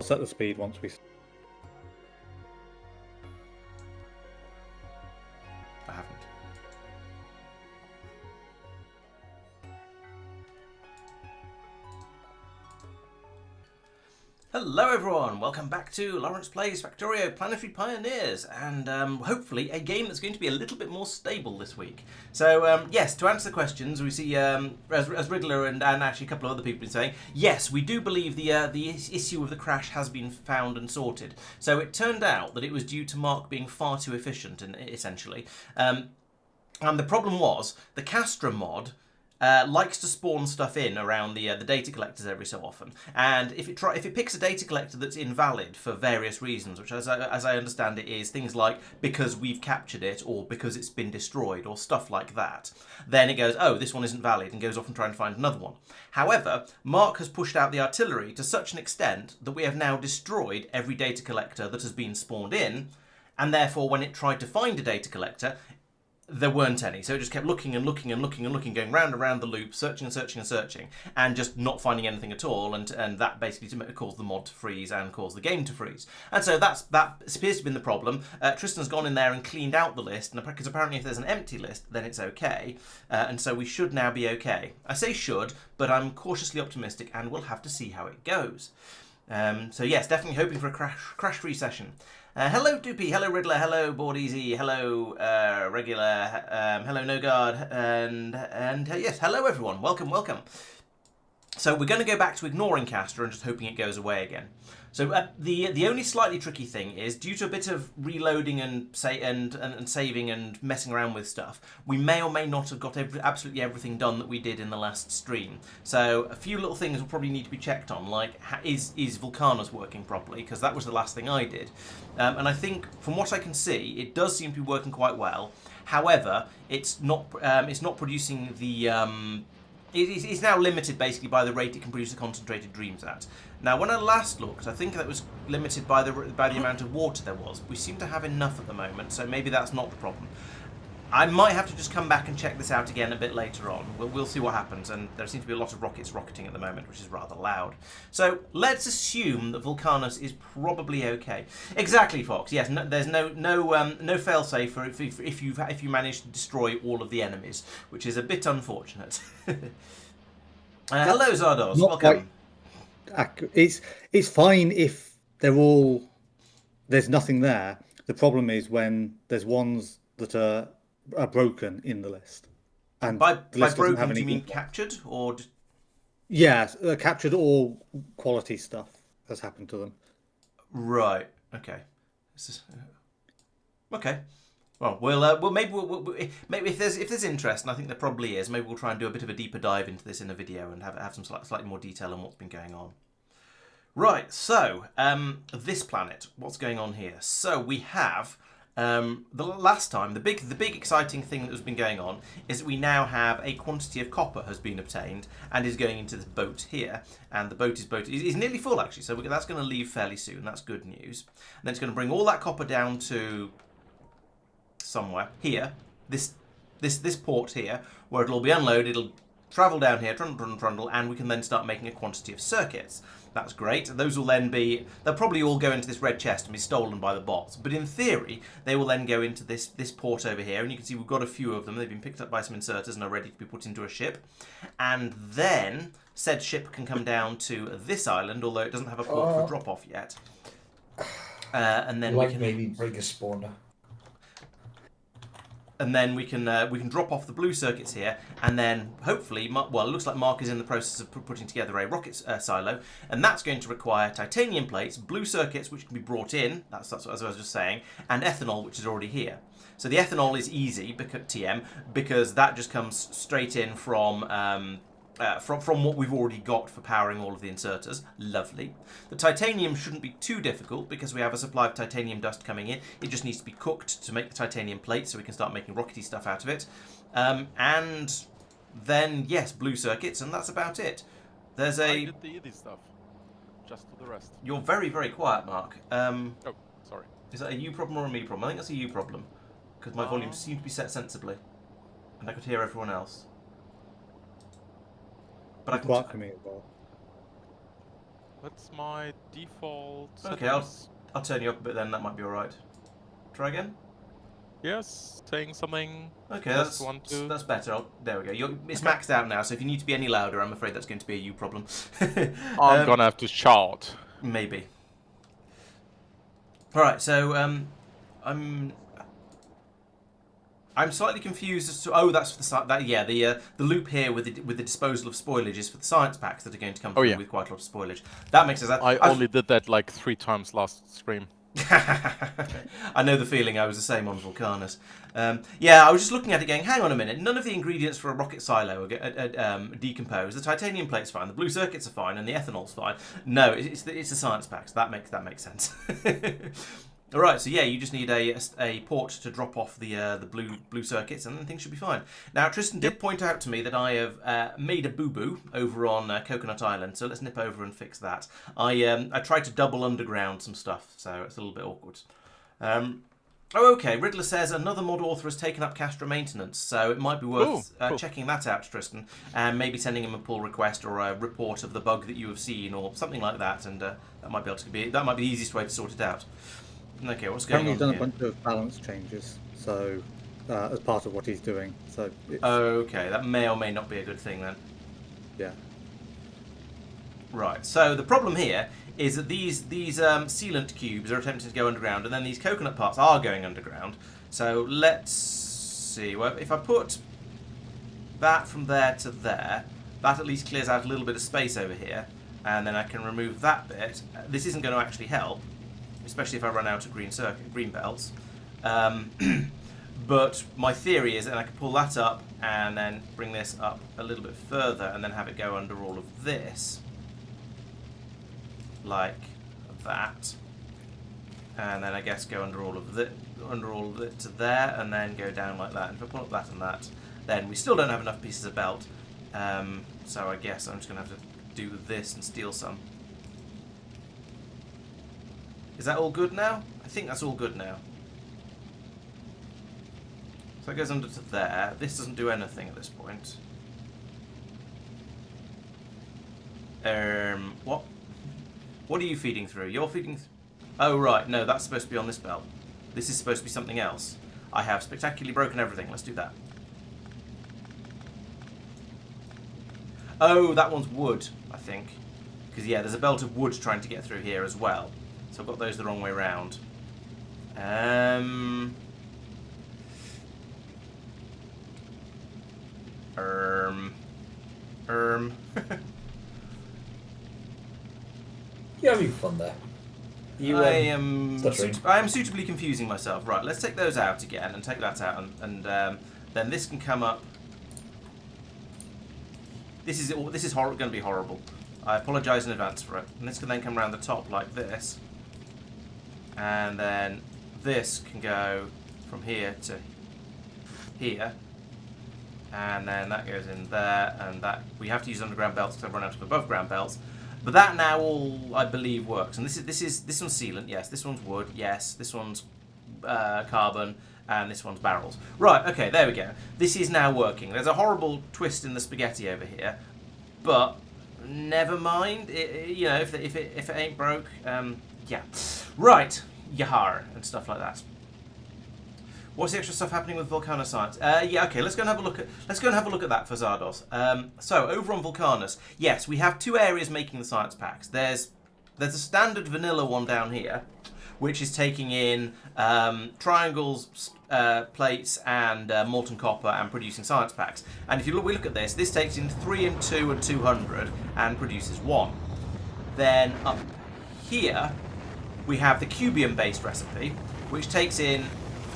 set the speed once we... I haven't. Hello everyone, welcome back to Laurence Plays Factorio Planetary Pioneers, and hopefully a game that's going to be a little bit more stable this week. So yes, to answer the questions, we see as Riddler and actually a couple of other people have been saying, yes, we do believe the issue of the crash has been found and sorted. So it turned out that it was due to Mark being far too efficient, essentially. And the problem was, the Castra mod likes to spawn stuff in around the data collectors every so often, and if it picks a data collector that's invalid for various reasons, which as I understand it is things like because we've captured it or because it's been destroyed or stuff like that, then it goes, oh, this one isn't valid, and goes off and tries to find another one. However, Mark has pushed out the artillery to such an extent that we have now destroyed every data collector that has been spawned in, and therefore when it tried to find a data collector, there weren't any, so it just kept looking and looking and looking and looking, going round and round the loop, searching and searching and searching, and just not finding anything at all, and that basically caused the mod to freeze and caused the game to freeze. And so that appears to have been the problem. Tristan's gone in there and cleaned out the list, and because apparently if there's an empty list, then it's okay, and so we should now be okay. I say should, but I'm cautiously optimistic, and we'll have to see how it goes. So yes, definitely hoping for a crash-free session. Hello Doopy, hello Riddler, hello Board Easy, hello Regular, hello No Guard, and yes, hello everyone, welcome. So we're going to go back to ignoring Castor and just hoping it goes away again. So the only slightly tricky thing is, due to a bit of reloading and saving and messing around with stuff, we may or may not have got absolutely everything done that we did in the last stream. So a few little things will probably need to be checked on, like is Vulcanus working properly, because that was the last thing I did. And I think from what I can see, it does seem to be working quite well. However, it's not producing the... It's now limited basically by the rate it can produce the concentrated dreams at. Now, when I last looked, I think that was limited by the amount of water there was. We seem to have enough at the moment, so maybe that's not the problem. I might have to just come back and check this out again a bit later on. We'll see what happens, and there seems to be a lot of rockets rocketing at the moment, which is rather loud. So let's assume that Vulcanus is probably okay. Exactly, Fox. Yes, there's no failsafe for if you manage to destroy all of the enemies, which is a bit unfortunate. Hello, Zardos. Welcome. It's fine if there's nothing there. The problem is when there's ones that are broken in the list. And by broken, do you mean captured or? Yeah, captured or quality stuff has happened to them. Right. Okay. Okay. Well, maybe if there's interest, and I think there probably is, maybe we'll try and do a bit of a deeper dive into this in a video and have some slightly more detail on what's been going on. Right. So this planet, what's going on here? So we have. The last time, the big exciting thing that has been going on is that we now have a quantity of copper has been obtained and is going into this boat here, and the boat is nearly full actually, so that's going to leave fairly soon. That's good news. And then it's going to bring all that copper down to somewhere here, this port here, where it'll all be unloaded. It'll travel down here, trundle, and we can then start making a quantity of circuits. That's great. Those will then they'll probably all go into this red chest and be stolen by the bots. But in theory, they will then go into this port over here. And you can see we've got a few of them. They've been picked up by some inserters and are ready to be put into a ship. And then said ship can come down to this island, although it doesn't have a port for drop-off yet. And then we can maybe bring a spawner. And then we can drop off the blue circuits here, and then hopefully, well, it looks like Mark is in the process of putting together a rocket silo, and that's going to require titanium plates, blue circuits which can be brought in, that's what as I was just saying, and ethanol which is already here. So the ethanol is easy because that just comes straight in from what we've already got for powering all of the inserters. Lovely. The titanium shouldn't be too difficult because we have a supply of titanium dust coming in. It just needs to be cooked to make the titanium plate so we can start making rockety stuff out of it. And then, yes, blue circuits, and that's about it. There's a... I did the easy stuff. Just to the rest. You're very, very quiet, Mark. Oh, sorry. Is that a you problem or a me problem? I think that's a you problem. Because my volume seemed to be set sensibly. And I could hear everyone else. But I can quiet for me as well. That's my default Okay, settings. I'll turn you up a bit then. That might be all right. Try again. Yes, saying something. Okay, Test 1, 2. that's better. There we go. It's Okay. maxed out now, so if you need to be any louder, I'm afraid that's going to be a you problem. I'm gonna have to shout. Maybe. All right, so I'm slightly confused as to that's for the loop here with the disposal of spoilage is for the science packs that are going to come through Yeah. with quite a lot of spoilage. That makes sense. I only did that like 3 times last stream. I know the feeling. I was the same on Vulcanus. Yeah, I was just looking at it going, hang on a minute, none of the ingredients for a rocket silo are decomposed. The titanium plate's fine, the blue circuits are fine, and the ethanol's fine. No, it's the science packs. That makes sense. All right, so yeah, you just need a port to drop off the blue circuits, and then things should be fine. Now, Tristan did point out to me that I have made a boo-boo over on Coconut Island, so let's nip over and fix that. I tried to double underground some stuff, so it's a little bit awkward. Okay, Riddler says another mod author has taken up Castra maintenance, so it might be worth cool. checking that out, Tristan, and maybe sending him a pull request or a report of the bug that you have seen or something like that, and that might be the easiest way to sort it out. Okay, what's going on He's done here? a bunch of balance changes, so as part of what he's doing. So Okay, that may or may not be a good thing then. yeah. Right, so the problem here is that these sealant cubes are attempting to go underground, and then these coconut parts are going underground. So let's see. Well, if I put that from there to there, that at least clears out a little bit of space over here, and then I can remove that bit. This isn't going to actually help, especially if I run out of green belts. But my theory is that I can pull that up and then bring this up a little bit further and then have it go under all of this. Like that. And then I guess go under all of it to there and then go down like that. And if I pull up that and that, then we still don't have enough pieces of belt. So I guess I'm just going to have to do this and steal some. Is that all good now? I think that's all good now. So it goes under to there. This doesn't do anything at this point. What? What are you feeding through? You're feeding... Oh, right. No, that's supposed to be on this belt. This is supposed to be something else. I have spectacularly broken everything. Let's do that. Oh, that one's wood, I think. Because, yeah, there's a belt of wood trying to get through here as well. So I've got those the wrong way round. You're having fun there. I am stuttering. suitably confusing myself. Right, let's take those out again and take that out, and then this can come up. This is going to be horrible. I apologise in advance for it. And this can then come around the top like this, and then this can go from here to here, and then that goes in there, and that we have to use underground belts because I've run out of above ground belts. But that now all, I believe, works. And this one's sealant, yes. This one's wood, yes. This one's carbon, and this one's barrels. Right, okay, there we go. This is now working. There's a horrible twist in the spaghetti over here, but never mind. You know, if it ain't broke, yeah. Right, yahar and stuff like that. What's the extra stuff happening with Vulcanus science? Yeah, okay. Let's go and have a look at that for Zardos. So over on Vulcanus, yes, we have two areas making the science packs. There's a standard vanilla one down here, which is taking in triangles, plates, and molten copper and producing science packs. And if we look at this takes in 3 and 2 and 200 and produces 1. Then up here we have the cubium-based recipe, which takes in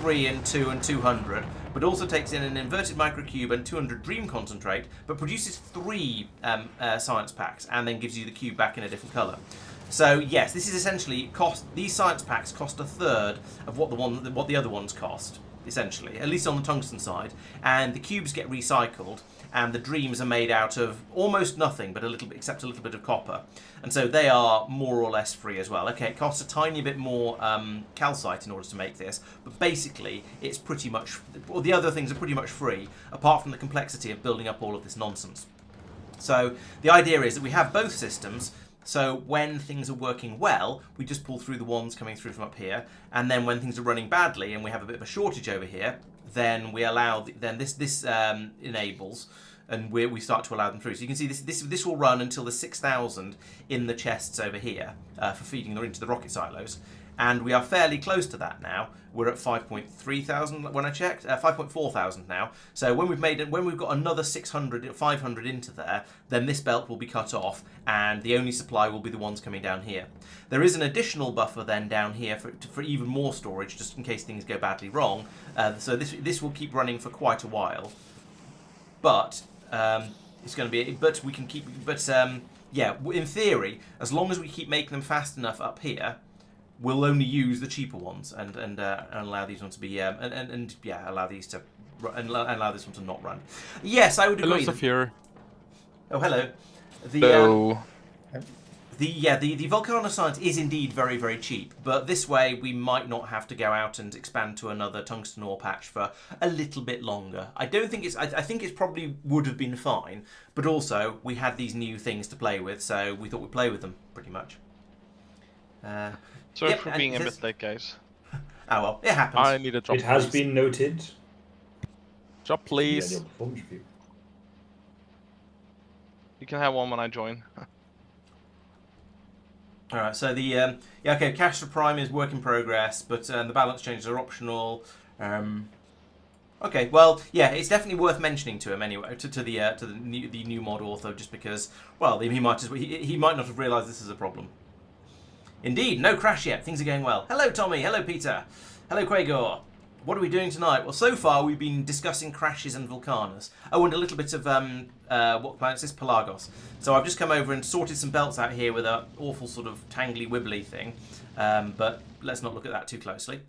3 and 2 and 200, but also takes in an inverted microcube and 200 dream concentrate, but produces 3 science packs and then gives you the cube back in a different colour. So yes, this is essentially these science packs cost a third of what the other ones cost, essentially, at least on the tungsten side, and the cubes get recycled, and the dreams are made out of almost nothing, but except a little bit of copper, and so they are more or less free as well. Okay, it costs a tiny bit more calcite in order to make this, but basically it's pretty much, or the other things are pretty much free, apart from the complexity of building up all of this nonsense. So the idea is that we have both systems So when things are working well, we just pull through the ones coming through from up here, and then when things are running badly and we have a bit of a shortage over here, then we allow this enables, and we start to allow them through. So you can see this will run until the 6,000 in the chests over here for feeding them into the rocket silos. And we are fairly close to that now. We're at 5.3 thousand when I checked, 5.4 thousand now. So when we've got another 500 into there, then this belt will be cut off, and the only supply will be the ones coming down here. There is an additional buffer then down here for even more storage, just in case things go badly wrong. So this will keep running for quite a while, but it's going to be. But we can keep. But yeah, in theory, as long as we keep making them fast enough up here, we'll only use the cheaper ones and allow these ones to be allow these to allow this one to not run. Yes, I would agree. Hello, Saphir. Oh, hello. The Volcano Science is indeed very, very cheap, but this way we might not have to go out and expand to another tungsten ore patch for a little bit longer. I don't think I think it probably would have been fine, but also we had these new things to play with, so we thought we'd play with them pretty much. Sorry for being a bit late, guys. Oh well, it happens. I need a drop. It has please. been noted. Drop, please. Yeah, performance review. You can have one when I join. All right, so the okay, cash for prime is work in progress, but the balance changes are optional. Okay, well, yeah, it's definitely worth mentioning to him anyway, to the new mod author, just because, well, he might not have realised this is a problem. Indeed, no crash yet. Things are going well. Hello, Tommy. Hello, Peter. Hello, Quagor. What are we doing tonight? Well, so far we've been discussing crashes and volcanoes. Oh, and a little bit of what planet is this? Pelagos. So I've just come over and sorted some belts out here with an awful sort of tangly wibbly thing, but let's not look at that too closely.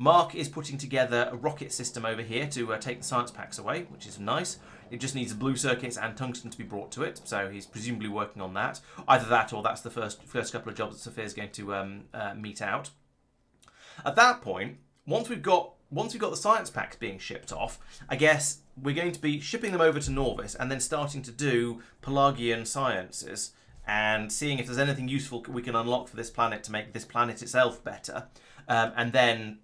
Mark is putting together a rocket system over here to take the science packs away, which is nice. It just needs blue circuits and tungsten to be brought to it, so he's presumably working on that. Either that or that's the first couple of jobs that Sophia is going to mete out. At that point, once we've got the science packs being shipped off, I guess we're going to be shipping them over to Nauvis and then starting to do Pelagian sciences and seeing if there's anything useful we can unlock for this planet to make this planet itself better, and then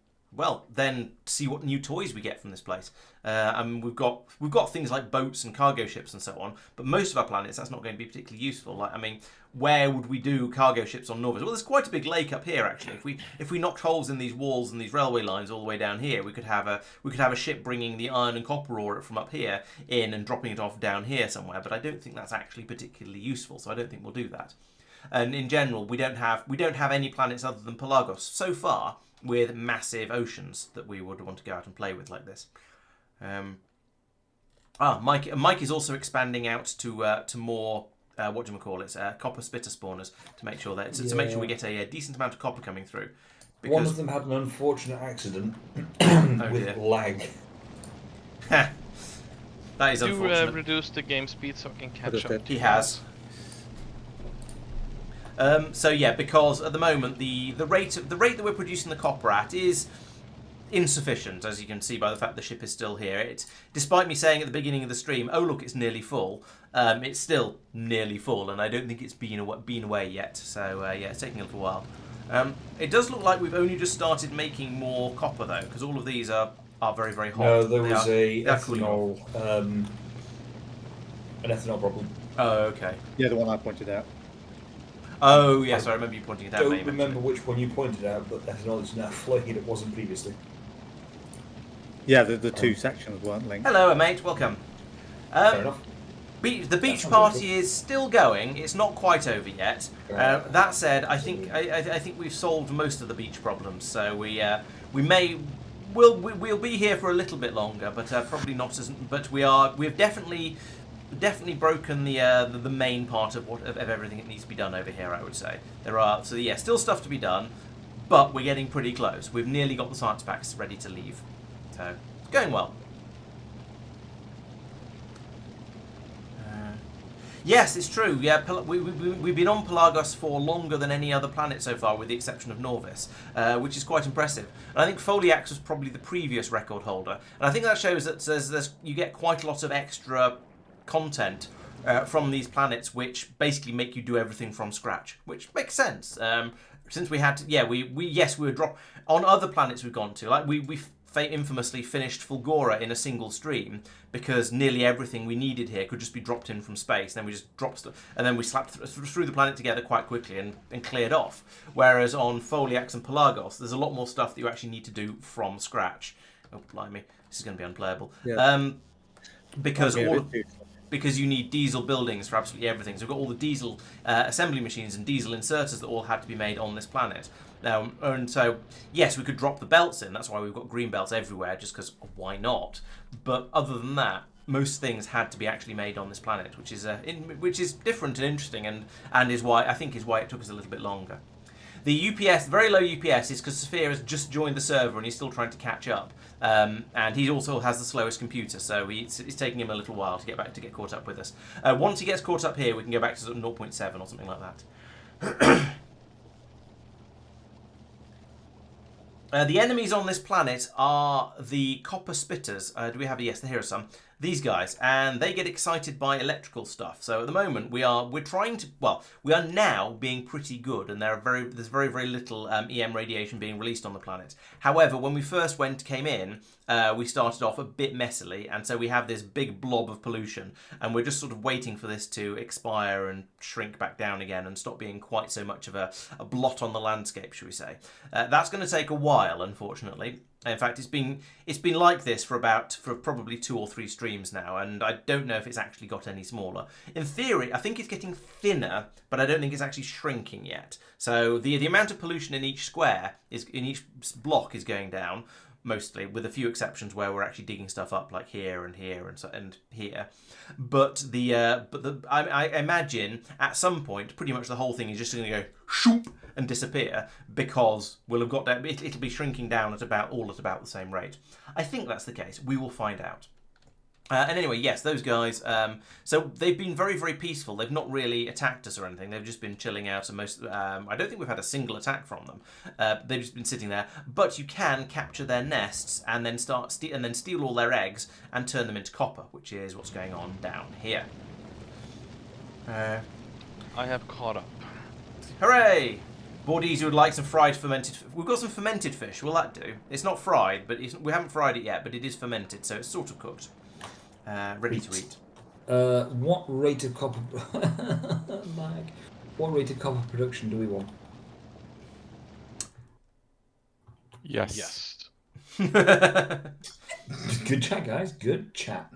see what new toys we get from this place. I mean, we've got things like boats and cargo ships and so on, but most of our planets that's not going to be particularly useful. Like, I mean, where would we do cargo ships on Nauvis? Well, there's quite a big lake up here actually. If we knocked holes in these walls and these railway lines all the way down here, we could have a ship bringing the iron and copper ore from up here in and dropping it off down here somewhere. But I don't think that's actually particularly useful, so I don't think we'll do that. And in general, we don't have any planets other than Pelagos so far with massive oceans that we would want to go out and play with like this. Mike is also expanding out to more copper spitter spawners to make sure to make sure we get a decent amount of copper coming through. Because one of them had an unfortunate accident with lag. That is unfortunate. Reduce the game speed so I can catch up. He has. So yeah, because at the moment the rate that we're producing the copper at is insufficient, as you can see by the fact the ship is still here. Despite me saying at the beginning of the stream, oh look, it's nearly full. It's still nearly full, and I don't think it's been away yet. So yeah, it's taking a little while. It does look like we've only just started making more copper though, because all of these are very, very hot. No, there was an ethanol problem. Oh, okay. Yeah, the one I pointed out. Oh yes, I remember you pointing it out. I don't remember which one you pointed out, but ethanol is now flowing and it wasn't previously. Yeah, the two sections weren't linked. Hello, mate. Welcome. Fair enough. The beach party is still going. It's not quite over yet. That said, I think we've solved most of the beach problems. So we'll be here for a little bit longer, but probably not as. But we've definitely broken the main part of everything that needs to be done over here. I would say still stuff to be done, but we're getting pretty close. We've nearly got the science packs ready to leave, so it's going well. Yes, it's true. Yeah, we've been on Pelagos for longer than any other planet so far, with the exception of Nauvis, which is quite impressive. And I think Foliax was probably the previous record holder, and I think that shows that you get quite a lot of extra content from these planets, which basically make you do everything from scratch, which makes sense. Since we had to, we were drop on other planets we've gone to, like we infamously finished Fulgora in a single stream because nearly everything we needed here could just be dropped in from space. Then we just dropped stuff, and then we slapped through the planet together quite quickly and cleared off. Whereas on Foliax and Pelagos, there's a lot more stuff that you actually need to do from scratch. Oh blimey, this is going to be unplayable. Yeah. Because because you need diesel buildings for absolutely everything. So we've got all the diesel assembly machines and diesel inserters that all had to be made on this planet. And so, yes, we could drop the belts in. That's why we've got green belts everywhere, just because why not? But other than that, most things had to be actually made on this planet, which is different and interesting, and is why it took us a little bit longer. The UPS, very low UPS, is because Sophia has just joined the server and he's still trying to catch up. And he also has the slowest computer, so it's taking him a little while to get caught up with us. Once he gets caught up here, we can go back to sort of 0.7 or something like that. The enemies on this planet are the copper spitters. Do we have? Yes, here are some. These guys, and they get excited by electrical stuff. So at the moment we are now being pretty good, and there's very very little EM radiation being released on the planet. However, when we first came in, we started off a bit messily, and so we have this big blob of pollution, and we're just sort of waiting for this to expire and shrink back down again and stop being quite so much of a blot on the landscape, shall we say. That's going to take a while, unfortunately. In fact, it's been like this for probably 2 or 3 streams now, and I don't know if it's actually got any smaller. In theory, I think it's getting thinner, but I don't think it's actually shrinking yet. So the amount of pollution in each in each block is going down, mostly, with a few exceptions where we're actually digging stuff up, like here and here and here. But I imagine at some point, pretty much the whole thing is just going to go shoop and disappear, because we'll have got that. It'll be shrinking down at about the same rate. I think that's the case. We will find out. And anyway, yes, those guys. So they've been very, very peaceful. They've not really attacked us or anything. They've just been chilling out. And I don't think we've had a single attack from them. They've just been sitting there. But you can capture their nests and then steal all their eggs and turn them into copper, which is what's going on down here. I have caught up. Hooray! Boardies would like some fried fermented. We've got some fermented fish. Will that do? It's not fried, but we haven't fried it yet. But it is fermented, so it's sort of cooked. Ready to eat. What rate of copper? Mike, what rate of copper production do we want? Yes. Good chat, guys. Good chat.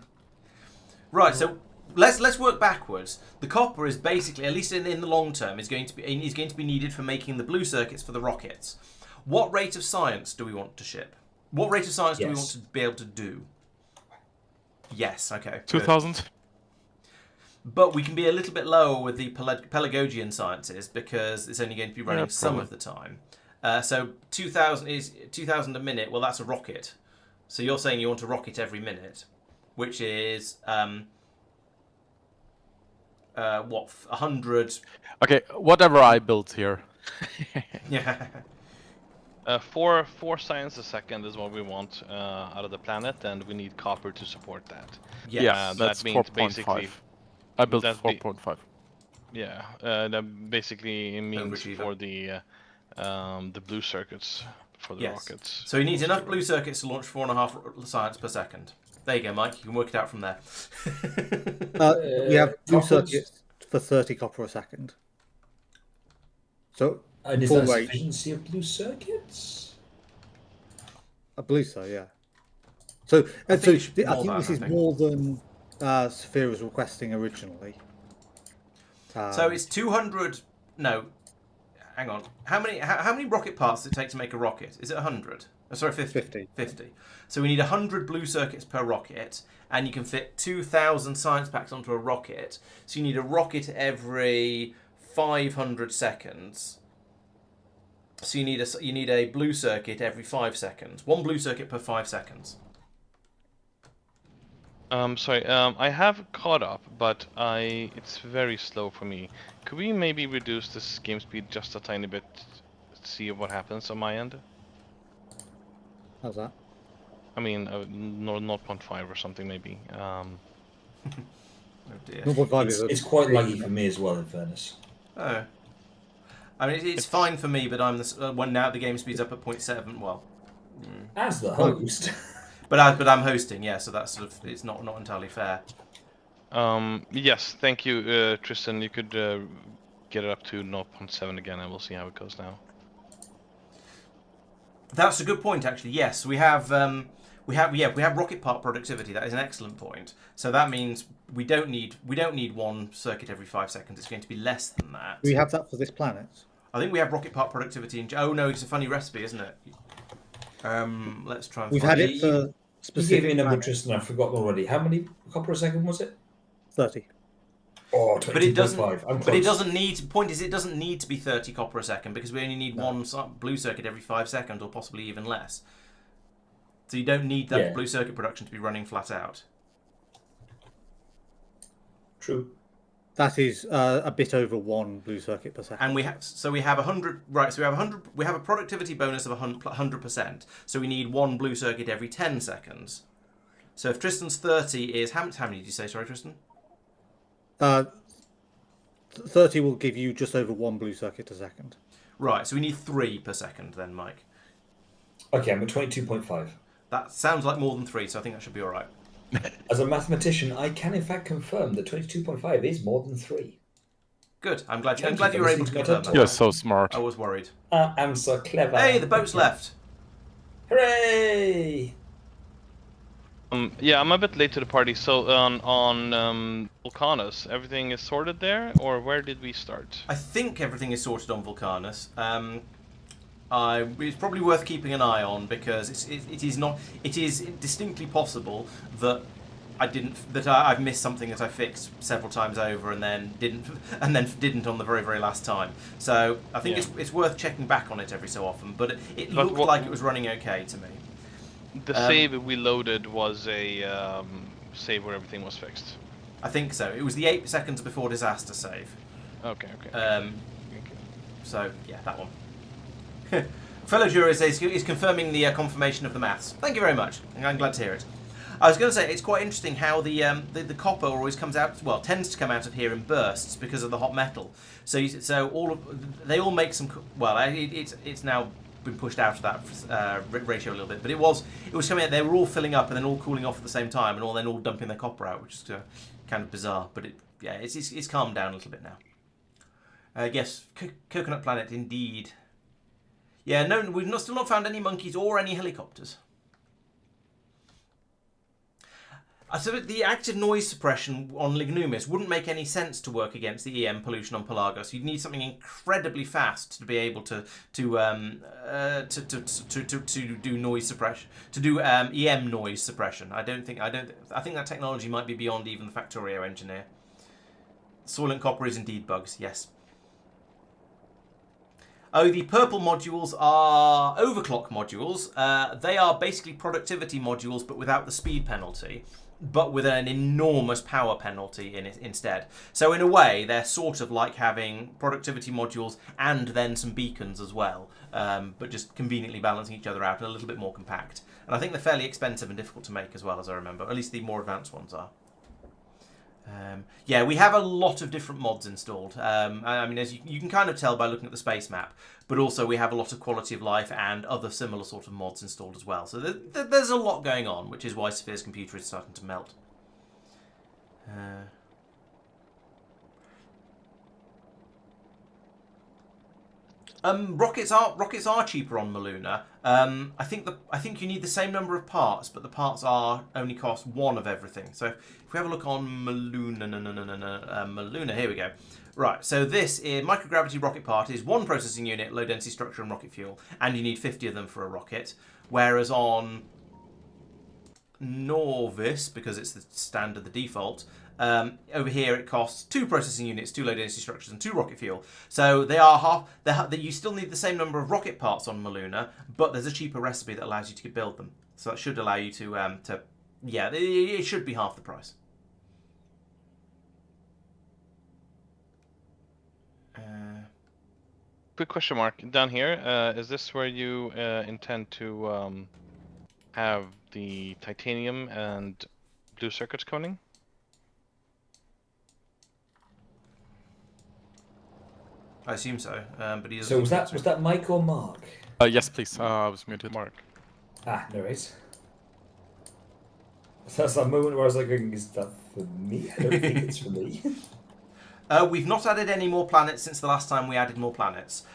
Right. So let's work backwards. The copper is basically, at least in the long term, is going to be needed for making the blue circuits for the rockets. What rate of science do we want to ship? What rate of science do we want to be able to do? Yes, okay. 2000. But we can be a little bit lower with the Pelagogian sciences because it's only going to be running some of the time. So 2,000 a minute. Well, that's a rocket. So you're saying you want a rocket every minute, which is 100. Okay, whatever I built here. Yeah. 4 science a second is what we want out of the planet, and we need copper to support that. Yeah, that's that means 4.5. basically. I built 4.5. Yeah, that basically means Overachiever. for the blue circuits for the rockets. So you need enough blue circuits to launch 4.5 science per second. There you go, Mike. You can work it out from there. We have blue circuits for 30 copper a second. So And is full that rate. sufficiency of blue circuits? I believe so, yeah. So I think it should be I more think than, this is more than Sophia was requesting originally. So it's 200. No, hang on. How many rocket parts does it take to make a rocket? Is it 100? Oh, sorry, 50. 50. So we need 100 blue circuits per rocket, and you can fit 2,000 science packs onto a rocket. So you need a rocket every 500 seconds. So you need a blue circuit every 5 seconds. 1 blue circuit per 5 seconds. Sorry, I have caught up, but it's very slow for me. Could we maybe reduce this game speed just a tiny bit to see what happens on my end? How's that? I mean, 0.5 or something maybe. Oh dear. 0.5 is It's quite laggy for me as well, in fairness. Oh. I mean, it's fine for me, but I'm when now the game speeds up at 0.7. Well, As the host. but I'm hosting, yeah. So that's sort of it's not entirely fair. Yes, thank you, Tristan. You could get it up to 0.7 again, and we'll see how it goes now. That's a good point, actually. Yes, we have rocket part productivity. That is an excellent point. So that means we don't need one circuit every 5 seconds. It's going to be less than that. We have that for this planet. I think we have rocket part productivity in. Oh no, it's a funny recipe, isn't it? Let's try and. We've find had it for You specific. gave me a number, planets. Tristan. I've forgotten already. How many copper a second was it? 30. Oh, But it 22.5. I'm But close. it doesn't need. Point is, it doesn't need to be 30 copper a second because we only need one blue circuit every 5 seconds, or possibly even less. So you don't need that blue circuit production to be running flat out. True. That is a bit over 1 blue circuit per second. And we have 100. Right. So we have 100. We have a productivity bonus of 100%. So we need 1 blue circuit every 10 seconds. So if Tristan's 30 is how many did you say? Sorry, Tristan. 30 will give you just over 1 blue circuit a second. Right. So we need 3 per second then, Mike. Okay, I'm at 22.5. That sounds like more than 3, so I think that should be all right. As a mathematician, I can in fact confirm that 22.5 is more than 3. Good. I'm glad you were for able to listening to my confirm TED that. You're so smart. I was worried. I'm so clever. Hey, the boat's left. Hooray! Yeah, I'm a bit late to the party. So on Vulcanus, everything is sorted there, or where did we start? I think everything is sorted on Vulcanus. It's probably worth keeping an eye on because it is distinctly possible that I've missed something that I fixed several times over and then didn't on the very, very last time. So I think it's worth checking back on it every so often. But it looked like it was running okay to me. The save we loaded was a save where everything was fixed. I think so. It was the 8 seconds before disaster save. Okay. So yeah, that one. Fellow juror is confirming the confirmation of the maths. Thank you very much. I'm glad to hear it. I was going to say it's quite interesting how the copper always comes out. Well, tends to come out of here in bursts because of the hot metal. So they all make some. Well, it's now been pushed out of that ratio a little bit, but it was coming out. They were all filling up and then all cooling off at the same time, and all dumping their copper out, which is kind of bizarre. But it's calmed down a little bit now. Yes, Coconut Planet indeed. Yeah, no, we've still not found any monkeys or any helicopters. So the active noise suppression on Lignumis wouldn't make any sense to work against the EM pollution on Pelagos. You'd need something incredibly fast to be able to do noise suppression, to do EM noise suppression. I think that technology might be beyond even the Factorio engineer. Soylent copper is indeed bugs, yes. Oh, the purple modules are overclock modules. They are basically productivity modules, but without the speed penalty, but with an enormous power penalty in it instead. So in a way, they're sort of like having productivity modules and then some beacons as well, but just conveniently balancing each other out and a little bit more compact. And I think they're fairly expensive and difficult to make as well, as I remember. At least the more advanced ones are. Yeah, we have a lot of different mods installed. I mean, as you can kind of tell by looking at the space map, but also we have a lot of quality of life and other similar sort of mods installed as well. So there's a lot going on, which is why Sophia's computer is starting to melt. Rockets are cheaper on Maluna. I think you need the same number of parts, but the parts only cost 1 of everything. So if we have a look on Maluna, Maluna, here we go. Right, so this is microgravity rocket part is 1 processing unit, low density structure and rocket fuel, and you need 50 of them for a rocket. Whereas on Nauvis, because it's the standard, the default, over here it costs 2 processing units, 2 low density structures and 2 rocket fuel. So they are you still need the same number of rocket parts on Maluna, but there's a cheaper recipe that allows you to build them. So that should allow you to yeah, it should be half the price. Quick question mark down here. Is this where you intend to have the titanium and blue circuits coning? I assume so, but he doesn't. So was that Mike or Mark? Yes, please. I was muted. Mark. Ah, no worries. So that's that moment where I was like, is that for me? I don't think it's for me. We've not added any more planets since the last time we added more planets,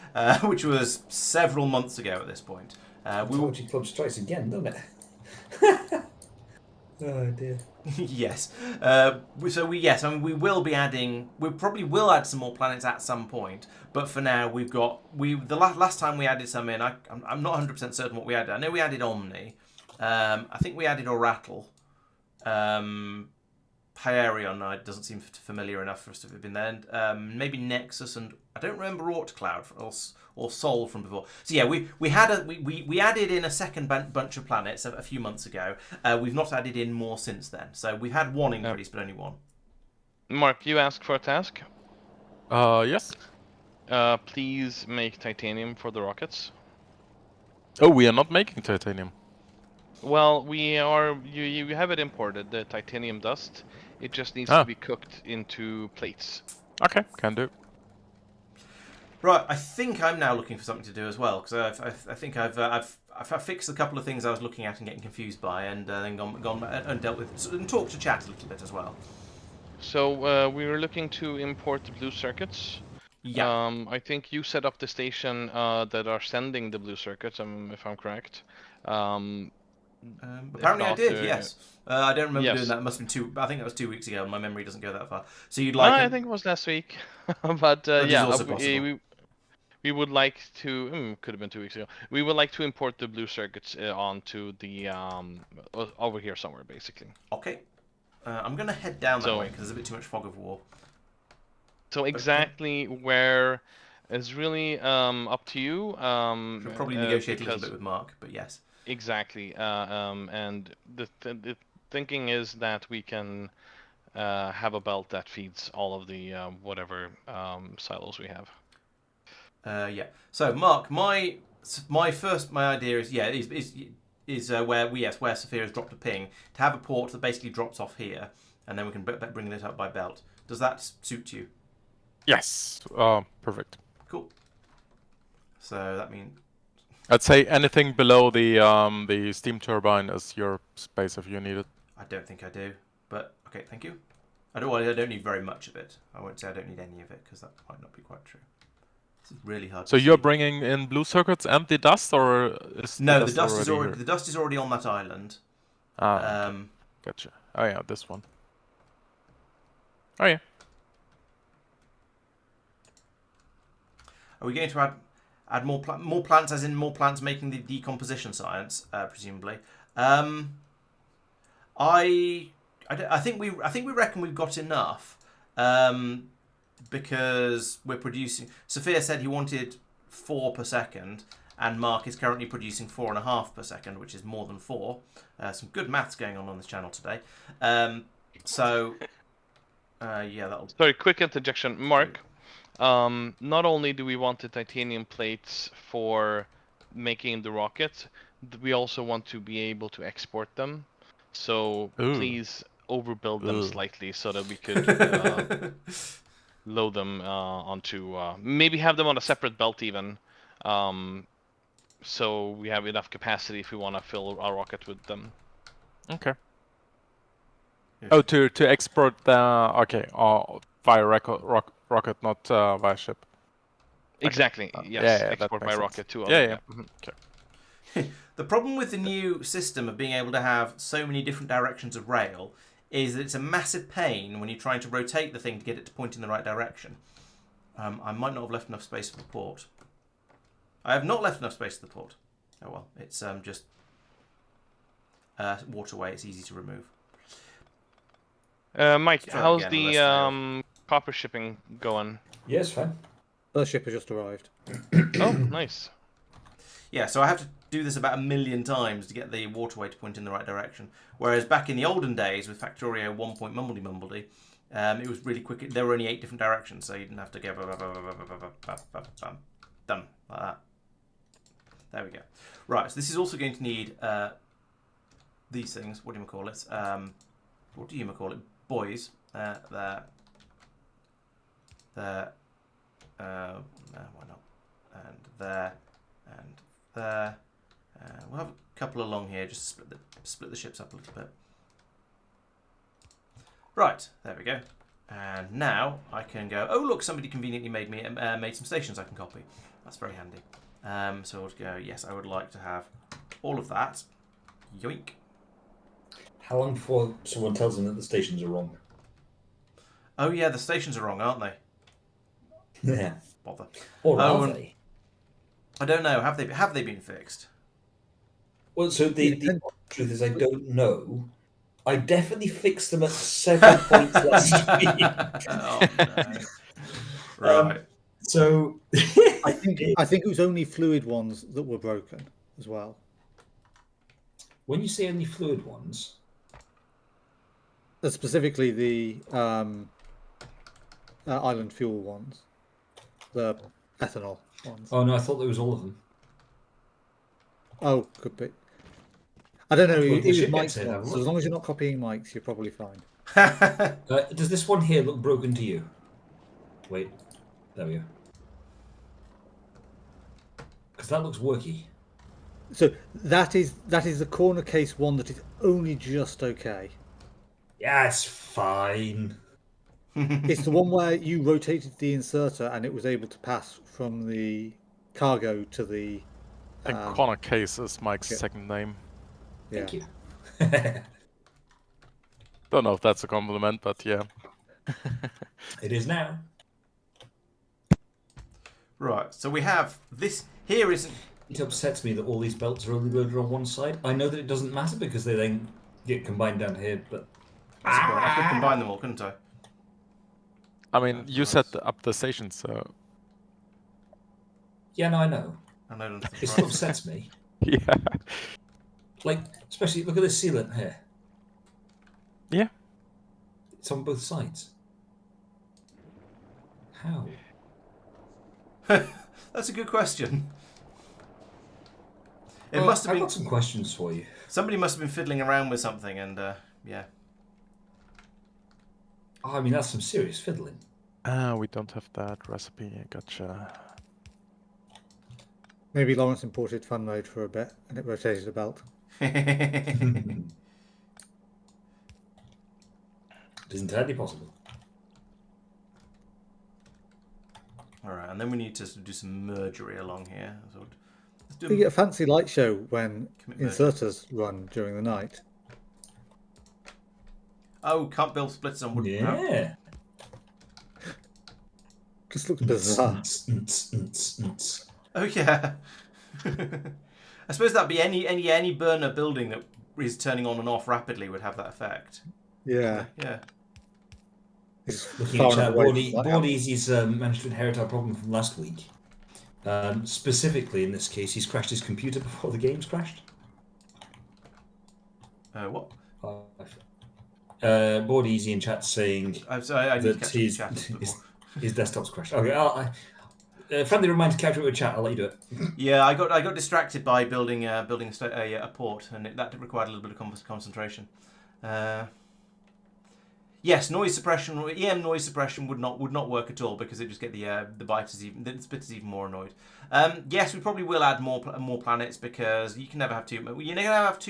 which was several months ago at this point. We will... Club strikes again, doesn't it? Oh dear. Yes. Yes. I mean, we will be adding. We probably will add some more planets at some point. But for now, we've got. The last time we added some in, I'm not 100% certain what we added. I know we added Omni. I think we added Oracle. Hyerion doesn't seem familiar enough for us to have been there. And, maybe Nexus, and I don't remember Cloud or Sol from before. So yeah, we added in a second bunch of planets a few months ago. We've not added in more since then. So we've had one increase, but only one. Mark, you asked for a task. Yes. Please make titanium for the rockets. Oh, we are not making titanium. Well, we are. You have it imported, the titanium dust. It just needs to be cooked into plates. Okay, can do. Right, I think I'm now looking for something to do as well, because I think I've fixed a couple of things I was looking at and getting confused by, and then gone and dealt with and talked to chat a little bit as well. So we were looking to import the blue circuits. Yeah. I think you set up the station that are sending the blue circuits, if I'm correct. Apparently I did, yes. I don't remember doing that. It must have been I think that was 2 weeks ago. My memory doesn't go that far. So you'd like? I think it was last week, but yeah, we would like to. Could have been 2 weeks ago. We would like to import the blue circuits onto the over here somewhere, basically. Okay. I'm gonna head down that way because there's a bit too much fog of war. So exactly where is really up to you. Should probably negotiate a little bit with Mark, but yes. Exactly, and the thinking is that we can have a belt that feeds all of the whatever silos we have. Yeah. So Mark, my idea is where Sophia has dropped a ping to have a port that basically drops off here, and then we can bring it up by belt. Does that suit you? Yes. Perfect. Cool. So that means. I'd say anything below the steam turbine is your space if you need it. I don't think I do, but okay, thank you. I don't need very much of it. I won't say I don't need any of it because that might not be quite true. This is really hard. So you're bringing in blue circuits and the dust, or is no? The dust is already on that island. Okay. Gotcha. Oh yeah, this one. Oh yeah. Are we going to add more plants, as in more plants making the decomposition science, presumably? I think we reckon we've got enough, because we're producing. Sophia said he wanted 4 per second, and Mark is currently producing 4.5 per second, which is more than 4. Some good maths going on this channel today. Yeah, that'll. Sorry, quick interjection, Mark. Not only do we want the titanium plates for making the rocket, we also want to be able to export them. So please overbuild them slightly so that we could load them onto, maybe have them on a separate belt even, so we have enough capacity if we want to fill our rocket with them. Okay. Oh, to export the via rocket, not via ship. Exactly. Okay. Yes. Yeah, export by rocket too. Yeah. Okay. The problem with the new system of being able to have so many different directions of rail is that it's a massive pain when you're trying to rotate the thing to get it to point in the right direction. I might not have left enough space for the port. I have not left enough space for the port. Oh well, it's just waterway. It's easy to remove. Mike, how's the copper shipping going? Yes, fine. First ship has just arrived. Oh, nice. Yeah, so I have to do this about 1 million times to get the waterway to point in the right direction. Whereas back in the olden days with Factorio 1.mumbledy, it was really quick. There were only 8 different directions, so you didn't have to go done like that. There we go. Right, so this is also going to need these things. What do you call it? What do you call it? Boys. There. No, why not? And there, and there. We'll have a couple along here, just to split the ships up a little bit. Right, there we go. And now I can go. Oh look, somebody conveniently made some stations I can copy. That's very handy. So I'll go. Yes, I would like to have all of that. Yoink. How long before someone tells them that the stations are wrong? Oh yeah, the stations are wrong, aren't they? Yeah. Bother. Or Oh, are and- they? I don't know. Have they been fixed? Well, so the truth is, I don't know. I definitely fixed them at several points last week. Oh no. Right. So I think it was only fluid ones that were broken as well. when you say only fluid ones, Specifically the island fuel ones, the ethanol ones. oh no, I thought there was all of them. Oh, could be. I don't know. Well, It we was should get Mike's to have a one, so look. as long as you're not copying Mike's, you're probably fine. Does this one here look broken to you? Wait, there we go. Because that looks worky. So that is the corner case one that is only just okay. Yeah, it's fine. It's the one where you rotated the inserter and it was able to pass from the cargo to the. I think corner case is Mike's yeah. second name. Yeah. Thank you. Don't know if that's a compliment, but yeah. It is now. Right. So we have this. Here isn't. It upsets me that all these belts are only loaded on one side. I know that it doesn't matter because they then get combined down here, but That's a point. I could combine them all, couldn't I? I mean, you set up the station, so yeah, no, I know. I know. It still upsets me. yeah. Like, especially look at this sealant here. Yeah. It's on both sides. How? That's a good question. It Well, must have I've been. got some questions for you. Somebody must have been fiddling around with something, and yeah. Oh, I mean, that's some serious fiddling. We don't have that recipe. Gotcha. Maybe Laurence imported fun mode for a bit and it rotated the belt. It is entirely possible. All right, and then we need to do some mergery along here. So let's do You get a fancy light show when Commit merge. inserters run during the night. Oh, can't build splitters on wood. No. Yeah. Just looks bizarre. Oh yeah. I suppose that'd be any burner building that is turning on and off rapidly would have that effect. Yeah. Yeah. It's Looking far at chat, enough away from Board Easy's managed to inherit our problem from last week. Specifically, in this case, he's crashed his computer before the game's crashed. What? Board Easy in chat saying I'm sorry. I need to that catch up with chat a bit more. his desktop's crashed. Okay, friendly reminder to catch up with chat. I'll let you do it. Yeah, I got distracted by building a port, and that required a little bit of concentration. Yes, noise suppression, EM noise suppression would not work at all because it just get the splitters even more annoyed. Yes, we probably will add more planets because you can never have too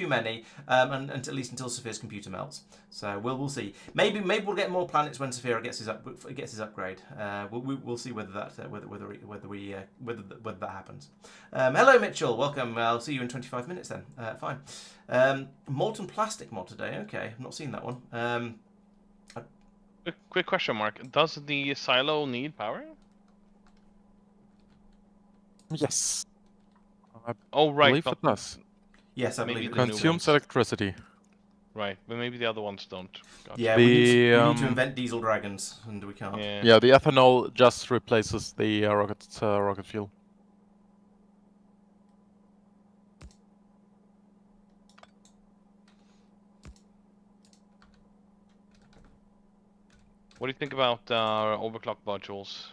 many, and at least until Saphir's computer melts. So we'll see. Maybe we'll get more planets when Saphir gets his upgrade. We'll see whether that happens. Hello Mitchell, welcome. I'll see you in 25 minutes then. Fine. Molten plastic mod today. Okay, I've not seen that one. Quick question, Mark. Does the silo need power? Yes. I Oh, right. believe it does. Yes, I Maybe believe the it. new Consumes ones. electricity. Right, but maybe the other ones don't. Gotcha. Yeah, we need to The, invent diesel dragons, and we can't. Yeah. Yeah, the ethanol just replaces the rocket fuel. What do you think about overclock modules?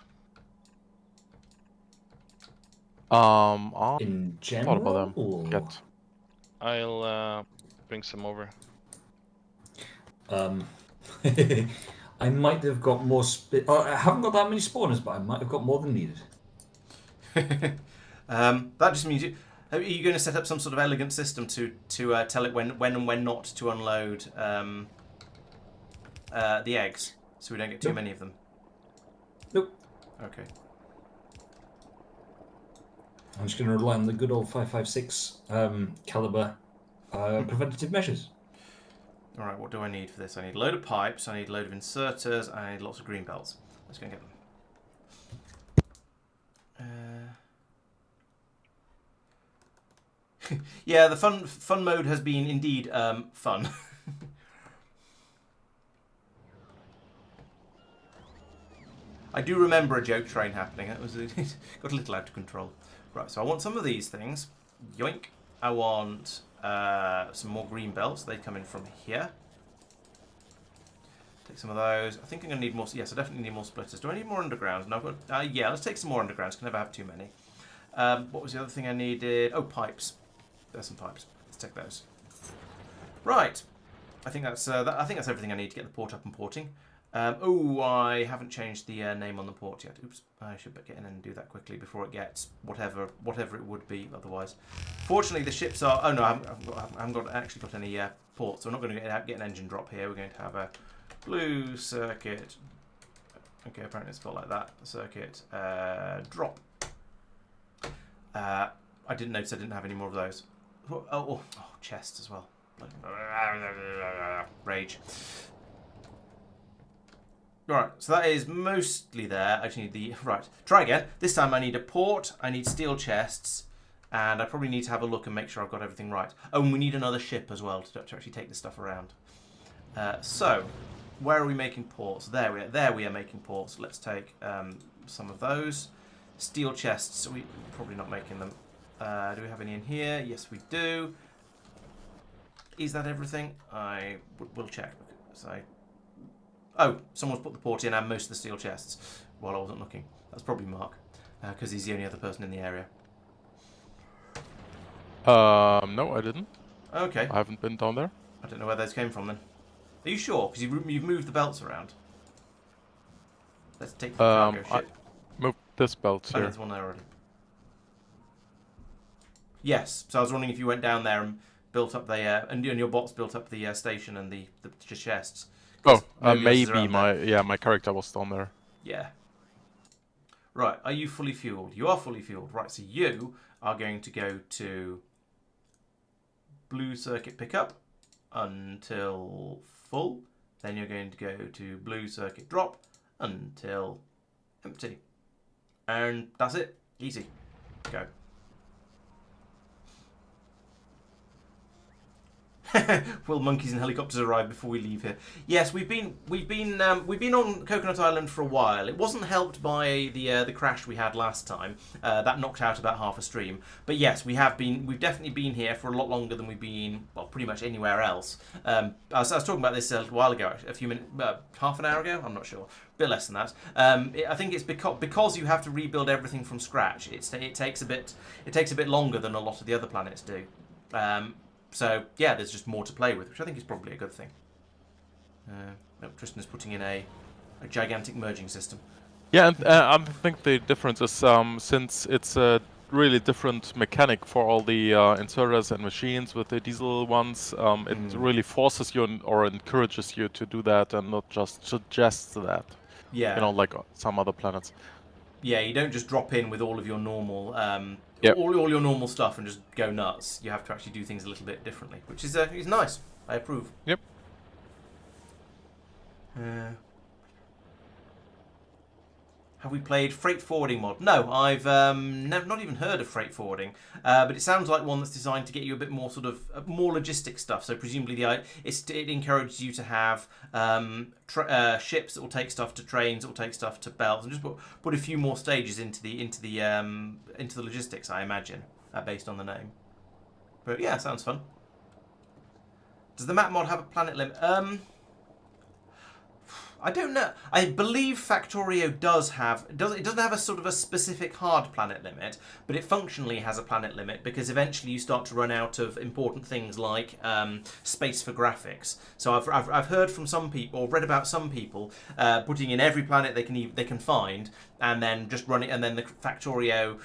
I In thought general, about them. or... Yet. I'll bring some over. I I might have got more. I haven't got that many spawners, but I might have got more than needed. That just means are you going to set up some sort of elegant system to tell it when and when not to unload the eggs, so we don't get too many of them? Nope. Okay. I'm just going to rely on the good old 5.56 caliber preventative measures. All right. What do I need for this? I need a load of pipes. I need a load of inserters. I need lots of green belts. Let's go and get them. Yeah, the fun mode has been indeed fun. I do remember a joke train happening. It got a little out of control. Right, so I want some of these things. Yoink. I want some more green belts. They come in from here. Take some of those. I think I'm going to need more. Yes, I definitely need more splitters. Do I need more undergrounds? No, I've got, yeah, let's take some more undergrounds. Can never have too many. What was the other thing I needed? Oh, pipes. There's some pipes. Let's take those. Right. I think that's everything I need to get the port up and porting. Oh, I haven't changed the name on the port yet. Oops. I should get in and do that quickly before it gets whatever it would be otherwise. Fortunately, the ships are... Oh, no, I haven't actually got any ports, so we're not going to get an engine drop here. We're going to have a blue circuit. Okay, apparently it's spelled like that. Circuit drop. I didn't notice I didn't have any more of those. Oh, chests as well. Rage. Right, so that is mostly there. I just need the... Right, try again. This time I need a port, I need steel chests, and I probably need to have a look and make sure I've got everything right. Oh, and we need another ship as well to actually take this stuff around. So, where are we making ports? There we are making ports. Let's take some of those. Steel chests, we're probably not making them. Do we have any in here? Yes, we do. Is that everything? I will check. So, oh, someone's put the port in and most of the steel chests while I wasn't looking. That's probably Mark, because he's the only other person in the area. No, I didn't. Okay. I haven't been down there. I don't know where those came from then. Are you sure? Because you've moved the belts around. Let's take the cargo ship. I moved this belt Oh, here. there's one there already. Yes, so I was wondering if you went down there and built up the and your bots built up the station and the chests. Oh, Maybe yours is maybe around my character was down there. Yeah. Right, are you fully fueled? You are fully fueled. Right, so you are going to go to blue circuit pickup until full. Then you're going to go to blue circuit drop until empty. And that's it. Easy. Go. Will monkeys and helicopters arrive before we leave here? Yes, we've been on Coconut Island for a while. It wasn't helped by the crash we had last time. That knocked out about half a stream. But yes, we've definitely been here for a lot longer than we've been, well, pretty much anywhere else. I was talking about this a little while ago, actually, a few minutes, half an hour ago. I'm not sure. A bit less than that. I think it's because you have to rebuild everything from scratch. It takes a bit longer than a lot of the other planets do. So, yeah, there's just more to play with, which I think is probably a good thing. Tristan is putting in a gigantic merging system. Yeah, and I think the difference is since it's a really different mechanic for all the inserters and machines with the diesel ones, it really forces you or encourages you to do that and not just suggests that. Yeah. You know, like some other planets. Yeah, you don't just drop in with all of your normal... Yep. all your normal stuff and just go nuts. You have to actually do things a little bit differently, which is nice. I approve. Yep. Have we played freight forwarding mod? No, I've not even heard of freight forwarding, but it sounds like one that's designed to get you a bit more sort of more logistic stuff. So presumably it encourages you to have ships that will take stuff to trains, that will take stuff to belts, and just put a few more stages into the logistics. I imagine, based on the name. But yeah, sounds fun. Does the map mod have a planet limit? I don't know. I believe Factorio does have it doesn't have a sort of a specific hard planet limit, but it functionally has a planet limit because eventually you start to run out of important things like space for graphics. So I've heard from some people or read about some people putting in every planet they can find and then just running and then the Factorio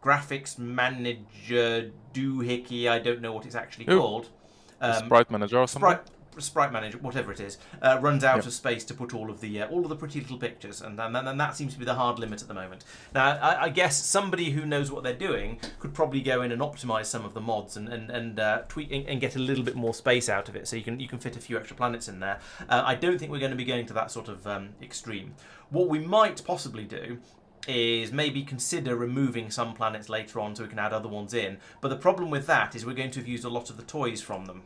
graphics manager doohickey, I don't know what it's actually called. Sprite manager or something. Sprite manager, whatever it is, runs out of space to put all of the pretty little pictures, and that seems to be the hard limit at the moment. Now, I guess somebody who knows what they're doing could probably go in and optimize some of the mods and tweak and get a little bit more space out of it, so you can fit a few extra planets in there. I don't think we're going to be going to that sort of extreme. What we might possibly do is maybe consider removing some planets later on so we can add other ones in. But the problem with that is we're going to have used a lot of the toys from them.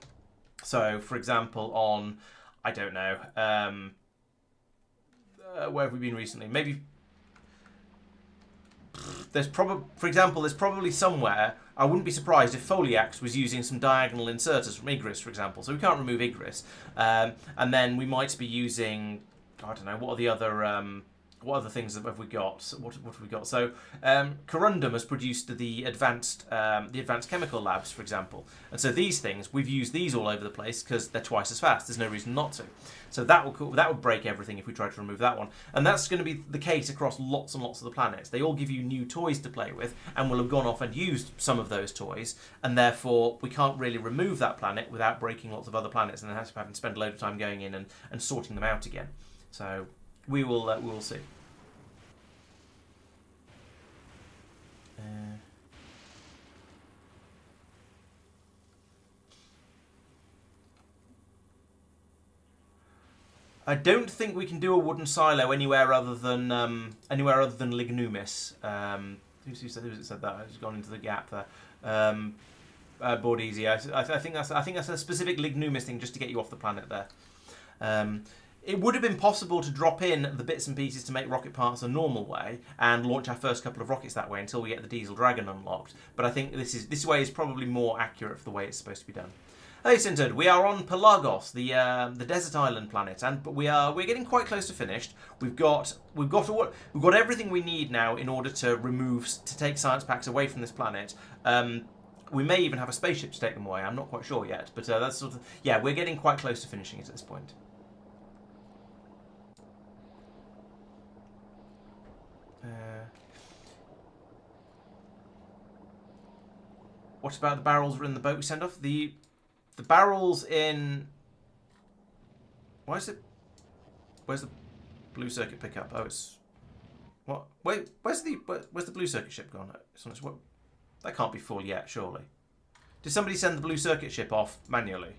So, for example, on, I don't know, where have we been recently? Maybe there's probably somewhere, I wouldn't be surprised if Foliax was using some diagonal inserters from Igris, for example. So we can't remove Igris. And then we might be using, I don't know, what other things have we got? What have we got? So, Corundum has produced the advanced chemical labs, for example. And so these things, we've used these all over the place because they're twice as fast. There's no reason not to. So that would break everything if we tried to remove that one. And that's going to be the case across lots and lots of the planets. They all give you new toys to play with, and we'll have gone off and used some of those toys, and therefore we can't really remove that planet without breaking lots of other planets, and then having to spend a load of time going in and sorting them out again. So we will see. I don't think we can do a wooden silo anywhere other than Lignumis. Who said that? I've just gone into the gap there. Board easy. I think that's a specific Lignumis thing just to get you off the planet there. It would have been possible to drop in the bits and pieces to make rocket parts a normal way and launch our first couple of rockets that way until we get the Diesel Dragon unlocked. But I think this way is probably more accurate for the way it's supposed to be done. Hey Sintered, we are on Pelagos, the desert island planet, but we're getting quite close to finished. We've got everything we need now in order to take science packs away from this planet. We may even have a spaceship to take them away. I'm not quite sure yet, but that's we're getting quite close to finishing it at this point. What about the barrels in the boat we send off? The barrels in... Where's the blue circuit pickup? Oh, it's... What? Wait, where's the blue circuit ship gone? That can't be full yet, surely. Did somebody send the blue circuit ship off manually?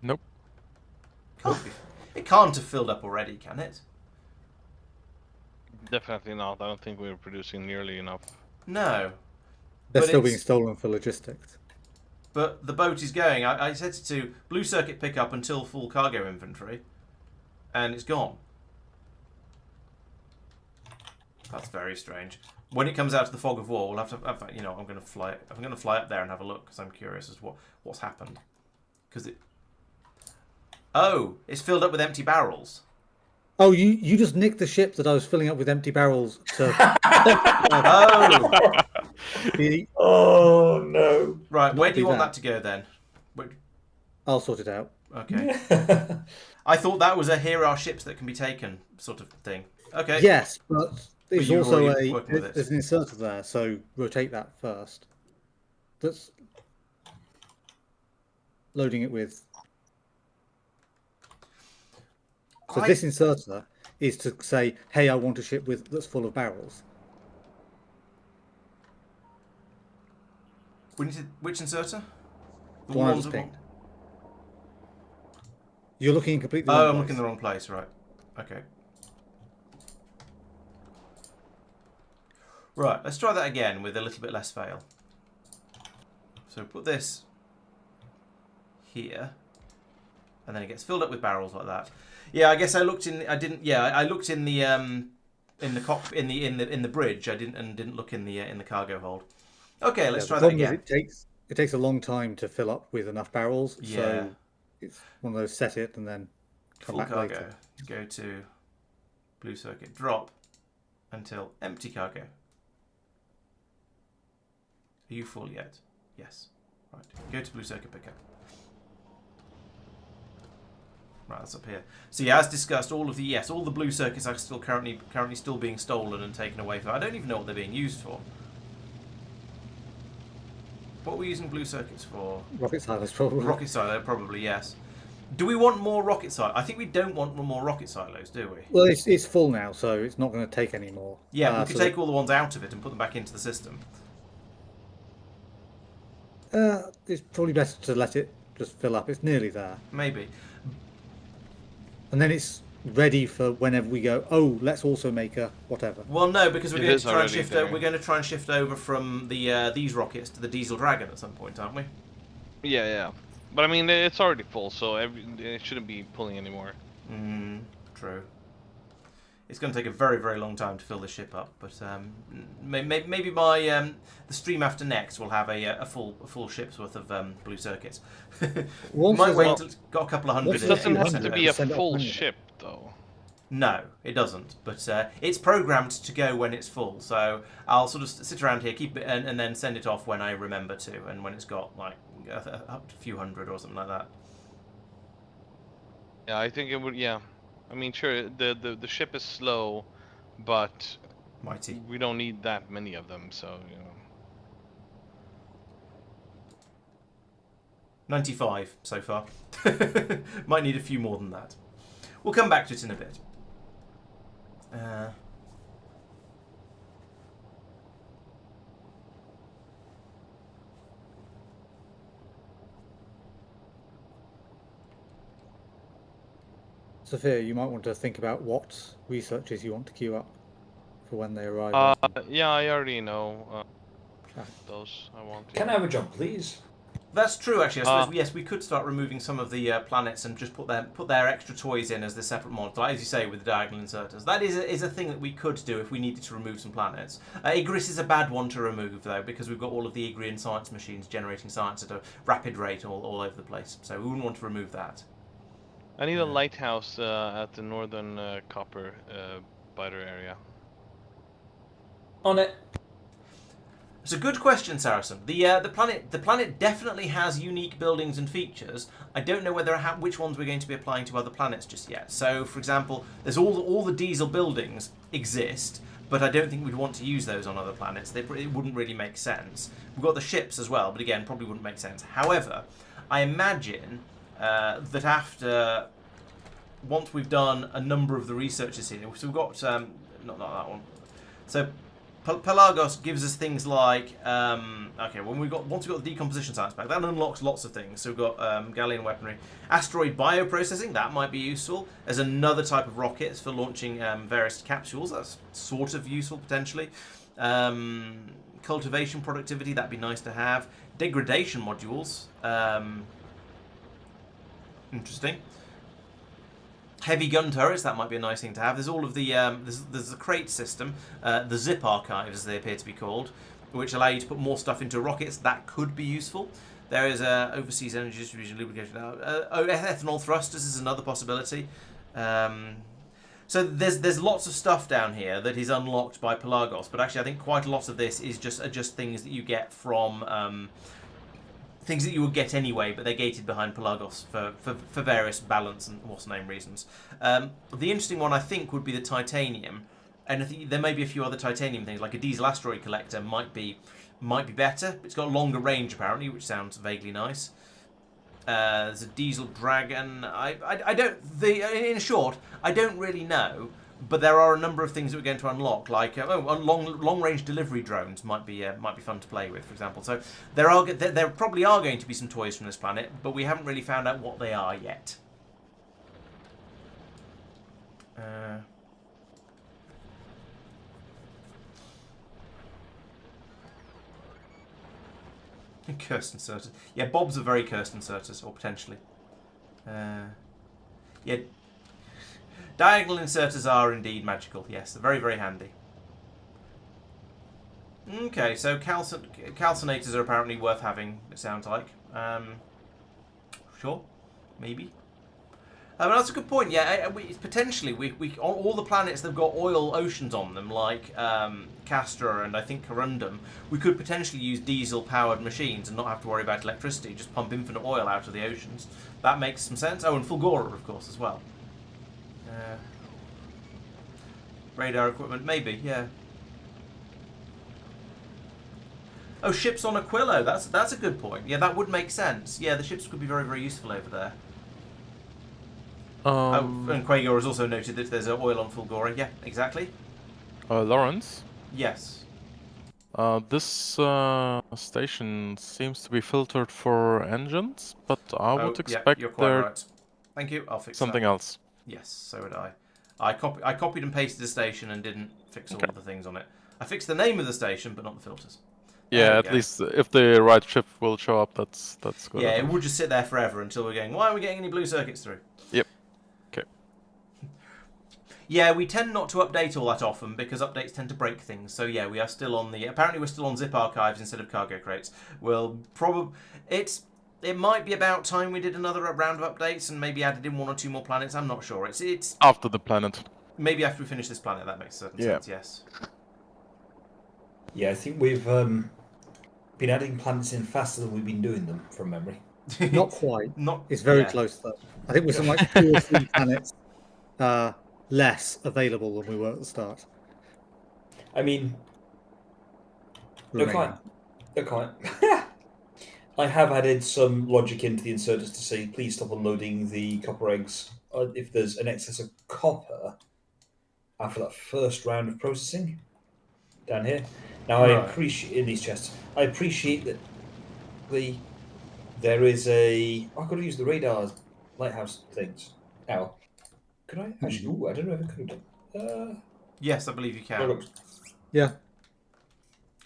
Nope. It can't have filled up already, can it? Definitely not. I don't think we were producing nearly enough. No. They're still being stolen for logistics. But the boat is going. I set it to blue circuit pickup until full cargo inventory, and it's gone. That's very strange. When it comes out of the fog of war, we'll have to. I'm going to fly. I'm going to fly up there and have a look because I'm curious as to what's happened. It's filled up with empty barrels. Oh, you just nicked the ship that I was filling up with empty barrels to... Oh no! Right, where do you want that to go then? I'll sort it out. Okay. I thought that was a here are ships that can be taken sort of thing. Okay. Yes, but there's also there's an inserter there, so rotate that first. That's loading it with. So this inserter is to say, hey, I want a ship that's full of barrels. Which inserter? The one I just picked. You're looking in completely wrong place. I'm looking in the wrong place, right. Okay. Right, let's try that again with a little bit less fail. So put this here, and then it gets filled up with barrels like that. Yeah, I guess I looked in. I didn't. Yeah, I looked in the in the bridge. I didn't look in the cargo hold. Okay, let's try that again. It takes a long time to fill up with enough barrels. Yeah. So it's one of those set it and then Come full back cargo. later. Go to blue circuit. Drop until empty cargo. Are you full yet? Yes. Right. Go to blue circuit pickup. Right, that's up here. So yeah, as discussed, all the blue circuits are still currently still being stolen and taken away from. I don't even know what they're being used for. What are we using blue circuits for? Rocket silos, probably. Rocket silo, probably, yes. Do we want more rocket silos? I think we don't want more rocket silos, do we? Well, it's full now, so it's not going to take any more. Yeah, we could so take all the ones out of it and put them back into the system. it's probably better to let it just fill up. It's nearly there. Maybe. And then it's ready for whenever we go, oh, let's also make a whatever. Well, no, because we're It going to is try and already shift. there. We're going to try and shift over from the these rockets to the Diesel Dragon at some point, aren't we? Yeah. But I mean, it's already full, so it shouldn't be pulling anymore. True. It's going to take a very, very long time to fill the ship up, but maybe by the stream after next we'll have a full ship's worth of blue circuits. Once Might there's wait a- until it's got a couple of hundred Once in It it. doesn't and have send to it be a over. Send it full off manually. ship, though. No, it doesn't. But it's programmed to go when it's full. So I'll sort of sit around here, keep it, and then send it off when I remember to, and when it's got like up to a few hundred or something like that. Yeah, I think it would. Yeah, I mean, sure, the ship is slow, but Mighty. we don't need that many of them. So 95 so far. Might need a few more than that. We'll come back to it in a bit. Sophia, you might want to think about what researchers you want to queue up for when they arrive. yeah, I already know Ah. those. I want. Can I have a job, please? That's true, actually. I suppose, yes, we could start removing some of the planets and just put their extra toys in as the separate model, as you say, with the diagonal inserters. That is a thing that we could do if we needed to remove some planets. Igris is a bad one to remove, though, because we've got all of the Igrian science machines generating science at a rapid rate all over the place. So we wouldn't want to remove that. I need a lighthouse at the northern copper biter area. On it. It's a good question, Saracen. The planet definitely has unique buildings and features. I don't know which ones we're going to be applying to other planets just yet. So, for example, there's all the diesel buildings exist, but I don't think we'd want to use those on other planets. It wouldn't really make sense. We've got the ships as well, but again, probably wouldn't make sense. However, I imagine that once we've done a number of the researches here, so we've got not that one. So Pelagos gives us things like okay, once we've got the decomposition science back, that unlocks lots of things. So we've got Gallian weaponry, asteroid bioprocessing, that might be useful. There's another type of rockets for launching various capsules. That's sort of useful potentially. Cultivation productivity, that'd be nice to have. Degradation modules, interesting. Heavy gun turrets, that might be a nice thing to have. There's all of the there's the crate system, the zip archives as they appear to be called, which allow you to put more stuff into rockets. That could be useful. There is overseas energy distribution lubrication. Ethanol thrusters is another possibility. So there's lots of stuff down here that is unlocked by Pelagos, but actually I think quite a lot of this is just things that you get from things that you would get anyway, but they're gated behind Pelagos for various balance and what's name reasons. The interesting one I think would be the titanium, and I think there may be a few other titanium things, like a diesel asteroid collector might be better. It's got longer range apparently, which sounds vaguely nice. There's a diesel dragon. In short, I don't really know, but there are a number of things that we're going to unlock, like long range delivery drones might be fun to play with, for example. So there probably are going to be some toys from this planet, but we haven't really found out what they are yet. Cursed inserters. Yeah, Bob's are very cursed inserters, or potentially. Yeah. Diagonal inserters are indeed magical, yes. They're very, very handy. Okay, so calcinators are apparently worth having, it sounds like. Sure, maybe. I mean, that's a good point. Yeah, potentially we on all the planets that've got oil oceans on them, like Castor and I think Corundum, we could potentially use diesel-powered machines and not have to worry about electricity. Just pump infinite oil out of the oceans. That makes some sense. Oh, and Fulgora, of course, as well. Radar equipment, maybe. Yeah. Oh, ships on Aquilo. That's a good point. Yeah, that would make sense. Yeah, the ships could be very, very useful over there. And Quagor has also noted that there's oil on Fulgora. Yeah, exactly. Laurence, Yes. this station seems to be filtered for engines, but I would expect you're quite there right. Thank you. I'll fix something that. else. Yes, so would I. I copied and pasted the station and didn't fix all of the things on it. I fixed the name of the station, but not the filters. Yeah, at least if the right ship will show up, that's good. Yeah, it would just sit there forever until we're going, why aren't we getting any blue circuits through? Yep. Okay. Yeah, we tend not to update all that often because updates tend to break things. So yeah, we are still on apparently we're still on zip archives instead of cargo crates. It might be about time we did another round of updates and maybe added in 1 or 2 more planets. I'm not sure. It's after the planet. Maybe after we finish this planet, that makes certain sense. Yes. Yeah, I think we've been adding planets in faster than we've been doing them from memory. Not quite. It's very close though. I think we're some like 2 or 3 planets less available than we were at the start. I mean, okay. I have added some logic into the inserters to say, please stop unloading the copper eggs if there's an excess of copper after that first round of processing down here. Now, I appreciate in these chests. I appreciate that there is a. I could have used the radar lighthouse things. Now, could I actually? Ooh, I don't know if I could have done. Yes, I believe you can. Yeah.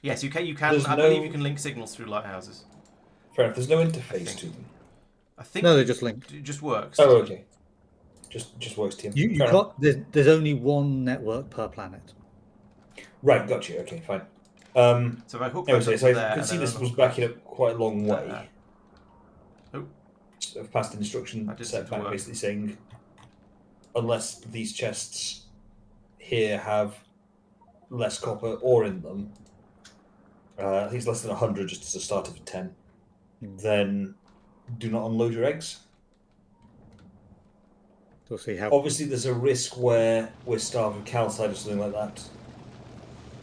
Yes, you can. You can. I believe you can link signals through lighthouses. Fair enough. There's no interface to them. I think. No, they're just linked. It just works. Oh, okay. Just works, Tim. You got. There's only one network per planet. Right, got you. Okay, fine. So if I hook anyway, so I could see this was backing up quite a long way. I've passed an instruction set back basically saying, unless these chests here have less copper ore in them, I think it's less than 100 just as a start of 10, then do not unload your eggs. We'll see how. Obviously, there's a risk where we're starved of calcite or something like that.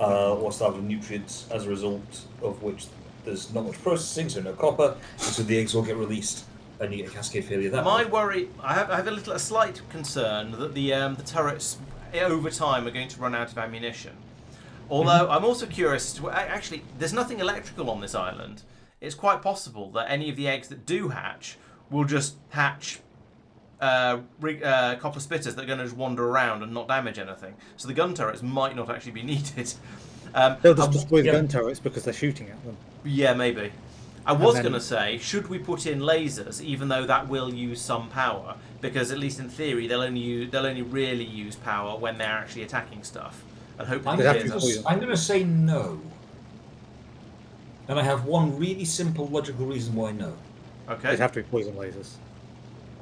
Or starved of nutrients, as a result of which there's not much processing, so no copper, and so the eggs will get released, and you get a cascade failure that My worry, I have a slight concern that the turrets over time are going to run out of ammunition. Although I'm also curious as to actually, there's nothing electrical on this island. It's quite possible that any of the eggs that do hatch will just hatch copper spitters that are going to just wander around and not damage anything. So the gun turrets might not actually be needed. They'll just destroy the gun turrets because they're shooting at them. Yeah, maybe. I was going to say, should we put in lasers, even though that will use some power? Because at least in theory, they'll only really use power when they're actually attacking stuff. And hopefully, I'm going to say no. And I have one really simple logical reason why no. Okay. They'd have to be poison lasers.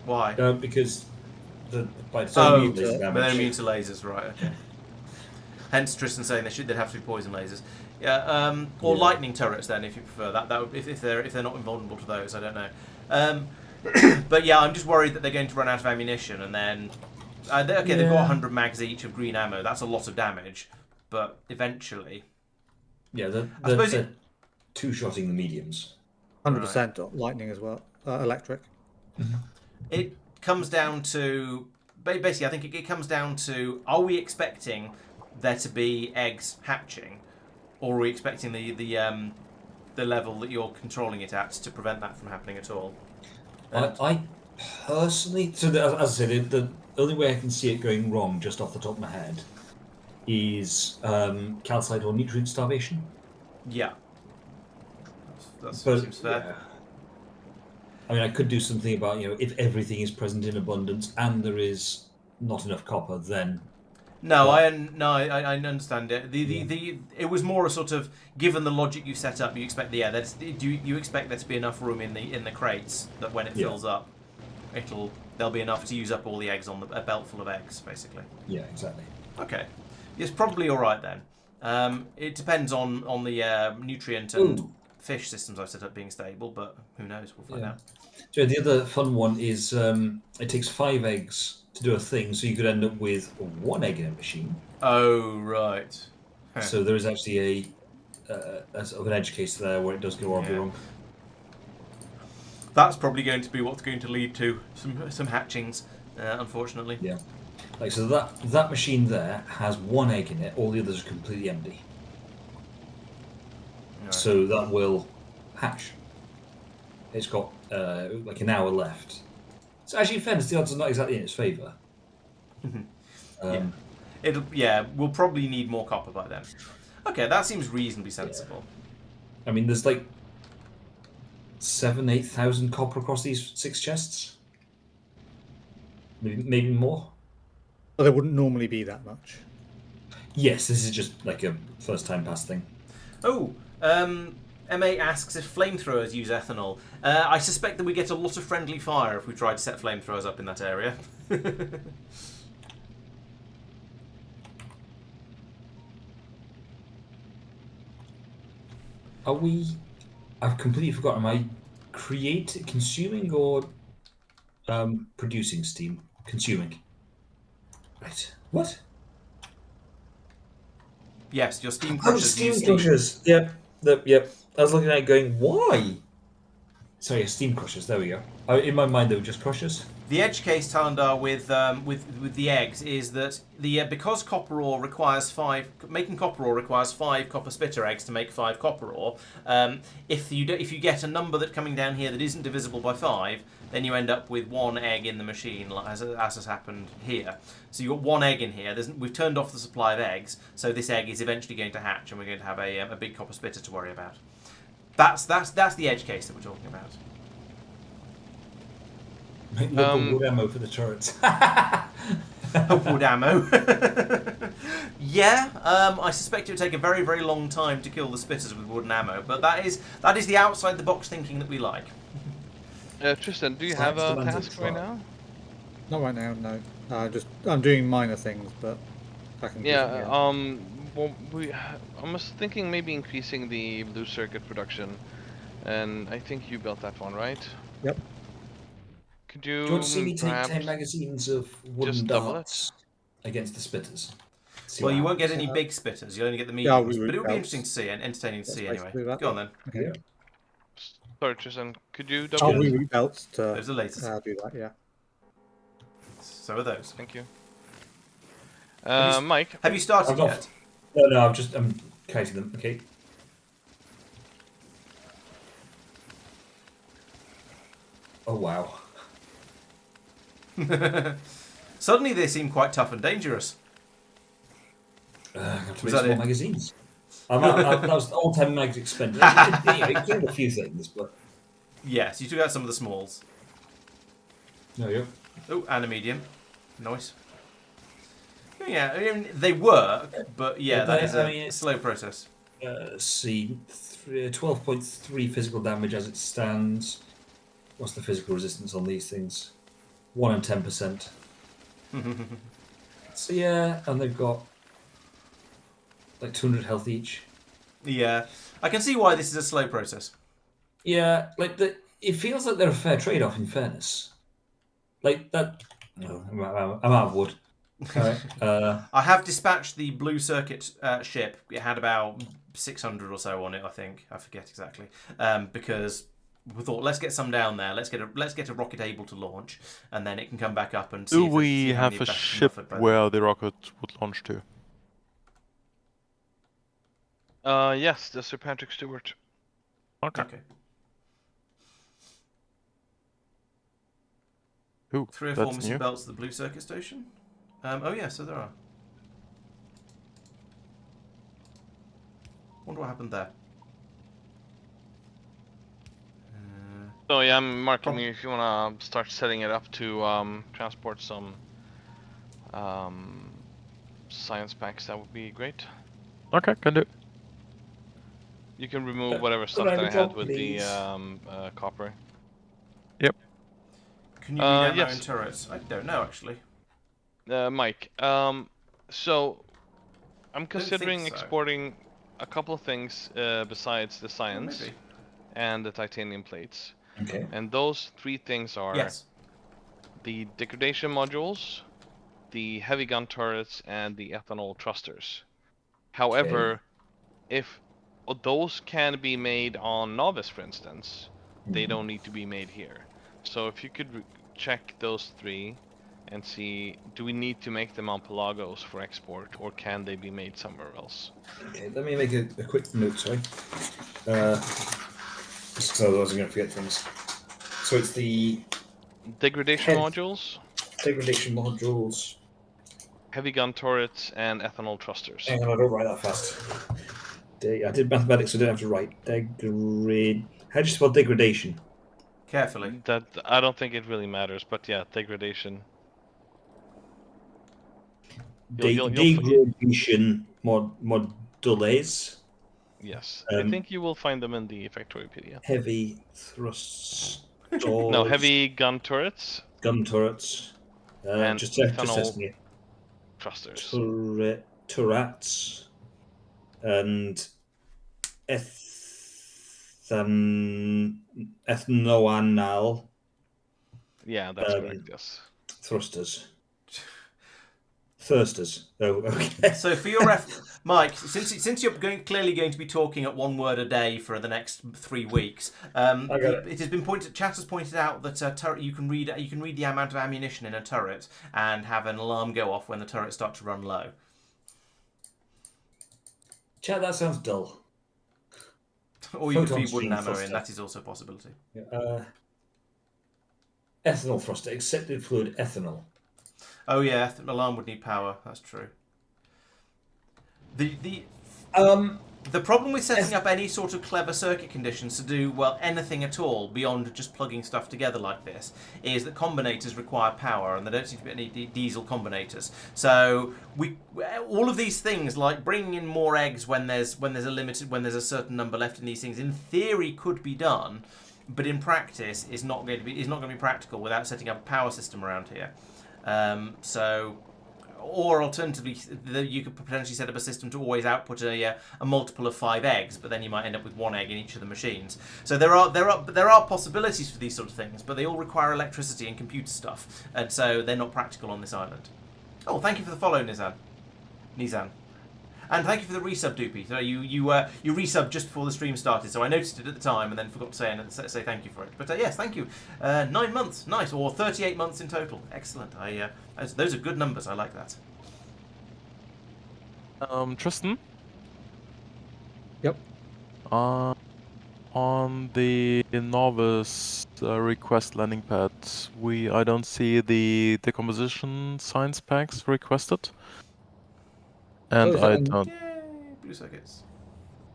Why? Because by design they're immune to lasers, right? Okay. Hence Tristan saying they'd have to be poison lasers. Yeah, or lightning turrets then, if you prefer that. That would, if they're not invulnerable to those, I don't know. But yeah, I'm just worried that they're going to run out of ammunition, and then they've got 100 mags each of green ammo. That's a lot of damage, but eventually. Yeah, they're two-shotting the mediums. 100% lightning as well, electric. It comes down to basically. I think it comes down to: are we expecting there to be eggs hatching, or are we expecting the level that you're controlling it at to prevent that from happening at all? I personally, as I said, the only way I can see it going wrong, just off the top of my head, is calcite or nutrient starvation. Yeah, that seems fair. Yeah. I mean, I could do something about, if everything is present in abundance and there is not enough copper, then. No, I understand it. It was more a sort of, given the logic you set up, you expect you expect there to be enough room in the crates that when it fills up, it'll there'll be enough to use up all the eggs on a belt full of eggs, basically. Yeah, exactly. Okay. It's probably all right then. It depends on the nutrient and fish systems I've set up being stable, but who knows? We'll find out. So the other fun one is it takes 5 eggs to do a thing, so you could end up with 1 egg in a machine. Oh, right. Huh. So there is actually a sort of an edge case there where it does go horribly wrong. That's probably going to be what's going to lead to some hatchings, unfortunately. Yeah. Like, so that machine there has 1 egg in it, all the others are completely empty. Right. So that will hatch. It's got like an hour left. So actually, in fairness, the odds are not exactly in its favour. We'll probably need more copper by then. Okay, that seems reasonably sensible. Yeah. I mean, there's like 7,000-8,000 copper across these 6 chests. Maybe more. But there wouldn't normally be that much. Yes, this is just like a first-time pass thing. Oh, MA asks if flamethrowers use ethanol. I suspect that we get a lot of friendly fire if we try to set flamethrowers up in that area. Are we... I've completely forgotten. Am I consuming or producing steam? Consuming. Right. What? Yes, your steam crushers. Steam crushers. Yep. Yep. I was looking at it going, why? Sorry, steam crushers. There we go. In my mind, they were just crushers. The edge case, Talandar, with the eggs is that because copper ore requires 5. Making copper ore requires 5 copper spitter eggs to make 5 copper ore. If you get a number that coming down here that isn't divisible by 5, then you end up with 1 egg in the machine, as has happened here. So you've got 1 egg in here. We've turned off the supply of eggs, so this egg is eventually going to hatch, and we're going to have a big copper spitter to worry about. That's the edge case that we're talking about. Wood ammo for the turrets. Wood ammo. Yeah, I suspect it would take a very, very long time to kill the spitters with wooden ammo, but that is the outside the box thinking that we like. Tristan, do you have a task right now? Not right now, no. I'm doing minor things, but I can. Yeah. Well, I was thinking maybe increasing the blue circuit production, and I think you built that one, right? Yep. Could Do you want to see me take 10 magazines of wooden darts against the spitters? Well, you won't get any big spitters. You'll only get the mediums. But it would be interesting to see and entertaining to see anyway. Go on then. Yeah. Sorry, Tristan. Could you I'll double? reroute belts to Those are latest. do that. Yeah. So are those. Thank you. Mike, have you started yet? No. I'm counting them. Okay. Oh wow. Suddenly they seem quite tough and dangerous. I have to make some more magazines. That was all 10 mags expended. It killed a few things, but... Yes, you took out some of the smalls. No, yeah. Oh, and a medium. Nice. Yeah, I mean, they work, but yeah, that is a slow process. See, 12.3 physical damage as it stands. What's the physical resistance on these things? 1 and 10%. So yeah, and they've got like 200 health each. Yeah, I can see why this is a slow process. Yeah, like it feels like they're a fair trade-off. In fairness, like that. No, I'm out of wood. Right. I have dispatched the blue circuit ship. It had about 600 or so on it, I think. I forget exactly. Because we thought, let's get some down there. Let's get a rocket able to launch, and then it can come back up and see. Do we have a ship where the rocket would launch to? Yes, the Sir Patrick Stewart. Okay. Ooh, 3 or 4 missing belts at the blue circuit station. Oh yeah, so there are. Wonder what happened there. So yeah, I'm marking you if you wanna start setting it up to transport some science packs. That would be great. Okay, can do. You can remove whatever stuff that I had with the copper. Yep. Can you read ammo yes. and turrets? I don't know, actually. Mike, so I'm considering so. exporting a couple of things besides the science maybe. and the titanium plates. Okay. And those 3 things are Yes. the degradation modules, the heavy gun turrets, and the ethanol thrusters. However, if those can be made on Nauvis, for instance, they don't need to be made here. So if you could check those 3 and see, do we need to make them on Pelagos for export, or can they be made somewhere else? Okay, let me make a quick note, sorry. Just because otherwise I'm going to forget things. So it's the Degradation modules, degradation modules. heavy gun turrets, and ethanol thrusters. Hang on, I don't write that fast. I did mathematics, so I didn't have to write. How do you spell degradation? Carefully. That I don't think it really matters, but yeah, degradation. Degradation modules. Yes, I think you will find them in the Factoriopedia. Heavy thrusters. No, heavy gun turrets. Gun turrets. And just ethanol testing it. thrusters. Turrets. And ethanoanal. Yeah, that's correct, yes. Thrusters. Thirsters. Oh, okay. So for your Mike, since you're clearly going to be talking at 1 word a day for the next 3 weeks, it has been Chat has pointed out that you can read the amount of ammunition in a turret and have an alarm go off when the turrets start to run low. Chat, that sounds dull. Or you could feed wooden ammo in. That is also a possibility. Ethanol thruster, accepted fluid ethanol. Oh yeah, the alarm would need power. That's true. The problem with setting up any sort of clever circuit conditions to do anything at all beyond just plugging stuff together like this is that combinators require power, and there don't seem to be any diesel combinators. So all of these things, like bringing in more eggs when there's a certain number left in these things, in theory could be done, but in practice is not going to be practical without setting up a power system around here. Or alternatively, you could potentially set up a system to always output a multiple of 5 eggs, but then you might end up with 1 egg in each of the machines. So there are possibilities for these sort of things, but they all require electricity and computer stuff, and so they're not practical on this island. Oh, thank you for the follow, Nizan. And thank you for the resub, Doopy. So you resubbed just before the stream started, so I noticed it at the time and then forgot to say thank you for it. But yes, thank you. 9 months, nice, or 38 months in total. Excellent. Those are good numbers. I like that. Tristan? Yep. On the Nauvis request landing pad, I don't see the decomposition science packs requested. And I don't. Yay, blue circuits.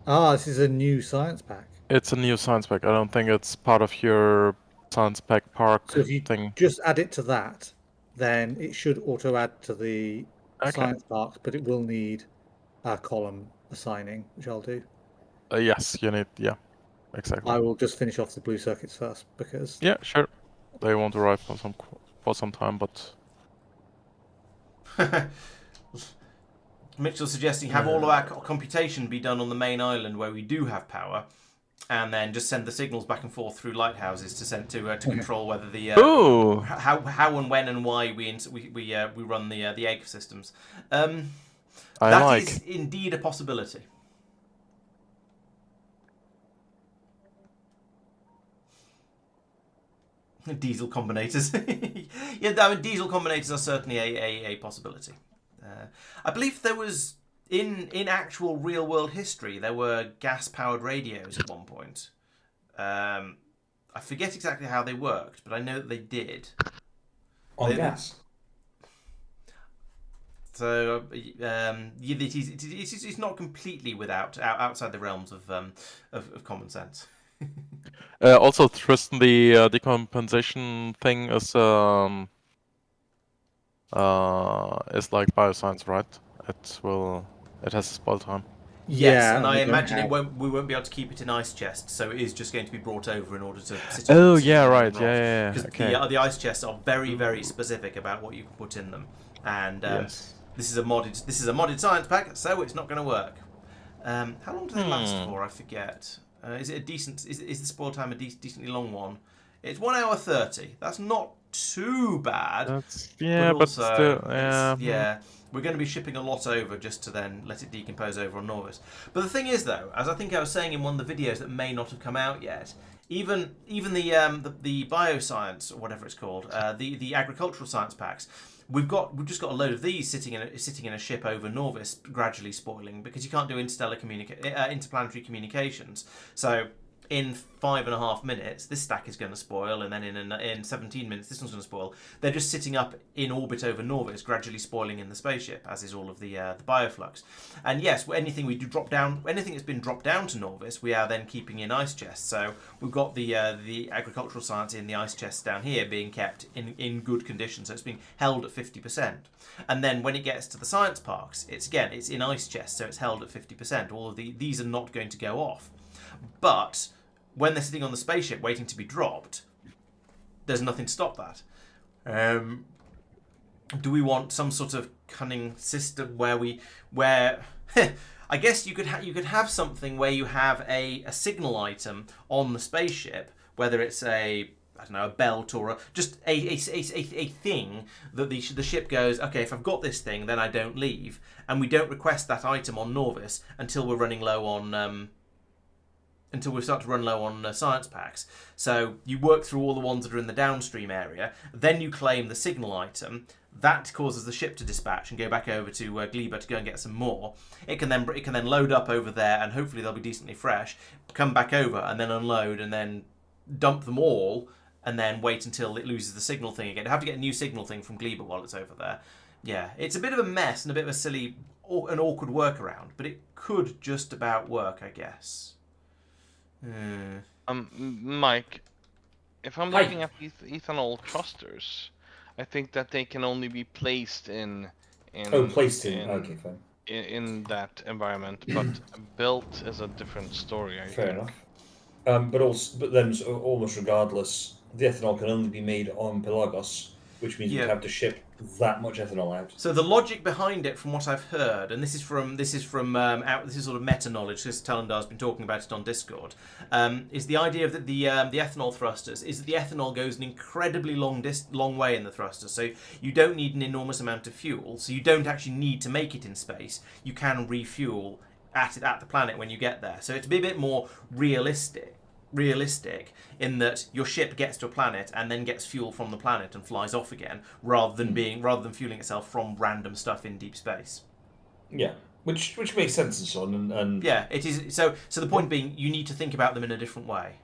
This is a new science pack. It's a new science pack. I don't think it's part of your science pack park So if you thing. just add it to that, then it should auto add to the science parks, but it will need a column assigning, which I'll do. Yes, you need. Yeah, exactly. I will just finish off the blue circuits first because. Yeah, sure. They won't arrive for some time, but. Mitchell's suggesting have all of our computation be done on the main island where we do have power, and then just send the signals back and forth through lighthouses to control whether the how and when and why we run the egg systems. That is indeed a possibility. Diesel combinators. Yeah, I mean, diesel combinators are certainly a possibility. I believe there was, in actual real-world history, there were gas-powered radios at one point. I forget exactly how they worked, but I know that they did. On gas? So, it's not completely outside the realms of common sense. Also, Tristan, the decompensation thing is like bioscience, right? It has a spoil time. Yes, Yeah, and I we don't imagine have- we won't be able to keep it in ice chests, so it is just going to be brought over in order to sit Oh, sit yeah, on right. rocks. Yeah. Because Okay. the ice chests are very, very specific about what you can put in them, and Yes. this is a modded science pack, so it's not going to work. How long do they last for? I forget. Is it a decent? Is the spoil time a decently long one? It's 1 hour 30. That's not too bad. But still, yeah. We're going to be shipping a lot over just to then let it decompose over on Nauvis. But the thing is, though, as I think I was saying in one of the videos that may not have come out yet, even the bioscience or whatever it's called, the agricultural science packs, we've just got a load of these sitting in a ship over Nauvis, gradually spoiling because you can't do interplanetary communications. So in 5.5 minutes, this stack is going to spoil, and then in 17 minutes, this one's going to spoil. They're just sitting up in orbit over Nauvis, gradually spoiling in the spaceship, as is all of the bioflux. And yes, anything we do drop down, anything that's been dropped down to Nauvis, we are then keeping in ice chests. So we've got the agricultural science in the ice chests down here being kept in good condition, so it's being held at 50%. And then when it gets to the science parks, it's in ice chests, so it's held at 50%. All of these are not going to go off, but when they're sitting on the spaceship waiting to be dropped, there's nothing to stop that. Do we want some sort of cunning system where I guess you could have something where you have a signal item on the spaceship, whether it's a belt or just a thing that the ship goes, okay, if I've got this thing, then I don't leave, and we don't request that item on Nauvis until we're running low on. Until we start to run low on science packs. So you work through all the ones that are in the downstream area, then you claim the signal item. That causes the ship to dispatch and go back over to Gleba to go and get some more. It can then load up over there, and hopefully they'll be decently fresh. Come back over and then unload and then dump them all, and then wait until it loses the signal thing again. You have to get a new signal thing from Gleba while it's over there. Yeah, it's a bit of a mess and a bit of a silly, an awkward workaround, but it could just about work, I guess. Mike, if I'm looking at ethanol clusters, I think that they can only be placed in okay, fine. In that environment, but built is a different story. I Fair think. enough. But then almost regardless, the ethanol can only be made on Pelagos, which means you'd have to ship that much ethanol out. So the logic behind it, from what I've heard, and this is sort of meta knowledge, because Talandar's been talking about it on Discord, is the idea of the ethanol thrusters is that the ethanol goes an incredibly long way in the thrusters. So you don't need an enormous amount of fuel. So you don't actually need to make it in space. You can refuel at the planet when you get there. So it's a bit more realistic in that your ship gets to a planet and then gets fuel from the planet and flies off again, rather than fueling itself from random stuff in deep space. Yeah, which makes sense and so on. And yeah, it is. So the point being, you need to think about them in a different way.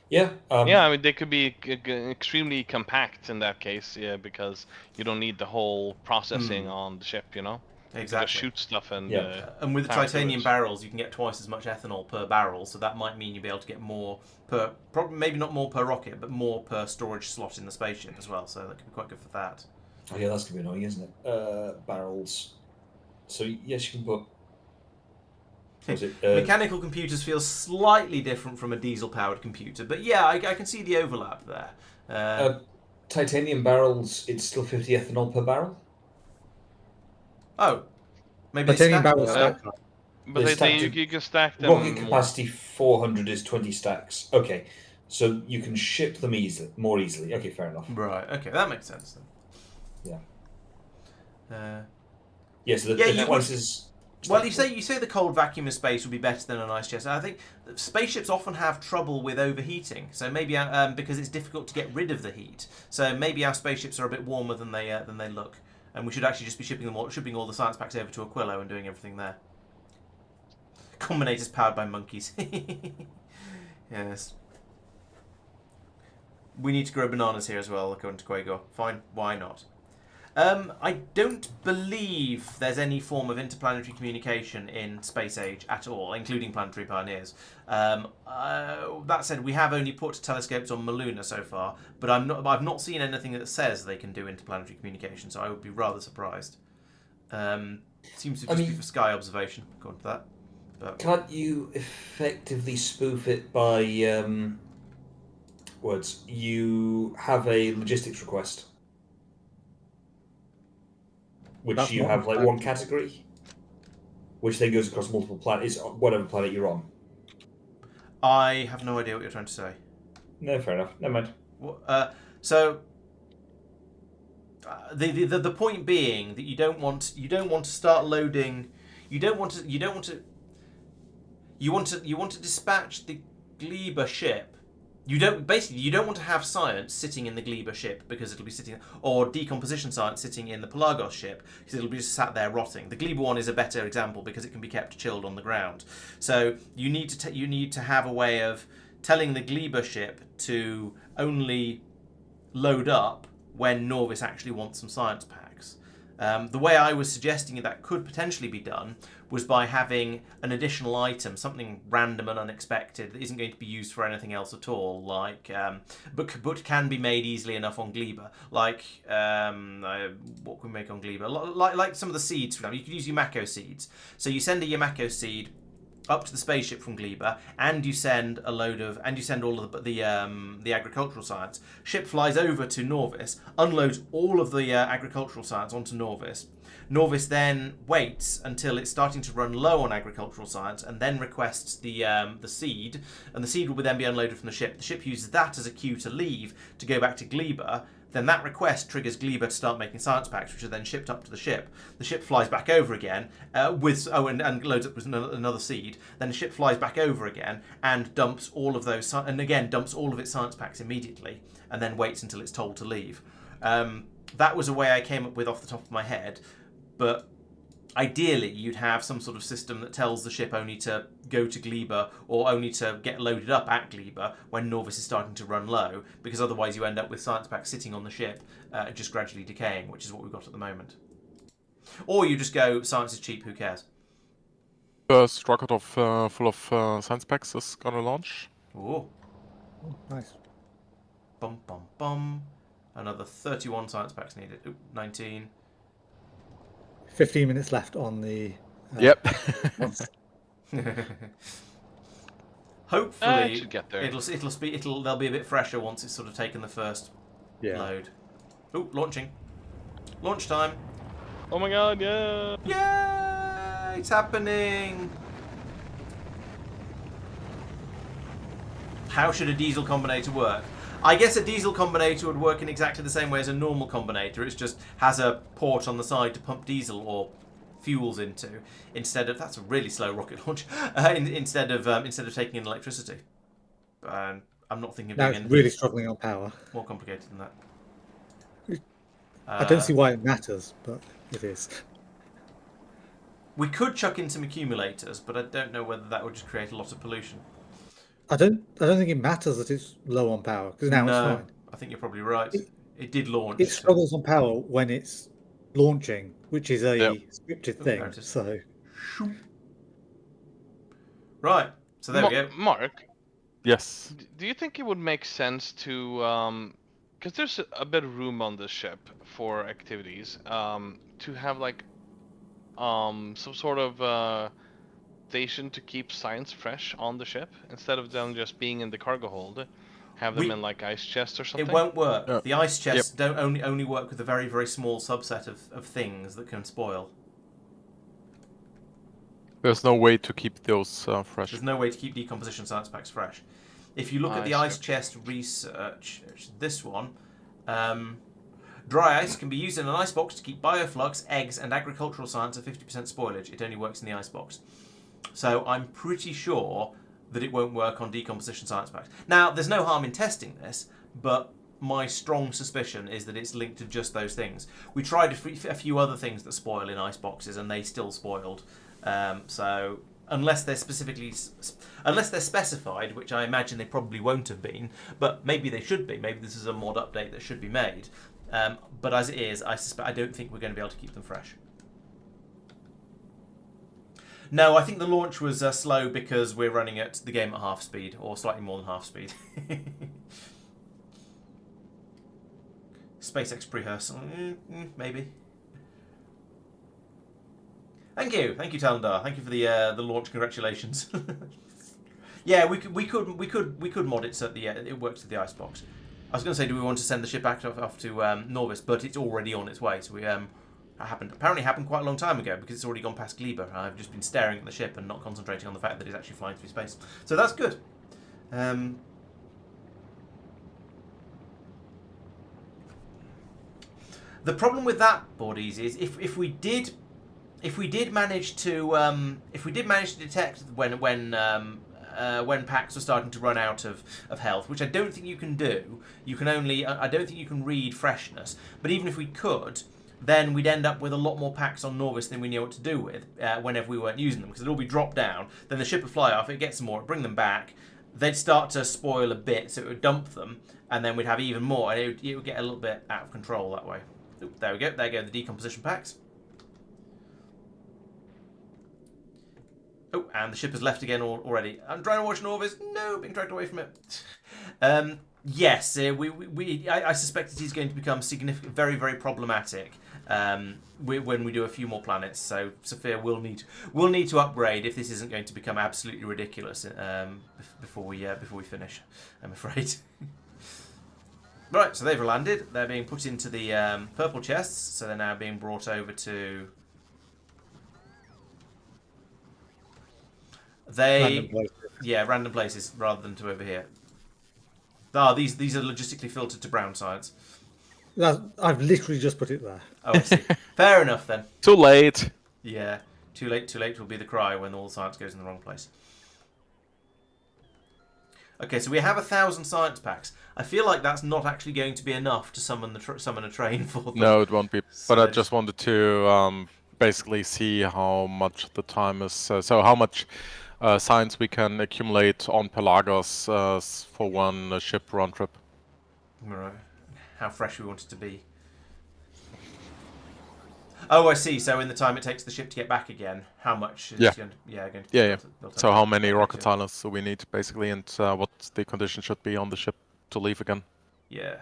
Yeah. I mean, they could be extremely compact in that case, because you don't need the whole processing on the ship, Exactly. Just shoot stuff and and with the titanium barrels, you can get twice as much ethanol per barrel, so that might mean you'll be able to get more maybe not more per rocket, but more per storage slot in the spaceship as well. So that could be quite good for that. Oh yeah, that's gonna be annoying, isn't it? Barrels. So yes, you can put. Mechanical computers feel slightly different from a diesel-powered computer, but yeah, I can see the overlap there. Titanium barrels, it's still 50 ethanol per barrel. Oh, maybe titanium barrels stack. But you can stack them. Rocket capacity 400 is 20 stacks. Okay, so you can ship them more easily. Okay, fair enough. Right. Okay, that makes sense then. Yeah. So the prices. Well, you say the cold vacuum of space would be better than an ice chest. I think spaceships often have trouble with overheating, so maybe because it's difficult to get rid of the heat. So maybe our spaceships are a bit warmer than they look, and we should actually just be shipping all the science packs over to Aquilo and doing everything there. Combinators powered by monkeys. Yes. We need to grow bananas here as well, according to Quago. Fine, why not? I don't believe there's any form of interplanetary communication in Space Age at all, including Planetary Pioneers. That said, we have only put telescopes on Maluna so far, but I've not seen anything that says they can do interplanetary communication, so I would be rather surprised. Seems to just be for sky observation, according to that. But can't you effectively spoof it by words? You have a logistics request, which That's you not have like bad. one category, which then goes across multiple planets, whatever planet you're on. I have no idea what you're trying to say. No, fair enough. Never mind. So the point being that you don't want to start loading. You want to dispatch the Gleba ship. You don't want to have science sitting in the Gleba ship because it'll be sitting, or decomposition science sitting in the Pelagos ship because it'll be just sat there rotting. The Gleba one is a better example because it can be kept chilled on the ground. So you need to have a way of telling the Gleba ship to only load up when Nauvis actually wants some science packs. The way I was suggesting that could potentially be done was by having an additional item, something random and unexpected that isn't going to be used for anything else at all, like but can be made easily enough on Gleba. Like what can we make on Gleba? Like some of the seeds, for example. You could use Yamako seeds. So you send a Yamako seed up to the spaceship from Gleba, and you send all of the agricultural science. Ship flies over to Nauvis, unloads all of the agricultural science onto Nauvis. Nauvis then waits until it's starting to run low on agricultural science, and then requests the seed, and the seed will then be unloaded from the ship. The ship uses that as a cue to leave to go back to Gleba. Then that request triggers Gleba to start making science packs, which are then shipped up to the ship. The ship flies back over again and loads up with another seed. Then the ship flies back over again and dumps all of its science packs immediately, and then waits until it's told to leave. That was a way I came up with off the top of my head, but ideally you'd have some sort of system that tells the ship only to go to Gleba or only to get loaded up at Gleba when Nauvis is starting to run low, because otherwise you end up with science packs sitting on the ship just gradually decaying, which is what we've got at the moment. Or you just go, science is cheap, who cares? First rocket full of science packs is gonna launch. Ooh. Oh, nice. Bum, bum, bum. Another 31 science packs needed. Ooh, 19. 15 minutes left on the. Yep. Hopefully, should get there. they'll be a bit fresher once it's sort of taken the first load. Ooh, launching. Launch time. Oh my god, yeah! Yay! It's happening! How should a diesel combinator work? I guess a diesel combinator would work in exactly the same way as a normal combinator. It just has a port on the side to pump diesel or fuels into, instead of, that's a really slow rocket launch, instead of taking in electricity. I'm not thinking of Now doing it's anything really struggling on power. more complicated than that. I don't see why it matters, but it is. We could chuck in some accumulators, but I don't know whether that would just create a lot of pollution. I don't think it matters that it's low on power, because now it's fine. I think you're probably right. It did launch. It struggles on power when it's launching, which is a scripted thing. There it is. So right. So there we go. Mark, Yes. do you think it would make sense to, because there's a bit of room on this ship for activities, to have like some sort of station to keep science fresh on the ship instead of them just being in the cargo hold? Have them in like ice chests or something? It won't work. No. The ice chests don't only work with a very, very small subset of things that can spoil. There's no way to keep those fresh. There's no way to keep decomposition science packs fresh. If you look at the ice chest research, this one, dry ice can be used in an ice box to keep bioflux, eggs, and agricultural science at 50% spoilage. It only works in the ice box. So I'm pretty sure that it won't work on decomposition science packs. Now, there's no harm in testing this, but my strong suspicion is that it's linked to just those things. We tried a few other things that spoil in ice boxes, and they still spoiled. So unless they're specified, which I imagine they probably won't have been, but maybe they should be. Maybe this is a mod update that should be made. But as it is, I don't think we're going to be able to keep them fresh. No, I think the launch was slow because we're running at the game at half speed, or slightly more than half speed. SpaceX pre-rehearsal, maybe. Thank you, Talendar. Thank you for the launch. Congratulations. Yeah, we could mod it so that it works with the icebox. I was going to say, do we want to send the ship back off to Nauvis, but it's already on its way. So we apparently happened quite a long time ago because it's already gone past Gleba. I've just been staring at the ship and not concentrating on the fact that it's actually flying through space. So that's good. The problem with that, Boardies, is if we did manage to detect when packs were starting to run out of health, which I don't think you can do. You can only I don't think you can read freshness. But even if we could, then we'd end up with a lot more packs on Nauvis than we knew what to do with whenever we weren't using them, because it'd all be dropped down. Then the ship would fly off, it gets some more, it'd bring them back. They'd start to spoil a bit, so it would dump them, and then we'd have even more, and it would get a little bit out of control that way. Oop, there we go. There go the decomposition packs. Oh, and the ship has left again already. I'm trying to watch Nauvis. No, being dragged away from it. Yes, I suspect it is going to become significant, very, very problematic when we do a few more planets. So Sophia will need to upgrade if this isn't going to become absolutely ridiculous before we finish, I'm afraid. Right, so they've landed. They're being put into the purple chests, so they're now being brought over to. Random places rather than to over here. These are logistically filtered to brown science. I've literally just put it there. Oh, I see. Fair enough then. Too late. Yeah, too late will be the cry when all the science goes in the wrong place. Okay, so we have 1,000 science packs. I feel like that's not actually going to be enough to summon a train for them. No, it won't be. But I just wanted to basically see how much the time is. So how much science we can accumulate on Pelagos for one ship round trip. Right. How fresh we want it to be. Oh, I see. So in the time it takes the ship to get back again, how much is going to be built so how many rocket silos do we need, basically, and what the condition should be on the ship to leave again. Yeah.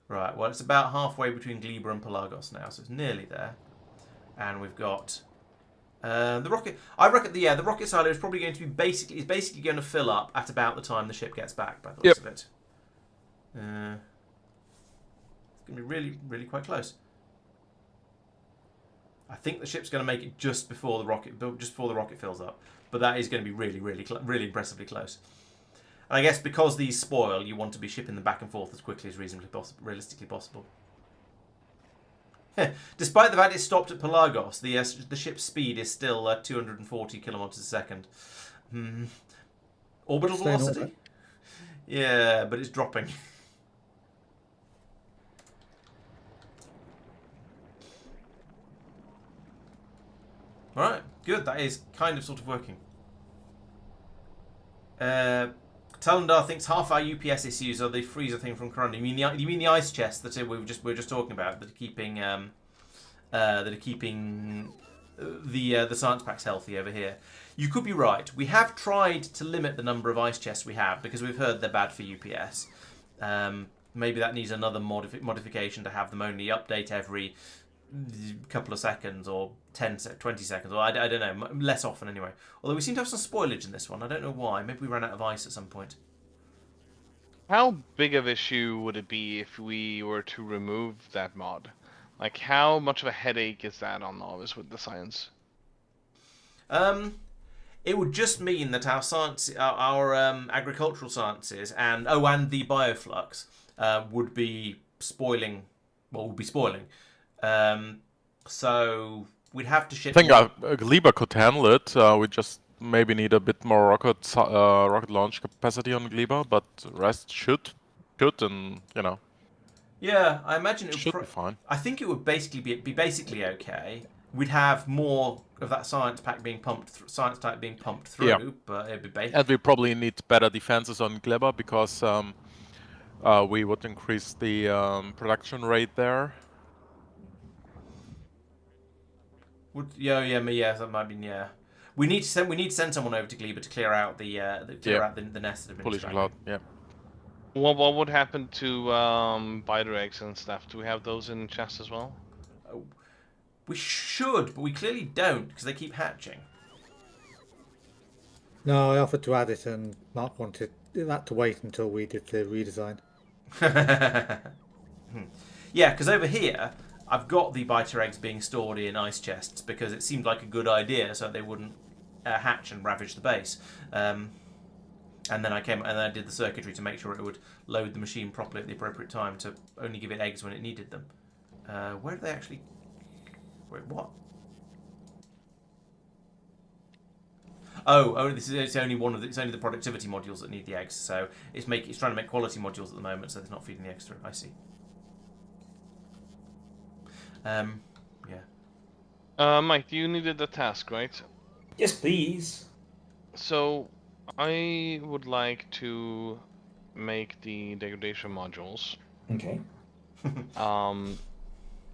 Right, well, it's about halfway between Gleba and Pelagos now, so it's nearly there. And we've got the rocket. I reckon the rocket silo is probably going to be basically going to fill up at about the time the ship gets back, by the looks of it. It's going to be really, really quite close. I think the ship's going to make it just before the rocket fills up, but that is going to be really, really, really impressively close. And I guess because these spoil, you want to be shipping them back and forth as quickly as realistically possible. Despite the fact it stopped at Pelagos, the ship's speed is still 240 kilometers a second. Orbital velocity? Yeah, but it's dropping. Alright, good. That is kind of sort of working. Talendar thinks half our UPS issues are the freezer thing from Corona. You mean the ice chests that we were just talking about that are keeping the science packs healthy over here? You could be right. We have tried to limit the number of ice chests we have because we've heard they're bad for UPS. Maybe that needs another modification to have them only update every couple of seconds or 20 seconds, or I don't know, less often anyway. Although we seem to have some spoilage in this one. I don't know why. Maybe we ran out of ice at some point. How big of an issue would it be if we were to remove that mod? Like, how much of a headache is that on Nauvis with the science? It would just mean that our science, our agricultural sciences, and the bioflux would be spoiling. Well, would be spoiling. So we'd have to ship. I think Gleba could handle it. We just maybe need a bit more rocket launch capacity on Gleba, but the rest should, and you know. Yeah, I imagine it should be fine. I think it would basically be basically okay. We'd have more of that science pack being pumped, science type being pumped through, but it'd be basic. And we probably need better defenses on Gleba because we would increase the production rate there. That might be We need to send someone over to Gleba to clear out the nest that have been destroyed. Yeah. What would happen to biter eggs and stuff? Do we have those in chests as well? We should, but we clearly don't because they keep hatching. No, I offered to add it, and Mark wanted that to wait until we did the redesign. Yeah, because over here, I've got the biter eggs being stored in ice chests because it seemed like a good idea so they wouldn't hatch and ravage the base. And then I did the circuitry to make sure it would load the machine properly at the appropriate time to only give it eggs when it needed them. Where do they actually... Wait, what? Oh, it's only it's only the productivity modules that need the eggs. So it's trying to make quality modules at the moment, so it's not feeding the eggs through. I see. Yeah. Mike, you needed a task, right? Yes, please. So, I would like to make the degradation modules. Okay.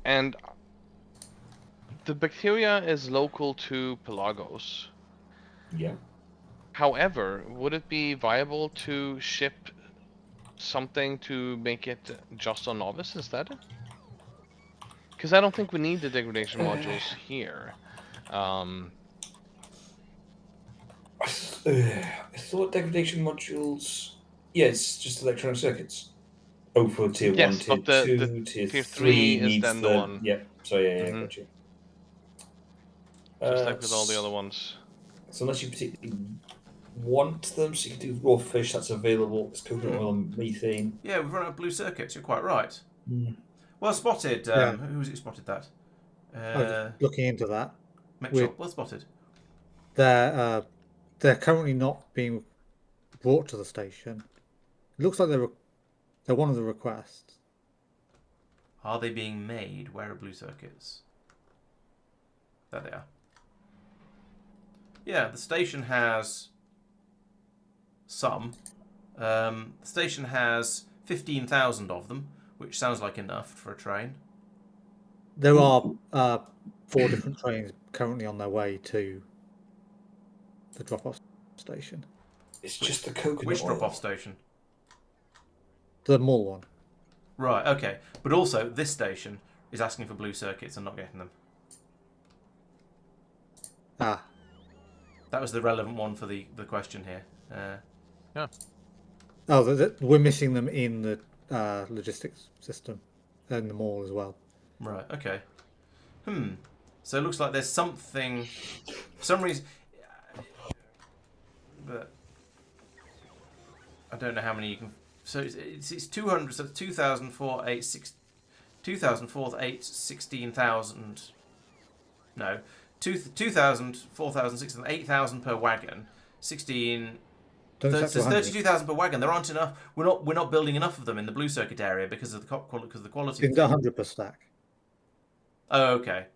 And the bacteria is local to Pelagos. Yeah. However, would it be viable to ship something to make it just on Nauvis instead? Because I don't think we need the degradation modules here. I thought degradation modules... Yeah, it's just electronic circuits. Oh, for tier 1, tier 2, tier 3 is needs then the one. Yeah, so yeah, got you. Just like with all the other ones. So unless you particularly want them, so you can do raw fish, that's available. It's coconut oil and methane. Yeah, we've run out of blue circuits. You're quite right. Mm. Well spotted. Yeah. Who was it spotted that? I was looking into that. Metro. Well spotted. They're currently not being brought to the station. It looks like they're one of the requests. Are they being made? Where are blue circuits? There they are. Yeah, the station has some. The station has 15,000 of them, which sounds like enough for a train. There are 4 different trains currently on their way to the drop-off station. It's just the coconut Which oil. drop-off station? The mall one. Right, okay. But also, this station is asking for blue circuits and not getting them. Ah. That was the relevant one for the question here. Yeah. Oh, we're missing them in the logistics system and the mall as well. Right, okay. So it looks like there's something... For some reason... But... I don't know how many you can... So it's 200, so 2,004, 8, 16,000... No. 2,000, 4,000, 6,000, 8,000 per wagon. 16... There's 32,000 per wagon. There aren't enough. We're not building enough of them in the blue circuit area because of the quality. It's 100 per stack. Oh, okay.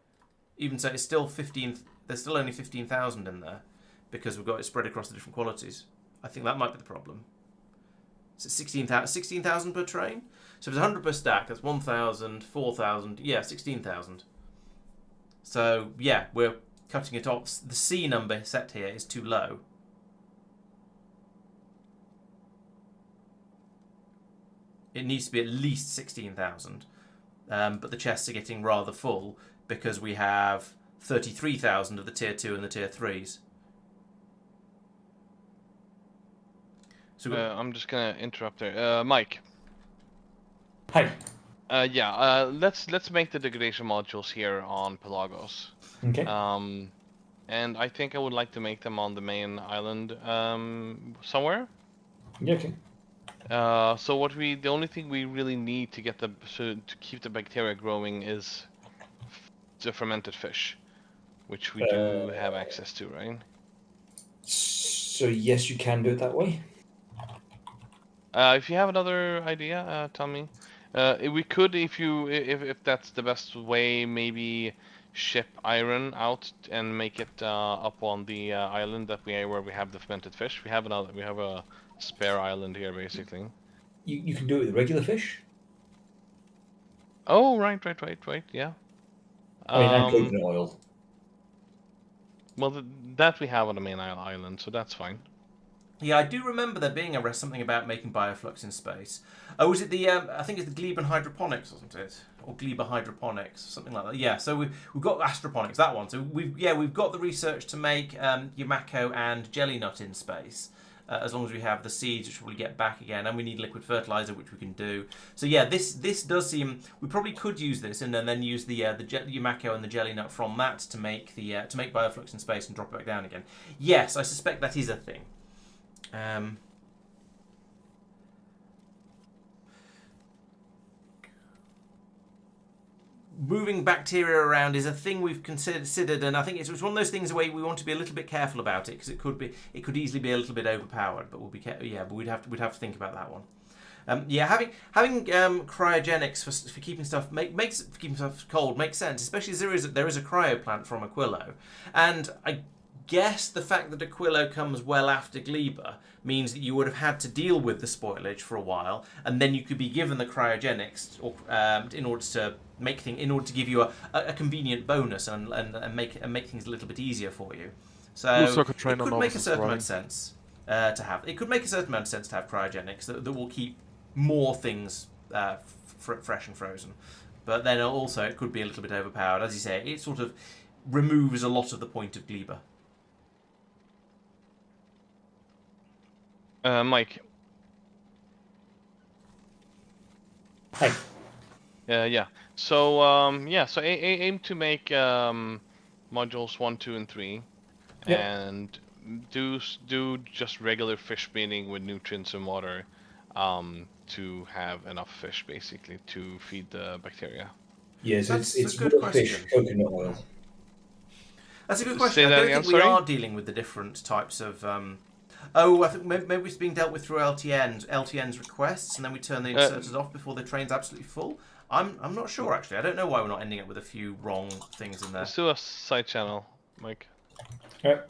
Even so, it's still 15. There's still only 15,000 in there because we've got it spread across the different qualities. I think that might be the problem. So 16,000 per train. So if it's 100 per stack, that's 1,000, 4,000. Yeah, 16,000. So yeah, we're cutting it off. The C number set here is too low. It needs to be at least 16,000. But the chests are getting rather full because we have 33,000 of the tier 2 and the tier 3s. So I'm just gonna interrupt there. Mike. Hi. Let's make the degradation modules here on Pelagos. Okay. And I think I would like to make them on the main island somewhere. Yeah, okay. So the only thing we really need to get to keep the bacteria growing is the fermented fish, which we do have access to, right? So yes, you can do it that way. If you have another idea, tell me. We could, if that's the best way, maybe ship iron out and make it up on the island where we have the fermented fish. We have a spare island here, basically. You can do it with regular fish. Oh, right, yeah. I mean, and coconut oil. Well, that we have on the main island, so that's fine. Yeah, I do remember there being something about making bioflux in space. Oh, was it the? I think it's the Gleben hydroponics, wasn't it? Or Gleba hydroponics, something like that. Yeah. So we've got astroponics, that one. So we've got the research to make Yamako and jelly nut in space. As long as we have the seeds, which we'll get back again, and we need liquid fertilizer, which we can do. So yeah, this does seem we probably could use this, and then use the Yamako and the jelly nut from that to make to make bioflux in space and drop it back down again. Yes, I suspect that is a thing. Moving bacteria around is a thing we've considered, and I think it's one of those things where we want to be a little bit careful about it because it could easily be a little bit overpowered. But but we'd have to think about that one. Having cryogenics for keeping stuff for keeping stuff cold makes sense, especially as there is a cryo plant from Aquilo, and I guess the fact that Aquilo comes well after Gleba means that you would have had to deal with the spoilage for a while, and then you could be given the cryogenics in order to give you a convenient bonus and make things a little bit easier for you. So it could make a certain amount of sense to have. It could make a certain amount of sense to have cryogenics that will keep more things fresh and frozen. But then also it could be a little bit overpowered. As you say, it sort of removes a lot of the point of Gleba. Mike. Hey. Yeah. So so aim to make modules 1, 2, and 3, Yep. and do just regular fish breeding with nutrients and water, to have enough fish basically to feed the bacteria. Yes, That's it's a good raw fish, question. coconut oil. That's a good Say question. I that don't again, think we sorry? are dealing with the different types of. I think maybe it's being dealt with through LTN's requests, and then we turn the inserters off before the train's absolutely full. I'm not sure actually. I don't know why we're not ending up with a few wrong things in there. Let's do a side channel, Mike. Alright.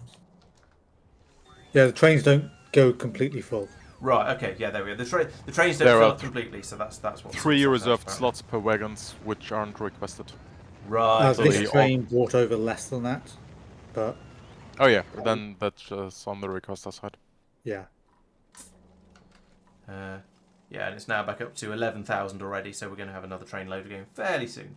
Yeah, the trains don't go completely full. Right. Okay. Yeah. There we go. The trains don't There fill are up completely, so that's what. 3 that's reserved about. slots per wagons, which aren't requested. Right. So This the- train brought over less than that, but Oh yeah, then that's on the requester side. yeah. Yeah, and it's now back up to 11,000 already, so we're going to have another train load again fairly soon.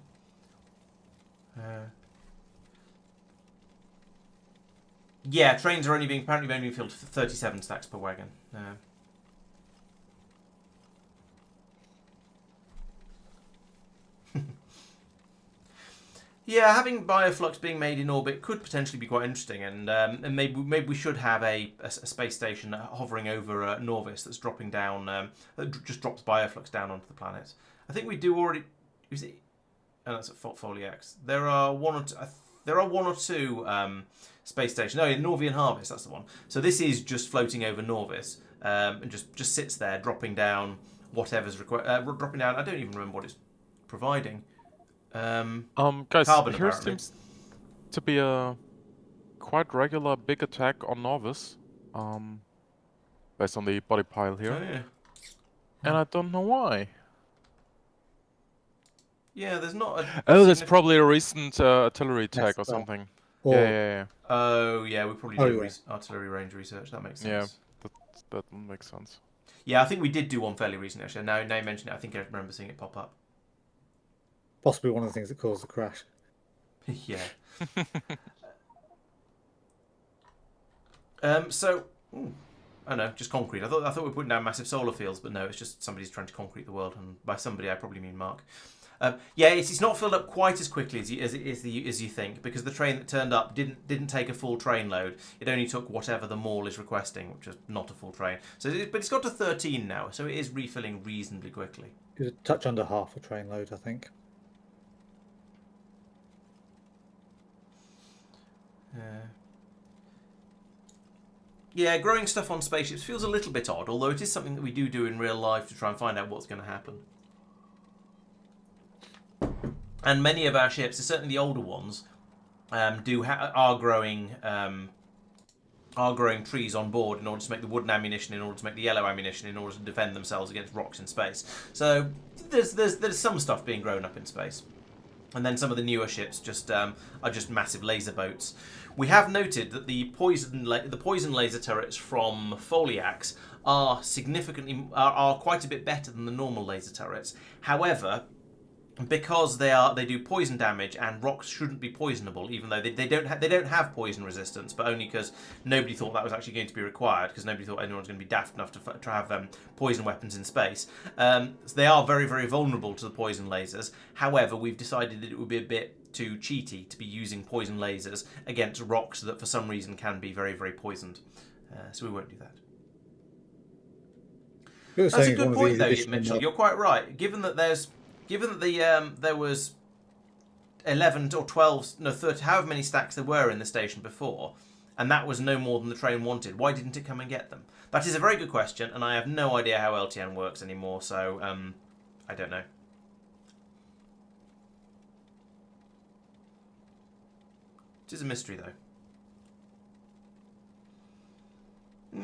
Yeah, trains are apparently only being filled for 37 stacks per wagon. Yeah, having bioflux being made in orbit could potentially be quite interesting, and maybe we should have a space station hovering over Nauvis that's dropping down, that just drops bioflux down onto the planet. I think we do already. Is it? Oh, that's at Foliax. There are one or two space stations. No, Norvian Harvest. That's the one. So this is just floating over Nauvis, and just sits there, dropping down whatever's dropping down. I don't even remember what it's providing. Guys, Carbon, here apparently. seems to be a quite regular big attack on Nauvis, based on the body pile here, Oh, yeah. and I don't know why. Yeah, there's not a. Oh, that's probably a recent artillery attack or Yes, something. Or Yeah. Oh yeah, we probably Oh, do yeah. artillery range research. That makes Yeah. sense. That makes sense. Yeah, I think we did do one fairly recently. Actually, now you mention it, I think I remember seeing it pop up. possibly one of the things that caused the crash. Yeah. So, oh no, just concrete. I thought we were putting down massive solar fields, but no, it's just somebody's trying to concrete the world, and by somebody I probably mean Mark. Yeah, it's not filled up quite as quickly as you think, because the train that turned up didn't take a full train load. It only took whatever the mall is requesting, which is not a full train. So, but it's got to 13 now, so it is refilling reasonably quickly. It was a touch under half a train load, I think. Yeah, growing stuff on spaceships feels a little bit odd, although it is something that we do in real life to try and find out what's going to happen. And many of our ships, certainly the older ones, are growing trees on board in order to make the wooden ammunition, in order to make the yellow ammunition, in order to defend themselves against rocks in space. So there's some stuff being grown up in space. And then some of the newer ships just are just massive laser boats. We have noted that the poison laser turrets from Foliax are quite a bit better than the normal laser turrets. However, because they do poison damage, and rocks shouldn't be poisonable, even though they don't have poison resistance, but only because nobody thought that was actually going to be required, because nobody thought anyone was going to be daft enough to have poison weapons in space. So they are very, very vulnerable to the poison lasers. However, we've decided that it would be a bit too cheaty to be using poison lasers against rocks that for some reason can be very, very poisoned. So we won't do that. That's a good point, though, Mitchell. You're quite right. Given that there was 11 or 12, no, 30, however many stacks there were in the station before, and that was no more than the train wanted, why didn't it come and get them? That is a very good question, and I have no idea how LTN works anymore, so I don't know. It is a mystery, though.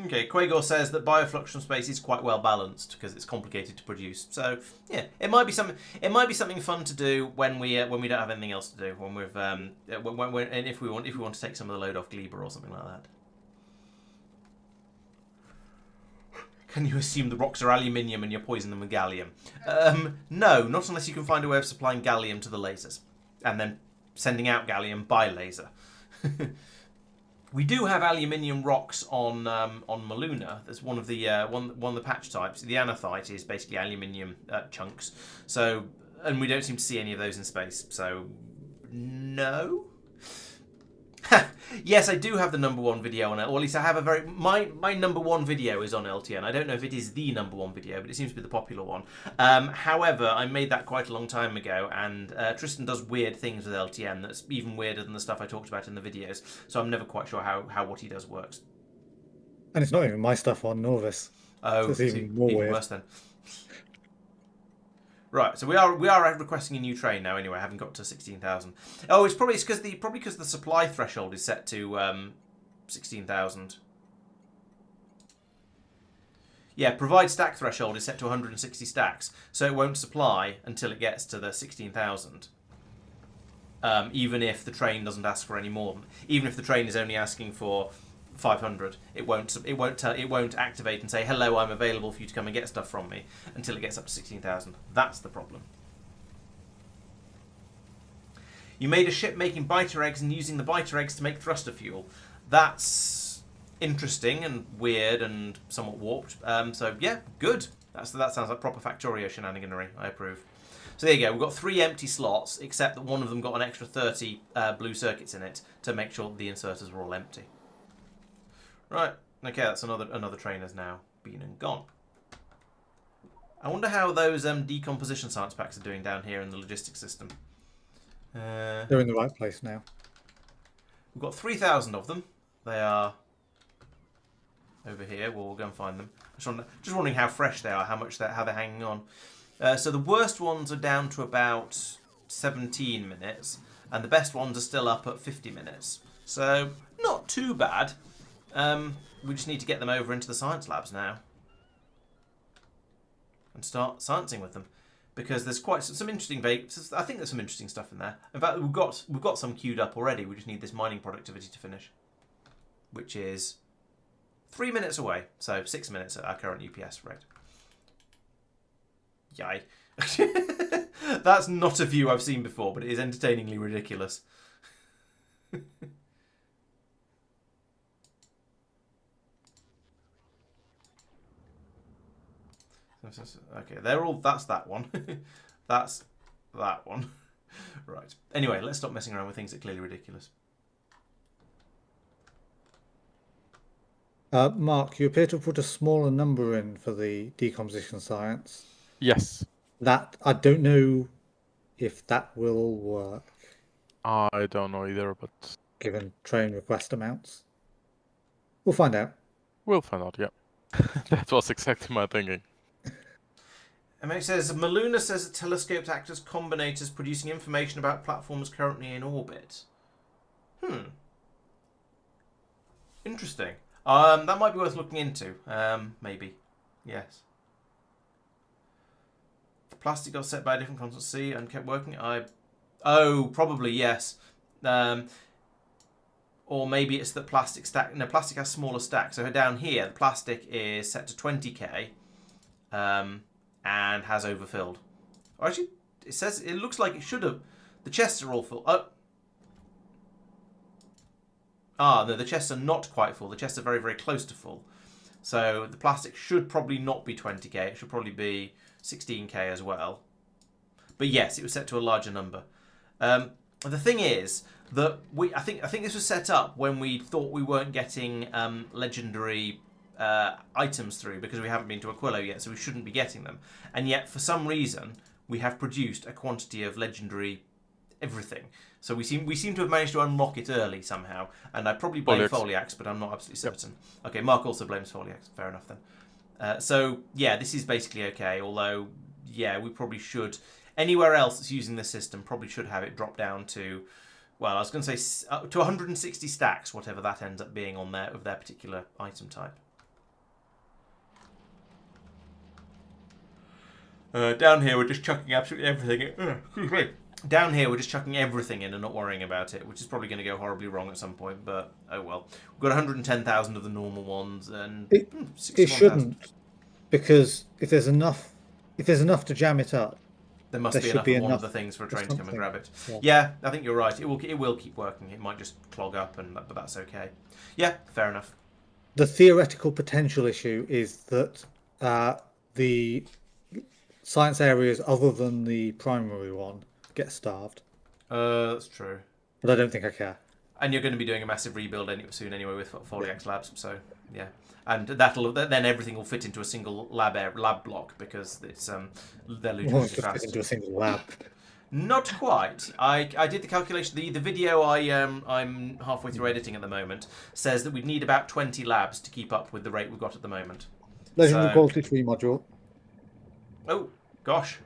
Okay, Quagor says that bioflux from space is quite well balanced because it's complicated to produce. So yeah, it might be something fun to do when we don't have anything else to do. When we've and if we want to take some of the load off Gleba or something like that. Can you assume the rocks are aluminium and you poison them with gallium? No, not unless you can find a way of supplying gallium to the lasers and then sending out gallium by laser. We do have aluminium rocks on Maluna. That's one of the patch types. The anorthite is basically aluminium chunks. So, and we don't seem to see any of those in space. So, no. Yes, I do have the #1 video on it, or at least I have my #1 video is on LTN. I don't know if it is the #1 video, but it seems to be the popular one. However, I made that quite a long time ago, and Tristan does weird things with LTN that's even weirder than the stuff I talked about in the videos. So I'm never quite sure how what he does works. And it's not even my stuff on Nauvis. Oh, so it's even more even weird. Worse then. Right, so we are requesting a new train now. Anyway, having got to 16,000. Oh, it's probably because the supply threshold is set to 16,000. Yeah, provide stack threshold is set to 160 stacks, so it won't supply until it gets to the 16,000. Even if the train doesn't ask for any more, even if the train is only asking for 500, it won't activate and say, hello, I'm available for you to come and get stuff from me until it gets up to 16,000. That's the problem. You made a ship making biter eggs and using the biter eggs to make thruster fuel. That's interesting and weird and somewhat warped. So yeah, good. That sounds like proper Factorio shenaniganery. I approve. So there you go. We've got 3 empty slots, except that one of them got an extra 30 blue circuits in it to make sure that the inserters were all empty. Right, okay, that's another train has now been and gone. I wonder how those decomposition science packs are doing down here in the logistics system. They're in the right place now. We've got 3,000 of them. They are over here. We'll go and find them. Just wondering how fresh they are, how they're hanging on. So the worst ones are down to about 17 minutes, and the best ones are still up at 50 minutes. So not too bad. We just need to get them over into the science labs now and start sciencing with them, because there's quite some interesting I think there's some interesting stuff in there. In fact, we've got some queued up already. We just need this mining productivity to finish, which is 3 minutes away. So 6 minutes at our current UPS rate. Yay. That's not a view I've seen before, but it is entertainingly ridiculous. Okay, that's that one. That's that one. Right. Anyway, let's stop messing around with things that are clearly ridiculous. Mark, you appear to have put a smaller number in for the decomposition science. Yes. That, I don't know if that will work. I don't know either, but given train request amounts. We'll find out. We'll find out, yeah. That was exactly my thinking. MH says, Maluna says that telescopes act as combinators producing information about platforms currently in orbit. Interesting. That might be worth looking into. Maybe. Yes. The plastic got set by a different constant C and kept working. I Oh, probably, yes. Or maybe it's the plastic stack. No, plastic has smaller stacks. So down here, the plastic is set to 20k and has overfilled. Or actually, it looks like it should have. The chests are all full. No, the chests are not quite full. The chests are very, very close to full. So the plastic should probably not be 20k. It should probably be 16k as well. But yes, it was set to a larger number. The thing is that I think this was set up when we thought we weren't getting legendary items through because we haven't been to Aquilo yet, so we shouldn't be getting them. And yet, for some reason, we have produced a quantity of legendary everything. So we seem to have managed to unlock it early somehow. And I probably blame Foliax, but I'm not absolutely certain. Yep. Okay, Mark also blames Foliax. Fair enough then. So yeah, this is basically okay. Although yeah, we probably should. Anywhere else that's using this system probably should have it drop down to, well, I was going to say to 160 stacks, whatever that ends up being on there of their particular item type. Down here, we're just chucking absolutely everything in. Down here, we're just chucking everything in and not worrying about it, which is probably going to go horribly wrong at some point, but oh well. We've got 110,000 of the normal ones, and it shouldn't, because if there's enough to jam it up, there must be enough of one of the things for a train to come and grab it. Yeah, I think you're right. It will keep working. It might just clog up, but that's okay. Yeah, fair enough. The theoretical potential issue is that the science areas other than the primary one get starved. That's true. But I don't think I care. And you're going to be doing a massive rebuild soon anyway with Foliax Labs, so yeah. And then everything will fit into a single lab block because it's they're ludicrously fast. Fit into a single lab. Not quite. I did the calculation. The video I'm halfway through editing at the moment says that we'd need about 20 labs to keep up with the rate we've got at the moment. Legendary Quality 3 module. Oh gosh.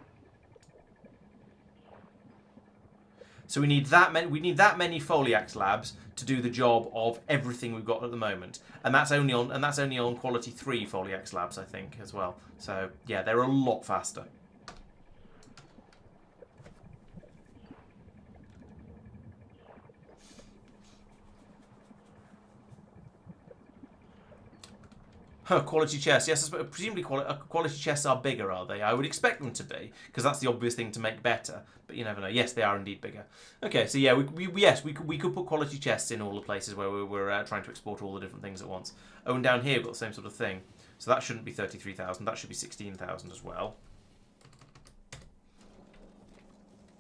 So we need that many Foliax labs to do the job of everything we've got at the moment, and that's only on quality 3 Foliax labs, I think, as well. So yeah, they're a lot faster. Quality chests. Yes, presumably quality chests are bigger, are they? I would expect them to be, because that's the obvious thing to make better. But you never know. Yes, they are indeed bigger. Okay, so yeah, we could put quality chests in all the places where we're trying to export all the different things at once. Oh, and down here we've got the same sort of thing. So that shouldn't be 33,000. That should be 16,000 as well.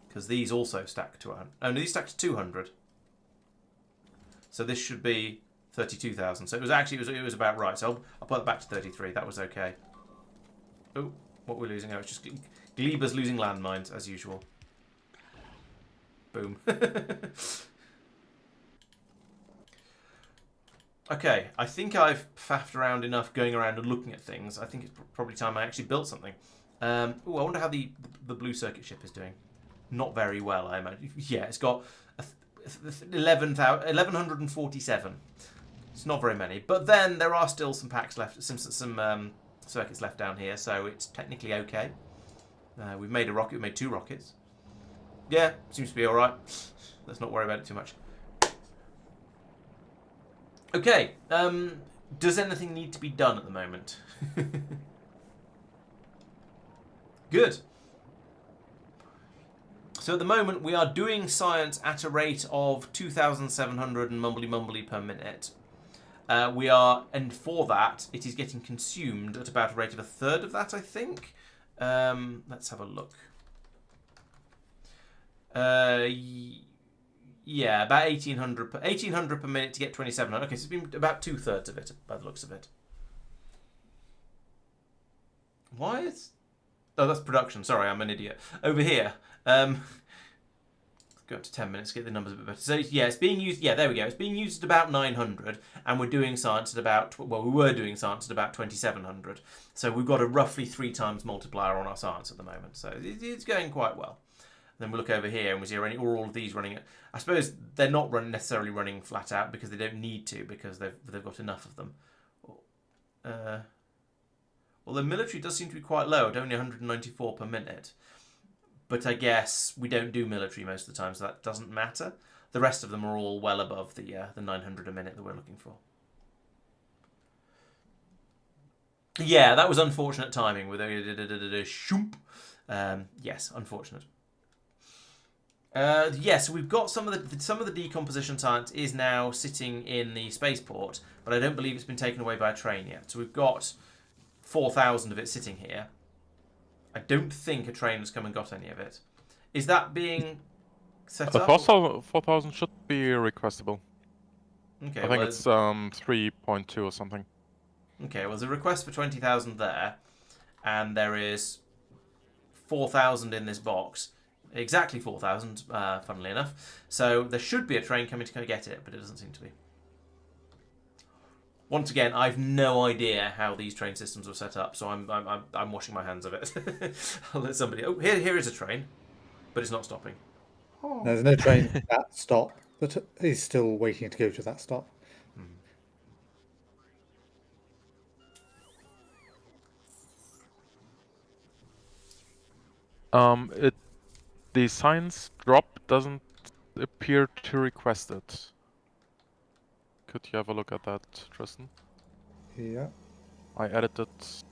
Because these also stack to 100. Oh, no, these stack to 200. So this should be 32,000. So it was about right. So I'll put it back to 33. That was okay. Oh, what we're losing? Oh, it's just Gleber's losing landmines as usual. Boom. Okay, I think I've faffed around enough going around and looking at things. I think it's probably time I actually built something. I wonder how the blue circuit ship is doing. Not very well, I imagine. Yeah, it's got 1147. It's not very many, but then there are still some packs left, some circuits left down here, so it's technically okay. We've made a rocket. We've made 2 rockets. Yeah, seems to be all right. Let's not worry about it too much. Okay. Does anything need to be done at the moment? Good. So at the moment we are doing science at a rate of 2,700 and mumbly per minute. And for that, it is getting consumed at about a rate of 1/3 of that, I think. Let's have a look. Yeah, about 1,800 per minute to get 2,700. Okay, so it's been about 2/3 of it by the looks of it. Why is? Oh, that's production. Sorry, I'm an idiot. Over here. Go up to 10 minutes, get the numbers a bit better. So yeah, it's being used. Yeah, there we go. It's being used at about 900, and we're doing science at about. Well, we were doing science at about 2,700. So we've got a roughly 3 times multiplier on our science at the moment. So it's going quite well. Then we look over here and we see all of these running. I suppose they're not necessarily running flat out because they don't need to, because they've got enough of them. Well, the military does seem to be quite low at only 194 per minute. but I guess we don't do military most of the time, so that doesn't matter. The rest of them are all well above the 900 a minute that we're looking for. Yeah, that was unfortunate timing with a shoop. Yes, unfortunate. Yes, we've got some of the decomposition science is now sitting in the spaceport, but I don't believe it's been taken away by a train yet. So we've got 4,000 of it sitting here. I don't think a train has come and got any of it. Is that being set up? 4,000 should be requestable. Okay, I think it's 3.2 or something. Okay, well, there's a request for 20,000 there, and there is 4,000 in this box. Exactly 4,000, funnily enough. So there should be a train coming to get it, but it doesn't seem to be. Once again, I've no idea how these train systems were set up, so I'm washing my hands of it. I'll let somebody. Oh, here is a train, but it's not stopping. Oh. There's no train at that stop, but he's still waiting to go to that stop. The science drop doesn't appear to request it. Could you have a look at that, Tristan? Yeah. I added it.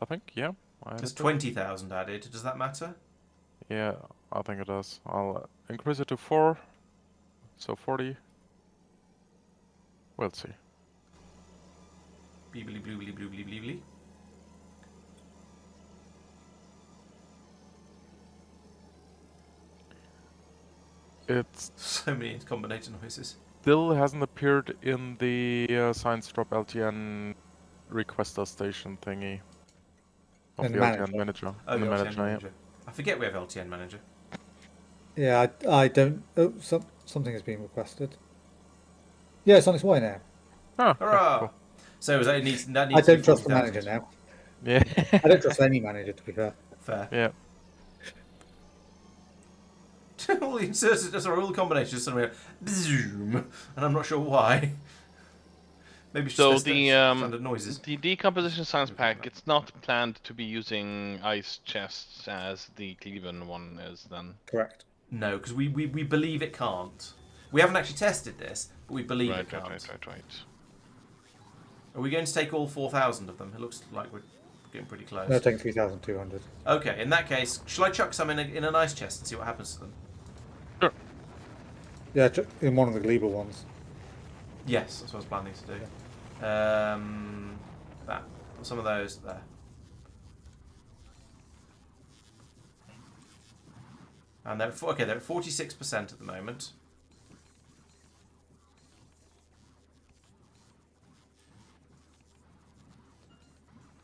I think, yeah. There's 20,000 added. Does that matter? Yeah, I think it does. I'll increase it to 4. So 40. We'll see. Bleebly, bleebly, bleebly, bleebly. It's so many combination noises. Still hasn't appeared in the science drop LTN requester station thingy. Of the LTN manager. Oh, in the LTN manager. I forget we have LTN manager. Yeah, I don't. Oh, something is being requested. Yeah, it's on its way now. Oh, hurrah! Cool. So that needs I don't trust the manager now. Yeah. I don't trust any manager, to be fair. Fair. Yeah. all the inserted, sorry, all the combinations suddenly went zoom, and I'm not sure why. Maybe it's just standard noises. The decomposition science pack, it's not planned to be using ice chests as the Cleveland one is then. Correct. No, because we believe it can't. We haven't actually tested this, but we believe it can't. Right. Are we going to take all 4,000 of them? It looks like we're getting pretty close. No, taking 3,200. Okay, in that case, shall I chuck some in an ice chest and see what happens to them? Sure. Yeah, in one of the Gleba ones. Yes, that's what I was planning to do. That. Some of those there. And they're at 46% at the moment.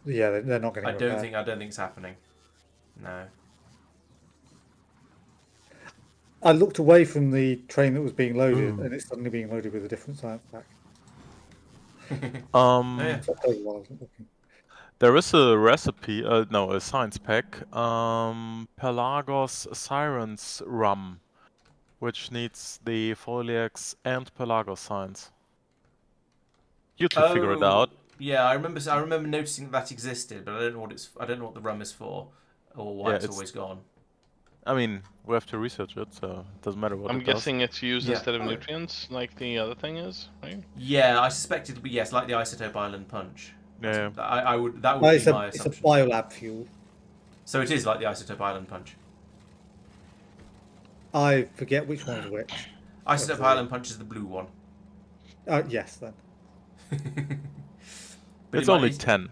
Yeah, they're not getting. I don't think it's happening. No. I looked away from the train that was being loaded, and it's suddenly being loaded with a different science pack. There is a recipe, a science pack, Pelagos Sirens Rum, which needs the Foliax and Pelagos science. You can figure it out. Yeah, I remember noticing that existed, but I don't know what the rum is for, or why it's always gone. I mean, we have to research it, so it doesn't matter what I'm guessing it's used instead of nutrients, like the other thing is, right? Yeah, I suspect it would be, yes, like the Isotope Island punch. Yeah. That would be my assumption. It's a biolab fuel. So it is like the Isotope Island punch. I forget which one is which. Isotope Island punch is the blue one. Yes, then. It's only 10.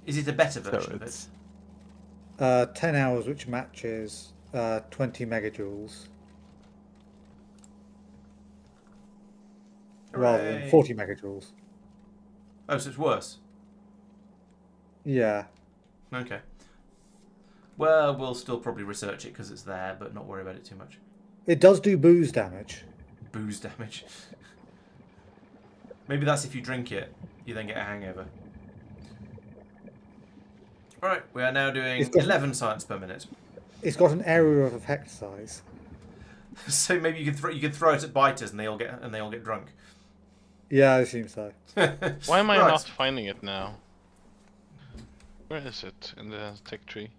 Is it a better version of it? 10 hours, which matches 20 megajoules. Rather than 40 megajoules. Oh, so it's worse? Yeah. Okay. Well, we'll still probably research it because it's there, but not worry about it too much. It does do booze damage. Booze damage. Maybe that's if you drink it, you then get a hangover. Alright, we are now doing 11 science per minute. It's got an area of effect size. So maybe you could throw it at biters and they all get drunk. Yeah, I assume so. Why am I not finding it now? Where is it in the tech tree?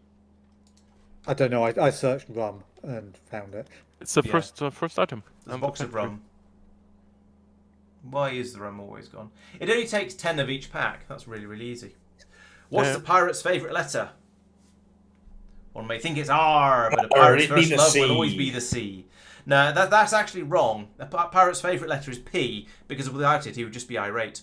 I don't know. I searched rum and found it. It's the Yeah. first item. There's a and box the of factory. rum. Why is the rum always gone? It only takes 10 of each pack. That's really, really easy. What's Yeah. the pirate's favourite letter? One may think it's R, but a R, pirate's it'd be first the love will C. always be the C. No, that's actually wrong. A pirate's favourite letter is P, because without it he would just be irate.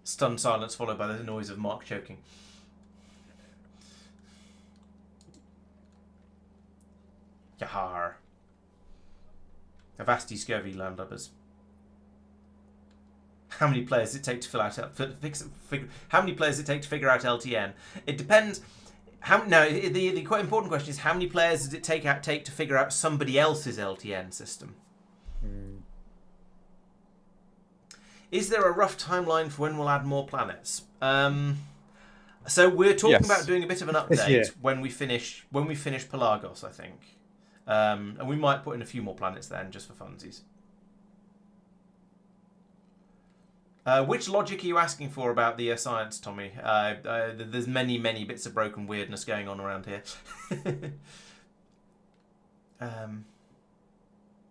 Stunned silence followed by the noise of Mark choking. Yahar. Avasti scurvy landlubbers. How many players does it take to fill out how many players does it take to figure out LTN? It depends. The quite important question is how many players does it take to figure out somebody else's LTN system? Is there a rough timeline for when we'll add more planets? So we're talking about doing a bit of an update when we finish Pelagos, I think, and we might put in a few more planets then just for funsies. Which logic are you asking for about the science, Tommy? There's many bits of broken weirdness going on around here.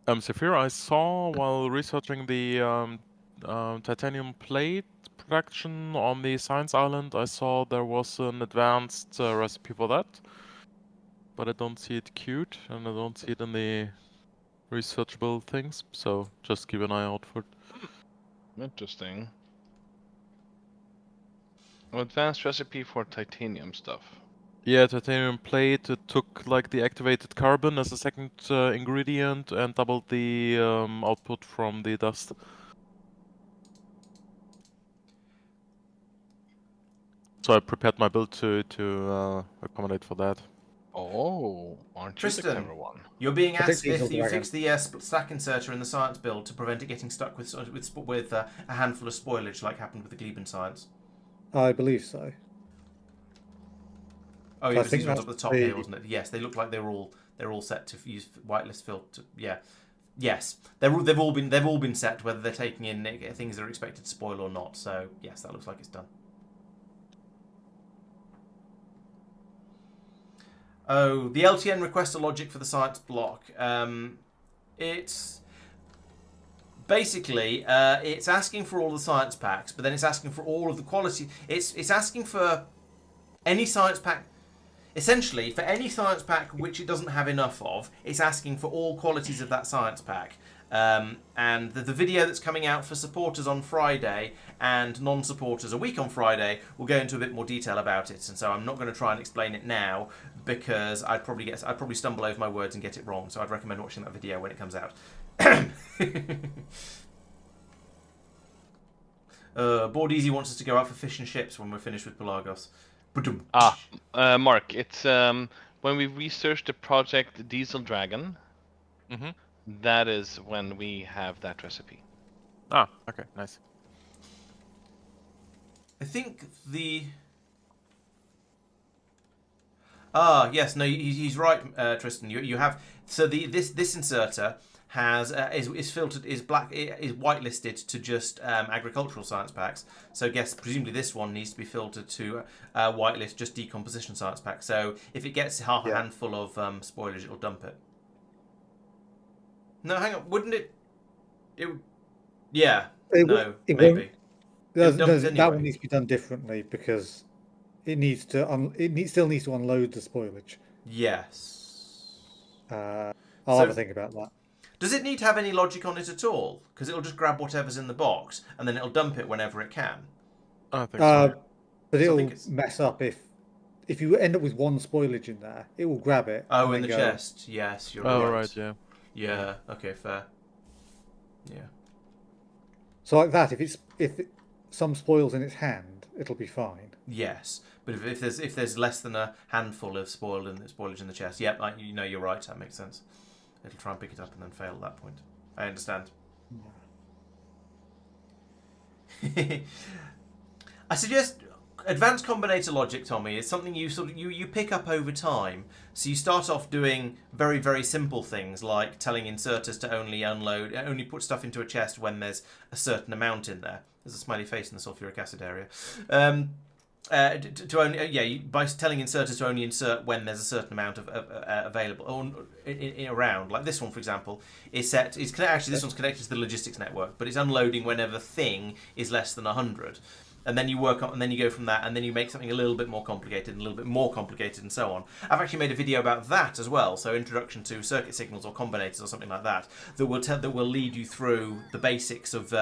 Saphir, I saw while researching the titanium plate production on the Science Island, I saw there was an advanced recipe for that, but I don't see it queued, and I don't see it in the researchable things, so just keep an eye out for it. Interesting. Advanced recipe for titanium stuff. Yeah, titanium plate. It took like the activated carbon as a second ingredient and doubled the output from the dust. So I prepared my build to accommodate for that. Oh, aren't you Tristan, the clever one? you're being asked Diesel if you Dragon. fix the stack inserter in the science build to prevent it getting stuck with a handful of spoilage like happened with the Gleben science. I believe so. Oh, I yeah, it was think these ones up that's the top the- here, wasn't it? Yes, they look like they're all set to use whitelist filter. Yeah, yes, they've all been set whether they're taking in things that are expected to spoil or not. So yes, that looks like it's done. Oh, the LTN requester logic for the science block. It's basically it's asking for all the science packs, but then it's asking for all of the quality. It's asking for any science pack. Essentially, for any science pack which it doesn't have enough of, it's asking for all qualities of that science pack. And the video that's coming out for supporters on Friday and non-supporters a week on Friday will go into a bit more detail about it. And so I'm not going to try and explain it now because I'd probably stumble over my words and get it wrong. So I'd recommend watching that video when it comes out. Board Easy wants us to go out for fish and chips when we're finished with Pelagos. Mark, it's when we researched the project Diesel Dragon. Mm-hmm. That is when we have that recipe. Ah, okay, nice. I think the... yes, no, he's right, Tristan. You have so this inserter has is filtered is whitelisted to just agricultural science packs. So I guess presumably this one needs to be filtered to whitelist just decomposition science packs. So if it gets half a handful of spoilage, it'll dump it. No, hang on, wouldn't it? It would. Yeah. No, maybe. That one needs to be done differently because it needs to still needs to unload the spoilage. Yes. I'll have a think about that. Does it need to have any logic on it at all? Because it'll just grab whatever's in the box and then it'll dump it whenever it can. I think so. But it'll mess up if you end up with one spoilage in there. It will grab it. Oh, in the chest. Yes, you're right. Oh, right, yeah. Yeah. Okay, fair. Yeah. So like that, if some spoils in its hand, it'll be fine. Yes, but if there's less than a handful of spoilage in the chest, yep, you're right. That makes sense. It'll try and pick it up and then fail at that point. I understand. I suggest Advanced combinator logic, Tommy, is something you pick up over time. So you start off doing very, very simple things like telling inserters to only put stuff into a chest when there's a certain amount in there. There's a smiley face in the sulfuric acid area. By telling inserters to only insert when there's a certain amount of available or around. Like this one, for example, this one's connected to the logistics network, but it's unloading whenever thing is less than 100. And then you work on, and then you go from that, and then you make something a little bit more complicated, and a little bit more complicated, and so on. I've actually made a video about that as well. So, introduction to circuit signals or combinators or something like that that will lead you through the basics of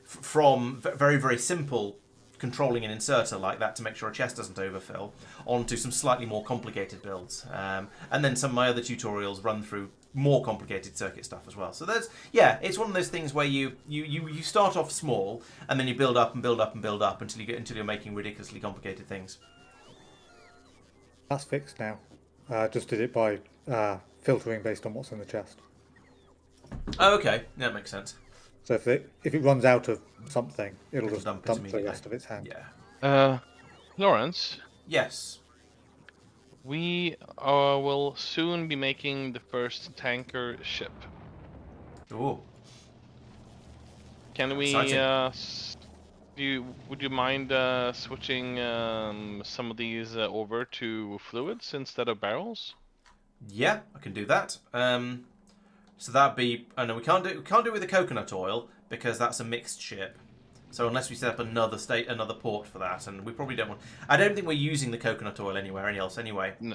from very, very simple controlling an inserter like that to make sure a chest doesn't overfill, onto some slightly more complicated builds. And then some of my other tutorials run through more complicated circuit stuff as well. So it's one of those things where you start off small and then you build up and build up and build up until you're making ridiculously complicated things. That's fixed now. Just did it by filtering based on what's in the chest. Oh, okay, yeah, that makes sense. So if it runs out of something, it'll just dump the rest of its hand. Yeah. Laurence. Yes. We will soon be making the first tanker ship. Ooh. Can we? Would you mind switching some of these over to fluids instead of barrels? Yeah, I can do that. So that'd be. Oh no, we can't do it with the coconut oil because that's a mixed ship. So unless we set up another port for that, and we probably don't want. I don't think we're using the coconut oil anywhere else anyway. No.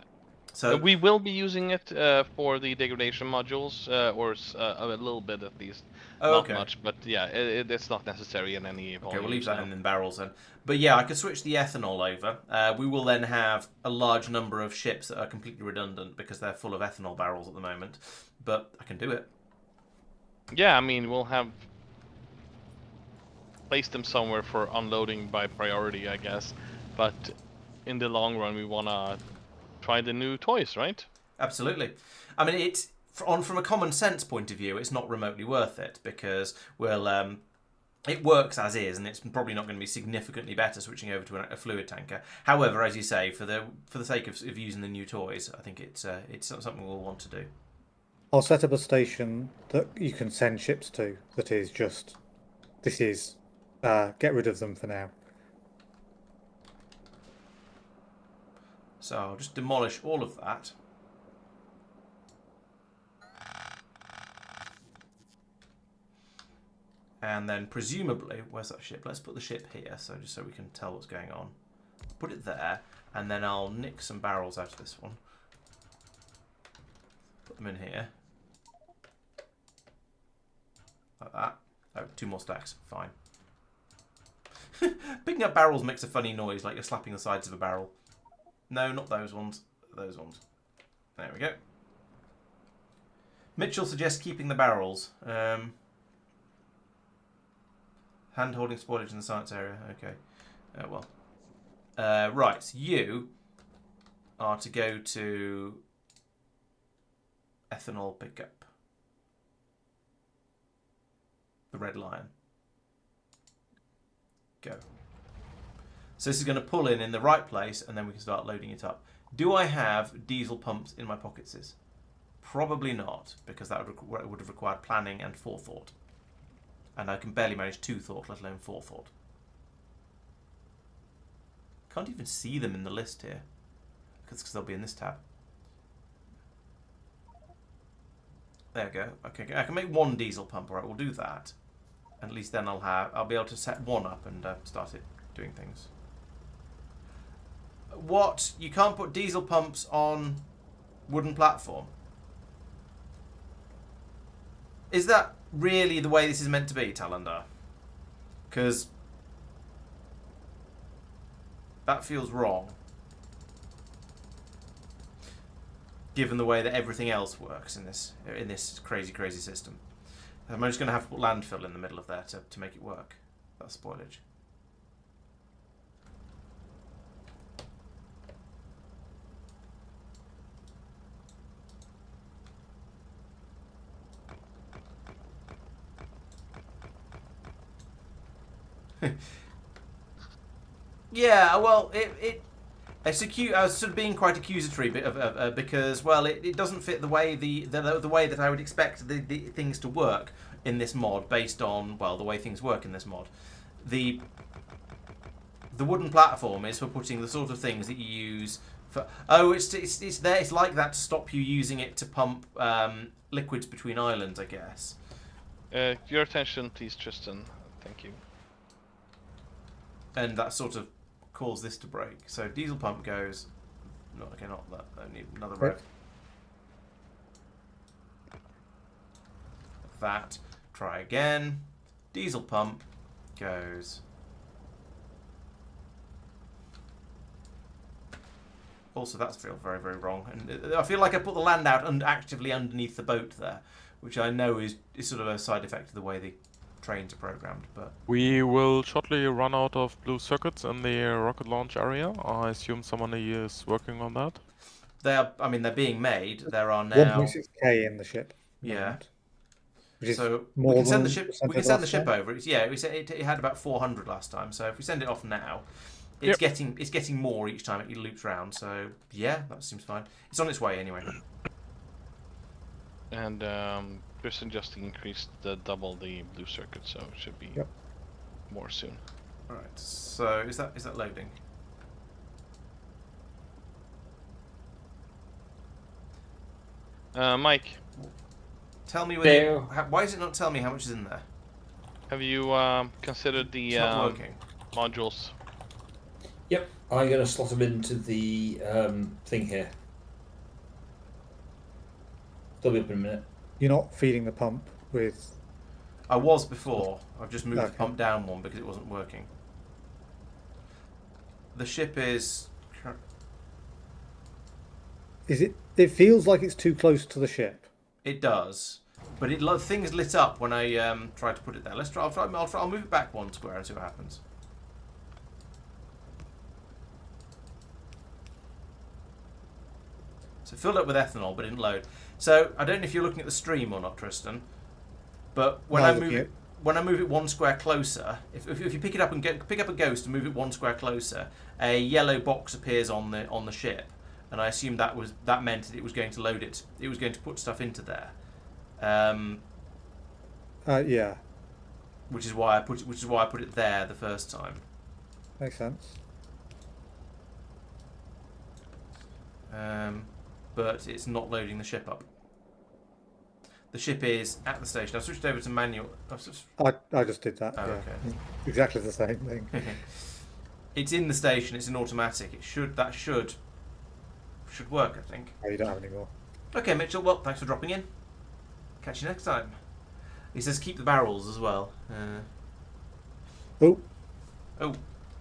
So we will be using it for the degradation modules, or a little bit at least. Not much, but yeah, it's not necessary in any volume. Okay, we'll leave that in barrels then. But yeah, I could switch the ethanol over. We will then have a large number of ships that are completely redundant because they're full of ethanol barrels at the moment. But I can do it. Yeah, I mean, we'll have placed them somewhere for unloading by priority, I guess. But in the long run, we want to try the new toys, right? Absolutely. I mean, from a common sense point of view, it's not remotely worth it because it works as is, and it's probably not going to be significantly better switching over to a fluid tanker. However, as you say, for the sake of using the new toys, I think it's something we'll want to do. I'll set up a station that you can send ships to. That is just, get rid of them for now. So I'll just demolish all of that. And then presumably, where's that ship? Let's put the ship here, so just so we can tell what's going on. Put it there, and then I'll nick some barrels out of this one. Put them in here. Like that. Oh, 2 more stacks. Fine. Picking up barrels makes a funny noise, like you're slapping the sides of a barrel. No, not those ones. Those ones. There we go. Mitchell suggests keeping the barrels. Hand-holding spoilage in the science area. Okay. Well. Right, so you are to go to ethanol pickup. The Red Lion. Go. So this is going to pull in the right place, and then we can start loading it up. Do I have diesel pumps in my pockets? Probably not, because that would have required planning and forethought. And I can barely manage 2 thought, let alone 4 thought. Can't even see them in the list here, because they'll be in this tab. There we go. Okay, I can make 1 diesel pump. All right, we'll do that. And at least then I'll be able to set 1 up and start it doing things. What? You can't put diesel pumps on wooden platform? Is that really the way this is meant to be, Talander? Because that feels wrong. Given the way that everything else works in this crazy, crazy system. I'm just going to have to put landfill in the middle of there to make it work. That's spoilage. Yeah, well, I was sort of being quite accusatory because, well, it doesn't fit the way the way that I would expect the things to work in this mod based on, well, the way things work in this mod. The wooden platform is for putting the sort of things that you use for. Oh, it's there. It's like that to stop you using it to pump liquids between islands, I guess. Your attention, please, Tristan. Thank you. And that sort of cause this to break. So diesel pump goes. No, okay, not that. I need another row. That. Try again. Diesel pump goes. Also, that's feel very, very wrong. And I feel like I put the land out and actively underneath the boat there, which I know is sort of a side effect of the way the trains are programmed. But we will shortly run out of blue circuits in the rocket launch area. I assume someone is working on that. They're being made. There are now 1.6k in the ship. Yeah. Which is So more we can send than the ship. we We can send the ship over. It had about 400 last time. So if we send it off now, it's getting more each time it loops round. So yeah, that seems fine. It's on its way anyway. And Tristan just increased double the blue circuit, so it should be more soon. All right. So is that loading? Mike, tell me why does it not tell me how much is in there? have you considered the It's not working. modules? Yep, I'm going to slot them into the thing here. They'll be up in a minute. You're not feeding the pump with. I was before. I've just moved the Okay. pump down one because it wasn't working. The ship is. Is it? It feels like it's too close to the ship. It does, but things lit up when I tried to put it there. Let's try. I'll move it back one square and see what happens. So it filled up with ethanol, but didn't load. So I don't know if you're looking at the stream or not, Tristan. But when I move it one square closer, if you pick it up and pick up a ghost and move it one square closer, a yellow box appears on the ship, and I assume that meant that it was going to load it. It was going to put stuff into there. Yeah. Which is why I put it there the first time. Makes sense. But it's not loading the ship up. The ship is at the station. I've switched over to manual. I just did that. Oh, yeah. okay. Exactly the same thing. It's in the station. It's in automatic. That should work, I think. Oh, you don't have any more. Okay, Mitchell. Well, thanks for dropping in. Catch you next time. He says keep the barrels as well. Oh,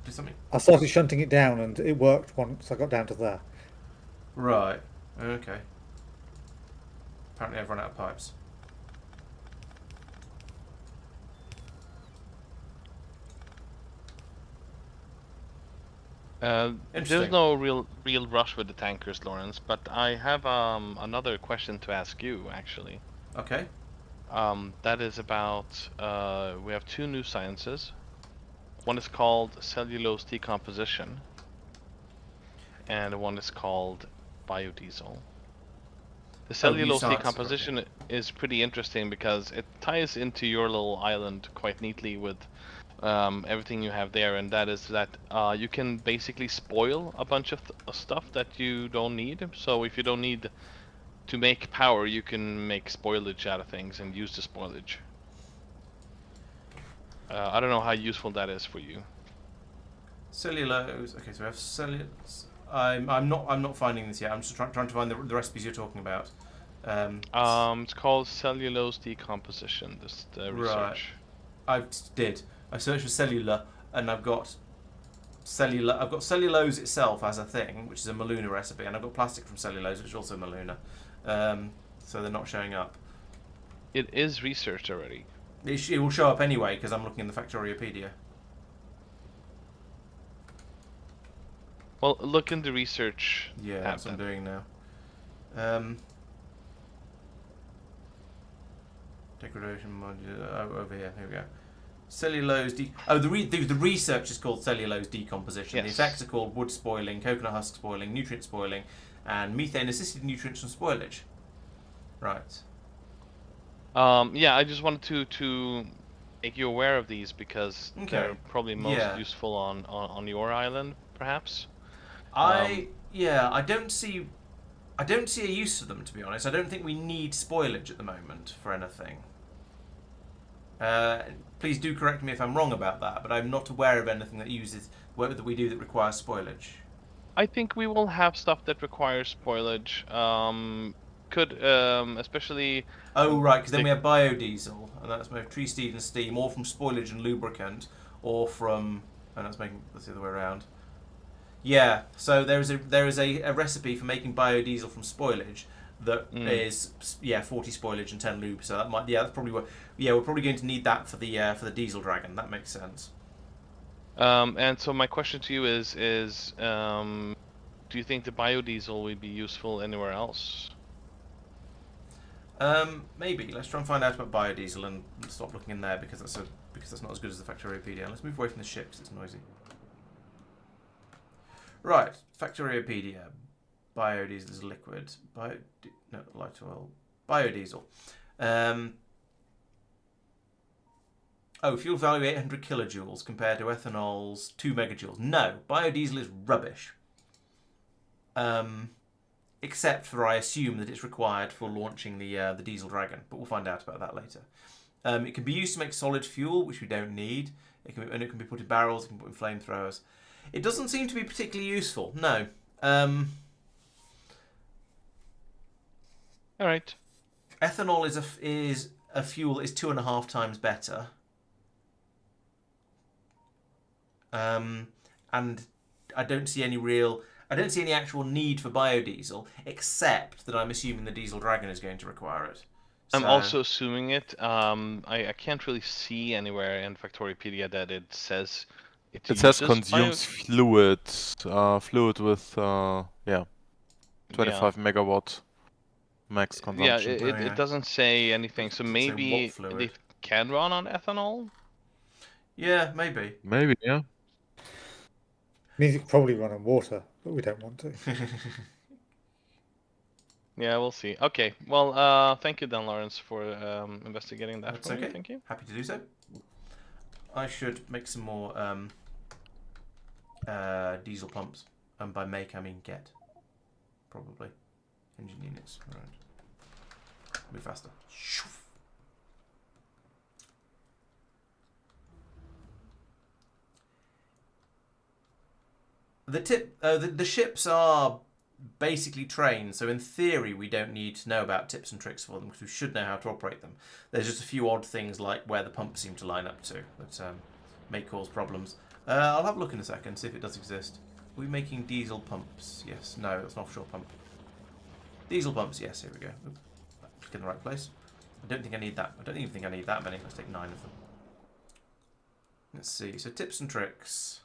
Do something. I started shunting it down, and it worked once I got down to there. Right. Okay. Apparently I've run out of pipes. There's no real rush with the tankers, Laurence, but I have another question to ask you, actually. Okay. That is about, we have two new sciences. One is called cellulose decomposition, and one is called biodiesel. The cellulose decomposition is pretty interesting because it ties into your little island quite neatly with everything you have there, and that is that you can basically spoil a bunch of stuff that you don't need. So if you don't need to make power, you can make spoilage out of things and use the spoilage. I don't know how useful that is for you. Cellulose. Okay, so we have cellulose. I'm not finding this yet. I'm just trying to find the recipes you're talking about. It's called cellulose decomposition. This research. Right. I searched for cellular, and I've got cellulose itself as a thing, which is a Maluna recipe, and I've got plastic from cellulose, which is also Maluna. So they're not showing up. It is researched already. It will show up anyway because I'm looking in the Factoriopedia. Well, look in the research. Yeah, that's what I'm doing now. Degradation module over here. Here we go. Cellulose the research is called cellulose decomposition. Yes. The effects are called wood spoiling, coconut husk spoiling, nutrient spoiling, and methane-assisted nutrients from spoilage. Right. Yeah, I just wanted to make you aware of these because Okay. they're probably most Yeah. useful on your island, perhaps. I don't see a use for them, to be honest. I don't think we need spoilage at the moment for anything. Please do correct me if I'm wrong about that, but I'm not aware of anything that we do that requires spoilage. I think we will have stuff that requires spoilage. Especially. Oh right, because then we have biodiesel, and that's made of tree seed and steam, or from spoilage and lubricant, or from, and that's the other way around. Yeah, so there is a recipe for making biodiesel from spoilage that is 40 spoilage and 10 lube. So that might that's probably what. Yeah, we're probably going to need that for the diesel dragon. That makes sense. And so my question to you is do you think the biodiesel would be useful anywhere else? Maybe. Let's try and find out about biodiesel and stop looking in there because that's not as good as the Factorio PDA. Let's move away from the ship because it's noisy. Right, Factoriopedia. Biodiesel is liquid. Light oil. Biodiesel. Fuel value 800 kilojoules compared to ethanol's 2 megajoules. No, biodiesel is rubbish. Except for I assume that it's required for launching the diesel dragon, but we'll find out about that later. It can be used to make solid fuel, which we don't need. It can be put in barrels. It can be put in flamethrowers. It doesn't seem to be particularly useful. No. All right. Ethanol is a fuel is 2.5 times better. And I don't see any actual need for biodiesel, except that I'm assuming the diesel dragon is going to require it. I'm also assuming it. I can't really see anywhere in Factoriopedia that it says it says consumes fluid with 25 megawatt max consumption. Yeah, it doesn't say anything. So maybe it can run on ethanol. Yeah, maybe. Maybe, yeah. Means it could probably run on water, but we don't want to. Yeah, we'll see. Okay, well, thank you then, Laurence, for investigating that. That's for okay. me. Thank you. Happy to do so. I should make some more diesel pumps, and by make I mean get, probably engine units. Right, move faster. The ships are basically trained, so in theory we don't need to know about tips and tricks for them because we should know how to operate them. There's just a few odd things like where the pumps seem to line up to that may cause problems. I'll have a look in a second, see if it does exist. Are we making diesel pumps? Yes. No, that's an offshore pump. Diesel pumps, yes, here we go. Oop, click in the right place. I don't think I need that. I don't even think I need that many. Let's take 9 of them. Let's see. So tips and tricks.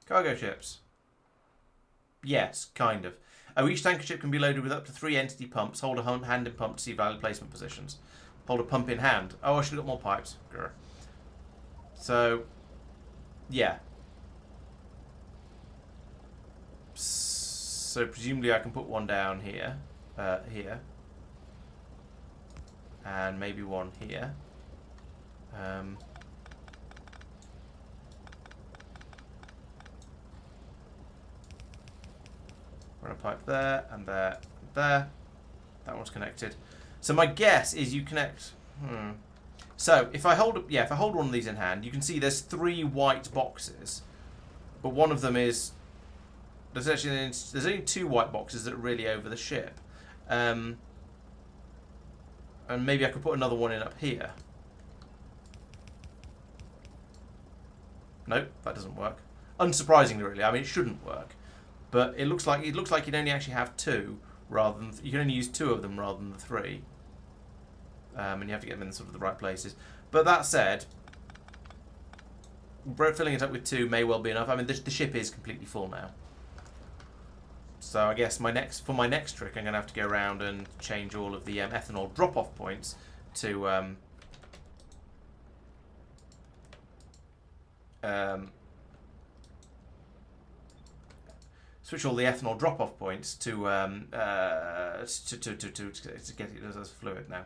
Cargo ships. Yes, kind of. Each tanker ship can be loaded with up to 3 entity pumps. Hold a hand in pump to see valid placement positions. Hold a pump in hand. Oh, I should have got more pipes. Grr. So, yeah. So presumably I can put one down here. Here. And maybe one here. Run a pipe there, and there, and there. That one's connected. So my guess is you connect... So if I hold one of these in hand, you can see there's 3 white boxes. But one of them is... There's only 2 white boxes that are really over the ship. And maybe I could put another one in up here. Nope, that doesn't work. Unsurprisingly, really. I mean, it shouldn't work. But it looks like you'd only actually have 2 rather than you can only use 2 of them rather than the 3. And you have to get them in sort of the right places. But that said, filling it up with 2 may well be enough. I mean, the ship is completely full now. So I guess for my next trick, I'm going to have to go around and change all of the ethanol drop-off points to switch all the ethanol drop-off points to get it as fluid now.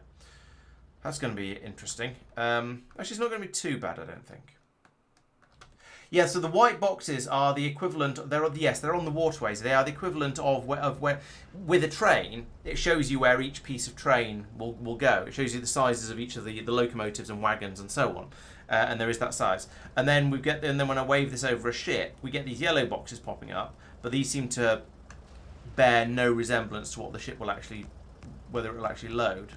That's going to be interesting. Actually, it's not going to be too bad, I don't think. Yeah, so the white boxes are the equivalent. They're on the waterways. They are the equivalent of where with a train. It shows you where each piece of train will go. It shows you the sizes of each of the locomotives and wagons and so on. And there is that size. And then then when I wave this over a ship, we get these yellow boxes popping up. But these seem to bear no resemblance to what the ship will actually, whether it will actually load.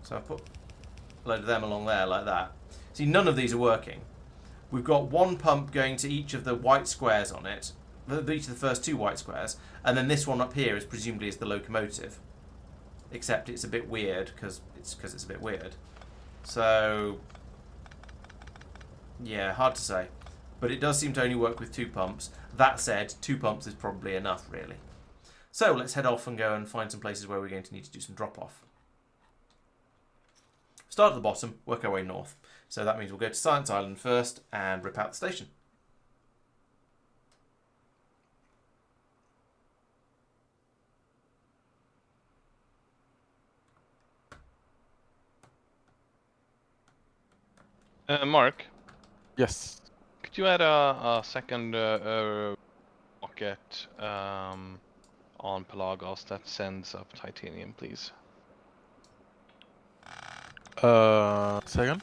So I put a load of them along there like that. See, none of these are working. We've got one pump going to each of the white squares on it, each of the first two white squares, and then this one up here is presumably the locomotive. Except it's a bit weird because it's a bit weird. So yeah, hard to say, but it does seem to only work with two pumps. That said, 2 pumps is probably enough, really. So let's head off and go and find some places where we're going to need to do some drop-off. Start at the bottom, work our way north. So that means we'll go to Science Island first and rip out the station. Mark, Yes. could you add a second rocket on Pelagos that sends up titanium, please? Second?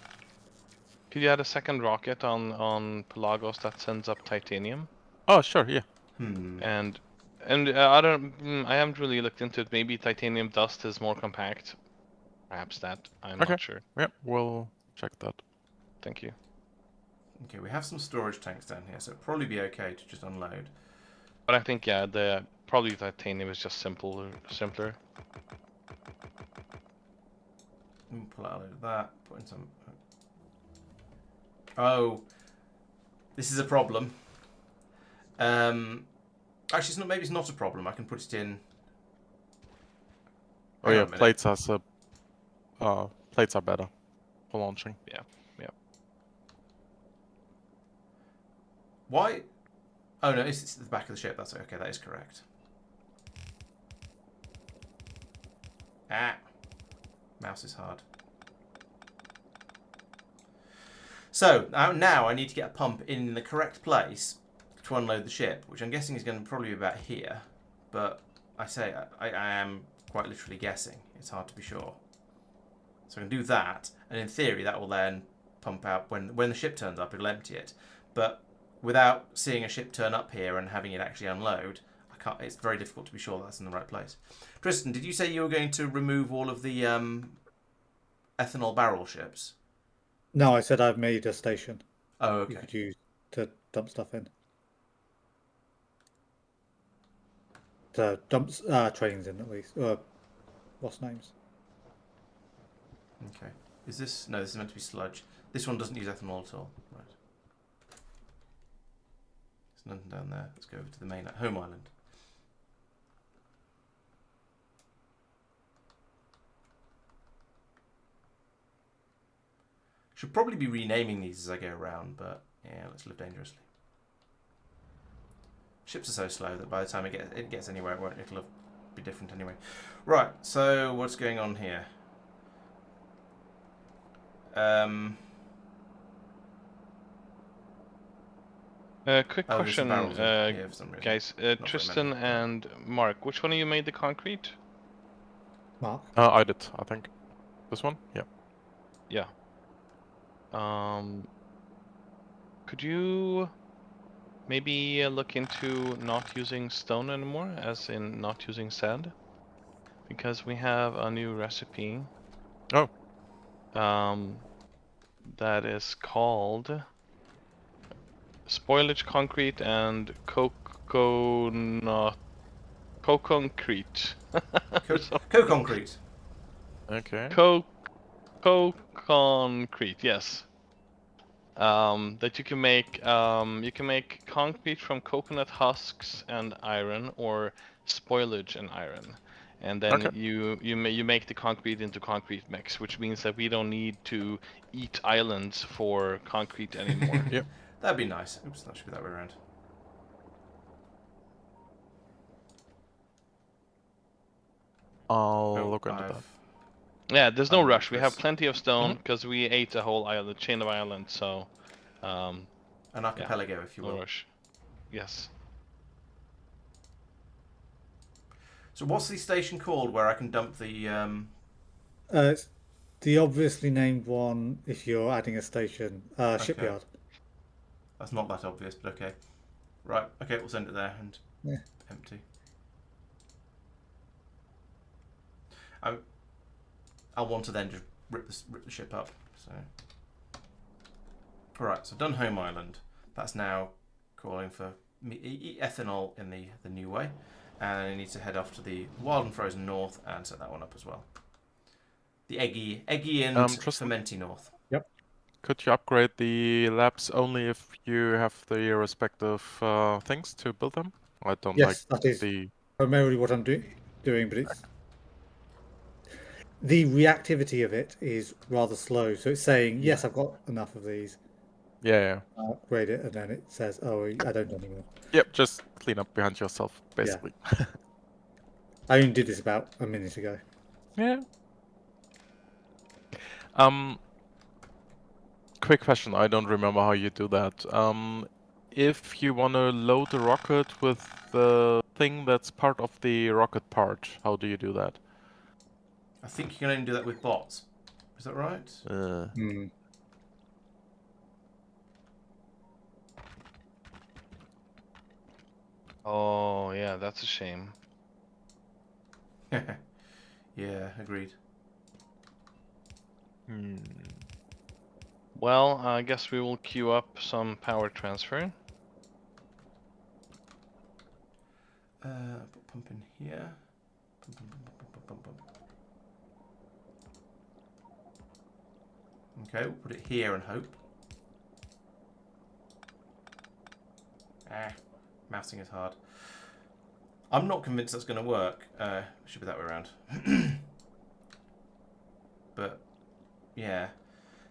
Could you add a second rocket on Pelagos that sends up titanium? Oh, sure, yeah. And I haven't really looked into it. Maybe titanium dust is more compact. Perhaps that. I'm Okay. not sure. Yeah, we'll check that. Thank you. Okay, we have some storage tanks down here, so it'll probably be okay to just unload. But I think the probably titanium is just simpler. Pull out a load of that. Put in some. Oh, this is a problem. Actually, it's not. Maybe it's not a problem. I can put it in. Oh Hang yeah, on a minute. plates are better for launching. Yeah. Why? Oh no, it's the back of the ship. That's okay. That is correct. Ah, mouse is hard. So now I need to get a pump in the correct place to unload the ship, which I'm guessing is going to probably be about here. But I am quite literally guessing. It's hard to be sure. So I can do that, and in theory that will then pump out when the ship turns up. It'll empty it, but without seeing a ship turn up here and having it actually unload, I can't. It's very difficult to be sure that's in the right place. Tristan, did you say you were going to remove all of the ethanol barrel ships? No, I said I've made a station Oh, you okay. could use to dump stuff in. To dump trains in, at least. What's names? Okay. Is this... No, this is meant to be sludge. This one doesn't use ethanol at all. Right. There's nothing down there. Let's go over to the main home island. Should probably be renaming these as I go around, but yeah, let's live dangerously. Ships are so slow that by the time it gets anywhere, it'll be different anyway. Right, so what's going on here? Quick Oh, there's some question, barrels in here for some reason. guys. very Tristan many. and Mark, which one of you made the concrete? Mark? I did, I think. This one? Yeah. Yeah. Could you maybe look into not using stone anymore, as in not using sand? Because we have a new recipe. Oh. That is called spoilage concrete and co-concrete. Co-concrete. Okay. Co-concrete, yes. that you can make. You can make concrete from coconut husks and iron, or spoilage and iron, and then Okay. you make the concrete into concrete mix, which means that we don't need to eat islands for concrete anymore. Yep. That'd be nice. Oops, that should be that way around. I'll look into that. Yeah, there's no I've rush. We have this. plenty of stone because we ate a whole island, chain of islands. So, An archipelago, if you will. no rush. Yes. So what's the station called where I can dump the... It's the obviously named one if you're adding a station. Shipyard. That's not that obvious, but okay. Right, okay, we'll send it there and empty. I'll want to then just rip the ship up. So, alright, so done home island. That's now calling for ethanol in the new way. And I need to head off to the wild and frozen north and set that one up as well. The eggy and fermenty north. Yep. Could you upgrade the labs only if you have the respective things to build them? I don't Yes, like that is the... primarily what I'm doing, but it's the reactivity of it is rather slow. So it's saying, yes, I've got enough of these. Yeah. I'll upgrade it, and then it says, oh, I don't anymore. Yep, just clean up behind yourself, basically. Yeah. I only did this about a minute ago. Yeah. Quick question, I don't remember how you do that. If you want to load the rocket with the thing that's part of the rocket part, how do you do that? I think you can only do that with bots. Is that right? Oh, yeah, that's a shame. Yeah, agreed. Well, I guess we will queue up some power transfer. Pump in here. Pump. Okay, we'll put it here and hope. Mousing is hard. I'm not convinced that's going to work. Should be that way around. But, yeah.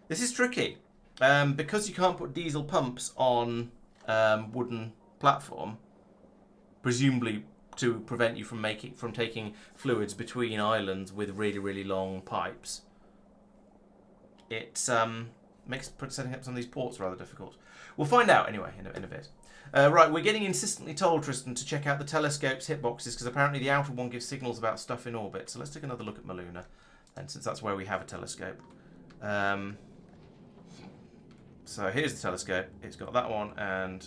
This is tricky. Because you can't put diesel pumps on wooden platform, presumably to prevent you from taking fluids between islands with really, really long pipes. It makes setting up some of these ports rather difficult. We'll find out anyway in a bit. Right, we're getting insistently told, Tristan, to check out the telescope's hitboxes because apparently the outer one gives signals about stuff in orbit. So let's take another look at Maluna, and since that's where we have a telescope. So here's the telescope. It's got that one, and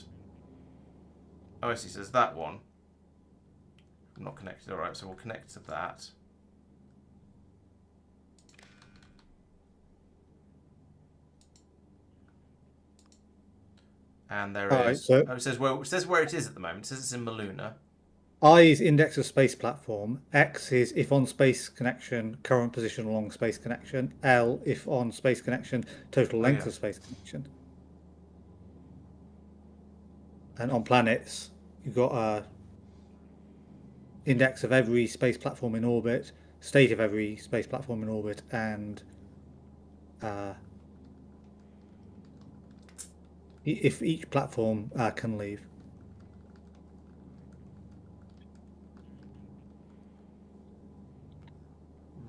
OSC says that one. Not connected. All right, so we'll connect to that. And there All is. right, so it says where it is at the moment. It says it's in Maluna. I is index of space platform. X is if on space connection, current position along space connection. L if on space connection, total length of space connection. And on planets, you've got a index of every space platform in orbit, state of every space platform in orbit, and if each platform can leave.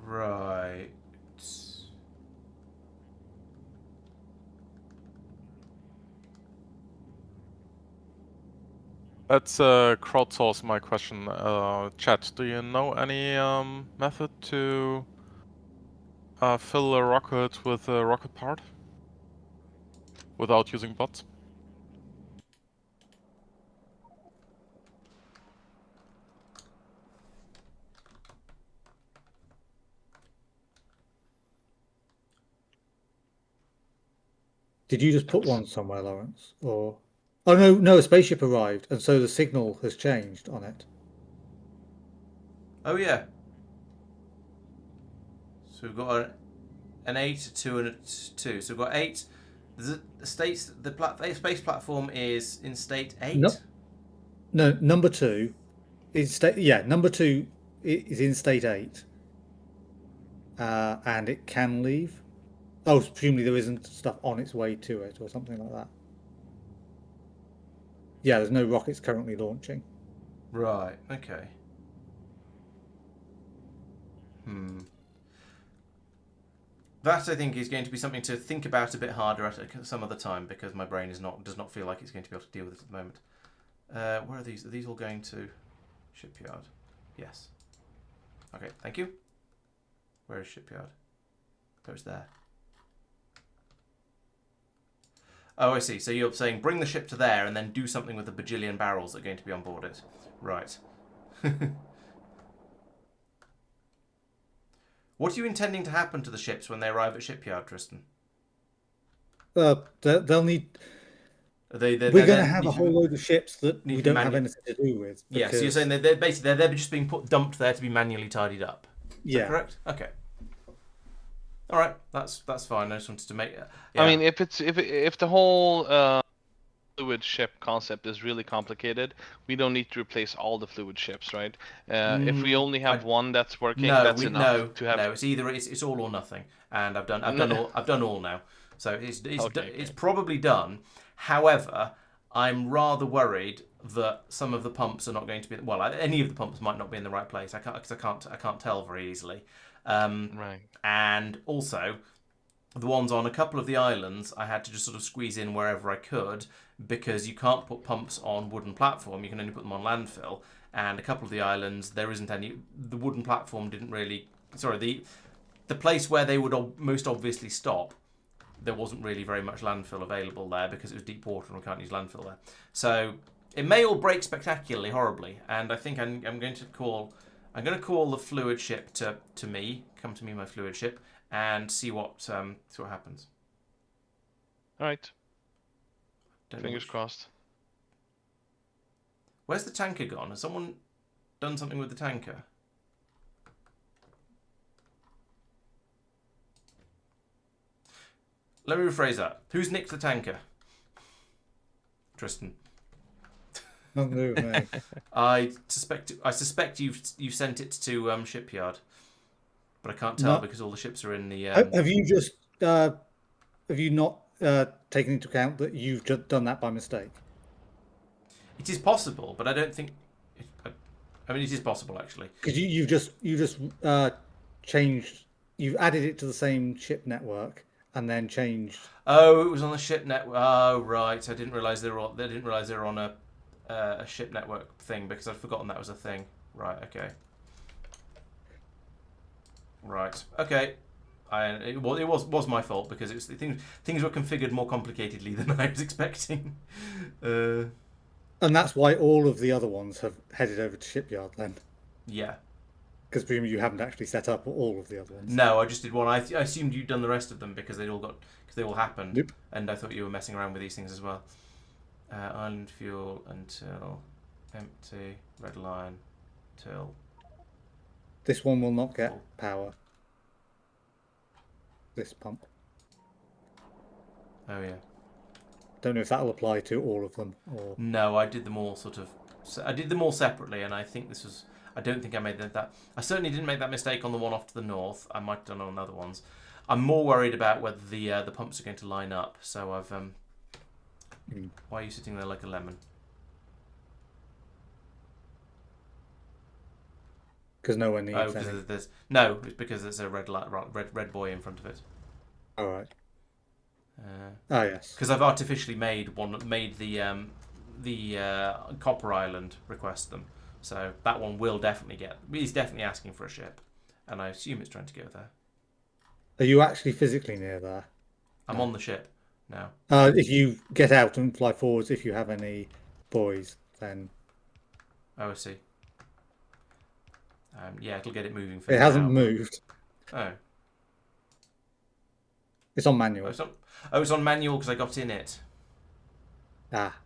Right. Let's crowdsource my question. Chat, do you know any method to fill a rocket with a rocket part without using bots? Did you just put one somewhere, Laurence? Or oh no, a spaceship arrived, and so the signal has changed on it. Oh yeah. So we've got an 8, a 2, and a 2. So we've got 8, The states the space platform is in state 8. No, number 2 is state. Yeah, number 2 is in state 8, and it can leave. Oh, presumably there isn't stuff on its way to it or something like that. Yeah, there's no rockets currently launching. Right. Okay. That, I think, is going to be something to think about a bit harder at some other time, because my brain does not feel like it's going to be able to deal with it at the moment. Where are these? Are these all going to shipyard? Yes. Okay, thank you. Where is shipyard? Oh, it's there. Oh, I see. So you're saying bring the ship to there and then do something with the bajillion barrels that are going to be on board it. Right. What are you intending to happen to the ships when they arrive at shipyard, Tristan? They'll need. We're going to have a whole load of ships that we don't have anything to do with. Yeah, so you're saying they're basically they're just being dumped there to be manually tidied up. Is that correct? Okay. All right, that's fine. I just wanted to make. Yeah. I mean, if the whole fluid ship concept is really complicated, we don't need to replace all the fluid ships, right? If we only have one that's working, that's enough to have. No, it's all or nothing, and I've done all now, so it's probably done. However, I'm rather worried that some of the pumps are not going to be any of the pumps might not be in the right place. I can't tell very easily. Right. And also, the ones on a couple of the islands, I had to just sort of squeeze in wherever I could, because you can't put pumps on wooden platform. You can only put them on landfill. And a couple of the islands, there isn't any. The wooden platform didn't really. Sorry, the place where they would most obviously stop, there wasn't really very much landfill available there because it was deep water and we can't use landfill there. So it may all break spectacularly horribly, and I think I'm going to call the fluid ship to me. Come to me, my fluid ship, and see what happens. All right. Fingers crossed. Where's the tanker gone? Has someone done something with the tanker? Let me rephrase that. Who's nicked the tanker? Tristan. Not me. I suspect you've sent it to shipyard, but I can't tell because all the ships are in the. Have you not taken into account that you've just done that by mistake? It is possible, but I don't think. I mean, it is possible actually. Because you just changed. You've added it to the same ship network and then changed. Oh, it was on the ship network. Oh, right. I didn't realise they were on a ship network thing because I'd forgotten that was a thing. Right. Okay. Right. Okay. It was my fault because things were configured more complicatedly than I was expecting. And that's why all of the other ones have headed over to shipyard then. Yeah. Because presumably you haven't actually set up all of the other ones. No, I just did one. I assumed you'd done the rest of them because they all happened. Yep. And I thought you were messing around with these things as well. Island fuel until empty. Red line till. This one will not get power. This pump. Oh yeah. Don't know if that'll apply to all of them or. No, I did them all I did them all separately, and I think this was. I don't think I made that. I certainly didn't make that mistake on the one off to the north. I might have done it on other ones. I'm more worried about whether the pumps are going to line up. So I've. Why are you sitting there like a lemon? Because no one needs. Oh, because it's because there's a red boy in front of it. All right. Yes. Because I've artificially made the Copper Island request them, so that one will definitely get. He's definitely asking for a ship, and I assume it's trying to go there. Are you actually physically near there? I'm on the ship now. If you get out and fly forwards, if you have any buoys, then. Oh, I see. Yeah, it'll get it moving. It hasn't moved. Oh. It's on manual. It's on manual because I got in it. Ah.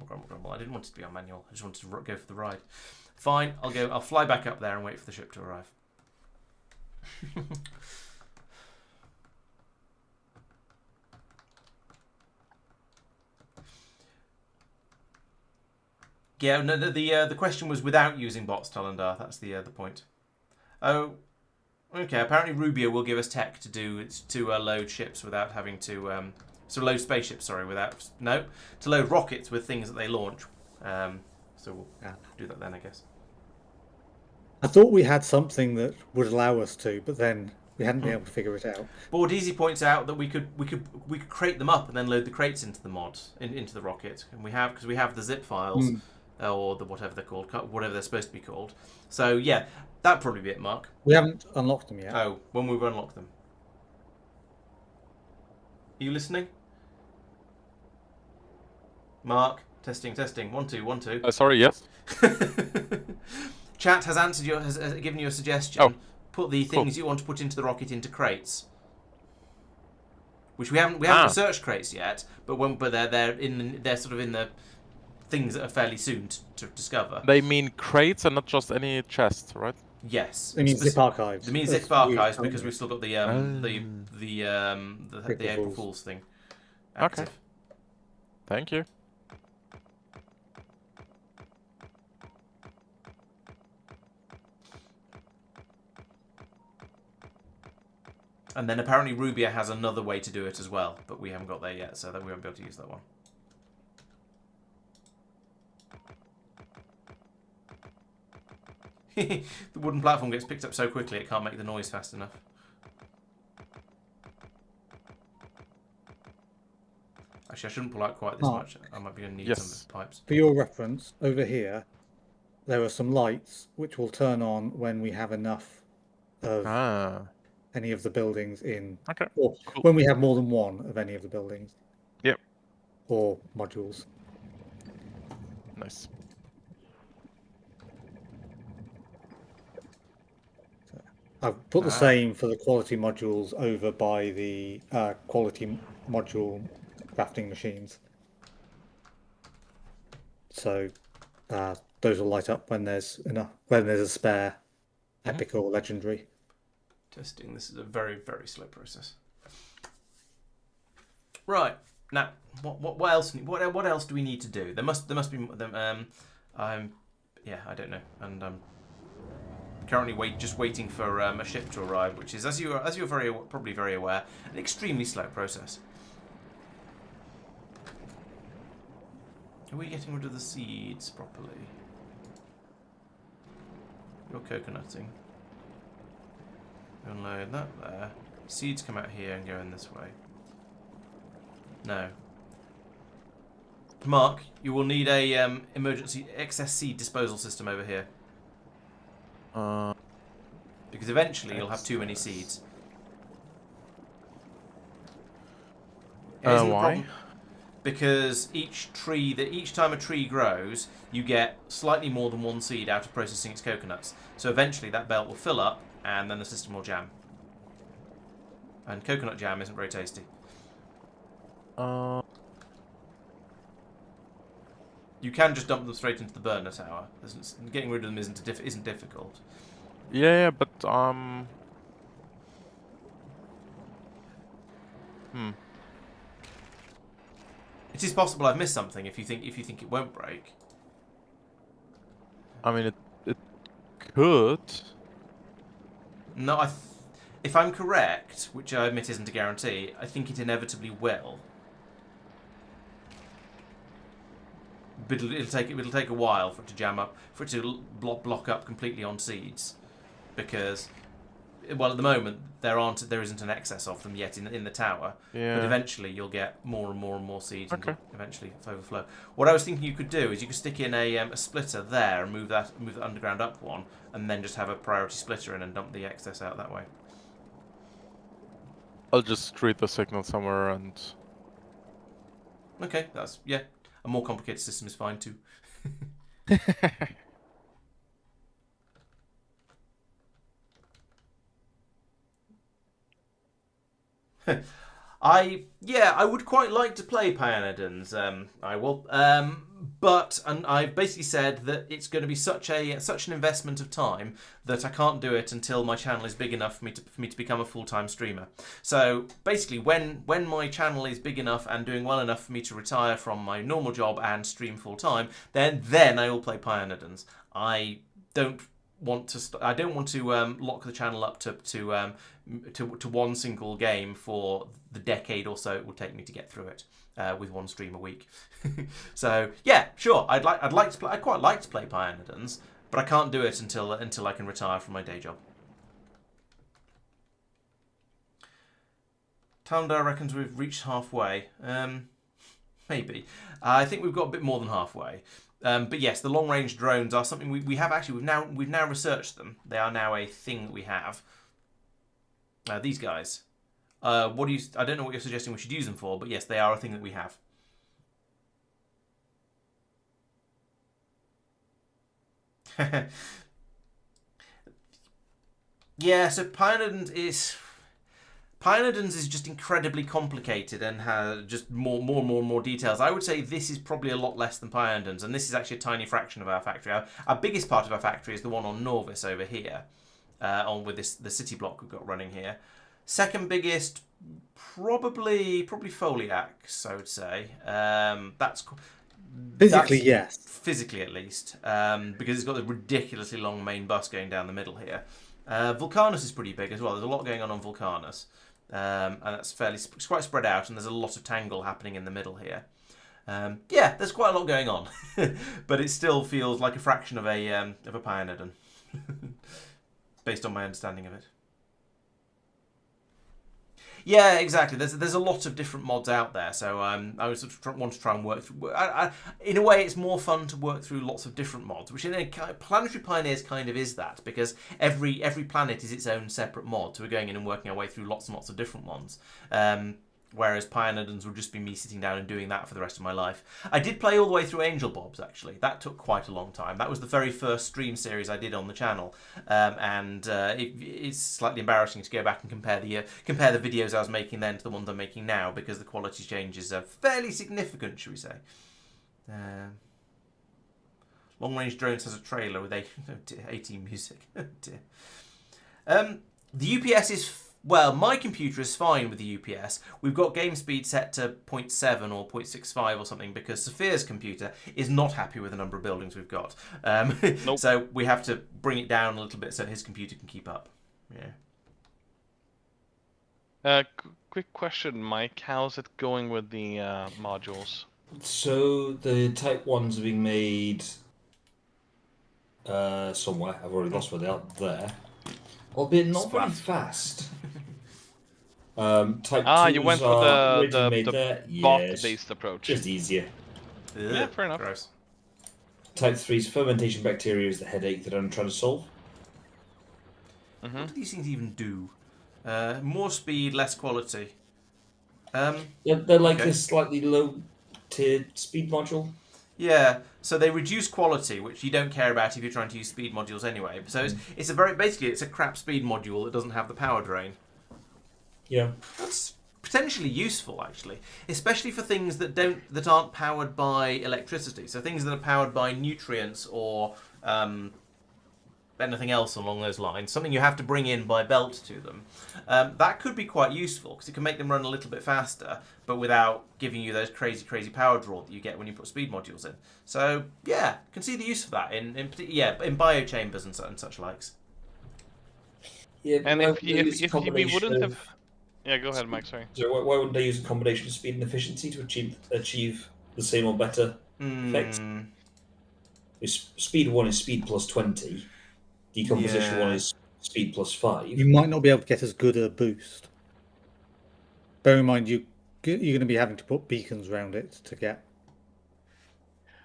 Grumble. I didn't want it to be on manual. I just wanted to go for the ride. Fine, I'll fly back up there and wait for the ship to arrive. Yeah, no, the question was without using bots, Talendar. That's the point. Oh, okay. Apparently Rubio will give us tech to load ships without having to load spaceships. Sorry, to load rockets with things that they launch. So we'll do that then, I guess. I thought we had something that would allow us to, but then we hadn't been able to figure it out. Bordeezy points out that we could crate them up and then load the crates into the into the rocket, and we have the zip files or the whatever they're called, whatever they're supposed to be called. So yeah, that'd probably be it, Mark. We haven't unlocked them yet. Oh, when we unlock them. Are you listening, Mark? Testing. 1 2 1 2. Sorry. Yes. Chat has answered has given you a suggestion. Oh. Put the things you want to put into the rocket into crates, which we haven't researched crates yet, but they're sort of in the things that are fairly soon to discover. They mean crates and not just any chests, right? Yes. They mean zip archives. They mean zip archives because we've still got the April Fool's thing active. Okay. Thank you. And then apparently Rubia has another way to do it as well, but we haven't got there yet, so that we won't be able to use that one. The wooden platform gets picked up so quickly it can't make the noise fast enough. Actually, I shouldn't pull out quite this much. I might be going to need some of the pipes. For your reference, over here, there are some lights which will turn on when we have enough of any of the buildings in... Okay. Or when we have more than one of any of the buildings. Yep. Or modules. Nice. I've put the same for the quality modules over by the quality module crafting machines. So those will light up when there's a spare epic or legendary. Testing. This is a very, very slow process. Right now, what else? What else do we need to do? There must be. I don't know, and I'm currently just waiting for a ship to arrive, which is, as you're probably very aware, an extremely slow process. Are we getting rid of the seeds properly? You're coconutting. Unload that there. Seeds come out here and go in this way. No. Mark, you will need a emergency excess seed disposal system over here. Because eventually you'll have too many seeds. Why? Because each time a tree grows, you get slightly more than one seed out of processing its coconuts. So eventually that belt will fill up, and then the system will jam. And coconut jam isn't very tasty. You can just dump them straight into the burner tower. Getting rid of them isn't difficult. Yeah, but It is possible I've missed something if you think it won't break. I mean, it could. No, if I'm correct, which I admit isn't a guarantee, I think it inevitably will. But it'll take a while for it to jam up, for it to block up completely on seeds, because, well, at the moment there isn't an excess of them yet in the tower. Yeah. But eventually you'll get more and more and more seeds, and Okay. it'll eventually overflow. What I was thinking you could do is you could stick in a splitter there and move the underground up one, and then just have a priority splitter in and dump the excess out that way. I'll just read the signal somewhere and... Okay, a more complicated system is fine too. I would quite like to play Pionidans. I will. And I've basically said that it's going to be such an investment of time that I can't do it until my channel is big enough for me to become a full-time streamer. So basically, when my channel is big enough and doing well enough for me to retire from my normal job and stream full-time, then I will play Pioneers. I don't want to lock the channel up to one single game for the decade or so it will take me to get through it with one stream a week. So yeah, sure, I'd quite like to play Pioneers, but I can't do it until I can retire from my day job. Talendar reckons we've reached halfway. Maybe. I think we've got a bit more than halfway. But yes, the long-range drones are something we've now researched them. They are now a thing that we have. These guys. I don't know what you're suggesting we should use them for, but yes, they are a thing that we have. Yeah, so Pioneers is just incredibly complicated and has just more details. I would say this is probably a lot less than Pioneers, and this is actually a tiny fraction of our factory. Our biggest part of our factory is the one on Nauvis over here, with the city block we've got running here. Second biggest, probably Foliax, I would say. That's physically, yes. Physically, at least, because it's got a ridiculously long main bus going down the middle here. Vulcanus is pretty big as well. There's a lot going on Vulcanus. And that's it's quite spread out, and there's a lot of tangle happening in the middle here. Yeah, there's quite a lot going on, but it still feels like a fraction of a Pioneer, based on my understanding of it. Yeah, exactly. There's a lot of different mods out there, so I want to try and work through. In a way, it's more fun to work through lots of different mods, which Planetary Pioneers kind of is that, because every planet is its own separate mod, so we're going in and working our way through lots and lots of different ones. Whereas Pioneers will just be me sitting down and doing that for the rest of my life. I did play all the way through Angel Bobs, actually. That took quite a long time. That was the very first stream series I did on the channel. It's slightly embarrassing to go back and compare the videos I was making then to the ones I'm making now, because the quality changes are fairly significant, should we say. Long Range Drones has a trailer with 18 music. Oh dear. The UPS is... Well, my computer is fine with the UPS. We've got game speed set to 0.7 or 0.65 or something, because Sophia's computer is not happy with the number of buildings we've got. Nope. So we have to bring it down a little bit so his computer can keep up. Yeah. Quick question, Mike. How's it going with the modules? So the Type 1s are being made somewhere. I've already lost where they are. There. Albeit not very fast. Type 2s you went for the bot-based approach. Just easier. Yeah, fair enough. Gross. Type 3's fermentation bacteria is the headache that I'm trying to solve. Mm-hmm. What do these things even do? More speed, less quality. Yeah, they're like this slightly low-tiered speed module. Yeah, so they reduce quality, which you don't care about if you're trying to use speed modules anyway. So it's a crap speed module that doesn't have the power drain. Yeah. That's potentially useful, actually, especially for things that aren't powered by electricity. So things that are powered by nutrients or anything else along those lines, something you have to bring in by belt to them. That could be quite useful, because it can make them run a little bit faster, but without giving you those crazy power draw that you get when you put speed modules in. So yeah, can see the use of that in biochambers and such likes. Yeah, and if we wouldn't have... Yeah, go ahead, Mike, sorry. So why wouldn't they use a combination of speed and efficiency to achieve the same or better effects? Speed 1 is speed plus 20. Decomposition 1 is speed plus 5. You might not be able to get as good a boost. Bear in mind, you're going to be having to put beacons around it to get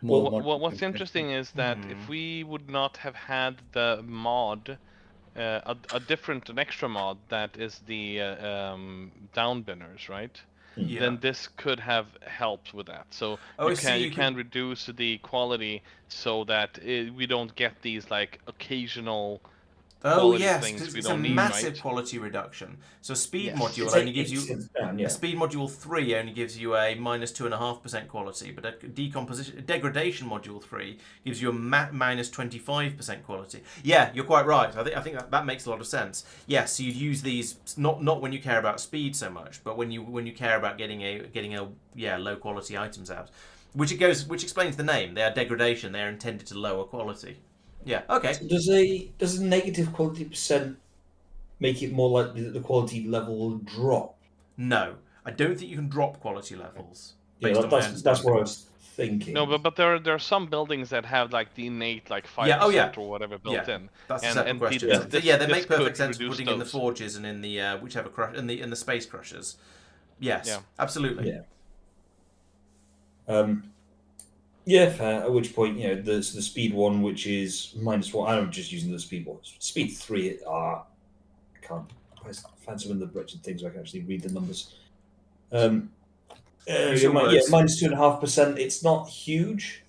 more. Well, what's interesting is that if we would not have had the mod, an extra mod that is the downbinners, right? Yeah. Then this could have helped with that. So you can reduce the quality so that we don't get these like occasional Oh quality yes, things because we it's a don't need, massive right? quality reduction. So a speed Yes. module It's only like gives you 80% down, yeah. a speed module 3 only gives you a minus 2.5% quality, but a degradation module 3 gives you a minus 25% quality. Yeah, you're quite right. I think that makes a lot of sense. Yes, so you'd use these not when you care about speed so much, but when you care about getting a low quality items out, which explains the name. They are degradation. They are intended to lower quality. Yeah. Okay. So does a negative quality percent make it more likely that the quality level will drop? No, I don't think you can drop quality levels Yeah, based on my that's understanding. what I was thinking. No, but there are some buildings that have like the innate like 5% Yeah. Oh yeah. or whatever built Yeah. in. That's a and separate and question. this, So, this, yeah, they this make perfect could sense for reduce putting in the those. forges and in the whichever crush in the space crushers. Yes, Yeah. absolutely. Yeah. Yeah, fair. At which point, the speed one, which is -1. I'm just using the speed one. Speed 3 are. I can't find some of the wretched things where I can actually read the numbers. Use your words. -2.5%. It's not huge.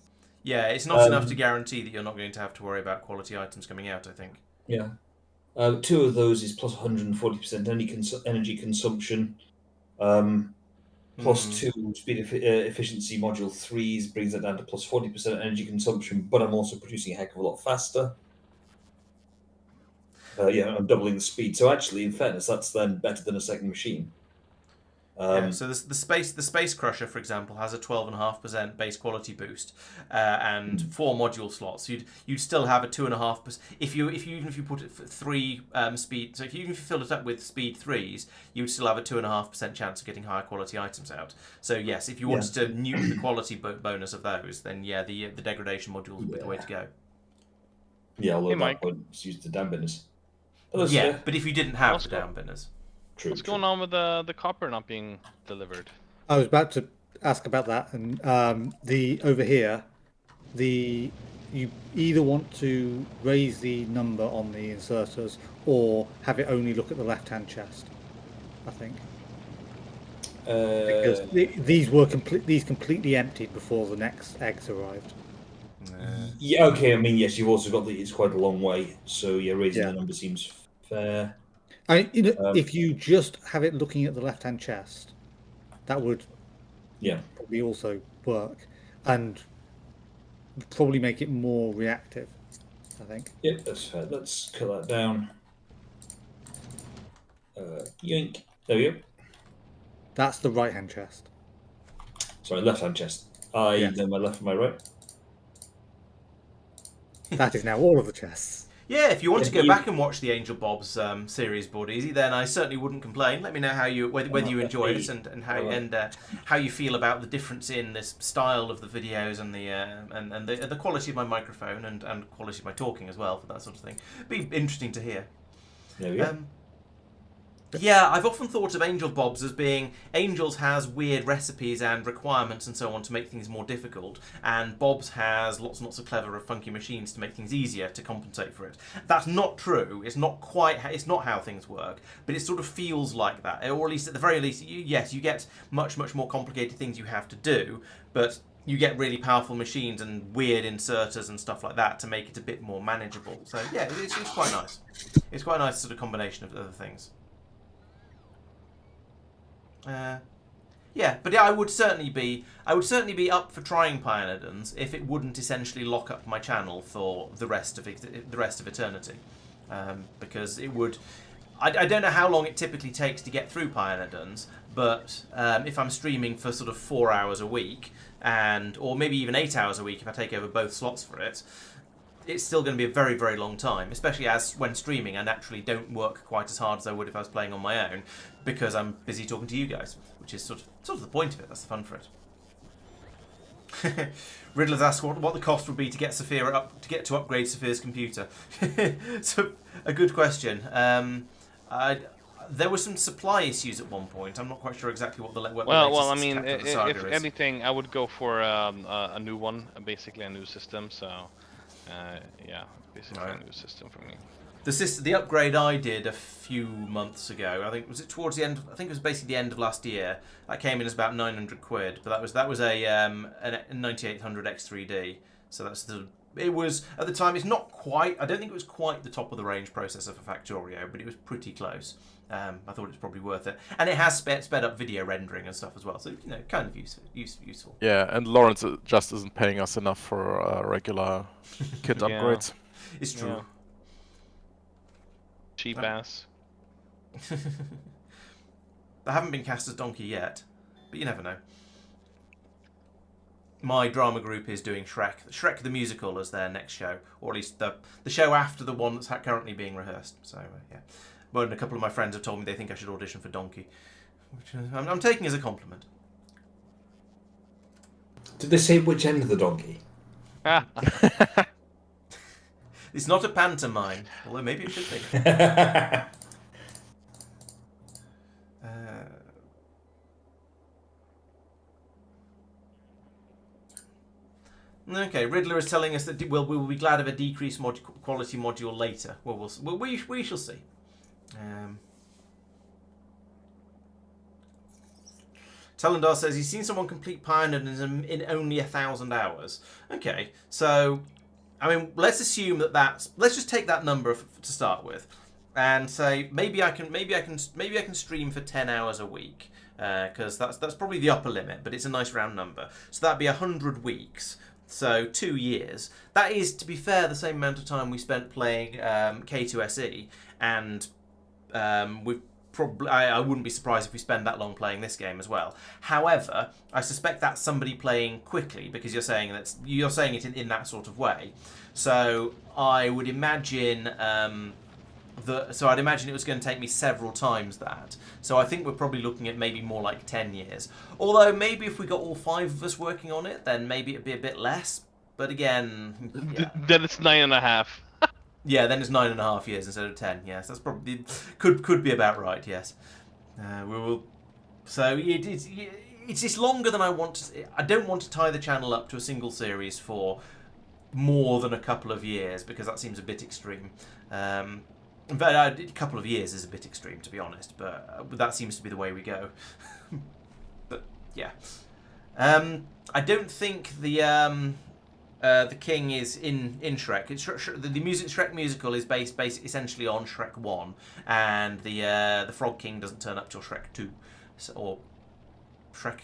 Yeah, it's not enough to guarantee that you're not going to have to worry about quality items coming out, I think. Yeah. 2 of those is plus 140% energy consumption. Plus 2 speed efficiency module 3s brings that down to plus 40% energy consumption, but I'm also producing a heck of a lot faster. I'm doubling the speed. So actually, in fairness, that's then better than a second machine. So the space crusher, for example, has a 12.5% base quality boost and 4 module slots. You'd still have a 2.5%. Even if you put it for 3 speed, so even if you fill it up with speed 3s, you would still have a 2.5% chance of getting higher quality items out. So yes, if you wanted to nuke the quality bonus of those, then yeah, the degradation modules would be the way to go. Yeah, although Hey, at Mike. that point it's used to dampeners. Yeah, but if you didn't have What's the down binners. What's going on with the copper not being delivered? I was about to ask about that, and over here, you either want to raise the number on the inserters or have it only look at the left-hand chest. I think because these completely emptied before the next eggs arrived. Yeah, okay. I mean, yes, you've also got it's quite a long way, so yeah, raising the number seems fair. If you just have it looking at the left-hand chest, that would probably also work and probably make it more reactive, I think. Yep, that's fair. Let's cut that down. Yoink. There we go. That's the right-hand chest. Sorry, left-hand chest. Then my left and my right. That is now all of the chests. Yeah, if you want to go back and watch the Angel Bob's series, Board Easy, then I certainly wouldn't complain. Let me know whether you enjoy it and how you feel about the difference in this style of the videos and the quality of my microphone and quality of my talking as well, for that sort of thing. It'd be interesting to hear. There we go. Yeah, I've often thought of Angel Bob's as being Angels has weird recipes and requirements and so on to make things more difficult, and Bob's has lots and lots of clever, funky machines to make things easier to compensate for it. That's not true. It's not how things work, but it sort of feels like that, or at least at the very least, you get much more complicated things you have to do, but you get really powerful machines and weird inserters and stuff like that to make it a bit more manageable. So yeah, it's quite nice. It's quite a nice sort of combination of other things. But I would certainly be up for trying Pionidons if it wouldn't essentially lock up my channel for the rest of eternity, because it would. I don't know how long it typically takes to get through Pionidons, but if I'm streaming for sort of 4 hours a week or maybe even 8 hours a week if I take over both slots for it, it's still going to be a very, very long time, especially as when streaming I naturally don't work quite as hard as I would if I was playing on my own, because I'm busy talking to you guys, which is sort of the point of it. That's the fun for it. Riddler's asked what the cost would be to get Saphira to upgrade Saphira's computer. So a good question. There were some supply issues at one point. I'm not quite sure exactly what the latest I mean, chapter of the saga if is. anything, I would go for a new one, basically a new system. So. Basically a new system for me. The upgrade I did a few months ago, I think was it towards the end. I think it was basically the end of last year. That came in as about £900, but that was a 9800 X3D. So that's the it was at the time. It's not quite. I don't think it was quite the top of the range processor for Factorio, but it was pretty close. I thought it was probably worth it, and it has sped up video rendering and stuff as well. So kind of useful. Yeah, and Laurence just isn't paying us enough for regular kit upgrades. It's true. Yeah. Cheap ass. I haven't been cast as Donkey yet, but you never know. My drama group is doing Shrek the Musical as their next show, or at least the show after the one that's currently being rehearsed. So yeah, but a couple of my friends have told me they think I should audition for Donkey, which I'm taking as a compliment. Did they say which end of the donkey? It's not a pantomime, although maybe it should be. Okay, Riddler is telling us that we will be glad of a decreased quality module later. Well, we shall see. Telendar says he's seen someone complete Pioneer in only 1,000 hours. Okay, so I mean, let's assume let's just take that number to start with, and say maybe I can stream for 10 hours a week, because that's probably the upper limit, but it's a nice round number. So that'd be 100 weeks. So 2 years. That is, to be fair, the same amount of time we spent playing K2SE, and we've probably I wouldn't be surprised if we spend that long playing this game as well. However, I suspect that's somebody playing quickly, because you're saying it in that sort of way. So I would imagine I'd imagine it was going to take me several times that. So I think we're probably looking at maybe more like 10 years. Although maybe if we got all 5 of us working on it, then maybe it'd be a bit less. But again, yeah. Then it's 9.5. Yeah, then it's 9.5 years instead of 10. Yes, that's probably could be about right. Yes, we will. So it's just longer than I want to. I don't want to tie the channel up to a single series for more than a couple of years, because that seems a bit extreme. But a couple of years is a bit extreme, to be honest, but that seems to be the way we go. But yeah, I don't think the king is in Shrek. The Shrek musical is based essentially on Shrek 1, and the Frog King doesn't turn up till Shrek 2, or Shrek.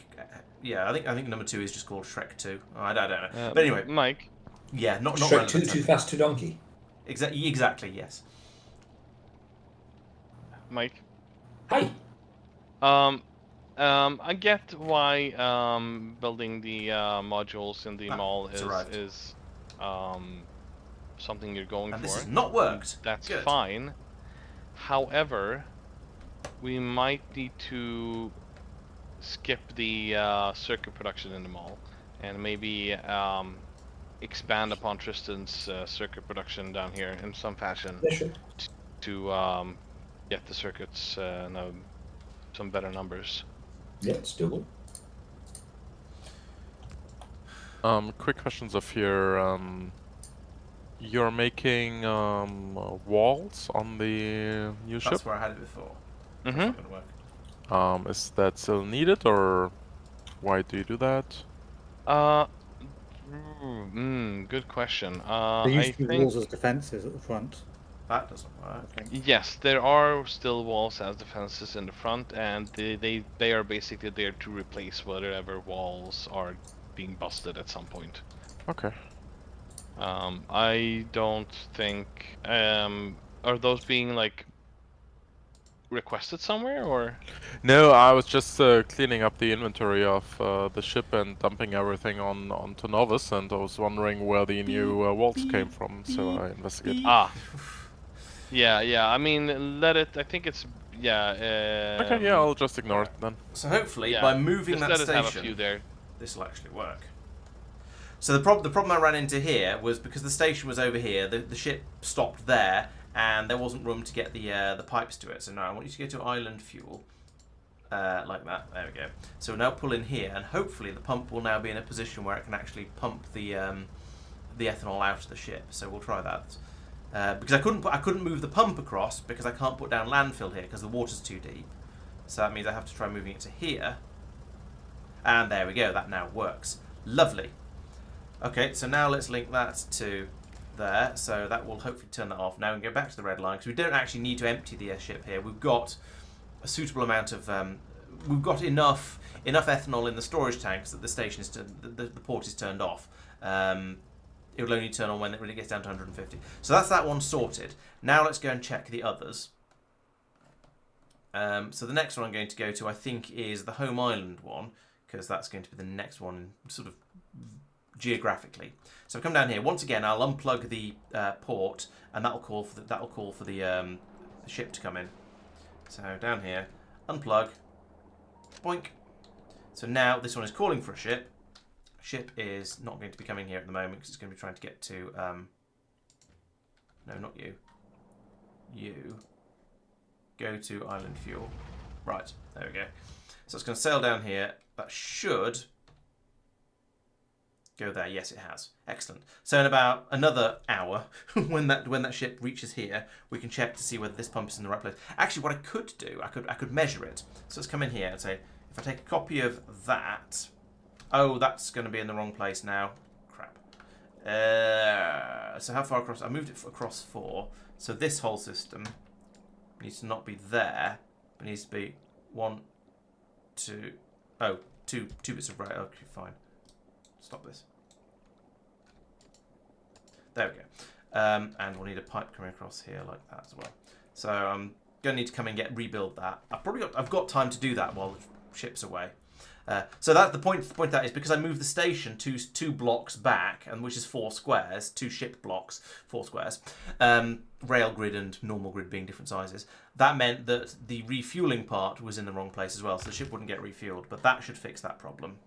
Yeah, I think number 2 is just called Shrek 2. I don't know, but anyway, Mike. Yeah, not Shrek 2, Too Fast, Too Donkey. Exactly. Yes. Mike. Hi. I get why building the modules in the mall is something you're going for. This has not worked. That's Good. fine. However, we might need to skip the circuit production in the mall and maybe expand upon Tristan's circuit production down here in some fashion to get the circuits some better numbers. Yeah, it's doable. Quick questions of here. You're making walls on the new ship? That's where I had it before. Mm-hmm. That's not gonna work. Is that still needed, or why do you do that? Good question. They used to be walls as defences at the front. That doesn't work. I think. Yes, there are still walls as defenses in the front, and they are basically there to replace whatever walls are being busted at some point. Okay. I don't think are those being like requested somewhere, or? No, I was just cleaning up the inventory of the ship and dumping everything onto Nauvis, and I was wondering where the new walls came from, so I investigated. Yeah. I mean, let it. I think it's okay, yeah, I'll just ignore it then. So hopefully, by moving that let it have a station, few there. this will actually work. So the problem I ran into here was because the station was over here. The ship stopped there, and there wasn't room to get the pipes to it. So now I want you to go to island fuel, like that. There we go. So we'll now pull in here, and hopefully the pump will now be in a position where it can actually pump the ethanol out of the ship. So we'll try that. Because I couldn't move the pump across because I can't put down landfill here because the water's too deep. So that means I have to try moving it to here. And there we go. That now works. Lovely. Okay, so now let's link that to there. So that will hopefully turn that off. Now we can go back to the red line because we don't actually need to empty the airship here. We've got a suitable amount of we've got enough ethanol in the storage tanks that the station is the port is turned off. It will only turn on when it gets down to 150. So that's that one sorted. Now let's go and check the others. So the next one I'm going to go to, I think, is the home island one, because that's going to be the next one, sort of geographically. So I've come down here once again. I'll unplug the port, and that'll call for the ship to come in. So down here, unplug, boink. So now this one is calling for a ship. Ship is not going to be coming here at the moment because it's going to be trying to get to. No, not you. You. Go to island fuel. Right, there we go. So it's going to sail down here. That should go there. Yes, it has. Excellent. So in about another hour, when that ship reaches here, we can check to see whether this pump is in the right place. Actually, what I could do, I could measure it. So let's come in here and say, if I take a copy of that. Oh, that's going to be in the wrong place now. Crap. So how far across? I moved it across 4. So this whole system needs to not be there, but needs to be 1, 2. Oh, two bits of rail. Okay, fine. Stop this. There we go. And we'll need a pipe coming across here like that as well. So I'm going to need to come and rebuild that. I've got time to do that while the ship's away. So that's the point. The point of that is because I moved the station two blocks back, and which is 4 squares, 2 ship blocks, 4 squares. Rail grid and normal grid being different sizes. That meant that the refueling part was in the wrong place as well, so the ship wouldn't get refueled. But that should fix that problem.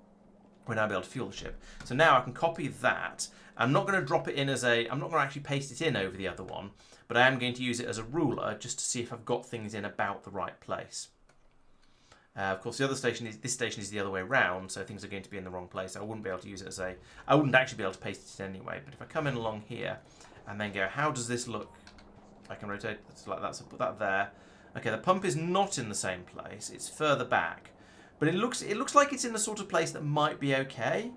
We're now able to fuel the ship. So now I can copy that. I'm not going to drop it in as a. I'm not going to actually paste it in over the other one, but I am going to use it as a ruler just to see if I've got things in about the right place. Of course, this station is the other way around, so things are going to be in the wrong place. I wouldn't be able to use it as a. I wouldn't actually be able to paste it in anyway. But if I come in along here, and then go, how does this look? I can rotate it like that. So put that there. Okay, the pump is not in the same place. It's further back, but it looks like it's in the sort of place that might be okay.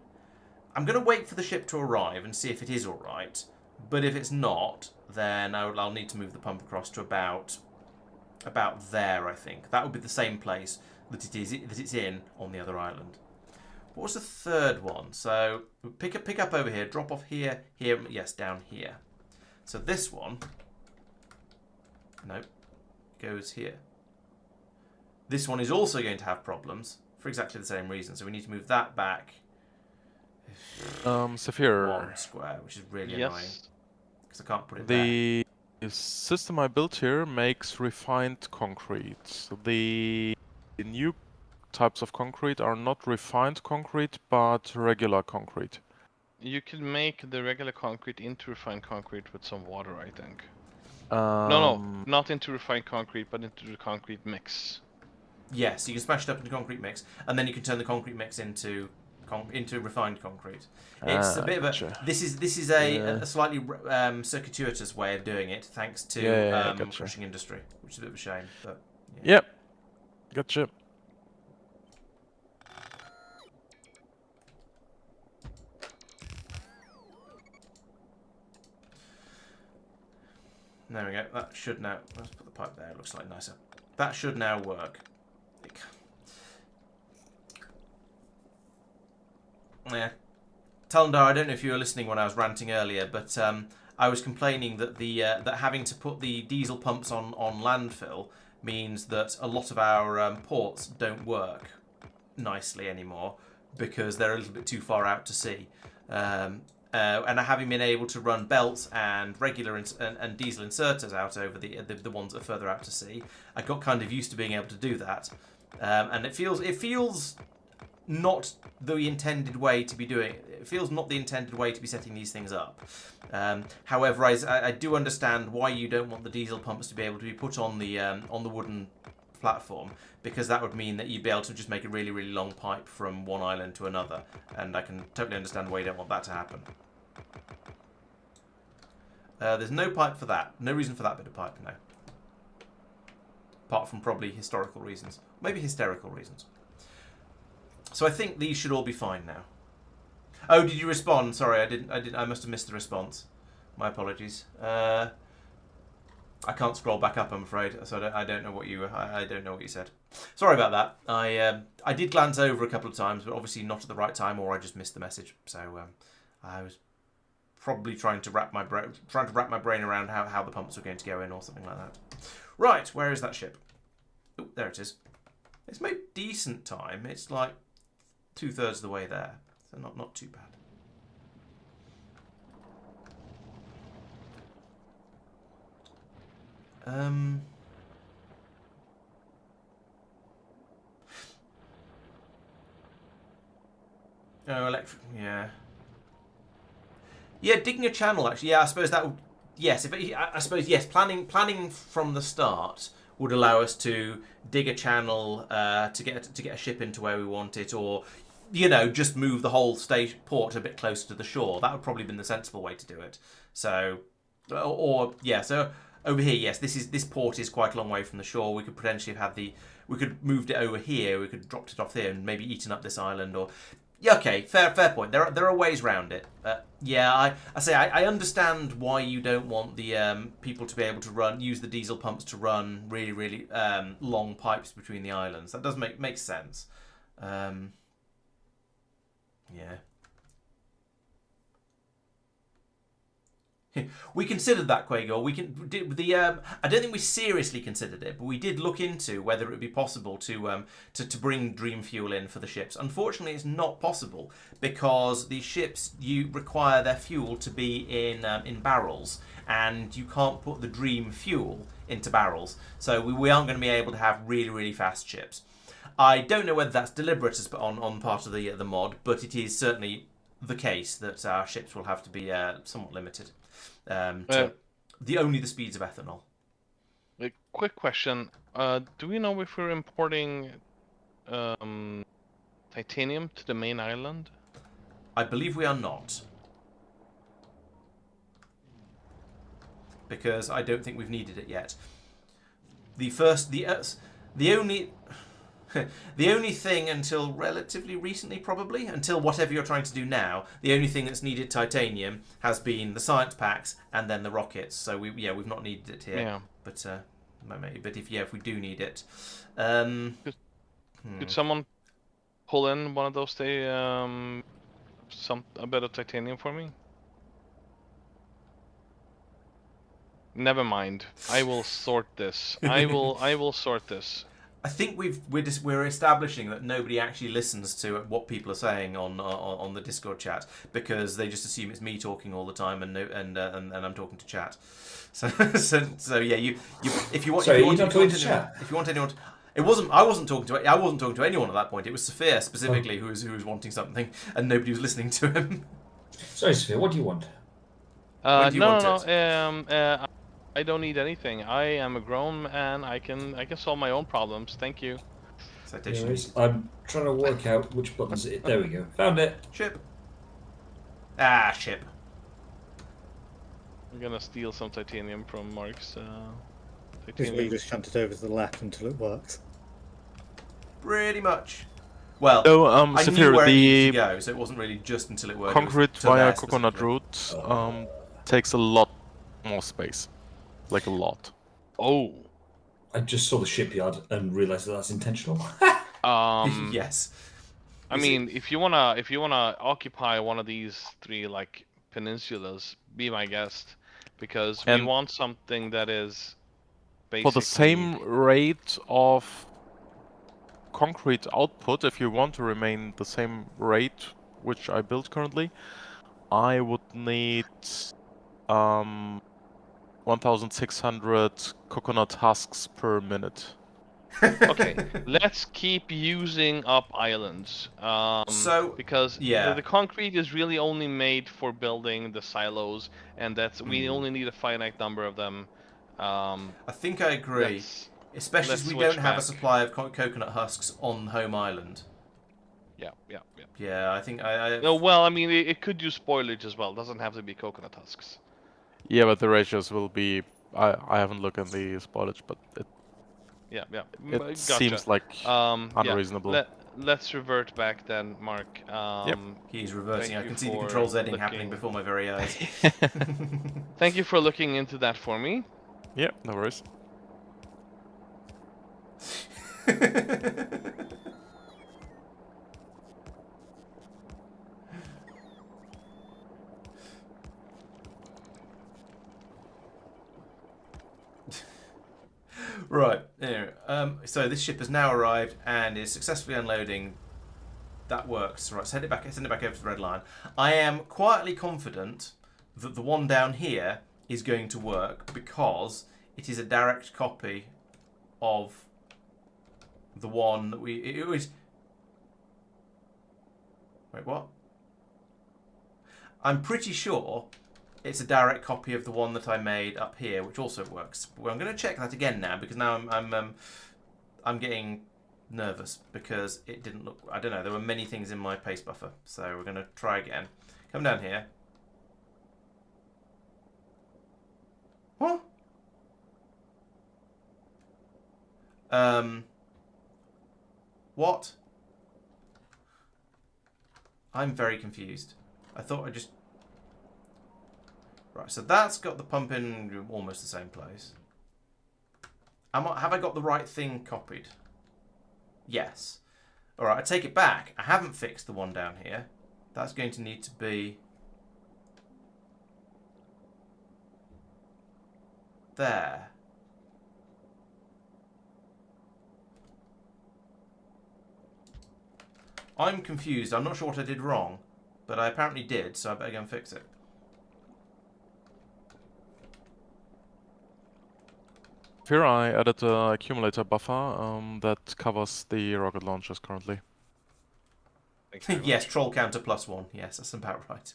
I'm going to wait for the ship to arrive and see if it is all right. But if it's not, then I'll need to move the pump across to about there. I think that would be the same place that it's in on the other island. What was the third one? So pick up over here, drop off here, yes, down here. So this one, nope, goes here. This one is also going to have problems for exactly the same reason. So we need to move that back. Saphir. 1 square, which is really annoying because I can't put it there. The system I built here makes refined concrete. The new types of concrete are not refined concrete, but regular concrete. You can make the regular concrete into refined concrete with some water, I think. No, not into refined concrete, but into the concrete mix. Yes, you can smash it up into concrete mix, and then you can turn the concrete mix into refined concrete. It's a bit of a. Gotcha. This is a slightly circuitous way of doing it, thanks to Gotcha. crushing industry, which is a bit of a shame. But yeah. Yep. Gotcha. There we go. That should now. Let's put the pipe there. It looks slightly nicer. That should now work. Yeah. Talendar, I don't know if you were listening when I was ranting earlier, but I was complaining that that having to put the diesel pumps on landfill means that a lot of our ports don't work nicely anymore because they're a little bit too far out to sea. And having been able to run belts and regular and diesel inserters out over the ones that are further out to sea, I got kind of used to being able to do that, and it feels not the intended way to be doing it. It feels not the intended way to be setting these things up. However, I do understand why you don't want the diesel pumps to be able to be put on the wooden platform, because that would mean that you'd be able to just make a really, really long pipe from one island to another, and I can totally understand why you don't want that to happen. There's no pipe for that. No reason for that bit of pipe, no. Apart from probably historical reasons. Maybe hysterical reasons. So I think these should all be fine now. Oh, did you respond? Sorry, I didn't. I must have missed the response. My apologies. I can't scroll back up, I'm afraid, so I don't know what you. I don't know what you said. Sorry about that. I did glance over a couple of times, but obviously not at the right time, or I just missed the message. So I was probably trying to wrap my brain around how the pumps were going to go in, or something like that. Right, where is that ship? Oh, there it is. It's made decent time. It's like 2/3 of the way there, so not too bad. Oh, electric. Yeah. Yeah, digging a channel. Actually, yeah. I suppose that would. Yes, I suppose yes. Planning from the start would allow us to dig a channel to get a ship into where we want it, or just move the whole port a bit closer to the shore. That would probably have been the sensible way to do it. So, or yeah. So over here, yes, this port is quite a long way from the shore. We could potentially have we could have moved it over here. We could have dropped it off there and maybe eaten up this island, or yeah, okay, fair point. There are ways around it. Yeah, I understand why you don't want the people to be able to use the diesel pumps to run really long pipes between the islands. That does make sense. Yeah. We considered that, Quagor. I don't think we seriously considered it, but we did look into whether it would be possible to bring dream fuel in for the ships. Unfortunately, it's not possible because the ships require their fuel to be in barrels, and you can't put the dream fuel into barrels. So we aren't going to be able to have really fast ships. I don't know whether that's deliberate on part of the mod, but it is certainly the case that our ships will have to be somewhat limited. To only the speeds of ethanol. A quick question: do we know if we're importing titanium to the main island? I believe we are not, because I don't think we've needed it yet. The only thing until relatively recently, probably, until whatever you're trying to do now, the only thing that's needed titanium has been the science packs and then the rockets. So we've not needed it here. Yeah. But if we do need it, could someone pull in one of those a bit of titanium for me? Never mind. I will sort this. I will sort this. I think we're establishing that nobody actually listens to what people are saying on the Discord chat, because they just assume it's me talking all the time and I'm talking to chat. So yeah, if you want anyone, I wasn't talking to anyone at that point. It was Sophia specifically who was wanting something, and nobody was listening to him. Sorry, Sophia, what do you want? I don't need anything. I am a grown man. I can solve my own problems. Thank you. Citations. I'm trying to work out which buttons it. There we go. Found it. Ship. Ship. I'm gonna steal some titanium from Mark's. Basically, just shunt it over to the left until it works. Pretty much. Well, I Sophia, knew where it needed to go, so it wasn't really just until it worked. Concrete via coconut route takes a lot more space. Like a lot. Oh. I just saw the shipyard and realised that's intentional. Yes. I mean, if you wanna occupy one of these three like peninsulas, be my guest, because we want something that is basically for the same rate of concrete output. If you want to remain the same rate which I build currently, I would need 1,600 coconut husks per minute. Okay, let's keep using up islands. Because the concrete is really only made for building the silos, and we only need a finite number of them. I think I agree, especially as we don't have a supply of coconut husks on home island. Yeah, I think No, well, I mean, it could use spoilage as well. It doesn't have to be coconut husks. Yeah, but the ratios will be. I haven't looked at the spoilage, but it gotcha. seems like unreasonable. let's revert back then, Mark. He's reversing. I thank you can see the for control Zing happening looking- before my very eyes. Thank you for looking into that for me. Yeah, no worries. Right. Anyway, so this ship has now arrived and is successfully unloading. That works. Right. Send it back over to the red line. I am quietly confident that the one down here is going to work because it is a direct copy of the one that we. It was. Wait, what? I'm pretty sure it's a direct copy of the one that I made up here, which also works. Well, I'm going to check that again now because now I'm getting nervous because it didn't look. I don't know. There were many things in my paste buffer, so we're going to try again. Come down here. What? What? I'm very confused. I thought I just. Right, so that's got the pump in almost the same place. Have I got the right thing copied? Yes. Alright, I take it back. I haven't fixed the one down here. That's going to need to be there. I'm confused. I'm not sure what I did wrong, but I apparently did, so I better go and fix it. Here I added an accumulator buffer that covers the rocket launchers currently. Yes, troll counter +1. Yes, that's about right.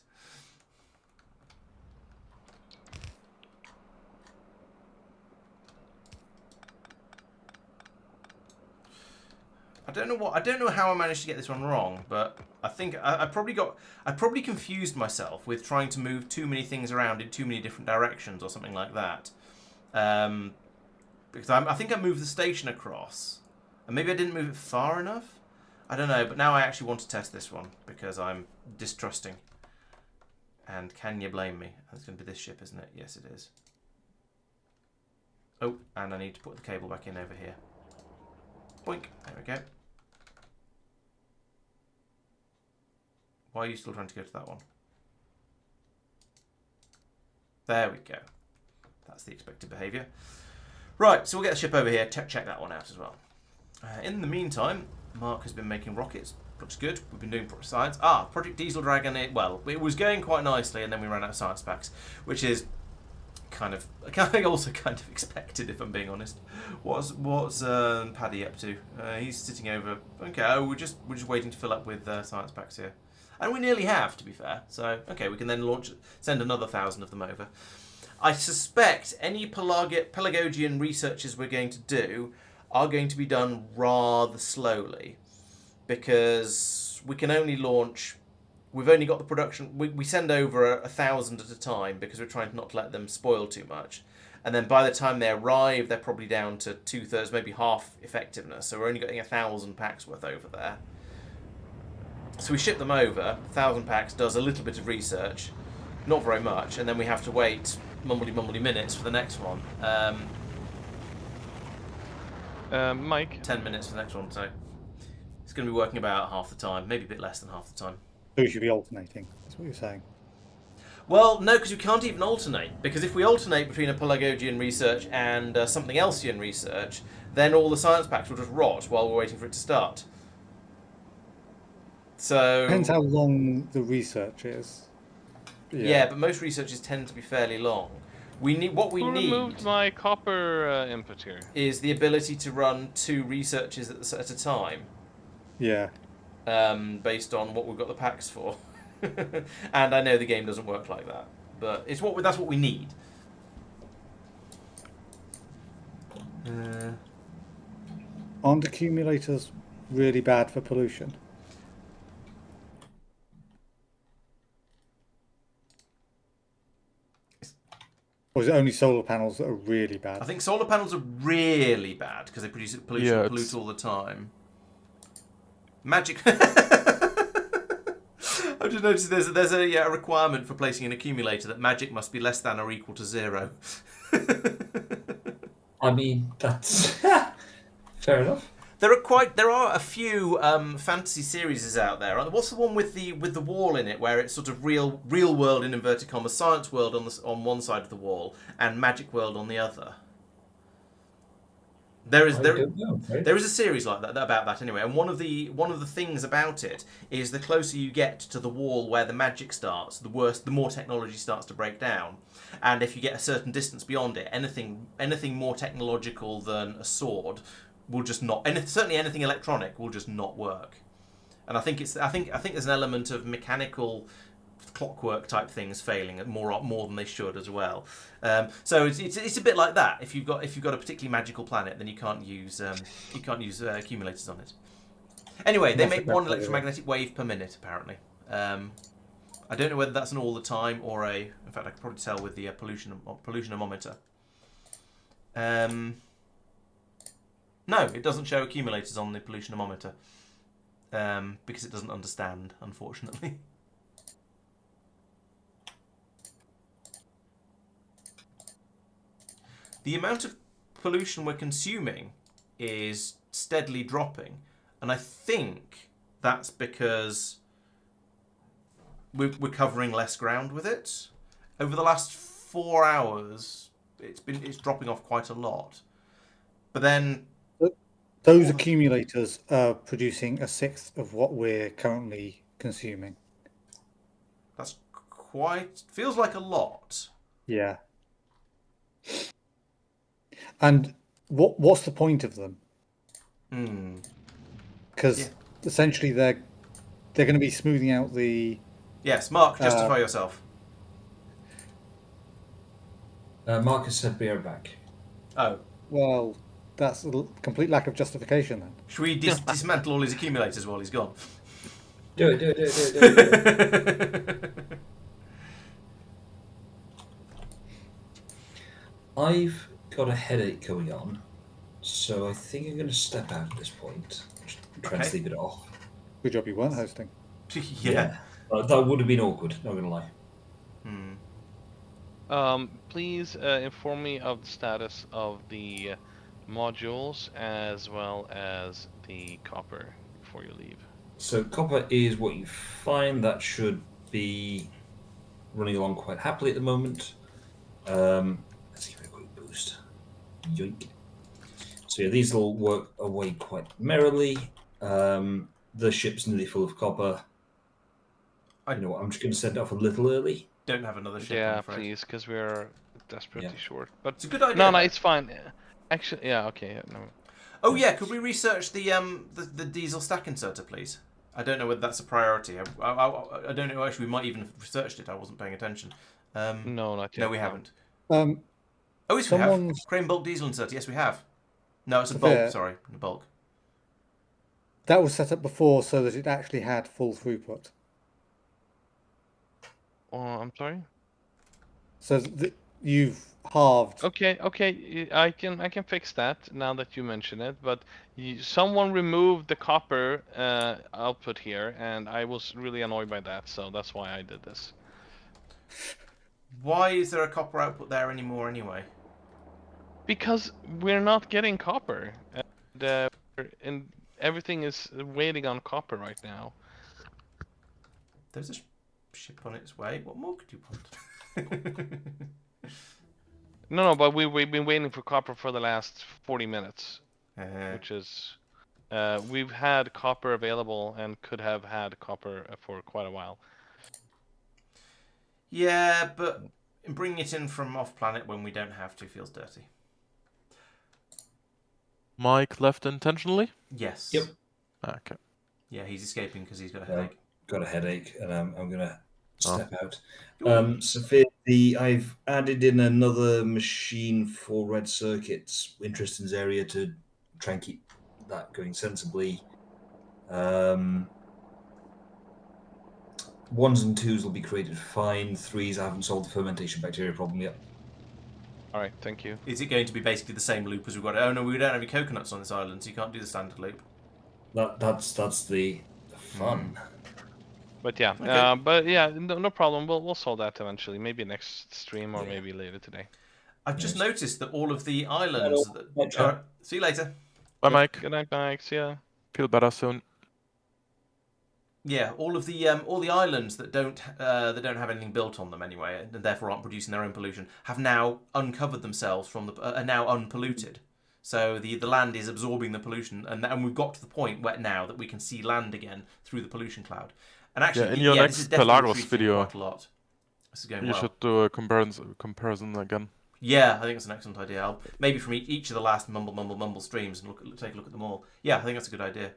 I don't know how I managed to get this one wrong, but I think I probably confused myself with trying to move too many things around in too many different directions or something like that. Because I think I moved the station across, and maybe I didn't move it far enough. I don't know, but now I actually want to test this one because I'm distrusting. And can you blame me? It's going to be this ship, isn't it? Yes, it is. Oh, and I need to put the cable back in over here. Boink. There we go. Why are you still trying to go to that one? There we go. That's the expected behaviour. Right, so we'll get the ship over here, check that one out as well. In the meantime, Mark has been making rockets. Looks good. We've been doing science. Project Diesel Dragon. It was going quite nicely, and then we ran out of science packs, which is also kind of expected, if I'm being honest. What's Paddy up to? He's sitting over. Okay, we're just waiting to fill up with science packs here, and we nearly have, to be fair. So okay, we can then send another 1,000 of them over. I suspect any Pelagogian researches we're going to do are going to be done rather slowly, because we can only launch. We've only got the production. We send over 1,000 at a time because we're trying not to let them spoil too much, and then by the time they arrive, they're probably down to 2/3, maybe half effectiveness. So we're only getting 1,000 packs worth over there. So we ship them over. 1,000 packs does a little bit of research, not very much, and then we have to wait mumbly minutes for the next one. Mike? 10 minutes for the next one, so it's going to be working about half the time, maybe a bit less than half the time. So you should be alternating. That's what you're saying. Well, no, because you can't even alternate. Because if we alternate between a Pelagogian research and something elsean research, then all the science packs will just rot while we're waiting for it to start. So Depends how long the research is. Yeah, but most researches tend to be fairly long. Who removed my copper input here? Is the ability to run 2 researches at a time. Yeah. Based on what we've got the packs for. And I know the game doesn't work like that, but that's what we need. Aren't accumulators really bad for pollution? Or is it only solar panels that are really bad? I think solar panels are really bad because they pollute all the time. Magic. I've just noticed there's a requirement for placing an accumulator that magic must be less than or equal to 0. I mean, that's fair enough. There are a few fantasy series out there. What's the one with the wall in it, where it's sort of real world in inverted commas, science world on one side of the wall and magic world on the other? There is a series like that about that anyway, and one of the things about it is the closer you get to the wall where the magic starts, the more technology starts to break down, and if you get a certain distance beyond it, anything more technological than a sword will just not, and certainly anything electronic will just not work. And I think there's an element of mechanical clockwork type things failing more than they should as well. So it's a bit like that. If you've got a particularly magical planet, then you can't use accumulators on it. Anyway, they make one electromagnetic wave per minute apparently. I don't know whether that's an all the time or in fact I could probably tell with the pollutionometer. No, it doesn't show accumulators on the pollutionometer because it doesn't understand, unfortunately. The amount of pollution we're consuming is steadily dropping, and I think that's because we're covering less ground with it. Over the last 4 hours, it's dropping off quite a lot. But then those accumulators are producing a sixth of what we're currently consuming. That's feels like a lot. Yeah. And what's the point of them? Because essentially they're going to be smoothing out the. Yes, Mark, justify yourself. Marcus said be right back. Oh. Well, that's a complete lack of justification then. Should we dismantle all his accumulators while he's gone? Do it. I've got a headache going on, so I think I'm going to step out at this point. Try and sleep it off. Good job you weren't hosting. Yeah. That would have been awkward, not going to lie. Please inform me of the status of the modules as well as the copper before you leave. So copper is what you find. That should be running along quite happily at the moment. Let's give it a quick boost. Yoink. So yeah, these will work away quite merrily. The ship's nearly full of copper. You know what, I'm just going to send it off a little early. Don't have another ship. Yeah, please, because we're desperately short. But it's a good idea. No, it's fine. Actually, yeah, okay. No. Oh yeah, could we research the diesel stack inserter, please? I don't know whether that's a priority. I don't know. Actually, we might even have researched it. I wasn't paying attention. No, not yet. No, we haven't. Oh, yes, we have. Crane bulk diesel inserter. Yes, we have. No, it's a bulk. Sorry, a bulk. That was set up before so that it actually had full throughput. Oh, I'm sorry. So you've halved. Okay, I can fix that now that you mention it. But someone removed the copper output here, and I was really annoyed by that. So that's why I did this. Why is there a copper output there anymore anyway? Because we're not getting copper, and everything is waiting on copper right now. There's a ship on its way. What more could you want? No, but we've been waiting for copper for the last 40 minutes, which is we've had copper available and could have had copper for quite a while. Yeah, but bringing it in from off planet when we don't have to feels dirty. Mike left intentionally? Yes. Yep. Okay. Yeah, he's escaping because he's got a headache. Got a headache, and I'm going to step out. Sophia, I've added in another machine for red circuits in Tristan's area to try and keep that going sensibly. Ones and twos will be created fine. Threes, I haven't solved the fermentation bacteria problem yet. All right, thank you. Is it going to be basically the same loop as we've got? Oh no, we don't have any coconuts on this island, so you can't do the standard loop. That's the fun. But yeah, Okay. no problem. We'll solve that eventually. Maybe next stream or maybe later today. I've just noticed that all of the islands. See you later. Bye, Mike. Good night, Mike. See ya. Feel better soon. Yeah, all the islands that don't have anything built on them anyway, and therefore aren't producing their own pollution, have now uncovered themselves from are now unpolluted. So the land is absorbing the pollution, and we've got to the point where now that we can see land again through the pollution cloud. And actually, in your this is next definitely Pelagos retreating video, quite a lot. This is going you well. should do a comparison again. Yeah, I think it's an excellent idea. Maybe from each of the last mumble streams and take a look at them all. Yeah, I think that's a good idea.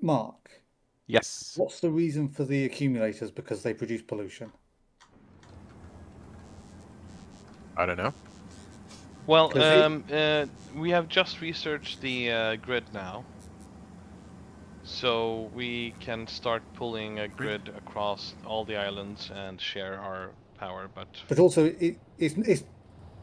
Mark, Yes. what's the reason for the accumulators? Because they produce pollution. I don't know. Well, we have just researched the grid now, so we can start pulling a grid across all the islands and share our power. But also, it's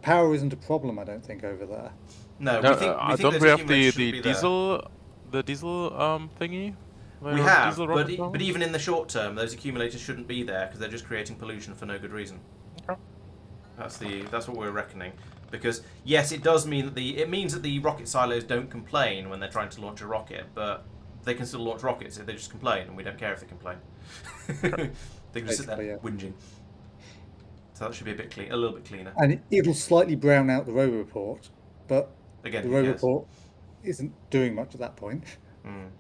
power isn't a problem, I don't think, over there. No, we think don't those we have accumulators the should be there. diesel thingy? We have, but even in the short term, those accumulators shouldn't be there because they're just creating pollution for no good reason. Okay. That's what we're reckoning. Because yes, it does mean that it means that the rocket silos don't complain when they're trying to launch a rocket, but they can still launch rockets if they just complain, and we don't care if they complain. They can just sit there whinging. So that should be a little bit cleaner. And it'll slightly brown out the row report, but again, the row report isn't doing much at that point. Mm.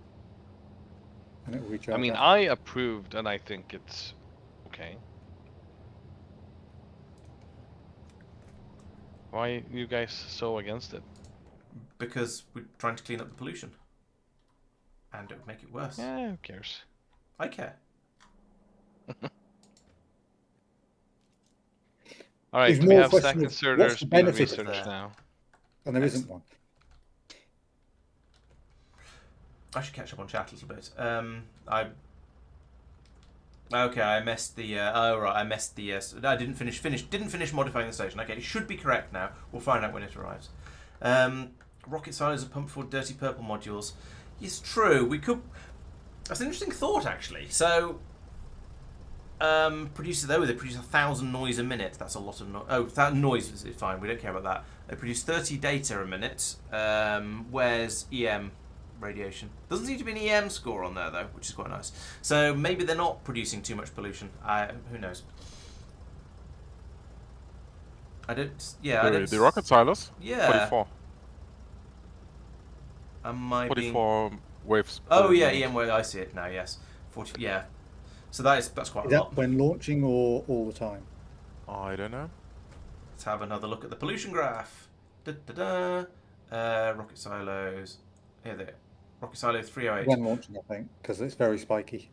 And it will recharge. I mean, I approved, and I think it's okay. Why are you guys so against it? Because we're trying to clean up the pollution. And it would make it worse. Yeah, who cares? I care. Alright, we have stack inserters being researched now. And there isn't one. I should catch up on chat a little bit. I messed the. I messed the. I didn't finish modifying the station. Okay, it should be correct now. We'll find out when it arrives. Rocket silos are pumped for dirty purple modules. It's true. We could. That's an interesting thought, actually. So, they produce 1,000 noise a minute. That's a lot of noise. Oh, noise is fine. We don't care about that. They produce 30 data a minute. Where's EM? Radiation. Doesn't seem to be an EM score on there though, which is quite nice. So maybe they're not producing too much pollution. Who knows? The rocket silos? Yeah. 44. Am I 44 waves. Oh yeah, EM wave. I see it now. Yes, 40. Yeah. So that's quite a lot. Is that when launching or all the time? I don't know. Let's have another look at the pollution graph. Rocket silos. Here they are. Rocket silo 308. When launching, I think, because it's very spiky.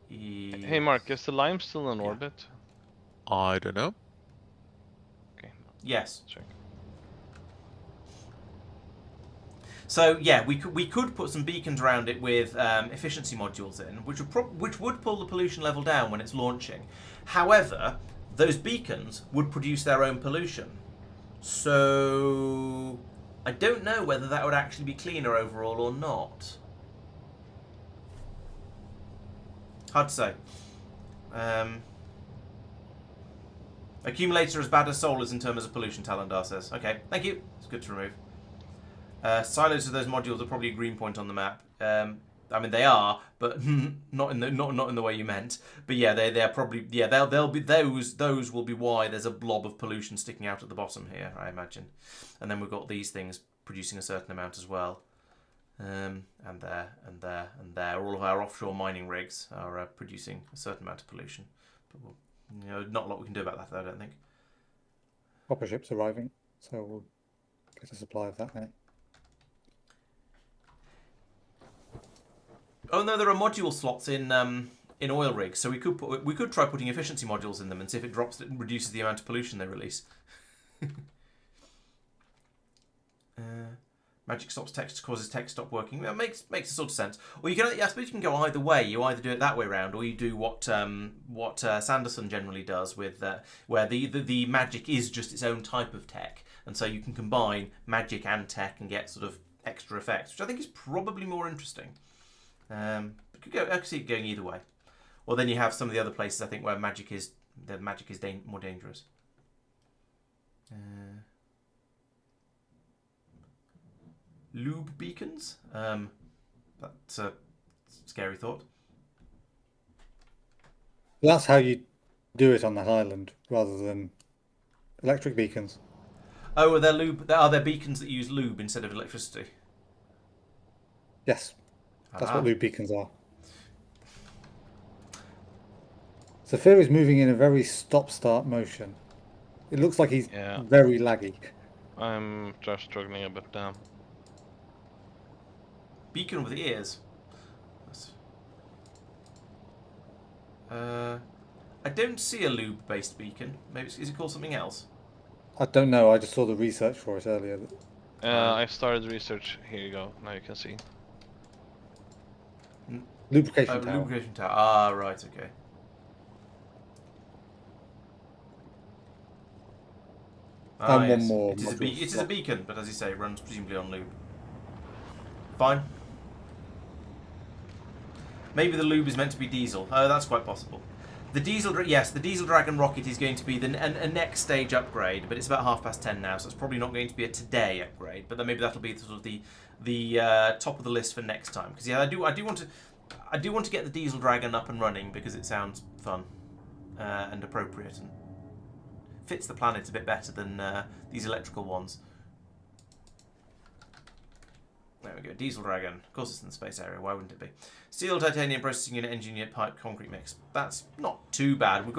Hey Mark, is the Lime still in orbit? I don't know. Okay. Yes. Check. So yeah, we could put some beacons around it with efficiency modules in, which would pull the pollution level down when it's launching. However, those beacons would produce their own pollution. So I don't know whether that would actually be cleaner overall or not. Hard to say. Accumulator as bad as Soul is in terms of pollution, Talendar says. Okay, thank you. It's good to remove. Silos of those modules are probably a green point on the map. I mean, they are, but not in the way you meant. But yeah, they're probably they'll be those will be why there's a blob of pollution sticking out at the bottom here, I imagine. And then we've got these things producing a certain amount as well. And there. All of our offshore mining rigs are producing a certain amount of pollution. But not a lot we can do about that, though, I don't think. Copper ship's arriving, so we'll get a supply of that now. Oh no, there are module slots in oil rigs, so we could try putting efficiency modules in them and see if it reduces the amount of pollution they release. Magic stops text, causes text stop working. That makes a sort of sense. Or I suppose you can go either way. You either do it that way around, or you do what Sanderson generally does with where the magic is just its own type of tech, and so you can combine magic and tech and get sort of extra effects, which I think is probably more interesting. I could see it going either way. Or then you have some of the other places, I think, where magic is more dangerous. Lube beacons? That's a scary thought. That's how you do it on that island, rather than electric beacons. Oh, are there beacons that use lube instead of electricity? Yes, that's what lube beacons are. Sophia is moving in a very stop-start motion. It looks like he's very laggy. I'm just struggling a bit now. Beacon with ears. I don't see a lube-based beacon. Maybe is it called something else? I don't know. I just saw the research for it earlier. I started research. Here you go. Now you can see. Lubrication tower. Lubrication tower. Ah, right. Okay. And one more. It is a beacon, but as you say, it runs presumably on lube. Fine. Maybe the lube is meant to be diesel. Oh, that's quite possible. The diesel Dragon rocket is going to be a next stage upgrade, but it's about 10:30 now, so it's probably not going to be a today upgrade. But then maybe that'll be sort of the top of the list for next time. Because I do want to get the diesel Dragon up and running because it sounds fun and appropriate and fits the planet a bit better than these electrical ones. There we go, Diesel Dragon. Of course it's in the space area, why wouldn't it be? Steel, titanium, processing unit, engine unit, pipe, concrete mix. That's not too bad. We've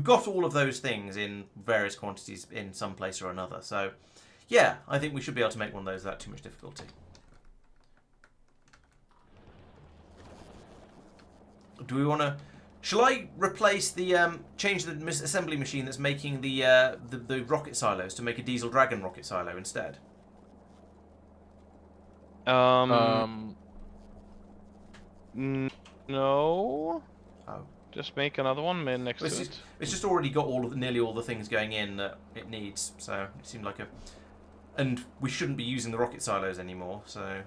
got all of those things in various quantities in some place or another. So, yeah, I think we should be able to make one of those without too much difficulty. Do we want to... Shall I replace change the assembly machine that's making the rocket silos to make a Diesel Dragon rocket silo instead? No. Oh. Just make another one next to it. It's just already got nearly all the things going in that it needs, so it seemed like and we shouldn't be using the rocket silos anymore, so...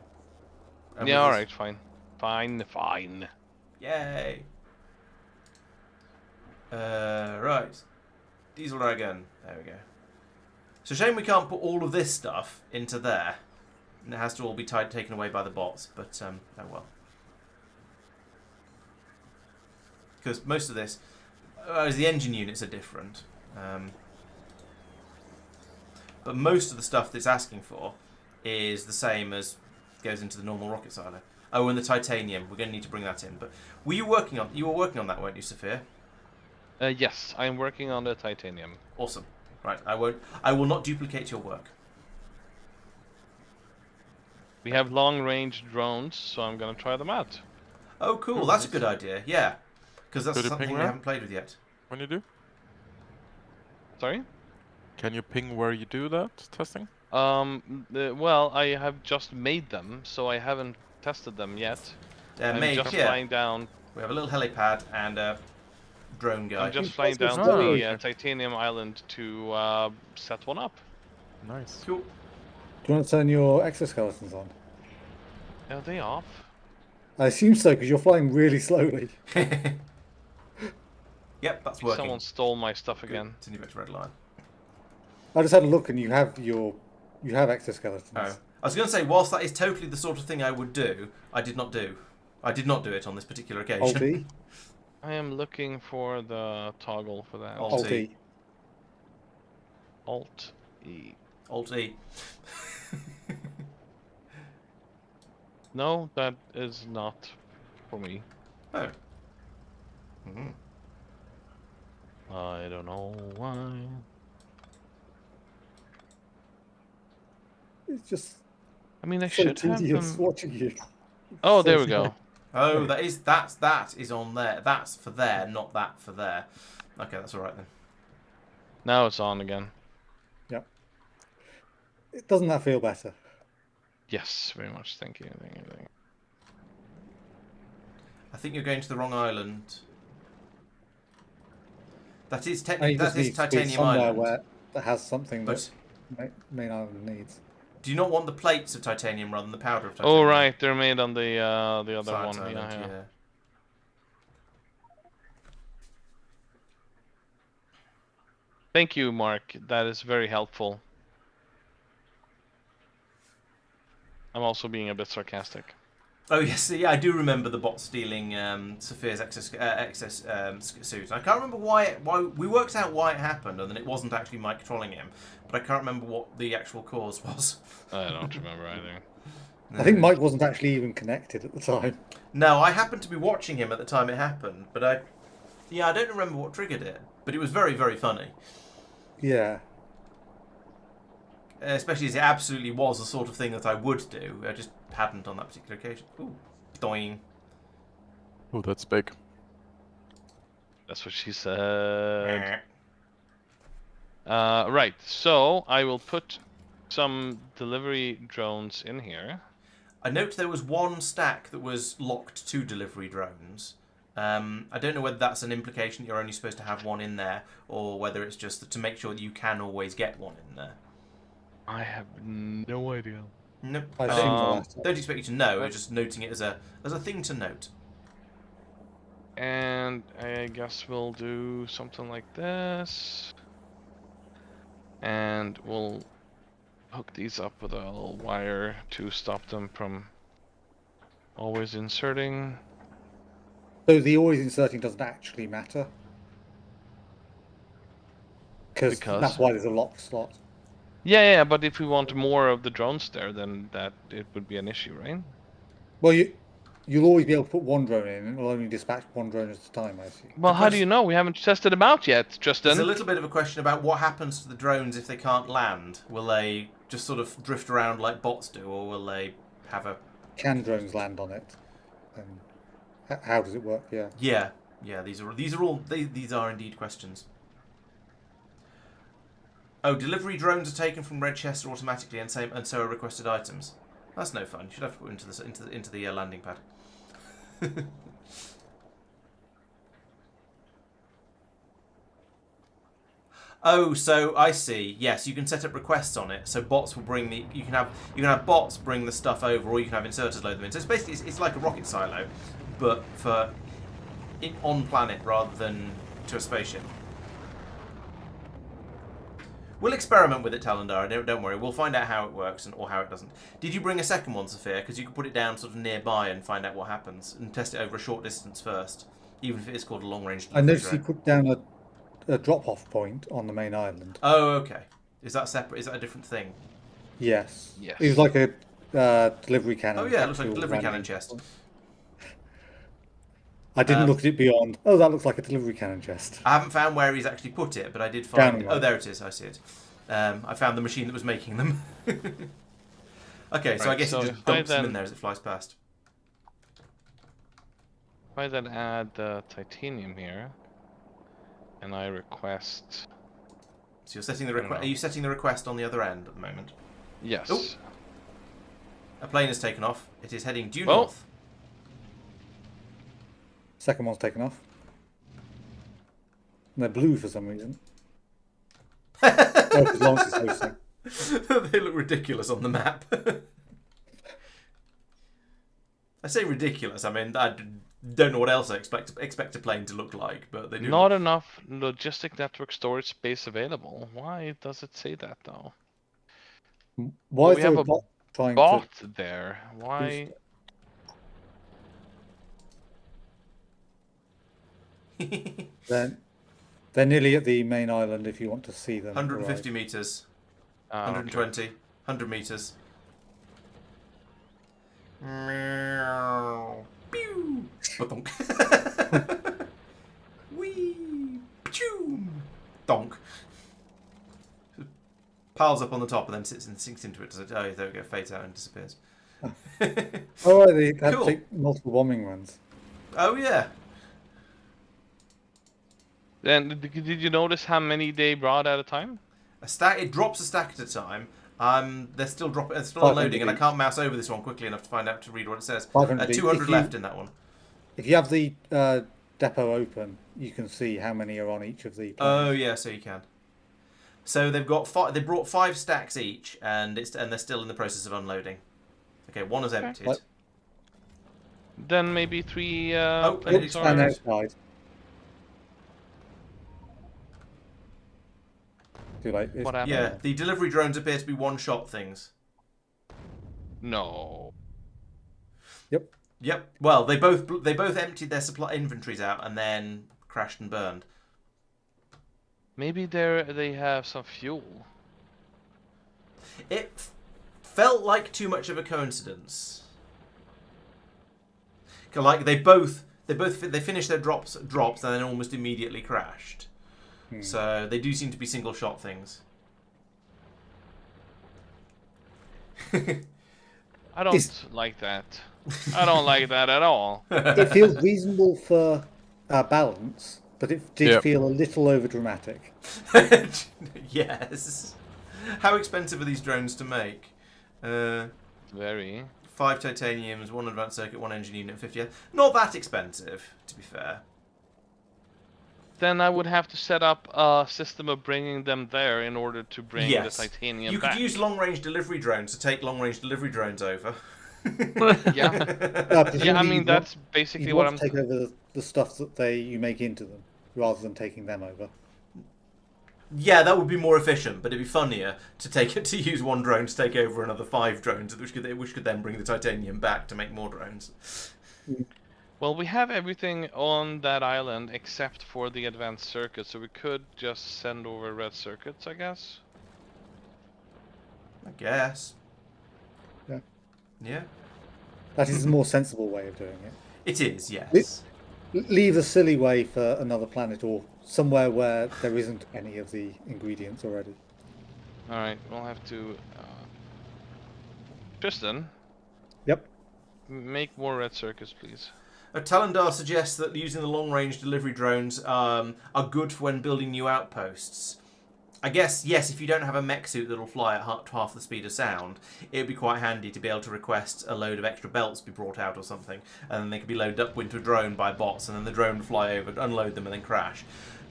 Yeah, alright, fine. Fine. Yay! Right. Diesel Dragon. There we go. So shame we can't put all of this stuff into there. And it has to all be taken away by the bots, but oh well. Because most of this, the engine units are different. But most of the stuff that it's asking for is the same as goes into the normal rocket silo. Oh, and the titanium, we're going to need to bring that in. But you were working on that, weren't you, Sophia? Yes, I'm working on the titanium. Awesome. Right, I will not duplicate your work. We have long-range drones, so I'm gonna try them out. Oh, cool! That's a good idea. Yeah, because that's something we haven't played with yet. When you do? Sorry? Can you ping where you do that testing? Well, I have just made them, so I haven't tested them yet. I'm just flying down. We have a little helipad and a drone guy. I'm just flying down to the titanium island to set one up. Nice. Cool. Do you want to turn your exoskeletons on? Are they off? I assume so, because you're flying really slowly. Yep, that's working. Someone stole my stuff again. It's in your red line. I just had a look, and you have exoskeletons. Oh, I was going to say, whilst that is totally the sort of thing I would do, I did not do it on this particular occasion. Alt E. I am looking for the toggle for that. Alt E. Alt E. Alt E. No, that is not for me. Oh. Mm-hmm. I don't know why. It's just. I mean, I so should have them. Watching you. Oh, there we go. Oh, that is on there. That's for there, not that for there. Okay, that's all right then. Now it's on again. Yep. Doesn't that feel better? Yes, very much. Thank you. I think you're going to the wrong island. That is Titanium Island. where that has something that main island needs. Do you not want the plates of titanium rather than the powder of titanium? Oh right, they're made on the other Science one. Island, Yeah. Thank you, Mark. That is very helpful. I'm also being a bit sarcastic. Oh yes, yeah, I do remember the bot stealing Sophia's excess suit. I can't remember why we worked out why it happened, and then it wasn't actually Mike trolling him, but I can't remember what the actual cause was. I don't remember either. I think Mike wasn't actually even connected at the time. No, I happened to be watching him at the time it happened, but I don't remember what triggered it, but it was very, very funny. Yeah. Especially as it absolutely was the sort of thing that I would do. I just hadn't on that particular occasion. Ooh, doing. Oh, that's big. That's what she said. Right, so I will put some delivery drones in here. I note there was one stack that was locked to delivery drones. I don't know whether that's an implication that you're only supposed to have one in there, or whether it's just to make sure that you can always get one in there. I have no idea. Nope. I don't expect you to know. I was just noting it as a thing to note. And I guess we'll do something like this. And we'll hook these up with a little wire to stop them from always inserting. So the always inserting doesn't actually matter. Because that's why there's a lock slot. Yeah, but if we want more of the drones there, then it would be an issue, right? Well, you'll always be able to put one drone in, and it'll only dispatch one drone at a time, I see. Well, how do you know? We haven't tested them out yet, Tristan. There's a little bit of a question about what happens to the drones if they can't land. Will they just sort of drift around like bots do, or will they have a... Can drones land on it? And how does it work? Yeah. Yeah. These are indeed questions. Oh, delivery drones are taken from red chests automatically, and so are requested items. That's no fun. You should have to put into the landing pad. Oh, so I see. Yes, you can set up requests on it, so bots will bring the. You can have bots bring the stuff over, or you can have inserters load them in. So it's basically it's like a rocket silo, but on planet rather than to a spaceship. We'll experiment with it, Talendar. Don't worry. We'll find out how it works or how it doesn't. Did you bring a second one, Sophia? Because you can put it down sort of nearby and find out what happens and test it over a short distance first, even if it is called a long-range delivery. I noticed you put down a drop-off point on the main island. Oh, okay. Is that separate? Is that a different thing? Yes. Yes. It was like a delivery cannon. Oh yeah, it looks like a delivery cannon chest. I didn't look at it beyond. Oh, that looks like a delivery cannon chest. I haven't found where he's actually put it, but I did find... Down Oh, there it is. I see it. I found the machine that was making them. Okay, so I guess it just dumps them in there as it flies past. If I then add the titanium here, and I request... So you're setting the request. Are you setting the request on the other end at the moment? Yes. Oh. A plane has taken off. It is heading due north. Second one's taken off. And they're blue for some reason. Oh, because Laurence is hosting. They look ridiculous on the map. I say ridiculous. I mean, I don't know what else I expect a plane to look like, but they do. Not enough logistic network storage space available. Why does it say that though? Why is we there have a bot trying Bot to... there. Why? They're nearly at the main island if you want to see them. 150 meters. 120. 100 meters. Meow. Pew. Ba-donk. Wee. Pachoo. Donk. Piles up on the top and then sinks into it. Oh, there we go. Fades out and disappears. Oh, right, they have Cool. to take multiple bombing runs. Oh yeah. Then did you notice how many they brought at a time? A stack. It drops a stack at a time. They're still dropping. They're still unloading, and I can't mouse over this one quickly enough to read what it says. 200 left in that one. If you have the depot open, you can see how many are on each of the planes. Oh yeah, so you can. So they've got they brought 5 stacks each, and they're still in the process of unloading. Okay, one is emptied. What? Then maybe 3 Oh, Oops, and Planetary. outside. Too late. What happened? Yeah, the delivery drones appear to be one-shot things. No. Yep. Yep. Well, they both emptied their supply inventories out and then crashed and burned. Maybe they have some fuel. It felt like too much of a coincidence. Like they finished their drops and then almost immediately crashed. So they do seem to be single shot things. I don't like that. I don't like that at all. It feels reasonable for balance, but it did feel a little over dramatic. Yes. How expensive are these drones to make? Very. 5 titaniums, 1 advanced circuit, 1 engine unit, 50. Not that expensive, to be fair. Then I would have to set up a system of bringing them there in order to bring the titanium back. You could use long-range delivery drones to take long-range delivery drones over. Yeah. Yeah, I mean, that's basically what I'm... take over the stuff that you make into them, rather than taking them over. Yeah, that would be more efficient, but it'd be funnier to use one drone to take over another 5 drones, which could then bring the titanium back to make more drones. Well, we have everything on that island except for the advanced circuits, so we could just send over red circuits, I guess. I guess. Yeah. Yeah. That is the more sensible way of doing it. It is, yes. Leave the silly way for another planet or somewhere where there isn't any of the ingredients already. Alright, we'll have to... Tristan? Yep. Make more red circuits, please. Talendar suggests that using the long-range delivery drones are good for when building new outposts. I guess, yes, if you don't have a mech suit that'll fly at half the speed of sound, it would be quite handy to be able to request a load of extra belts be brought out or something, and then they could be loaded up into a drone by bots, and then the drone would fly over, unload them, and then crash.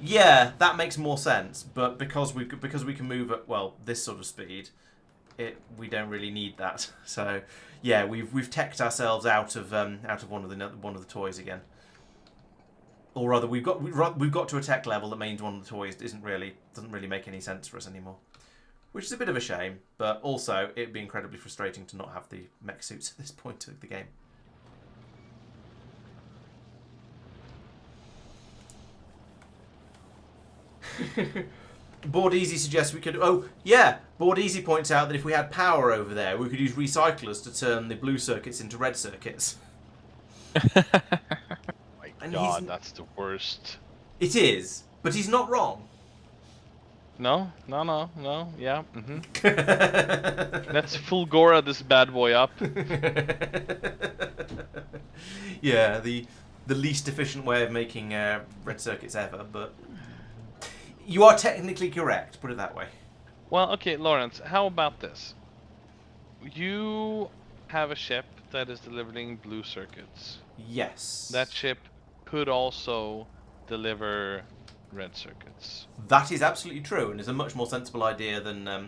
Yeah, that makes more sense, but because we can move at, well, this sort of speed, we don't really need that. So, yeah, we've teched ourselves out of one of the toys again. Or rather, we've got to a tech level that means one of the toys doesn't really make any sense for us anymore, which is a bit of a shame. But also, it'd be incredibly frustrating to not have the mech suits at this point of the game. Board Easy suggests we could... Oh, yeah! Board Easy points out that if we had power over there, we could use recyclers to turn the blue circuits into red circuits. And God, that's the worst. It is, but he's not wrong. No, yeah, Let's full Gora this bad boy up. Yeah, the least efficient way of making red circuits ever, but you are technically correct, put it that way. Well, okay, Laurence, how about this? You have a ship that is delivering blue circuits. Yes. That ship could also deliver red circuits. That is absolutely true, and is a much more sensible idea than than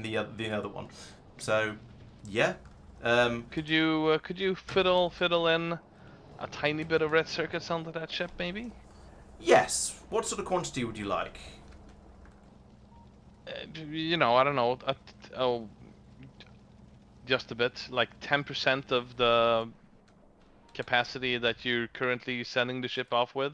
the other one. So, yeah. Could you fiddle in a tiny bit of red circuits onto that ship, maybe? Yes. What sort of quantity would you like? You know, I don't know. Just a bit, like 10% of the capacity that you're currently sending the ship off with.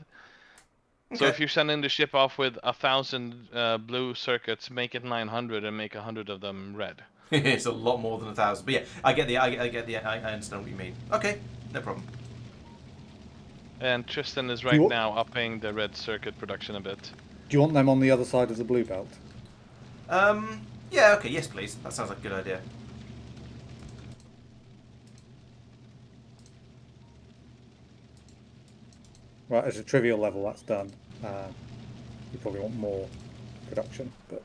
Okay. So if you're sending the ship off with 1,000 blue circuits, make it 900 and make 100 of them red. It's a lot more than 1,000, but yeah, I understand what you mean. Okay, no problem. And Tristan is right now upping the red circuit production a bit. Do you want them on the other side of the blue belt? Yeah, okay, yes please. That sounds like a good idea. Right, at a trivial level, that's done. You probably want more production, but...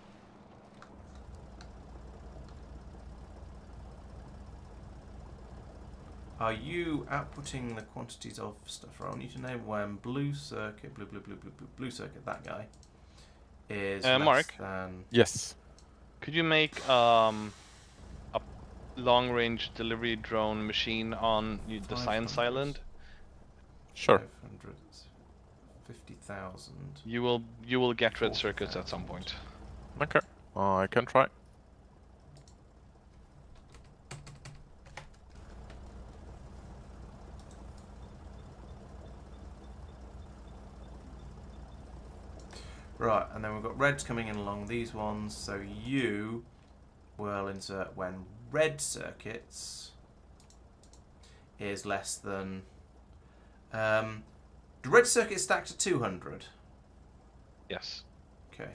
Are you outputting the quantities of stuff? I need to know when blue circuit, blue circuit, that guy. is Mark? less than... Yes. Could you make a long-range delivery drone machine on the science 500. island? Sure. 500, 50,000. You will get red circuits at some point. Okay. I can try. Right, and then we've got reds coming in along these ones, so you will insert when red circuits is less than... do red circuits stack to 200? Yes. Okay.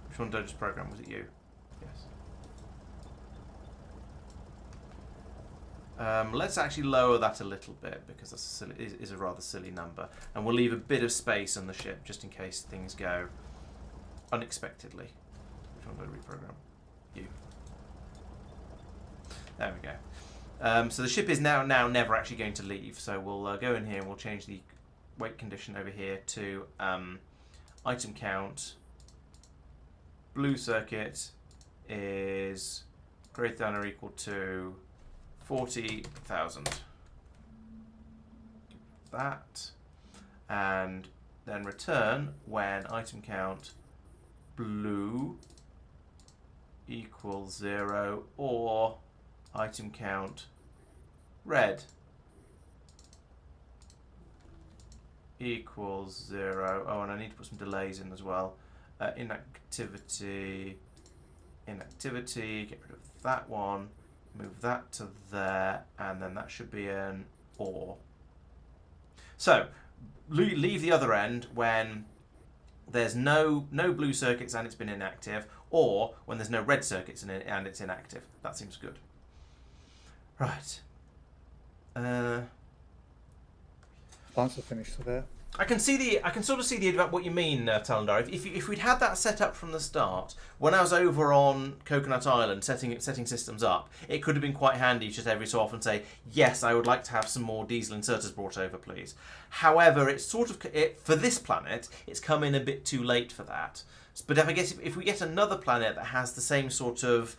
Which one did I just program? Was it you? Yes. Let's actually lower that a little bit because that's a silly, is a rather silly number, and we'll leave a bit of space on the ship just in case things go unexpectedly. Which one did I reprogram? You. There we go. So the ship is now never actually going to leave. So we'll go in here and we'll change the weight condition over here to item count. Blue circuit is greater than or equal to 40,000. That, and then return when item count blue equals 0 or item count red equals 0. Oh, and I need to put some delays in as well. Inactivity, get rid of that one, move that to there, and then that should be an OR. So leave the other end when there's no blue circuits and it's been inactive, or when there's no red circuits and it's inactive. That seems good. Right. Plants are finished there. I can sort of see what you mean, Talandar. If we'd had that set up from the start, when I was over on Coconut Island setting systems up, it could have been quite handy just every so often say, yes, I would like to have some more diesel inserters brought over, please. However, it's sort of for this planet, it's come in a bit too late for that. But if we get another planet that has the same sort of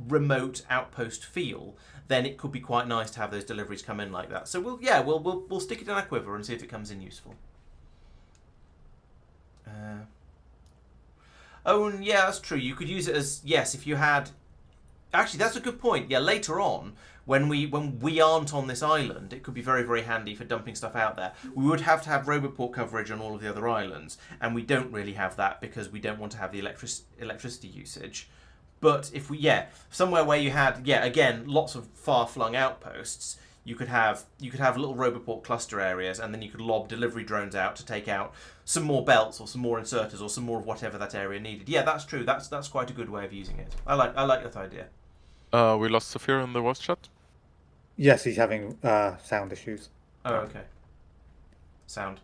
remote outpost feel, then it could be quite nice to have those deliveries come in like that. So we'll stick it in our quiver and see if it comes in useful. Oh, and yeah, that's true. You could use it as, yes, if you had... Actually, that's a good point. Yeah, later on, when we aren't on this island, it could be very, very handy for dumping stuff out there. We would have to have Roboport coverage on all of the other islands, and we don't really have that because we don't want to have the electricity usage. But if we, somewhere where you had, again, lots of far-flung outposts, you could have little Roboport cluster areas, and then you could lob delivery drones out to take out some more belts or some more inserters or some more of whatever that area needed. Yeah, that's true. That's quite a good way of using it. I like that idea. We lost Sophia in the voice chat. Yes, he's having sound issues. Oh, okay. Sound.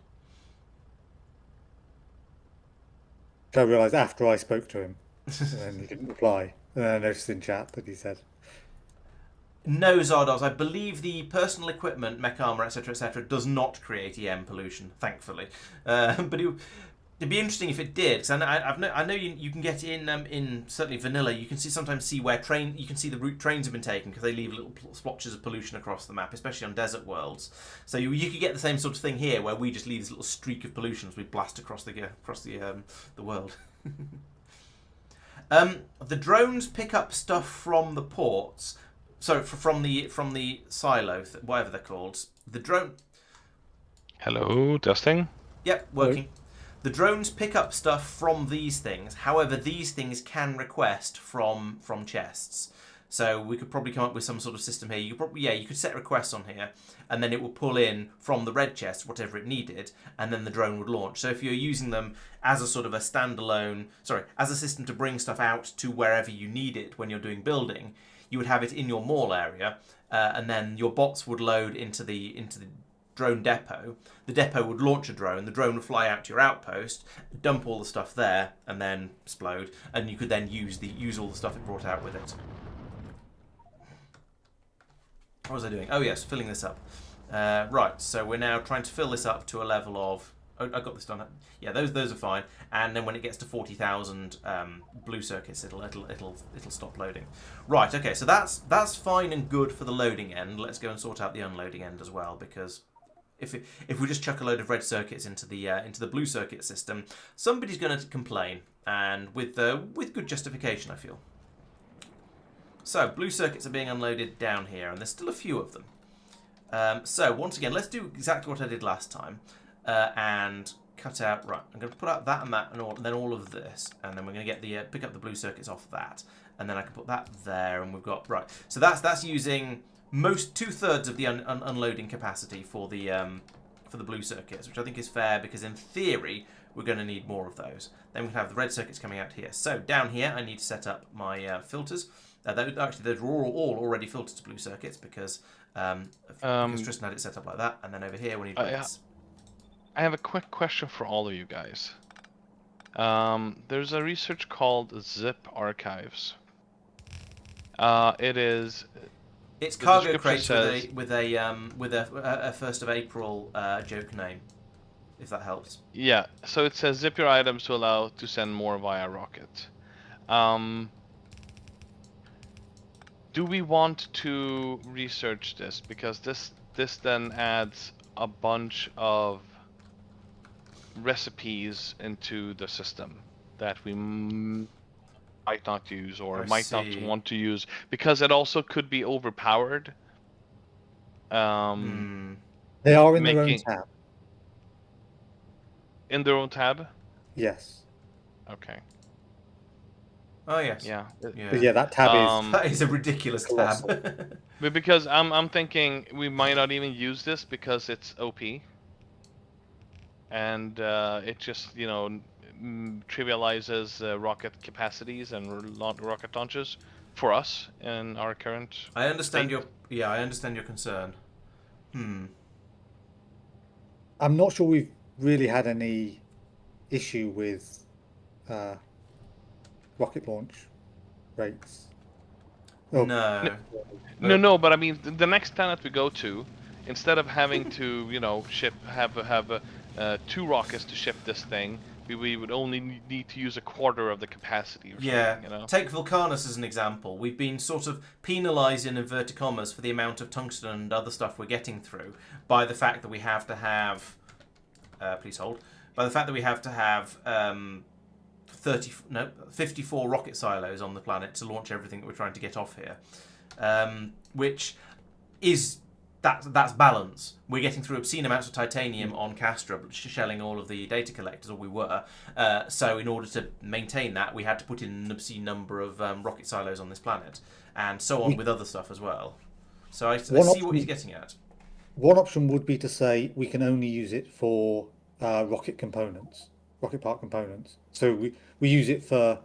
I realised after I spoke to him, and then he didn't reply. And then I noticed in chat that he said, No, Zardoz, I believe the personal equipment, mech armor, etc., does not create EM pollution, thankfully. But it'd be interesting if it did, because I know you can get in certainly vanilla. You can sometimes see where you can see the route trains have been taken because they leave little splotches of pollution across the map, especially on desert worlds. So you could get the same sort of thing here, where we just leave this little streak of pollution as we blast across the world. The drones pick up stuff from the ports. So from the silo, whatever they're called, the drone. Hello, testing. Yep, working. Hello. The drones pick up stuff from these things. However, these things can request from chests. So we could probably come up with some sort of system here. You could set requests on here, and then it will pull in from the red chest whatever it needed, and then the drone would launch. So if you're using them as a sort of a standalone, as a system to bring stuff out to wherever you need it when you're doing building, you would have it in your mall area, and then your bots would load into the drone depot. The depot would launch a drone. The drone would fly out to your outpost, dump all the stuff there, and then explode. And you could then use all the stuff it brought out with it. What was I doing? Oh yes, filling this up. Right, so we're now trying to fill this up to a level of. Oh, I got this done. Yeah, those are fine. And then when it gets to 40,000 blue circuits, it'll stop loading. Right. Okay. So that's fine and good for the loading end. Let's go and sort out the unloading end as well, because if we just chuck a load of red circuits into the blue circuit system, somebody's going to complain, and with good justification, I feel. So blue circuits are being unloaded down here, and there's still a few of them. So once again, let's do exactly what I did last time. And cut out, right, I'm going to put out that and that and then all of this, and then we're going to get pick up the blue circuits off that, and then I can put that there, and we've got, right, so that's using 2/3 of the unloading capacity for the blue circuits, which I think is fair, because in theory we're going to need more of those. Then we can have the red circuits coming out here. So down here I need to set up my filters. Actually, those were all already filtered to blue circuits, because Tristan had it set up like that, and then over here we need reds. I have a quick question for all of you guys. There's a research called Zip Archives. It's cargo crates with a 1st of April joke name, if that helps. Yeah, so it says zip your items to allow to send more via rocket. Do we want to research this? Because this then adds a bunch of recipes into the system that we might not use, or might not want to use, because it also could be overpowered. They are in their own tab. In their own tab? Yes. Okay. Oh yes. Yeah. But yeah, that tab is that is a ridiculous tab. But because I'm thinking we might not even use this because it's OP. And it just, trivializes rocket capacities and rocket launches for us in our current. I understand I understand your concern. I'm not sure we've really had any issue with rocket launch rates. Oh. No. But I mean, the next planet we go to, instead of having to, have 2 rockets to ship this thing, we would only need to use a quarter of the capacity. Take Vulcanus as an example. We've been sort of penalised in inverted commas for the amount of tungsten and other stuff we're getting through by the fact that we have to have. Please hold. By the fact that we have to have 54 rocket silos on the planet to launch everything that we're trying to get off here, which is. That's balance. We're getting through obscene amounts of titanium on Castra, shelling all of the data collectors, or we were. So in order to maintain that, we had to put in an obscene number of rocket silos on this planet, and so on with other stuff as well. So I see what he's getting at. One option would be to say we can only use it for rocket components, rocket part components. So we use it for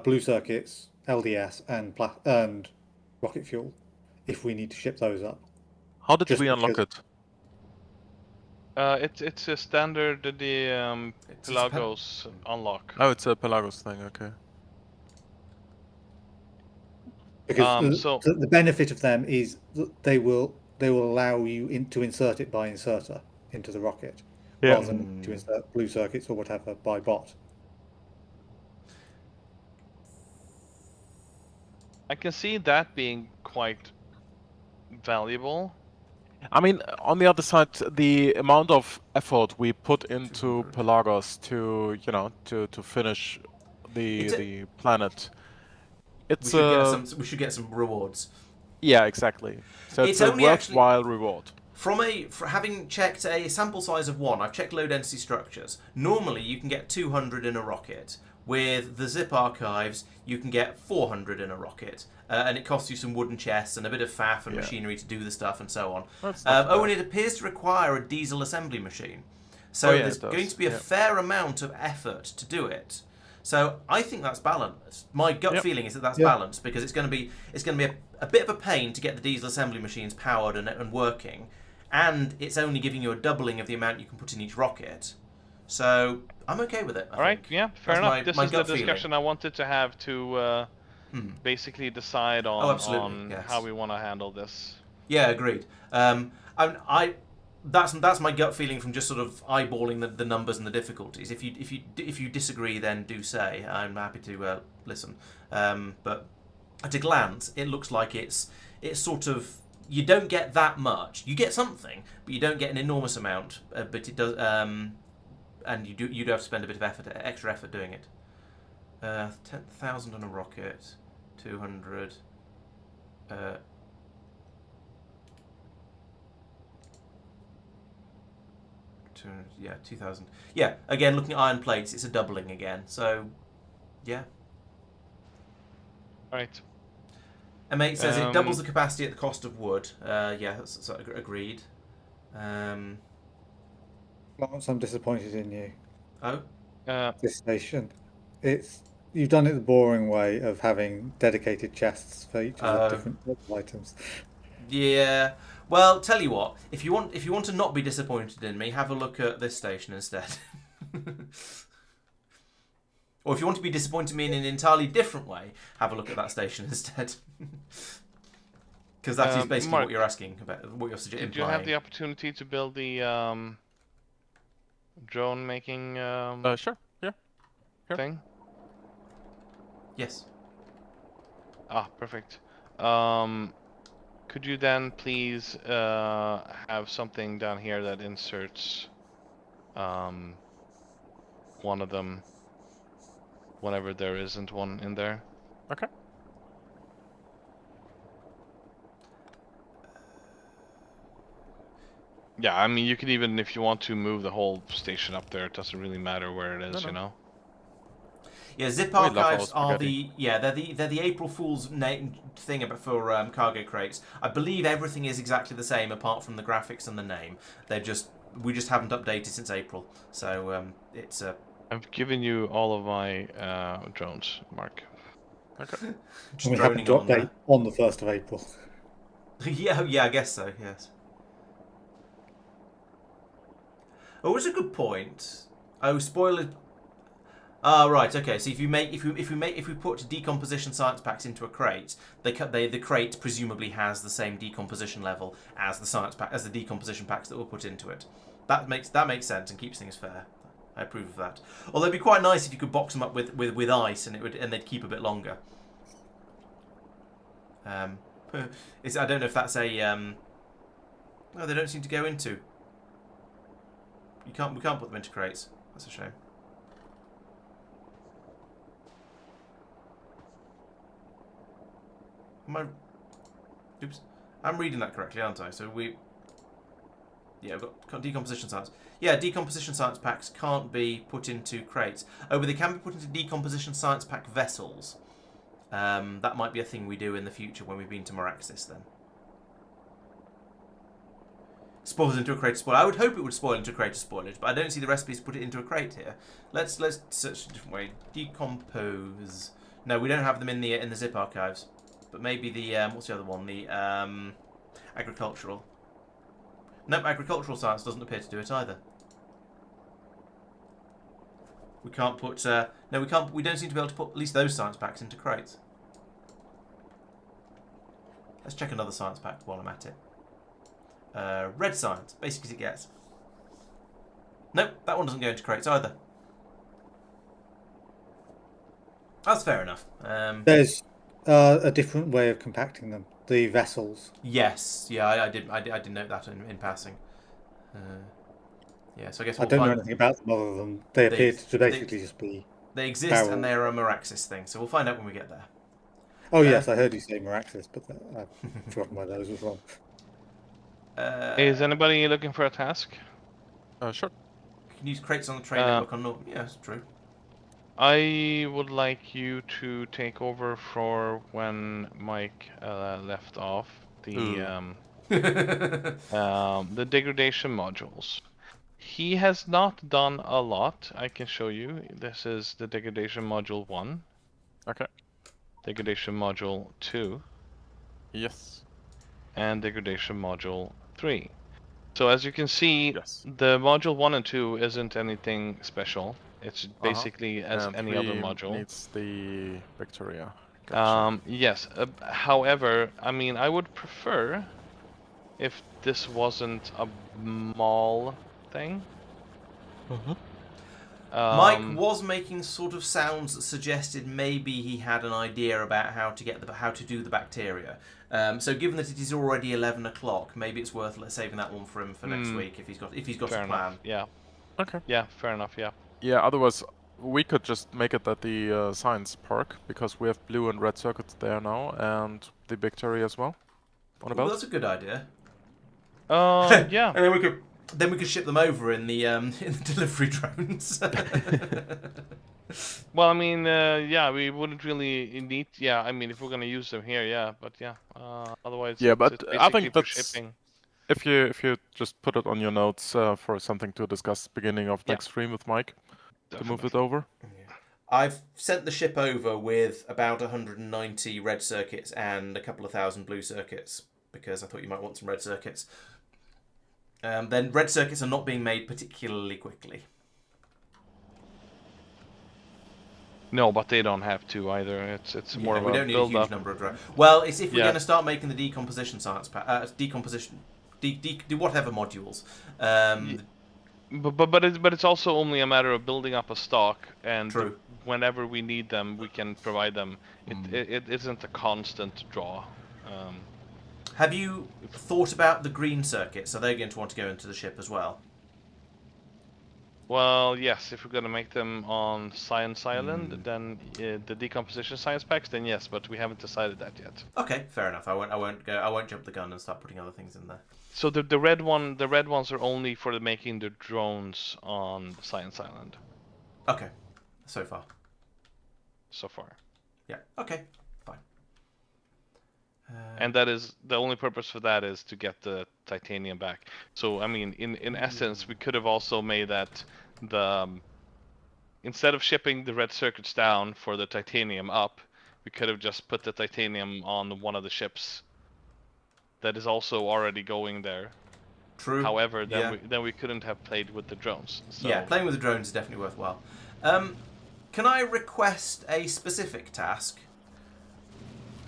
blue circuits, LDS, and rocket fuel if we need to ship those up. How did we unlock it? It's a standard Pelagos unlock. Oh, it's a Pelagos thing. Okay. Because the benefit of them is that they will allow you to insert it by inserter into the rocket, rather than to insert blue circuits or whatever by bot. I can see that being quite valuable. I mean, on the other side, the amount of effort we put into Pelagos to finish the planet, we should get some rewards. Yeah, exactly. So it's a worthwhile reward. For having checked a sample size of 1, I've checked low density structures. Normally, you can get 200 in a rocket. With the zip archives, you can get 400 in a rocket. And it costs you some wooden chests and a bit of faff and machinery to do the stuff and so on. And it appears to require a diesel assembly machine. So there's going to be a fair amount of effort to do it. So I think that's balanced. My gut feeling is that that's balanced, because it's going to be a bit of a pain to get the diesel assembly machines powered and working, and it's only giving you a doubling of the amount you can put in each rocket. So I'm okay with it. All right, yeah, fair enough. This is the discussion I wanted to have to basically decide on how we want to handle this. Yeah, agreed. That's my gut feeling from just sort of eyeballing the numbers and the difficulties. If you disagree, then do say. I'm happy to listen. But at a glance, it looks like it's sort of, you don't get that much. You get something, but you don't get an enormous amount. But it does, and you do have to spend a bit of extra effort doing it. 10,000 on a rocket, 200. Yeah, 2,000. Yeah, again, looking at iron plates, it's a doubling again. So, yeah. Right. M8 says it doubles the capacity at the cost of wood. Yeah, that's agreed. Laurence, I'm disappointed in you. Oh? This station. You've done it the boring way of having dedicated chests for each of the different items. Yeah. Well, tell you what, if you want to not be disappointed in me, have a look at this station instead. Or if you want to be disappointed in me in an entirely different way, have a look at that station instead. Because that is basically Mark, what you're asking about, what you're implying. Did you have the opportunity to build the drone making Sure. Yeah. thing? Yes. Ah, perfect. Could you then please have something down here that inserts one of them whenever there isn't one in there? Okay. Yeah, I mean, you could even, if you want to move the whole station up there, it doesn't really matter where it is, you know? Yeah, zip archives are they're the April Fool's thing for cargo crates. I believe everything is exactly the same apart from the graphics and the name. We just haven't updated since April, so it's I've given you all of my drones, Mark. Okay. just We haven't droning to update on the 1st of April. yeah, I guess so. Yes. Oh, it's a good point. Oh, spoiler. Ah, right. Okay. So if we put decomposition science packs into a crate, the crate presumably has the same decomposition level as the decomposition packs that were put into it. That makes sense and keeps things fair. I approve of that. Although it'd be quite nice if you could box them up with ice and they'd keep a bit longer. I don't know if that's a no, they don't seem to go into. We can't put them into crates. That's a shame. Oops. I'm reading that correctly, aren't I? So we've got decomposition science. Yeah, decomposition science packs can't be put into crates. Oh, but they can be put into decomposition science pack vessels. That might be a thing we do in the future when we've been to Moraxis then. Spoils into a crate of spoilage. I would hope it would spoil into a crate of spoilage, but I don't see the recipes to put it into a crate here. Let's search a different way. Decompose. No, we don't have them in the zip archives. But maybe the what's the other one? The agricultural. Nope, agricultural science doesn't appear to do it either. We can't put no, we can't. We don't seem to be able to put at least those science packs into crates. Let's check another science pack while I'm at it. Red science, basic as it gets. Nope, that one doesn't go into crates either. That's fair enough. There's a different way of compacting them. The vessels. Yes, yeah, I did note that in passing. Yeah, so I guess I don't know anything about them other than they appear to basically just be. They exist barrel. and they're a Moraxis thing, so we'll find out when we get there. Oh yes, I heard you say Moraxis, but I've forgotten where those was wrong. Is anybody looking for a task? Sure. You can use crates on the train network on North. Yeah, that's true. I would like you to take over for when Mike left off the degradation modules. He has not done a lot. I can show you. This is the degradation module 1. Okay. Degradation module 2. Yes. And degradation module 3. So as you can see, the module 1 and 2 isn't anything special. It's basically as any other module. Needs the Factorio. Gotcha. Yes. However, I mean, I would prefer if this wasn't a mall thing. Mike was making sort of sounds that suggested maybe he had an idea about how to do the bacteria. So given that it is already 11 o'clock, maybe it's worth saving that one for him for next week if he's got fair a plan. enough. Yeah. Okay. Yeah, fair enough. Yeah. Yeah. Otherwise, we could just make it at the science park because we have blue and red circuits there now, and the bacteria as well. On a Well, belt. that's a good idea. Yeah. And then we could ship them over in the delivery drones. Well, I mean, yeah, we wouldn't really need. Yeah, I mean, if we're gonna use them here, yeah, but yeah. Otherwise, Yeah, but it's I think basically for that's shipping. if you just put it on your notes for something to discuss beginning of next stream with Mike to move it over. I've sent the ship over with about 190 red circuits and a couple of thousand blue circuits because I thought you might want some red circuits. Then red circuits are not being made particularly quickly. No, but they don't have to either. It's more of a we don't need a build huge up. number of drones. Well, it's if we're going to start making the decomposition science whatever modules. But it's also only a matter of building up a stock, and True. whenever we need them, we can provide them. It isn't a constant draw. Have you thought about the green circuits? Are they going to want to go into the ship as well? Well, yes. If we're gonna make them on Science Island, then the decomposition science packs, then yes. But we haven't decided that yet. Okay, fair enough. I won't jump the gun and start putting other things in there. So the red ones are only for making the drones on Science Island. Okay, so far. So far. Yeah. Okay. Fine. And that is the only purpose for that is to get the titanium back. So I mean, in essence, we could have also made that instead of shipping the red circuits down for the titanium up, we could have just put the titanium on one of the ships that is also already going there. True. However, then we couldn't have played with the drones. So. Yeah, playing with the drones is definitely worthwhile. Can I request a specific task?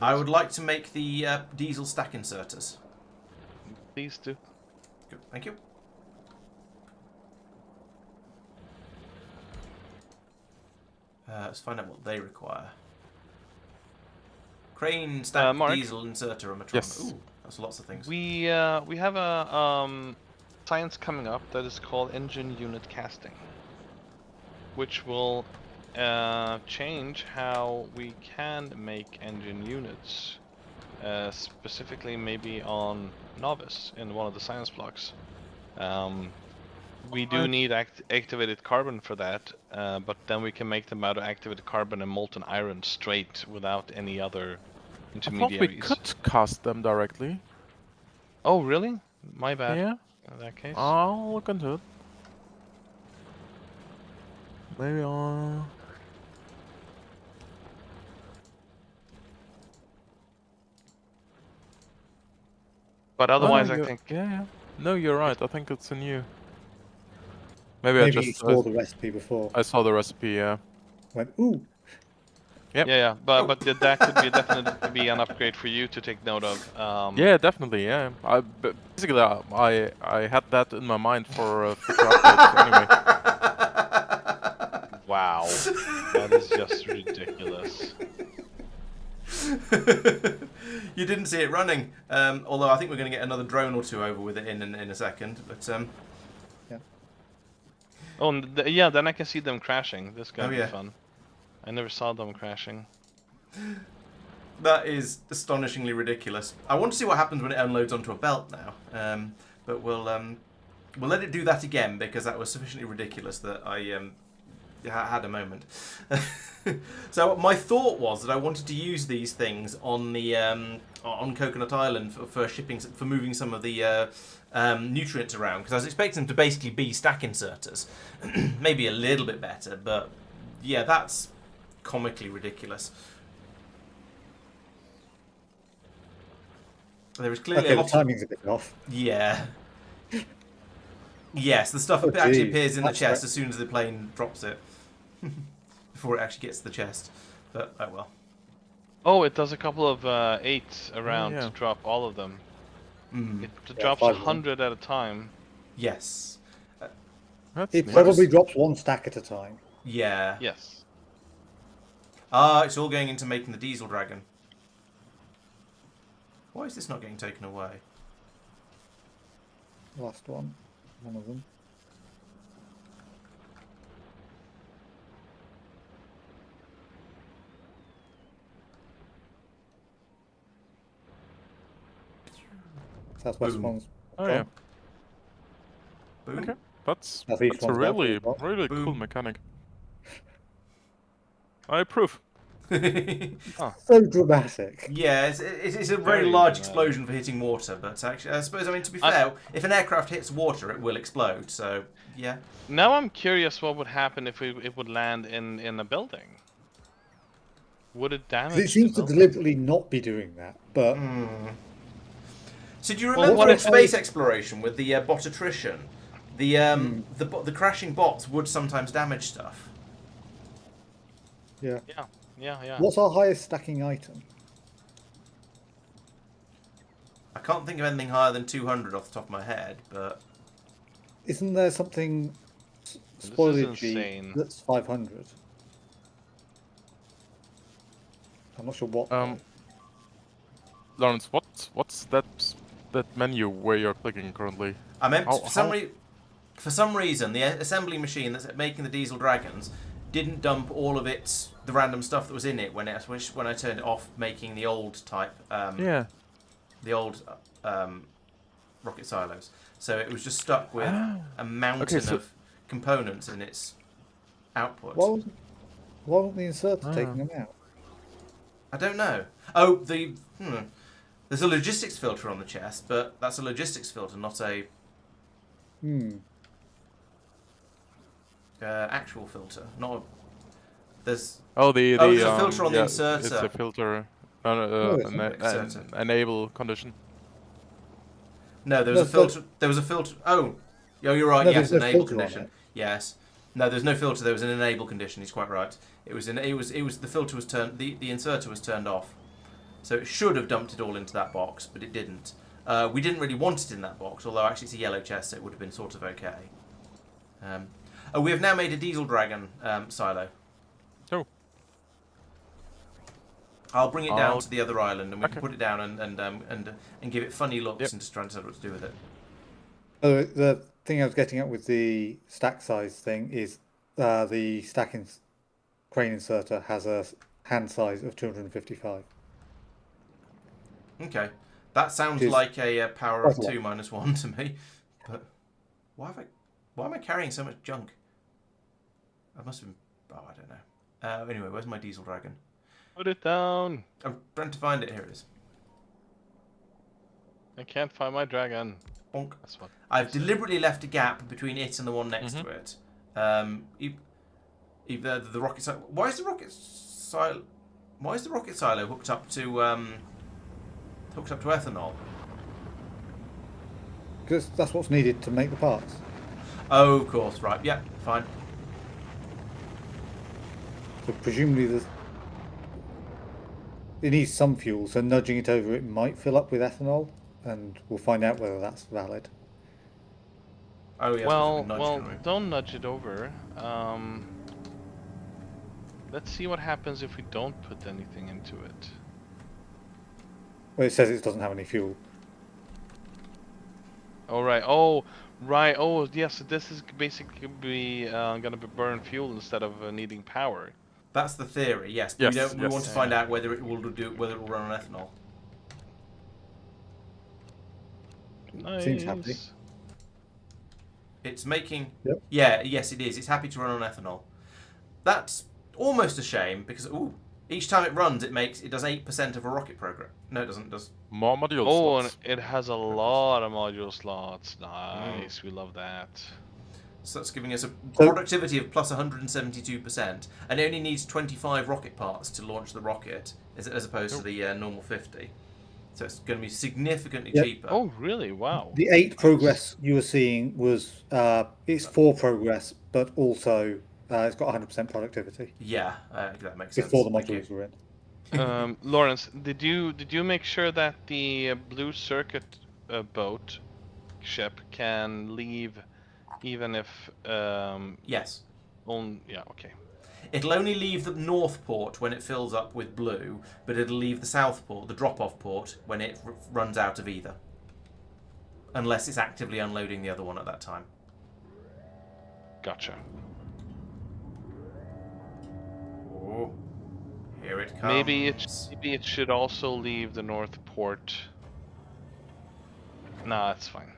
I would like to make the diesel stack inserters. Please do. Good, thank you. Let's find out what they require. Crane stack diesel inserter and matron. Yes. Ooh, that's lots of things. We have a science coming up that is called engine unit casting, which will change how we can make engine units, specifically maybe on Nauvis in one of the science blocks. We do need activated carbon for that, but then we can make them out of activated carbon and molten iron straight without any other intermediaries. I thought we could cast them directly. Oh, really? My bad. Yeah. In that case. I'll look into it. Maybe I'll... But otherwise, I think... Yeah. No, you're right. I think it's a new... Maybe Maybe I just you saw the recipe before. I saw the recipe, yeah. Went, ooh. Yep. Yeah, but that could be definitely be an upgrade for you to take note of. Yeah, definitely, yeah. Basically, I had that in my mind for future updates anyway. Wow, that is just ridiculous. You didn't see it running, although I think we're going to get another drone or two over with it in a second. But yeah. Oh, yeah. Then I can see them crashing. This is gonna be yeah. fun. I never saw them crashing. That is astonishingly ridiculous. I want to see what happens when it unloads onto a belt now. But we'll let it do that again because that was sufficiently ridiculous that I had a moment. So my thought was that I wanted to use these things on the on Coconut Island for shipping, for moving some of the nutrients around, because I was expecting them to basically be stack inserters, maybe a little bit better, but yeah, that's comically ridiculous. There is clearly Okay, the timing's a bit off. Yeah. Yes, the stuff actually appears in the chest as soon as the plane drops it. Before it actually gets to the chest. But, oh well. Oh, it does a couple of 8s around to drop all of them. It drops 100 at a time. Yes. It probably drops one stack at a time. Yeah. Yes. It's all going into making the diesel dragon. Why is this not getting taken away? Last one of them. Southwest one's. Oh yeah. Boom. Okay. That's Southeast a one's really gone. Boom. cool mechanic. I approve. So dramatic. Yeah, it's a very Very large dramatic. explosion for hitting water, but actually, I suppose, I mean, to be fair, if an aircraft hits water, it will explode, so, yeah. Now I'm curious what would happen if it would land in a building. Would it damage? It seems the to building? deliberately not be doing that, but So do you Well, remember what in if space exploration with the bot attrition? The crashing bots would sometimes damage stuff. yeah. Yeah. What's our highest stacking item? I can't think of anything higher than 200 off the top of my head, but... Isn't there something This is spoilage insane. that's 500? I'm not sure what. Laurence, what's that menu where you're clicking currently? I meant How- for some reason the assembly machine that's making the diesel dragons didn't dump all of the random stuff that was in it when I turned it off, making the old type Yeah. the old rocket silos. So it was just stuck with a mountain of components in its output. Why wasn't the inserter taking them out? I don't know. Oh, there's a logistics filter on the chest, but that's a logistics filter, not a actual filter. Not a, there's there's a filter on the inserter. It's a filter, Inserter. enable condition. No, there was a filter. There was a filter. Oh, you're right. No, Yes, there's no enable filter on condition. it. Yes. No, there's no filter. There was an enable condition. He's quite right. It was the filter was turned. The inserter was turned off, so it should have dumped it all into that box, but it didn't. We didn't really want it in that box, although actually it's a yellow chest, so it would have been sort of okay. We have now made a diesel dragon silo. Oh. I'll bring it down to the other island, and we can Okay. put it down and give it funny looks and just try and decide what to do with it. The thing I was getting at with the stack size thing is the crane inserter has a hand size of 255. Okay, that sounds Which is like a power of quite a 2 minus 1 to me. But why am I carrying so much junk? I must have been. Oh, I don't know. Anyway, where's my diesel dragon? Put it down. I'm trying to find it. Here it is. I can't find my dragon. Bonk. That's what. I've deliberately left a gap between it and the one next to it. Either the rocket silo. Why is the rocket silo hooked up to ethanol? Because that's what's needed to make the parts. Oh, of course. Right. Yeah. Fine. So presumably it needs some fuel, so nudging it over it might fill up with ethanol, and we'll find out whether that's valid. Oh yeah. Well, don't nudge it over. Let's see what happens if we don't put anything into it. Well, it says it doesn't have any fuel. Oh right. Oh right. Oh yes. This is basically gonna burn fuel instead of needing power. That's the theory. Yes. But we want to find out whether it will run on ethanol. Nice. Seems happy. It's making. Yep. Yeah. Yes, it is. It's happy to run on ethanol. That's almost a shame because each time it runs, it does 8% of a rocket program. No, it doesn't. It does. More module Oh, slots. and it has a lot of module slots. Nice. We love that. So that's giving us a productivity of plus 172%, and it only needs 25 rocket parts to launch the rocket, as opposed to the normal 50. So it's going to be significantly cheaper. Oh, really? Wow. The 8 progress you were seeing was it's 4 progress, but also it's got 100% productivity Yeah, that makes sense. before the Thank modules you. were in. Laurence, did you make sure that the blue circuit boat ship can leave, even if Yes. yeah, okay. It'll only leave the north port when it fills up with blue, but it'll leave the south port, the drop-off port, when it runs out of either. Unless it's actively unloading the other one at that time. Gotcha. Oh, here it comes. Maybe it should also leave the north port. Nah, it's fine.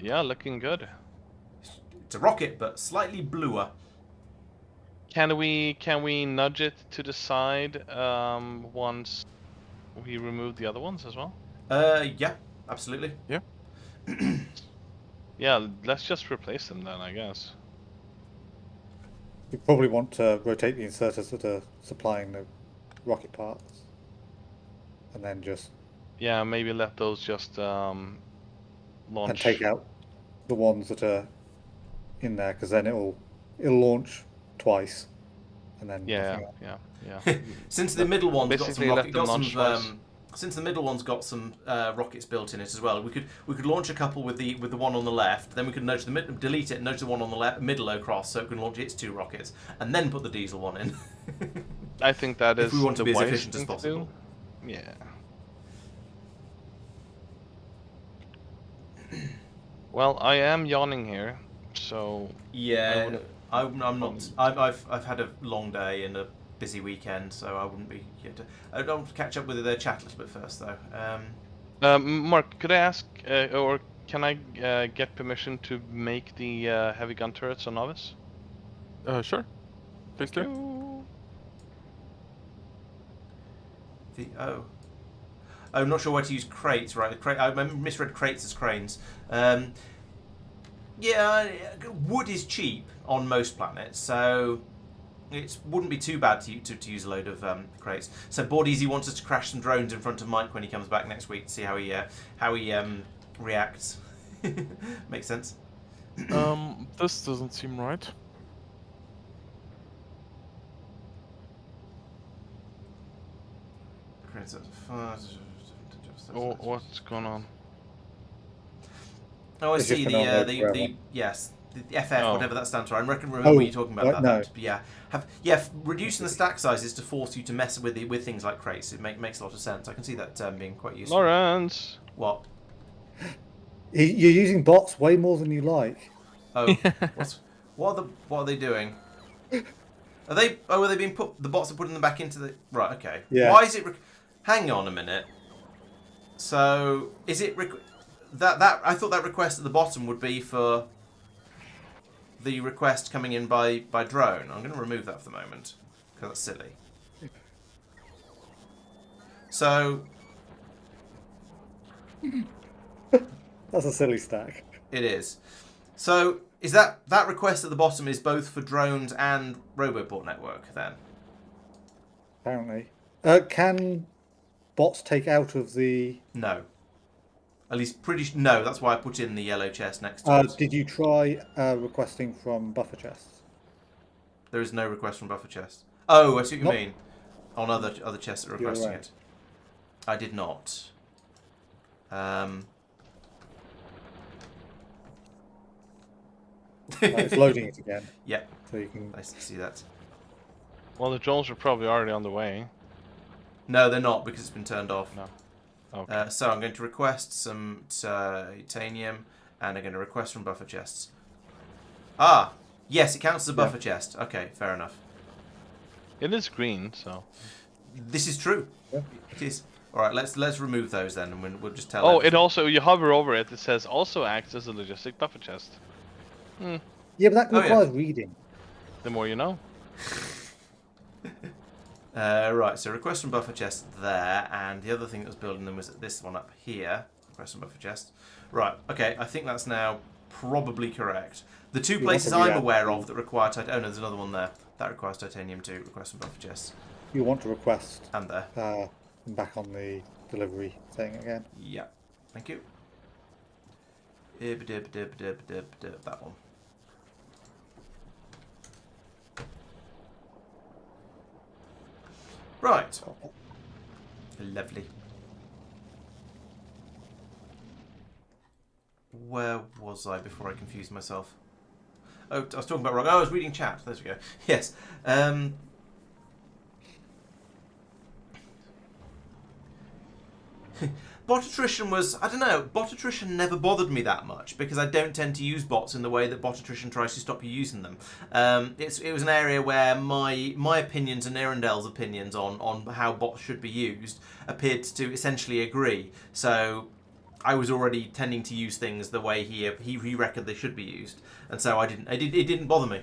Yeah, looking good. It's a rocket, but slightly bluer. Can we nudge it to the side once we remove the other ones as well? Yeah, absolutely. Yeah. Yeah, let's just replace them then, I guess. You probably want to rotate the inserters that are supplying the rocket parts, and then just Yeah, maybe let those just launch. and take out the ones that are in there, because then it'll launch twice, and then Yeah, nothing else. yeah. Since the middle one's got some Basically, let rocket, them got launch some, twice. since the middle one's got some rockets built in it as well, we could launch a couple with the one on the left. Then we could nudge delete it, and nudge the one on the left middle across, so it can launch its 2 rockets, and then put the diesel one in. I think that is if we want to the be as wise efficient as thing to possible. do. Yeah. Well, I am yawning here, so Yeah, I'm not. I've had a long day and a busy weekend, so I wouldn't be here to. I don't catch up with the chat a little bit first though. Mark, could I ask, or can I get permission to make the heavy gun turrets on Nauvis? Sure. Please do. I'm not sure where to use crates. Right, I misread crates as cranes. Yeah, wood is cheap on most planets, so it wouldn't be too bad to use a load of crates. So Bordeezy wants us to crash some drones in front of Mike when he comes back next week to see how he reacts. Makes sense. This doesn't seem right. Oh, what's going on? Oh, I It's see just been on the forever. yes, the FF, Oh. whatever that stands for. I reckon remember you talking about right, that. no. But reducing the stack sizes to force you to mess with things like crates. It makes a lot of sense. I can see that being quite useful. Lawrence! What? You're using bots way more than you like. Oh, what are they doing? Are they being put? The bots are putting them back into the right. Okay. Yeah. Why is it? Hang on a minute. So is it that I thought that request at the bottom would be for the request coming in by drone. I'm going to remove that for the moment because that's silly. So That's a silly stack. it is. So is that request at the bottom is both for drones and Roboport network then? Apparently, can bots take out of the? No. At least no. That's why I put in the yellow chest next to it. Did you try requesting from buffer chests? There is no request from buffer chest. Oh, I see what you Nope. mean. On other chests that are You're requesting right. it. I did not. It's loading it again, Yep, so you can. nice to see that. Well, the drones are probably already on the way. No, they're not because it's been turned off. No. Okay. So I'm going to request some titanium, and I'm going to request from buffer chests. Ah, yes, it counts as a buffer chest. Okay, fair enough. It is green, so. This is true. Yeah. It is. All right, let's remove those then, and we'll just tell. Oh, everything. it also, you hover over it, it says also acts as a logistic buffer chest. Yeah, but that Oh, yeah. requires reading. The more you know. Right, so request from buffer chest there, and the other thing that was building them was this one up here. Request from buffer chest. Right, okay, I think that's now probably correct. The two want places to read I'm out aware the- of that require titanium. Oh no, there's another one there. That requires titanium too. Request from buffer chests. You want to request And there. back on the delivery thing again. Yeah. Thank you. That one. Right. Lovely. Where was I before I confused myself? Oh, I was talking about rock. Oh, I was reading chat. There we go. Yes. Bot attrition was, I don't know, bot attrition never bothered me that much because I don't tend to use bots in the way that bot attrition tries to stop you using them. It was an area where my opinions and Erendel's opinions on how bots should be used appeared to essentially agree. So I was already tending to use things the way he reckoned they should be used, and so it didn't bother me.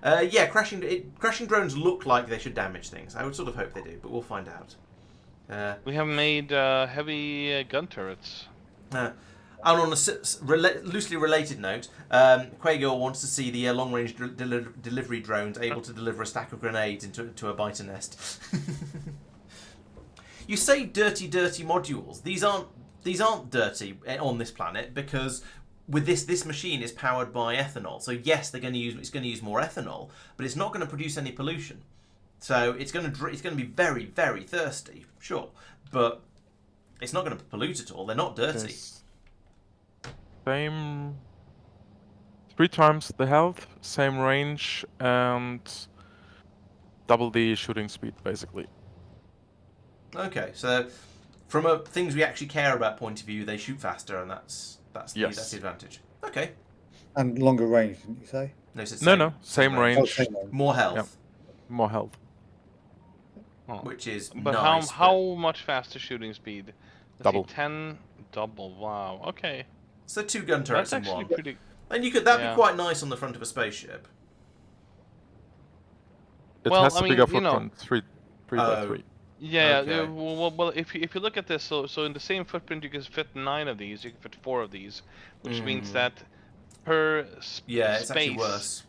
Yeah, crashing drones look like they should damage things. I would sort of hope they do, but we'll find out. We have made heavy gun turrets. And on a loosely related note, Quago wants to see the long-range delivery drones able to deliver a stack of grenades into a biter nest. You say dirty modules. These aren't dirty on this planet because with this machine is powered by ethanol. So yes, it's going to use more ethanol, but it's not going to produce any pollution. So it's going to be very, very thirsty, sure, but it's not going to pollute at all. They're not dirty. Yes. Same, 3 times the health, same range, and double the shooting speed, basically. Okay, so from a things we actually care about point of view, they shoot faster, and that's the advantage. Okay. And longer range, didn't you say? No, so Same range. Oh, same range. More health. Yep. More health. Oh. Which is But nice. how much faster shooting speed? Let's Double. see, 10 double. Wow. Okay. So 2 gun turrets That's in actually one. pretty. And that'd be quite nice on the front of a spaceship. It Well, has I a mean, bigger you know- footprint, 3 by 3. Yeah. Okay. Well, if you look at this, so in the same footprint you can fit 9 of these. You can fit 4 of these, which means that per It's space, actually worse.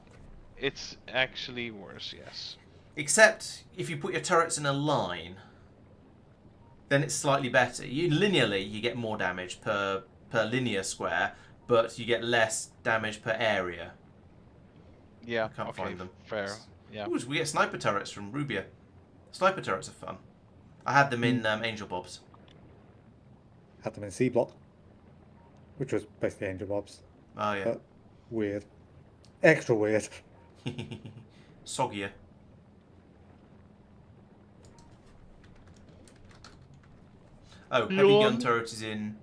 It's actually worse. Yes. Except if you put your turrets in a line, then it's slightly better. Linearly, you get more damage per linear square, but you get less damage per area. Yeah. Can't okay. find them. Fair. Yeah. Ooh, we get sniper turrets from Rubia. Sniper turrets are fun. I had them in Angel Bobs. Had them in C block, which was basically Angel Bobs. Oh yeah. But weird. Extra weird. Soggier. Oh, heavy gun turret is in.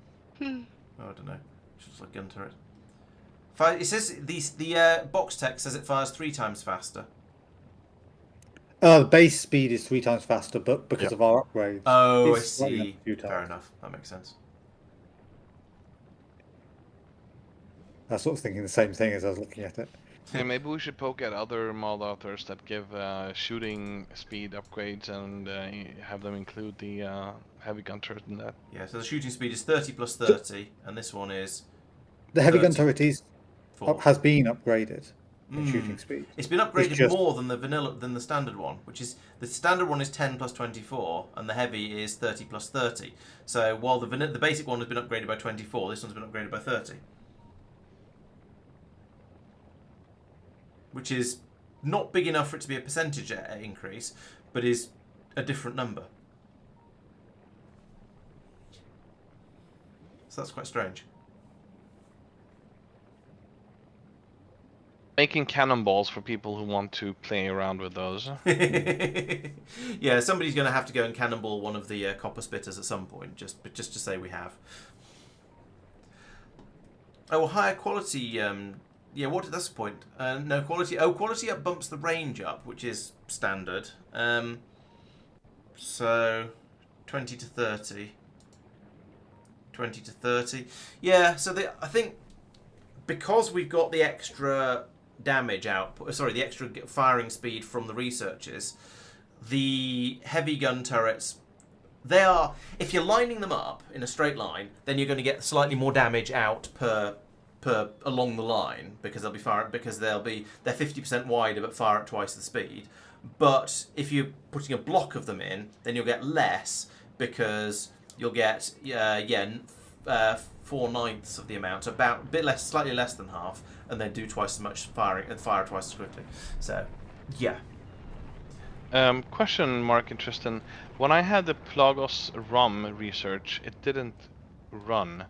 Oh, I don't know. It's just like gun turret. It says the box text says it fires 3 times faster. The base speed is 3 times faster, but because of our upgrades. Oh, I it's slightly see. futile. Fair enough. That makes sense. I was sort of thinking the same thing as I was looking at it. Yeah, maybe we should poke at other mod authors that give shooting speed upgrades and have them include the heavy gun turret in that. Yeah, so the shooting speed is 30 plus 30, and this one is The heavy gun 30. turret has been upgraded in shooting speed. It's been upgraded just- more than the standard one, which is the standard one is 10 plus 24, and the heavy is 30 plus 30. So while the basic one has been upgraded by 24, this one's been upgraded by 30, which is not big enough for it to be a percentage increase, but is a different number. So that's quite strange. Making cannonballs for people who want to play around with those. Yeah, somebody's going to have to go and cannonball one of the copper spitters at some point, just to say we have. Oh, higher quality. Yeah, that's the point. No quality. Oh, quality up bumps the range up, which is standard. So 20 to 30. 20 to 30. Yeah. So I think because we've got the extra damage output, the extra firing speed from the researchers, the heavy gun turrets, they are, if you're lining them up in a straight line, then you're going to get slightly more damage out per along the line because they're 50% wider but fire at twice the speed. But if you're putting a block of them in, then you'll get less because you'll get 4/9 of the amount, about a bit less, slightly less than half, and then do twice as much firing and fire twice as quickly. So, yeah. Question, Mark and Tristan. When I had the Pelagos ROM research, it didn't run.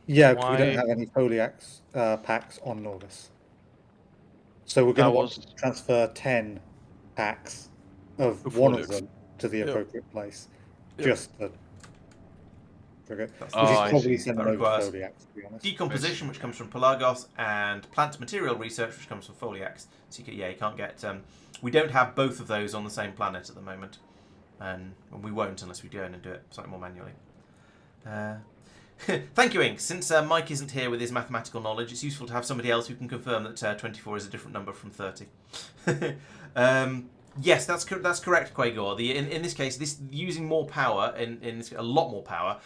Yeah, because we don't Why? have any Foliax packs on Nauvis. So we're going That to want was to transfer 10 packs of The one of Foliax. them to the Yep. appropriate place. Yep. Just to trigger, That's which is I probably see. sending That over requires Foliax, to be honest. decomposition, which comes from Pelagos, and plant material research, which comes from Foliax. So you can't get. We don't have both of those on the same planet at the moment, and we won't unless we go in and do it slightly more manually. Thank you, Ink. Since Mike isn't here with his mathematical knowledge, it's useful to have somebody else who can confirm that 24 is a different number from 30. Yes, that's correct, Quagor. In this case, this using more power, a lot more power,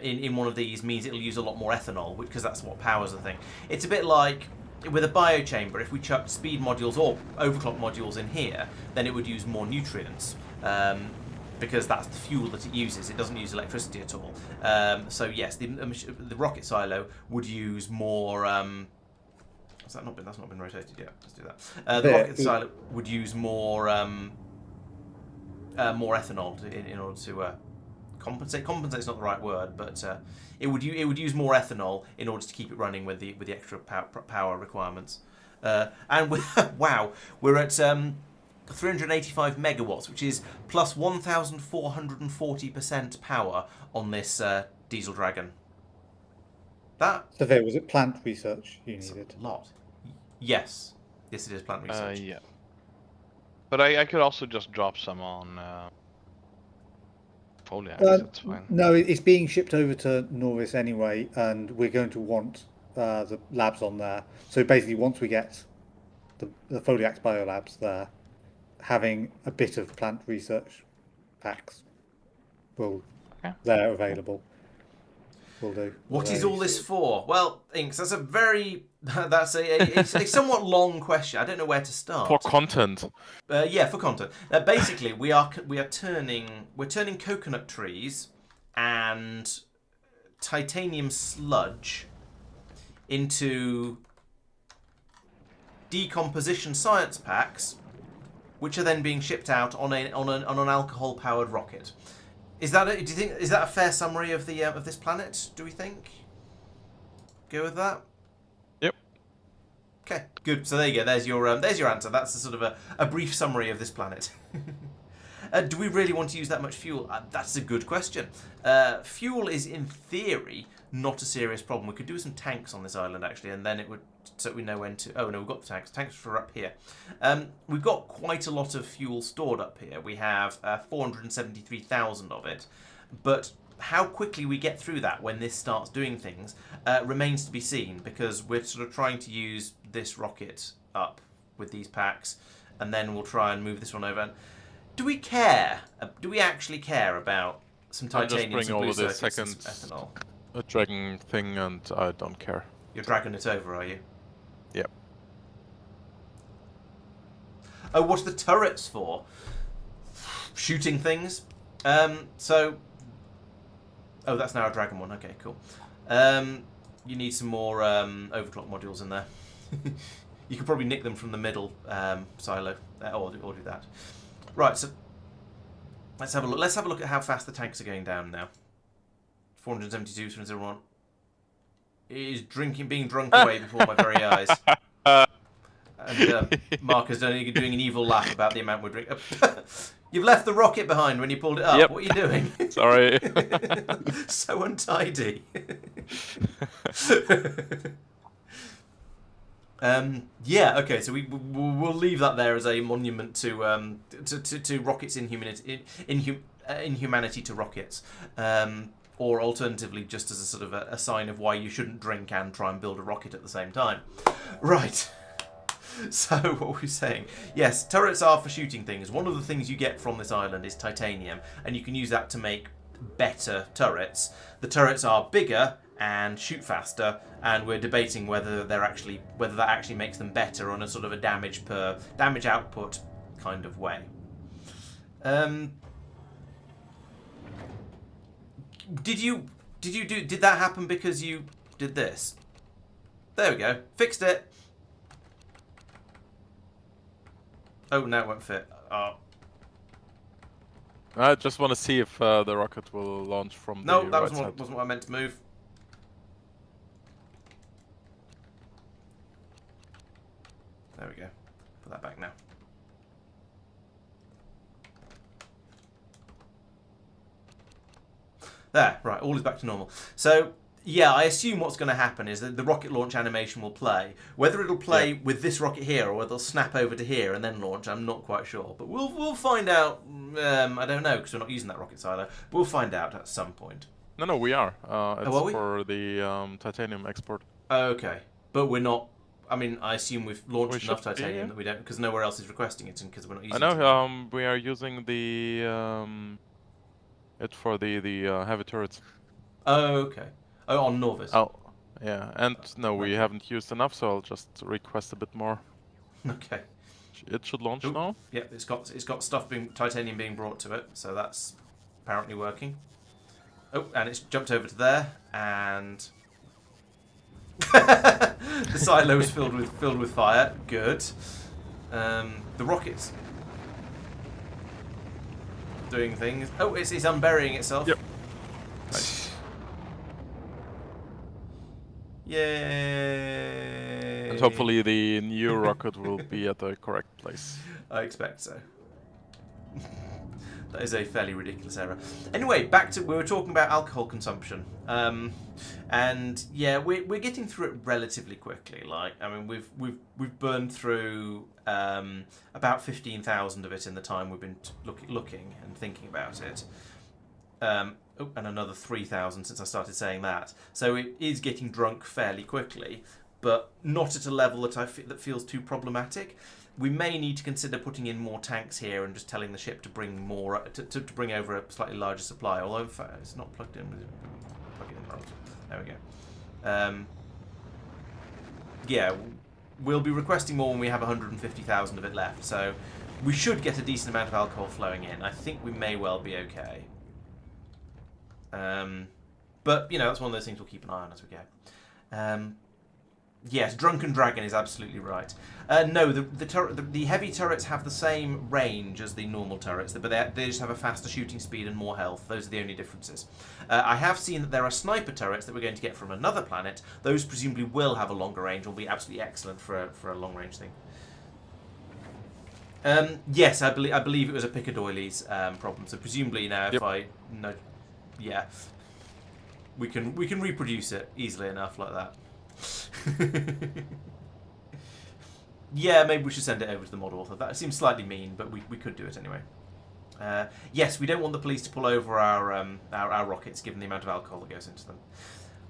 in one of these means it'll use a lot more ethanol, because that's what powers the thing. It's a bit like with a biochamber. If we chucked speed modules or overclock modules in here, then it would use more nutrients. Because that's the fuel that it uses. It doesn't use electricity at all. So yes, the rocket silo would use more. That's not been rotated yet. Let's do that. The rocket silo would use more more ethanol in order to compensate. Compensate's not the right word, but it would use more ethanol in order to keep it running with the extra power requirements. And wow, we're at 385 megawatts, which is plus 1,440% power on this diesel dragon. So there, was it plant research you needed? A lot. Yes, it is plant research. Yeah. But I could also just drop some on Foliax. That's fine. No, it's being shipped over to Nauvis anyway, and we're going to want the labs on there. So basically, once we get the Foliax biolabs there, having a bit of plant research packs they're available. Will do. What is all this for? Well, Inks, that's a somewhat long question. I don't know where to start. For content. Yeah, for content. Basically, we're turning coconut trees and titanium sludge into decomposition science packs, which are then being shipped out on an alcohol-powered rocket. Is that a fair summary of this planet? Do we think? Go with that. Yep. Okay, good. So there you go. There's your answer. That's a sort of a brief summary of this planet. Do we really want to use that much fuel? That's a good question. Fuel is, in theory, not a serious problem. We could do some tanks on this island, actually, and then it would, so we know when to... Oh, no, we've got the tanks. Tanks are up here. We've got quite a lot of fuel stored up here. We have 473,000 of it. But how quickly we get through that when this starts doing things remains to be seen, because we're sort of trying to use this rocket up with these packs, and then we'll try and move this one over. Do we care? Do we actually care about some titanium, some blue circuits, and some ethanol? A dragon thing, and I don't care. You're dragging it over, are you? Yep. Oh, what's the turrets for? Shooting things. So. Oh, that's now a dragon one. Okay, cool. You need some more overclock modules in there. You could probably nick them from the middle silo, or do that. Right, so let's have a look. Let's have a look at how fast the tanks are going down now. 472, 701. It is being drunk away before my very eyes. And Mark is doing an evil laugh about the amount we're drinking. You've left the rocket behind when you pulled it up. Yep. What are you doing? Sorry. So untidy. Yeah. Okay. So we'll leave that there as a monument to rockets' inhumanity to rockets, or alternatively, just as a sort of a sign of why you shouldn't drink and try and build a rocket at the same time. Right. So what were we saying? Yes, turrets are for shooting things. One of the things you get from this island is titanium, and you can use that to make better turrets. The turrets are bigger and shoot faster, and we're debating whether that actually makes them better on a sort of a damage output kind of way. Did that happen because you did this? There we go. Fixed it. Oh, now it won't fit. Oh. I just want to see if the rocket will launch from the No, that right side. wasn't what I meant to move. There we go. Put that back now. There, right, all is back to normal. So, yeah, I assume what's going to happen is that the rocket launch animation will play. Whether it'll play with this rocket here or whether it'll snap over to here and then launch, I'm not quite sure. But we'll find out. I don't know, because we're not using that rocket silo. But we'll find out at some point. No, we are. It's are we? for the titanium export. Okay, but we're not. I mean, I assume we've launched enough should be, titanium that we don't, because nowhere else is requesting it, and because we're not using I it. know. We are using the it for the heavy turrets. Oh, okay. Oh, on Nauvis. Oh, yeah. And no, we haven't used enough, so I'll just request a bit more. Okay. It should launch Ooh. now. Yep, it's got stuff titanium being brought to it, so that's apparently working. Oh, and it's jumped over to there, and the silo is filled with fire. Good. The rocket's doing things. Oh, it's unburying itself. Yep. Nice. Yay! And hopefully the new rocket will be at the correct place. I expect so. That is a fairly ridiculous error. Anyway, back to we were talking about alcohol consumption, and yeah, we're getting through it relatively quickly. Like, I mean, we've burned through about 15,000 of it in the time we've been looking and thinking about it. Oh, and another 3,000 since I started saying that. So it is getting drunk fairly quickly, but not at a level that that feels too problematic. We may need to consider putting in more tanks here and just telling the ship to bring more to bring over a slightly larger supply. Although in fact, it's not plugged in. Plug it in, Laurence. There we go. Yeah, we'll be requesting more when we have 150,000 of it left. So we should get a decent amount of alcohol flowing in. I think we may well be okay. But you know, that's one of those things we'll keep an eye on as we go. Yes, Drunken Dragon is absolutely right. No, the heavy turrets have the same range as the normal turrets, but they just have a faster shooting speed and more health. Those are the only differences. I have seen that there are sniper turrets that we're going to get from another planet. Those presumably will have a longer range, will be absolutely excellent for a long range thing. Yes, I believe it was a Picadoiles problem. So presumably now, if I no, yeah, we can reproduce it easily enough like that. Yeah, maybe we should send it over to the mod author. That seems slightly mean, but we could do it anyway. Yes, we don't want the police to pull over our rockets, given the amount of alcohol that goes into them.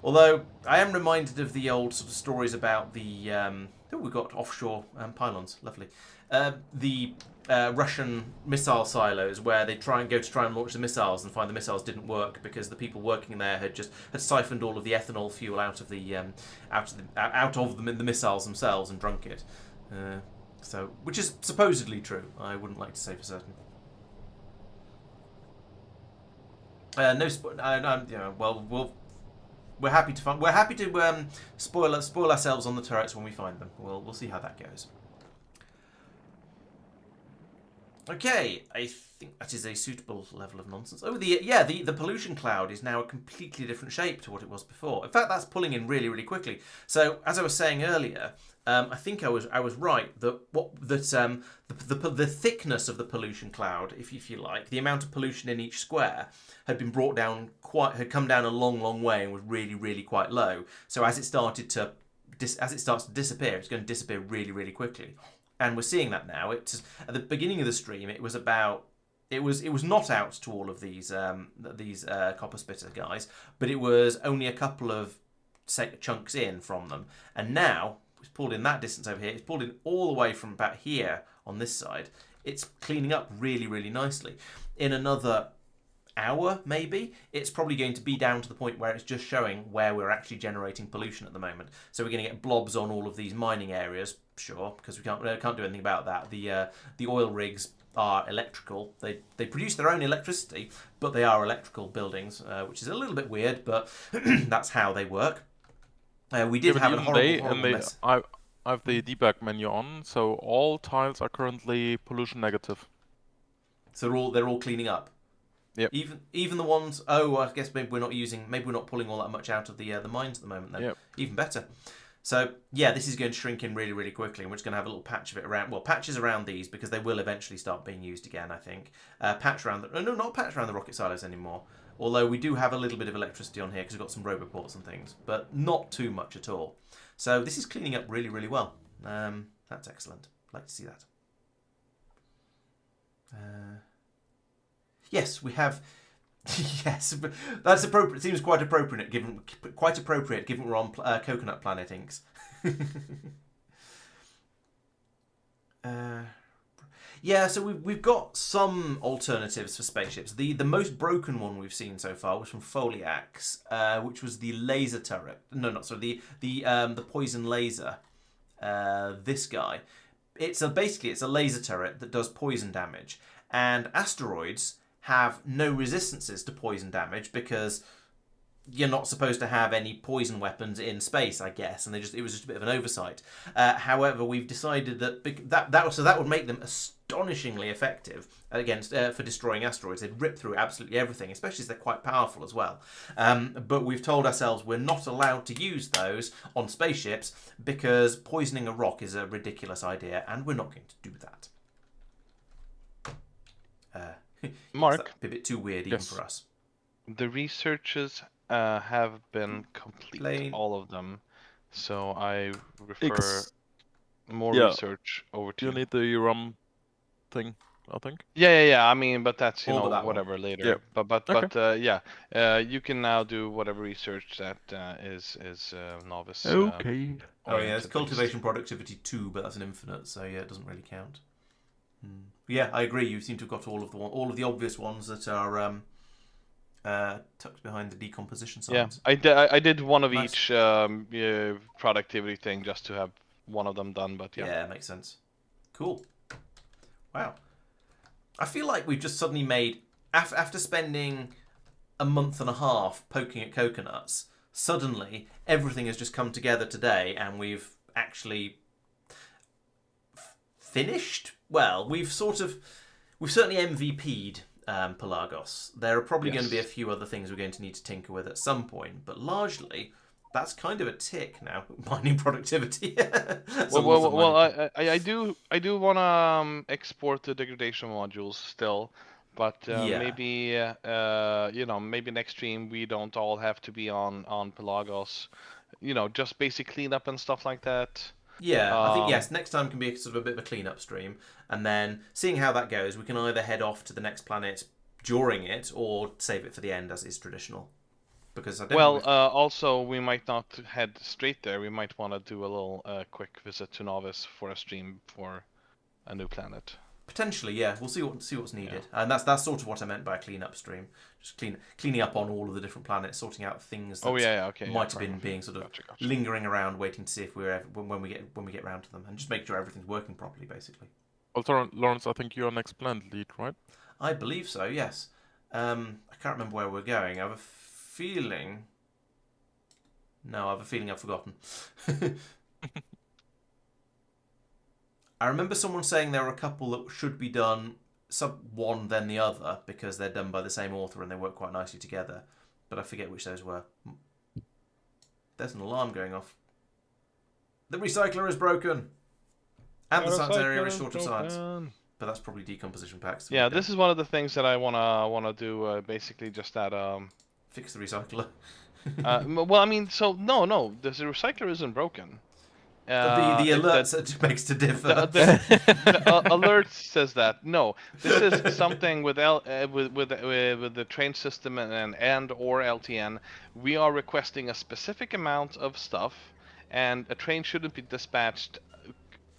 Although I am reminded of the old sort of stories about the we've got offshore pylons, lovely. The Russian missile silos where they try and launch the missiles and find the missiles didn't work because the people working there had siphoned all of the ethanol fuel out of them in the missiles themselves and drunk it. So, which is supposedly true. I wouldn't like to say for certain. We're happy to spoil ourselves on the turrets when we find them. We'll see how that goes. Okay, I think that is a suitable level of nonsense. Oh, the pollution cloud is now a completely different shape to what it was before. In fact, that's pulling in really, really quickly. So, as I was saying earlier, I think I was right that the thickness of the pollution cloud, if you like, the amount of pollution in each square had been brought down had come down a long way and was really, really quite low. So as it starts to disappear, it's going to disappear really, really quickly. And we're seeing that now. At the beginning of the stream, it was not out to all of these copper spitter guys, but it was only a couple of chunks in from them. And now it's pulled in that distance over here. It's pulled in all the way from about here on this side. It's cleaning up really, really nicely. In another hour, maybe, it's probably going to be down to the point where it's just showing where we're actually generating pollution at the moment. So we're going to get blobs on all of these mining areas, sure, because we can't do anything about that. The oil rigs are electrical. They produce their own electricity, but they are electrical buildings, which is a little bit weird, but that's how they work. We did have a horrible mess. I have the debug menu on, so all tiles are currently pollution negative. So they're all cleaning up. Yep. Even the ones. Oh, I guess maybe we're not pulling all that much out of the mines at the moment. Then Yep. even better. So yeah, this is going to shrink in really, really quickly, and we're just going to have a little patch of it around. Well, patches around these because they will eventually start being used again. I think. Patch around the not patch around the rocket silos anymore. Although we do have a little bit of electricity on here because we've got some roboports and things, but not too much at all. So this is cleaning up really, really well. That's excellent. I'd like to see that. Yes, we have. Yes, that's appropriate. It seems quite appropriate given we're on Coconut Planet Inks. Yeah, so we've got some alternatives for spaceships. The most broken one we've seen so far was from Foliax, which was the laser turret. No, not sorry, the poison laser. This guy. Basically it's a laser turret that does poison damage, and asteroids have no resistances to poison damage because you're not supposed to have any poison weapons in space, I guess, and it was just a bit of an oversight. However, we've decided that would make them astonishingly effective against for destroying asteroids. They'd rip through absolutely everything, especially as they're quite powerful as well. But we've told ourselves we're not allowed to use those on spaceships because poisoning a rock is a ridiculous idea, and we're not going to do that. Mark, a bit too weird even for us. The researches have been complete, all of them. So I refer more research over to you. You need the ROM thing, I think. Yeah. I mean, but that's whatever one. later. Yeah. But you can now do whatever research that is Nauvis. Okay. Oh yeah, it's cultivation productivity 2, but that's an infinite, so yeah, it doesn't really count. Yeah, I agree. You seem to have got all of the obvious ones that are tucked behind the decomposition signs. Yeah, I did one of each productivity thing just to have one of them done, but yeah, makes sense. Cool. Wow. I feel like we've just suddenly made after spending a month and a half poking at coconuts, suddenly everything has just come together today, and we've actually finished. Well, we've certainly MVP'd Pelagos. There are probably going to be a few other things we're going to need to tinker with at some point, but largely that's kind of a tick now. Mining productivity. I do want to export the degradation modules still, but maybe maybe next stream we don't all have to be on Pelagos. Just basic cleanup and stuff like that. Yeah, I think yes. Next time can be sort of a bit of a cleanup stream, and then seeing how that goes, we can either head off to the next planet during it or save it for the end, as is traditional. Because also we might not head straight there. We might want to do a little quick visit to Nauvis for a stream for a new planet. Potentially, yeah. We'll see what's needed, and that's sort of what I meant by a cleanup stream. Just cleaning up on all of the different planets, sorting out things that might have been being sort of lingering around, waiting to see if when we get around to them, and just make sure everything's working properly, basically. Also, Laurence, I think you're next planet lead, right? I believe so. Yes. I can't remember where we're going. I have a feeling. No, I have a feeling I've forgotten. I remember someone saying there are a couple that should be done one then the other because they're done by the same author and they work quite nicely together, but I forget which those were. There's an alarm going off. The recycler is broken, and the science area is short of science. But that's probably decomposition packs. Yeah, this is one of the things that I wanna do. Basically, just that fix the recycler. Well, I mean, so no, the recycler isn't broken. The alert makes to differ. The alert says that no, this is something with the train system and or LTN. We are requesting a specific amount of stuff, and a train shouldn't be dispatched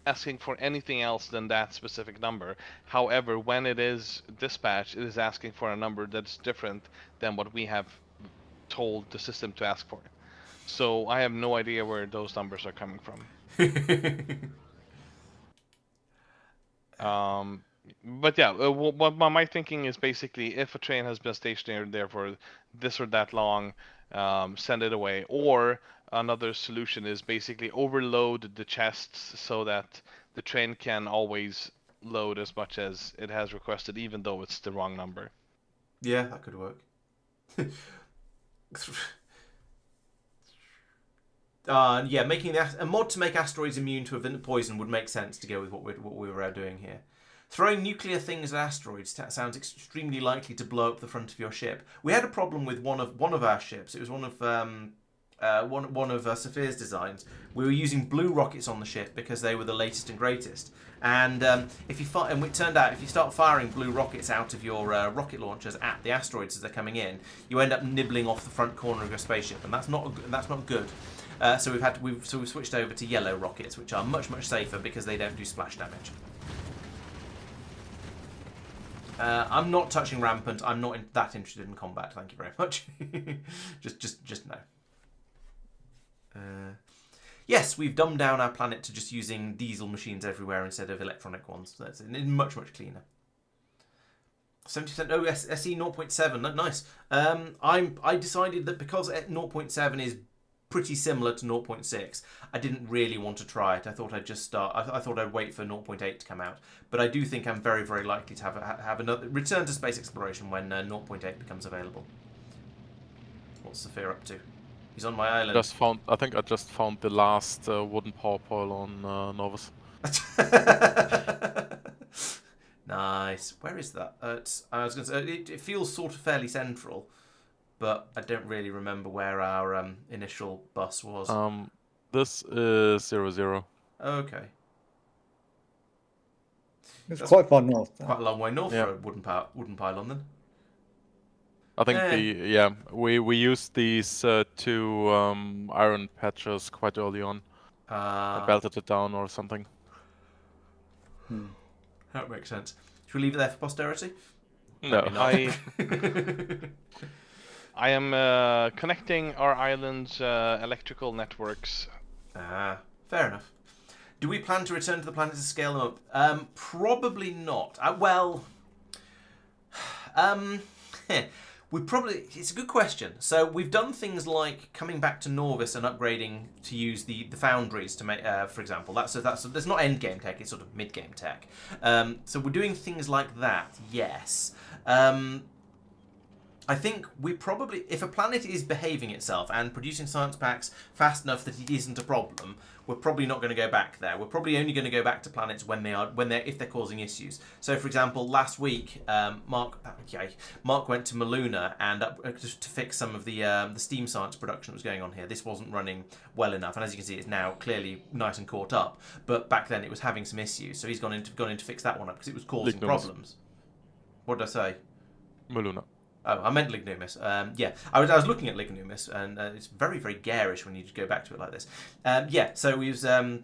asking for anything else than that specific number. However, when it is dispatched, it is asking for a number that's different than what we have told the system to ask for. So I have no idea where those numbers are coming from. But yeah, what my thinking is basically if a train has been stationary there for this or that long, send it away. Or another solution is basically overload the chests so that the train can always load as much as it has requested, even though it's the wrong number. Yeah, that could work. Yeah, making a mod to make asteroids immune to event poison would make sense to go with what we were doing here. Throwing nuclear things at asteroids sounds extremely likely to blow up the front of your ship. We had a problem with one of our ships. It was one of Saphir's designs. We were using blue rockets on the ship because they were the latest and greatest. And it turned out if you start firing blue rockets out of your rocket launchers at the asteroids as they're coming in, you end up nibbling off the front corner of your spaceship, and that's not good. So we've switched over to yellow rockets, which are much safer because they don't do splash damage. I'm not touching rampant. I'm not that interested in combat. Thank you very much. just no. Yes, we've dumbed down our planet to just using diesel machines everywhere instead of electronic ones. That's much cleaner. 70%. Oh, SE 0.7. Nice. I decided that because 0.7 is pretty similar to 0.6, I didn't really want to try it. I thought I'd just start. I thought I'd wait for 0.8 to come out. But I do think I'm very likely to have another return to space exploration when 0.8 becomes available. What's Saphir up to? He's on my island. I think I just found the last wooden power pole on Nauvis. Nice. Where is that? I was going to say it feels sort of fairly central, but I don't really remember where our initial bus was. This is 00. Okay. It's quite far north. Quite a long way north for a wooden pylon then. I think we used these two iron patches quite early on. I belted it down or something. That makes sense. Should we leave it there for posterity? No, I am connecting our island's electrical networks. Fair enough. Do we plan to return to the planet to scale them up? Probably not. It's a good question. So we've done things like coming back to Nauvis and upgrading to use the foundries to make, for example. That's not end game tech. It's sort of mid game tech. So we're doing things like that. Yes. I think we probably, if a planet is behaving itself and producing science packs fast enough that it isn't a problem, we're probably not going to go back there. We're probably only going to go back to planets if they're causing issues. So, for example, last week, Mark went to Maluna and just to fix some of the steam science production that was going on here. This wasn't running well enough, and as you can see, it's now clearly nice and caught up. But back then, it was having some issues, so he's gone in to fix that one up because it was causing problems. What did I say? Maluna. Oh, I meant Lignumis. I was looking at Lignumis, and it's very garish when you just go back to it like this. So we use so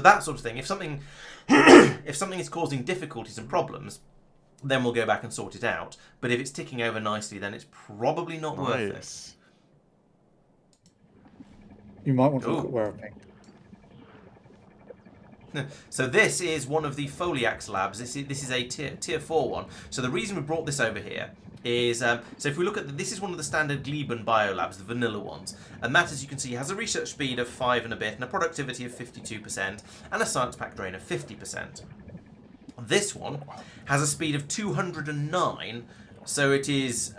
that sort of thing. If something is causing difficulties and problems, then we'll go back and sort it out. But if it's ticking over nicely, then it's probably not worth it. You might want to look at where I'm So this is one of the Foliax labs. This is a tier 4 one. So the reason we brought this over here is, so if we look at, this is one of the standard Gleben biolabs, the vanilla ones. And that, as you can see, has a research speed of 5 and a bit, and a productivity of 52%, and a science pack drain of 50%. This one has a speed of 209, so it is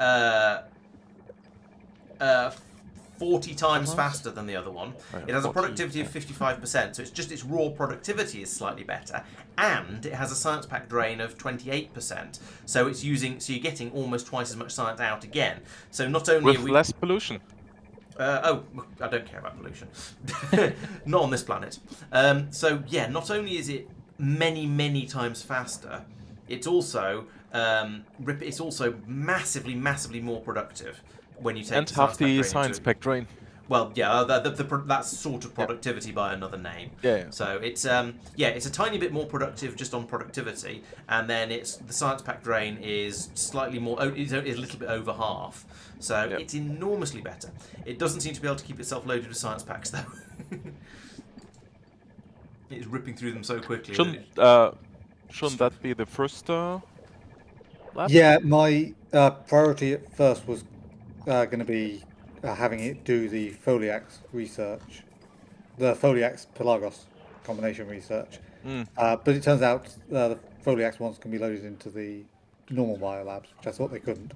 40 times faster than the other one. It has a productivity of 55%, so its raw productivity is slightly better, and it has a science pack drain of 28%. So you're getting almost twice as much science out again. So not only with less pollution. I don't care about pollution. Not on this planet. So yeah, not only is it many times faster, it's also massively more productive. When you take and half the science pack drain. Well, yeah, that's sort of productivity by another name. Yeah. So it's a tiny bit more productive just on productivity, and then the science pack drain is slightly more, is a little bit over half. So it's enormously better. It doesn't seem to be able to keep itself loaded with science packs though. It's ripping through them so quickly. Shouldn't that be the first lab? Yeah, my priority at first was going to be having it do the Foliax research, the Foliax Pelagos combination research. But it turns out the Foliax ones can be loaded into the normal biolabs, which I thought they couldn't.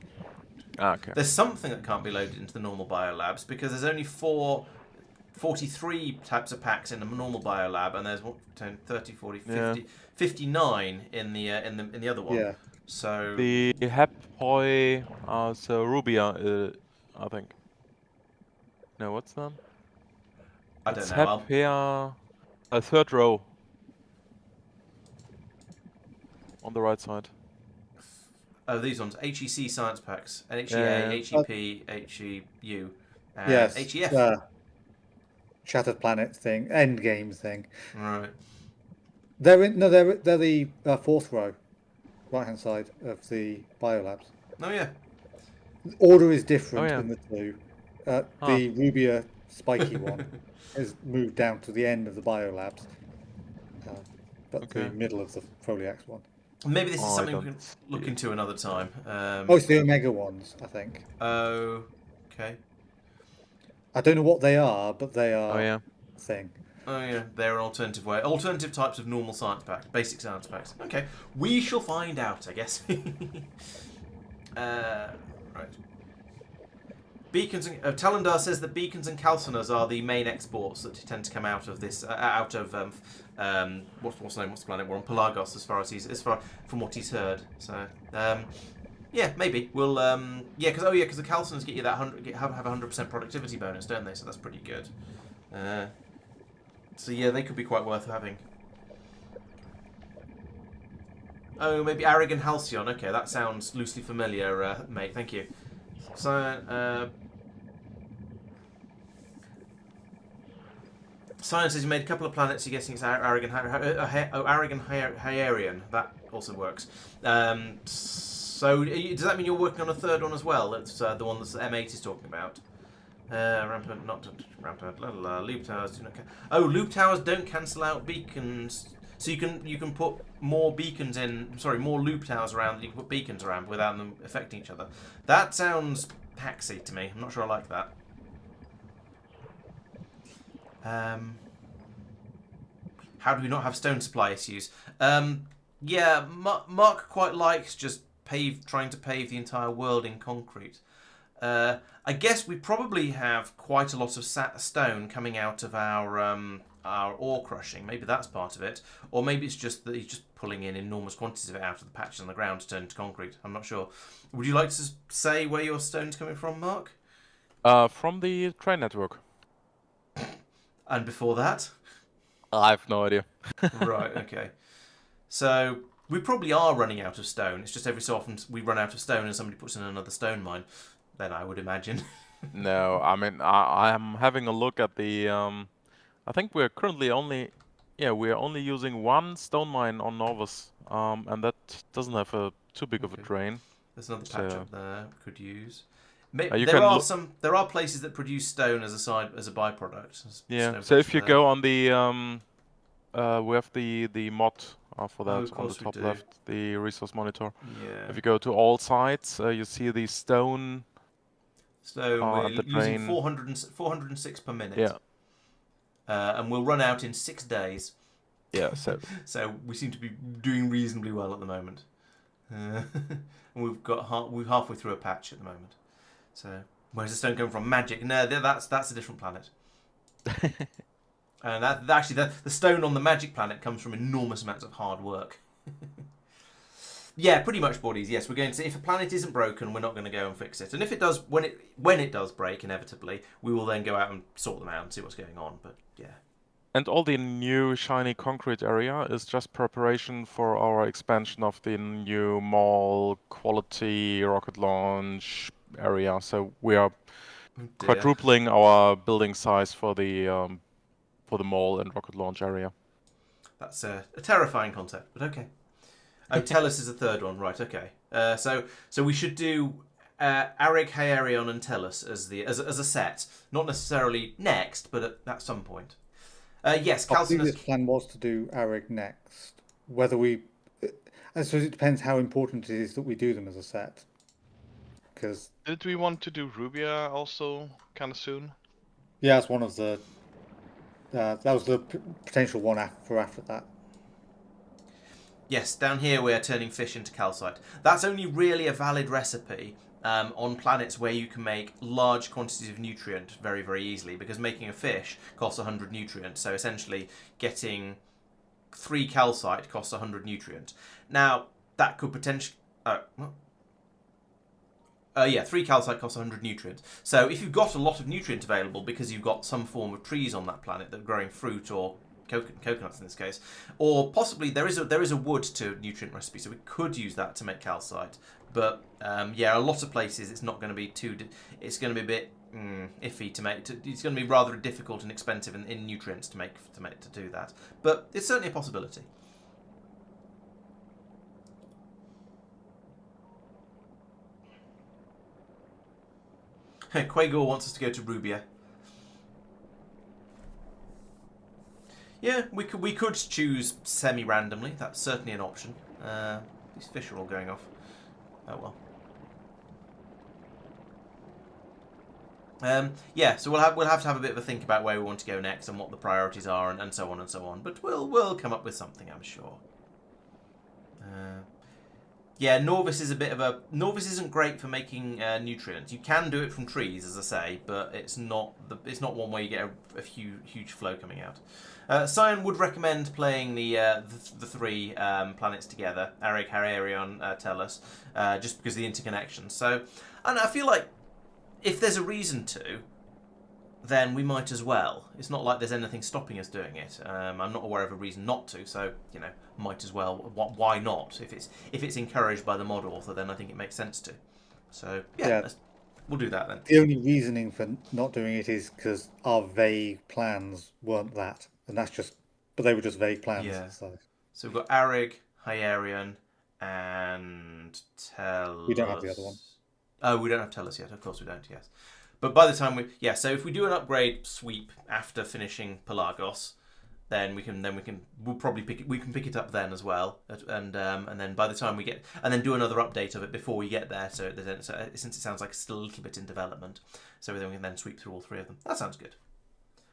Okay. There's something that can't be loaded into the normal biolabs because there's only 43 types of packs in the normal biolab, and there's 10, 30, 40, 50, 59 in the other one. Yeah. So The Hep Hoi, so Rubia, I think. No, what's that? I don't It's know. Hep here, a third row on the right side. Oh, these ones. HEC science packs. HEA, Yeah. HEP, HEU, and Yes. HEF. Shattered Planet thing, Endgame thing. Right. They're the fourth row, right hand side of the biolabs. Oh yeah. Order is different Oh, yeah. in the two. Huh. The Rubia spiky one has moved down to the end of the biolabs, but Okay. the middle of the Foliax one. Maybe this is Oh, I something we don't can look into another time. Oh, it's the Omega ones, I think. Oh, okay. I don't know what they are, but they are Oh, yeah. a thing. Oh yeah, they're an alternative types of normal science packs, basic science packs. Okay, we shall find out, I guess. Right. Beacons and Talendar says that beacons and calciners are the main exports that tend to come out of this, what's the name? What's the planet? We're on Pelagos, from what he's heard. So, yeah, maybe we'll, because the calciners get you that have 100% productivity bonus, don't they? So that's pretty good. So yeah, they could be quite worth having. Oh, maybe Aragon Halcyon. Okay, that sounds loosely familiar, mate. Thank you. So, Science says you made a couple of planets. You're guessing it's Aragon Hyerian. That also works. So, does that mean you're working on a third one as well? It's the one that M8 is talking about. Rampant, not rampant. Loop towers do not. Loop towers don't cancel out beacons. So you can put more beacons in. Sorry, more loop towers around. That you can put beacons around without them affecting each other. That sounds hacksy to me. I'm not sure I like that. How do we not have stone supply issues? Yeah, Mark quite likes just trying to pave the entire world in concrete. I guess we probably have quite a lot of stone coming out of our ore crushing. Maybe that's part of it. Or maybe it's just that he's just pulling in enormous quantities of it out of the patches on the ground to turn into concrete. I'm not sure. Would you like to say where your stone's coming from, Mark? From the train network. And before that? I have no idea. Right, okay. So we probably are running out of stone. It's just every so often we run out of stone and somebody puts in another stone mine. Then I would imagine. No, I mean, I'm having a look at the, I think we're currently only using one stone mine on Nauvis, and that doesn't have too big of a drain. There's another patch up there we could use. There are places that produce stone as a byproduct. Yeah. So if you go on the, we have the mod for that on the top left, the resource monitor. Yeah. If you go to all sites, you see the stone. So we're using 406 per minute. Yeah. And we'll run out in 6 days. Yeah. So. So we seem to be doing reasonably well at the moment. And we're halfway through a patch at the moment. So where's the stone coming from? Magic? No, that's a different planet. And the stone on the magic planet comes from enormous amounts of hard work. Yeah, pretty much, bodies. Yes, we're going to. If a planet isn't broken, we're not going to go and fix it. And if it does, when it does break, inevitably, we will then go out and sort them out and see what's going on. But yeah. And all the new shiny concrete area is just preparation for our expansion of the new mall quality rocket launch area. So we are quadrupling our building size for the mall and rocket launch area. That's a terrifying concept, but okay. Oh, Tellus is the third one, right? Okay. So we should do Arig, Hyerion, and Tellus as a set, not necessarily next, but at some point. Yes, I think this plan was to do Arig next. Whether I suppose it depends how important it is that we do them as a set. Because did we want to do Rubia also kind of soon? Yeah, that's one of the. That was the potential one after that. Yes, down here we are turning fish into calcite. That's only really a valid recipe on planets where you can make large quantities of nutrient very, very easily, because making a fish costs 100 nutrient. So essentially getting 3 calcite costs 100 nutrient. Now, that could potentially... 3 calcite costs 100 nutrient. So if you've got a lot of nutrient available because you've got some form of trees on that planet that are growing fruit or coconuts in this case, or possibly there is a wood to nutrient recipe, so we could use that to make calcite. But a lot of places it's not going to be it's going to be a bit iffy to make. It's going to be rather difficult and expensive in nutrients to do that. But it's certainly a possibility. Quagor wants us to go to Rubia. Yeah, we could choose semi-randomly. That's certainly an option. These fish are all going off. Oh well. So we'll have to have a bit of a think about where we want to go next and what the priorities are and so on and so on. But we'll come up with something, I'm sure. Nauvis is Nauvis isn't great for making nutrients. You can do it from trees, as I say, but it's not one where you get a huge flow coming out. Cyan would recommend playing the 3 planets together, Arig, Hararion, Tellus, just because of the interconnections. So, and I feel like if there's a reason to, then we might as well. It's not like there's anything stopping us doing it. I'm not aware of a reason not to, so might as well. Why not? If it's encouraged by the mod author, then I think it makes sense to. So we'll do that then. The only reasoning for not doing it is because our vague plans weren't that, and but they were just vague plans. Yeah. So we've got Arig, Hyarian, and Tellus. We don't have the other one. Oh, we don't have Tellus yet. Of course we don't. Yes. But by the time so if we do an upgrade sweep after finishing Pelagos, then we can pick it up then as well, and then by the time we get and then do another update of it before we get there. So since it sounds like it's still a little bit in development, so then we can then sweep through all 3 of them. That sounds good.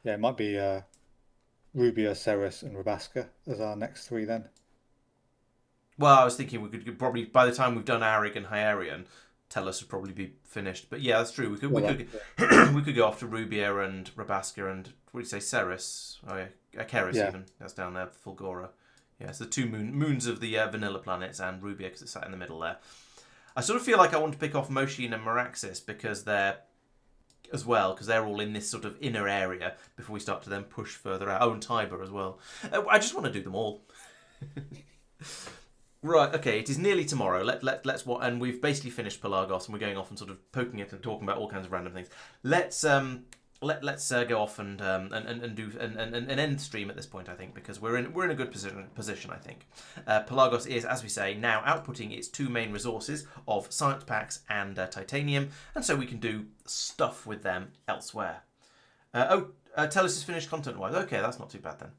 Yeah, it might be Rubia, Ceres, and Rabaska as our next 3 then. Well, I was thinking we could probably by the time we've done Arig and Hyarian, Tellus would probably be finished. But yeah, that's true. We could we could go after Rubia and Rabaska and what do you say, Ceres? Oh yeah, Keris even. That's down there, Fulgora. Yeah, it's the 2 moons of the vanilla planets and Rubia because it's sat in the middle there. I sort of feel like I want to pick off Moshin and Meraxis because they're all in this sort of inner area before we start to then push further out. Oh, and Tiber as well. I just want to do them all. Right, okay, it is nearly tomorrow. Let's and we've basically finished Pelagos and we're going off and sort of poking it and talking about all kinds of random things. Let's go off and do an end stream at this point, I think, because we're in a good position, I think. Pelagos is, as we say, now outputting its 2 main resources of science packs and titanium, and so we can do stuff with them elsewhere. Tellus is finished content-wise. Okay, that's not too bad then.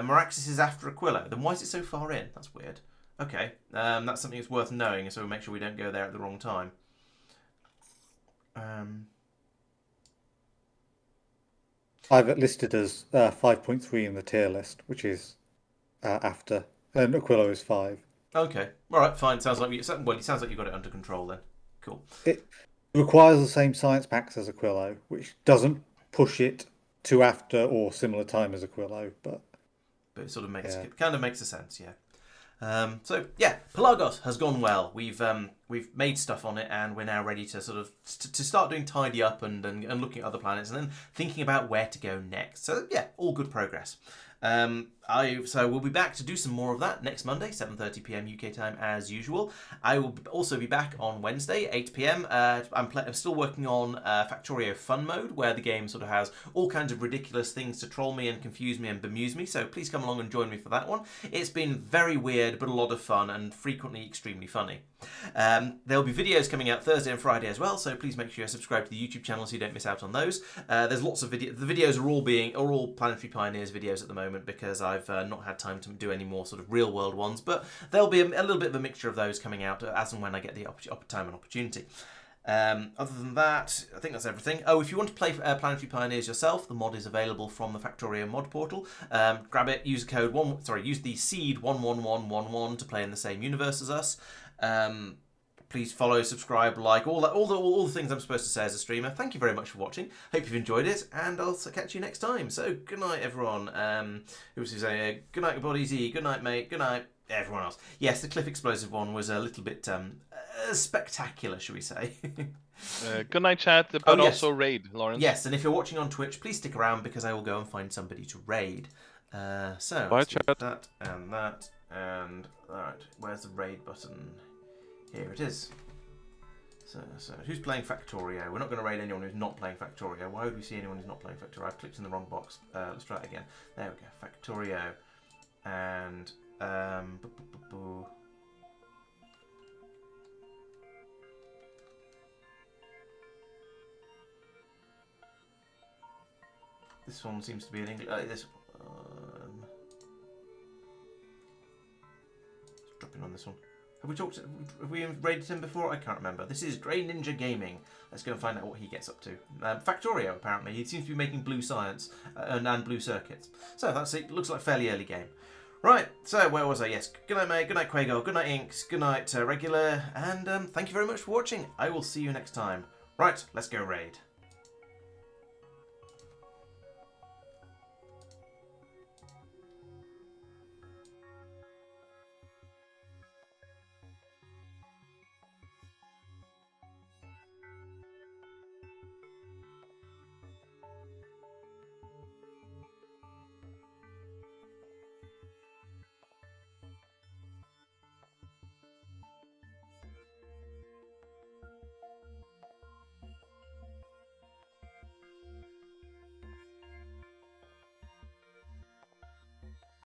Meraxis is after Aquilo. Then why is it so far in? That's weird. Okay, that's something that's worth knowing, so we'll make sure we don't go there at the wrong time. I've it listed as 5.3 in the tier list, which is after, and Aquilo is 5. Okay, all right, fine. It sounds like you got it under control then. Cool. It requires the same science packs as Aquilo, which doesn't push it to after or similar time as Aquilo, but it sort of makes it kind of makes a sense, yeah. Pelagos has gone well. We've made stuff on it, and we're now ready to sort of to start doing tidy up and looking at other planets, and then thinking about where to go next. So yeah, all good progress. So we'll be back to do some more of that next Monday, 7:30 p.m. UK time as usual. I will also be back on Wednesday, 8 p.m. I'm still working on Factorio Fun Mode, where the game sort of has all kinds of ridiculous things to troll me and confuse me and bemuse me, so please come along and join me for that one. It's been very weird, but a lot of fun and frequently extremely funny. There'll be videos coming out Thursday and Friday as well, so please make sure you subscribe to the YouTube channel so you don't miss out on those. There's lots of videos. The videos are all Planetary Pioneers videos at the moment because I've not had time to do any more sort of real world ones, but there'll be a little bit of a mixture of those coming out as and when I get the time and opportunity. Other than that, I think that's everything. Oh, if you want to play Planetary Pioneers yourself, the mod is available from the Factorio mod portal. Grab it, use the code use the seed 11111 to play in the same universe as us. Please follow, subscribe, like, all the things I'm supposed to say as a streamer. Thank you very much for watching. Hope you've enjoyed it, and I'll catch you next time. So, good night, everyone. Who was saying? Good night, Body. Good night, mate. Good night, everyone else. Yes, the Cliff Explosive one was a little bit spectacular, shall we say? Good night, chat, but also raid, Laurence. Yes, and if you're watching on Twitch, please stick around because I will go and find somebody to raid. So, bye, let's do chat. that, and alright, where's the raid button? Here it is. So who's playing Factorio? We're not going to raid anyone who's not playing Factorio. Why would we see anyone who's not playing Factorio? I've clicked in the wrong box. Let's try it again. There we go. Factorio. And... This one seems to be in English. This dropping on this one. Have we raided him before? I can't remember. This is Grey Ninja Gaming. Let's go and find out what he gets up to. Factorio, apparently. He seems to be making blue science and blue circuits. So that's it. Looks like a fairly early game. Right, so where was I? Yes. Good night, mate. Good night, Quago. Good night, Inks. Good night, Regular. And thank you very much for watching. I will see you next time. Right, let's go raid.